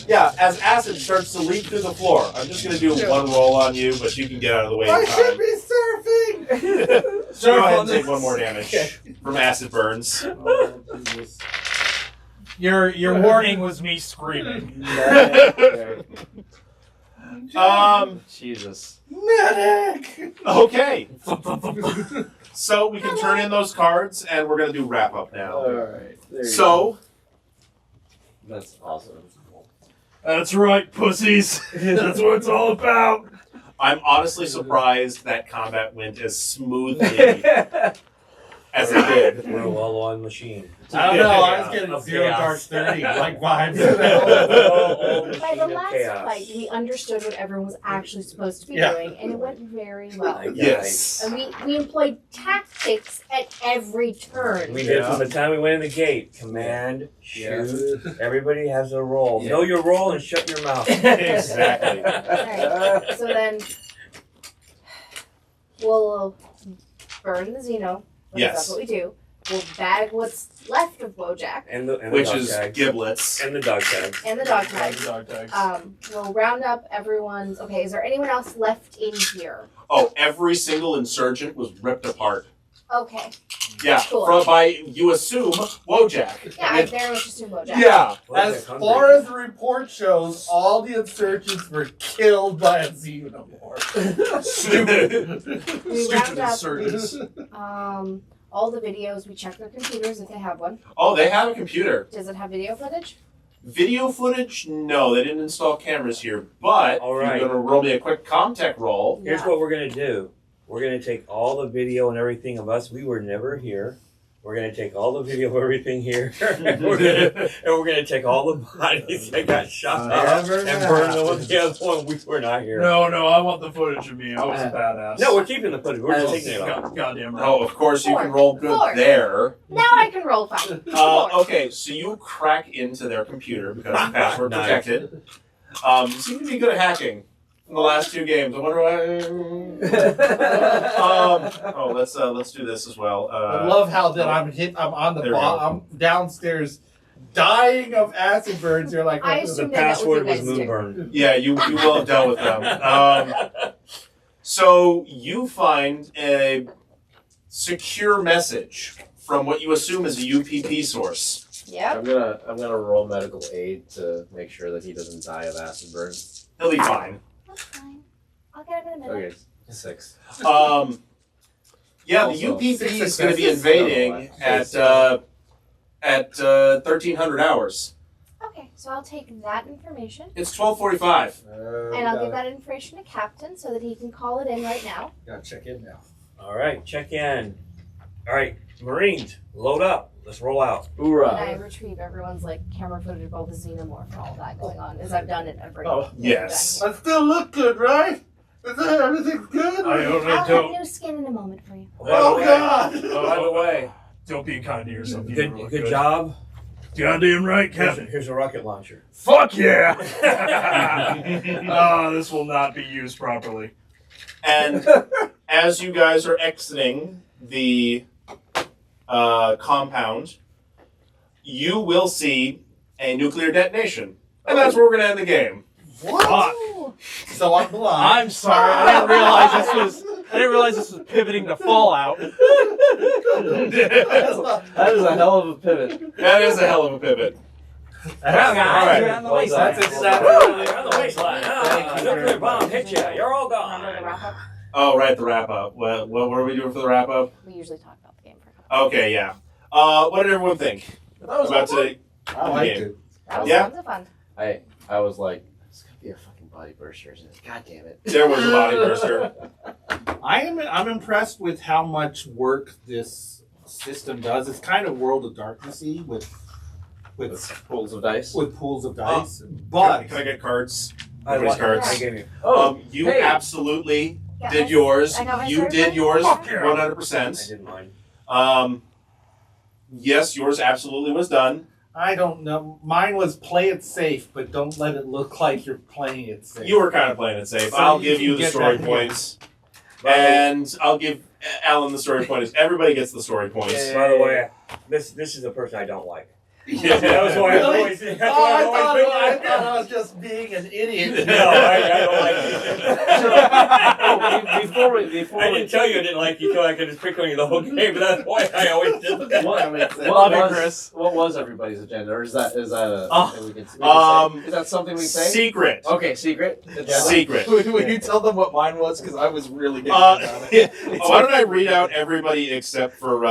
yeah, as acid starts to leak through the floor, I'm just going to do 1 roll on you, but you can get out of the way in I time. should be surfing. Go ahead and take 1 more damage from acid burns. Oh, Jesus. Your warning was me screaming. Jesus. Medic. Okay. So we can turn in those cards, and we're going to do wrap up now. All right. There you go. So, That's awesome. That's right, pussies. That's what it's all about. I'm honestly surprised that combat went as smoothly as it did. We're a well-oiled machine. I don't know. I was getting Of 0 dark chaos. 30 like vibes. By the last Chaos. fight, we understood what everyone was actually supposed to be Yeah. doing, and it went very well. Yes. And we employed tactics at every turn. We did from the time we went in the gate. Command, shoot. Everybody has a role. Yeah. Know your role and shut your mouth. Exactly. Alright, so then we'll burn the Xeno, Yes. That's what we do. We'll bag what's left of Wojak And the Which dog is tags. giblets. And the dog tags. and the dog tags. Dog tags. We'll round up everyone's. Okay, is there anyone else left in here? Oh, every single insurgent was ripped apart. Okay. Yeah, Cool. by, you assume, Wojak. Yeah, I very much assume Wojak. Yeah. As far as the report shows, all the insurgents were killed by a xenomorph. Stupid. We Stupid round up insurgents. all the videos. We check their computers if they have one. Oh, they have a computer. Does it have video footage? Video footage? No, they didn't install cameras here. But All if right. you're going to roll me a quick Comtech roll. Here's what we're gonna do. We're gonna take all the video and everything of us. We were never here. We're gonna take all the video of everything here, and we're gonna take all the bodies that got shot up and burn the one. The other one we were not here. No, I want the footage of me. I was a badass. No, we're keeping the footage. We're just taking it off. Goddamn right. Oh, of course you can roll good Four. there. Now I can roll fine. Okay, so you crack into their computer because it's password Nice. protected. You seem to be good at hacking in the last 2 games. I wonder why. Let's do this as well. I love how that I'm on the There we bottom, I'm downstairs, dying of acid burns. You're like, I what assume The they dealt with password you was guys too. Moonburn. Yeah, you will have dealt with them. So you find a secure message from what you assume is a UPP source. Yep. I'm gonna roll medical aid to make sure that he doesn't die of acid burn. He'll be fine. That's fine. I'll get him in a minute. Okay, 6. Yeah, Also, the UPP six is going to be successes? invading No, at 1300 hours. Okay, so I'll take that information It's 12:45. and I'll give that information to Captain so that he can call it in right now. Gotta check in now. All right, check in. All right, Marines, load up. Let's roll out. And I Hoorah! retrieve everyone's like camera footage of all the xenomorph and all that going on, as I've done it every. Oh, yes. I still look good, right? Is that everything good? I only I'll have don't. new skin in a moment for you. Oh God! By the way, Don't be kind to yourself. You good, never look good job. Goddamn right, Captain. Here's a rocket launcher. Fuck yeah! This will not be used properly. And as you guys are exiting the compound, you will see a nuclear detonation. And that's where we're going to end the game. Fuck. So I'm blind. I'm sorry, I didn't realize this was pivoting to Fallout. That is a hell of a pivot. That is a hell of a pivot. Well, guys, right. you're on the waistline. That's exactly You're on the waistline. Nuclear bomb hit you. You're all Remember the gone. wrap up? Oh, right, the wrap-up. What are we doing for the wrap-up? We usually talk about the game for a couple. Okay, yeah. What did everyone think about today? I liked game? it. That was Yeah. tons of fun. I was like, it's gonna be a fucking body burster, isn't it? God damn it. There was a body burster. I'm impressed with how much work this system does. It's kind of World of Darkness-y with Rolls of dice. pools of dice. Can But I get cards? I Everybody's like cards. I gave you. You hey. absolutely Got did my- yours. I got my You third did one? yours Fuck yeah. 100%. I did mine. Yes, yours absolutely was done. I don't know. Mine was play it safe, but don't let it look like you're playing it safe. You were kind of playing it safe. So I'll you give can you the get story that points. And I'll give Alan the story points. Everybody gets the story points. By the way, this is a person I don't like. Yeah. That was why I Really? always. That's Oh, why I always thought picked I it. thought I was just being an idiot. No, I don't like you. Before I didn't tell you I didn't like you so I could just pick on you the whole game, but that's why I always did that. What was everybody's agenda, or is that a? we can say? Is that something we say? Secret. Okay, secret. Agenda? Secret. Will you tell them what mine was? Because I was really getting Why about it. don't I read out everybody except for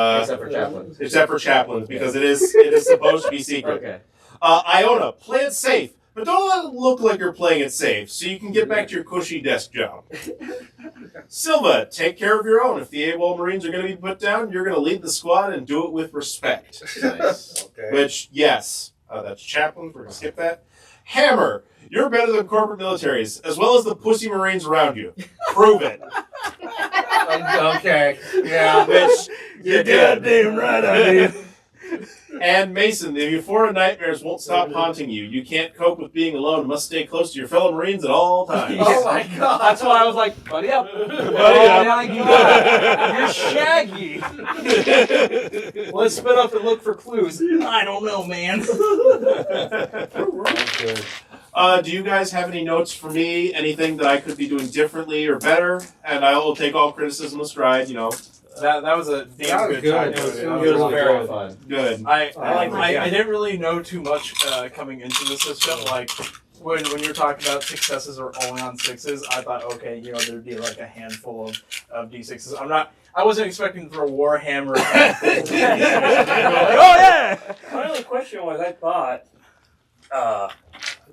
Chaplain. because it is supposed to be secret. Okay. Iona, play it safe, but don't let it look like you're playing it safe, so you can get back to your cushy desk job. Silva, take care of your own. If the AWOL Marines are going to be put down, you're going to lead the squad and do it with respect. Nice. Okay. Which, yes, that's Chaplain. We're going to skip that. Hammer, you're better than corporate militaries, as well as the pussy Marines around you. Prove it. Okay. Yeah. Which you did. Goddamn right I did. And Mason, the euphoric nightmares won't stop haunting you. You can't cope with being alone and must stay close to your fellow Marines at all times. Oh my god! That's why I was like, buddy up. Buddy up. You're Shaggy. Let's split up and look for clues. I don't know, man. Do you guys have any notes for me? Anything that I could be doing differently or better? And I will take all criticism aside, That was a damn good time. It was very fun. Good. I didn't really know too much coming into the system. Like when you were talking about successes or only on sixes, I thought, okay, there'd be like a handful of d6s. I wasn't expecting to throw Warhammer. Oh yeah. My only question was, I thought,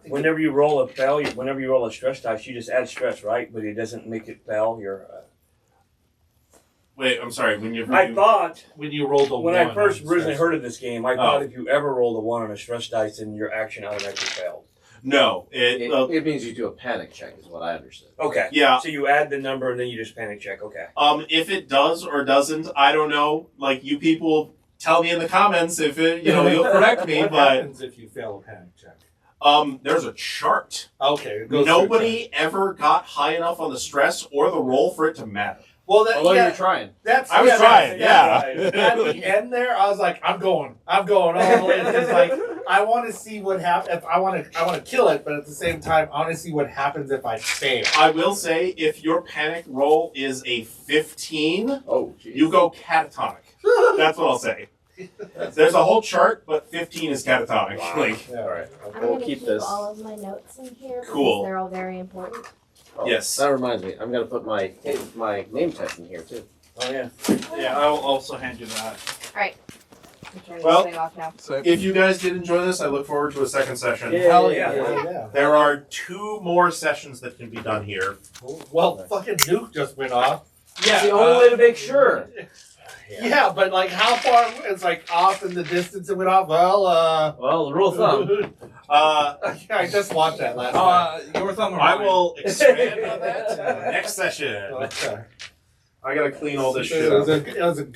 whenever you roll a fail, whenever you roll a stress dice, you just add stress, right? But it doesn't make it fail. Wait, I'm sorry. I thought when you rolled a when one, I first originally heard of this game, I thought if you ever rolled a 1 on a stress dice, then your action automatically failed. No, It means you do a panic check, is what I understood. Okay. Yeah. So you add the number and then you just panic check. Okay. If it does or doesn't, I don't know. Like, you people tell me in the comments if it, you'll correct me. What But happens if you fail a panic check? there's a chart. Okay. It goes Nobody ever got high enough on the stress or the roll for it to matter. Well, Although you were trying. I was trying, yeah. At the end there, I was like, I'm going all the way. Because like, I want to see what happens. I want to kill it, but at the same time, I want to see what happens if I fail. I will say, if your panic roll is a 15, you go catatonic. That's what I'll say. There's a whole chart, but 15 is catatonic. Wow. Like, All right. I'm We'll going to keep keep this. all of my notes in here because Cool. they're all very important. Oh, yes. That reminds me. I'm gonna put my name tag in here too. Oh yeah. Yeah, I'll also hand you that. Alright. I'm turning Well- this thing off now. If you guys did enjoy this, I look forward to a second session. Hell Yeah. There are 2 more sessions that can be done here. Well, fucking nuke just went off. It's the only way to make sure. Yeah, but like how far? It's like off in the distance it went off. Well, the rule of thumb. I just watched that last night. Your thumb or I mine? will expand on that in the next session. Okay. I gotta clean all this shit It up. was a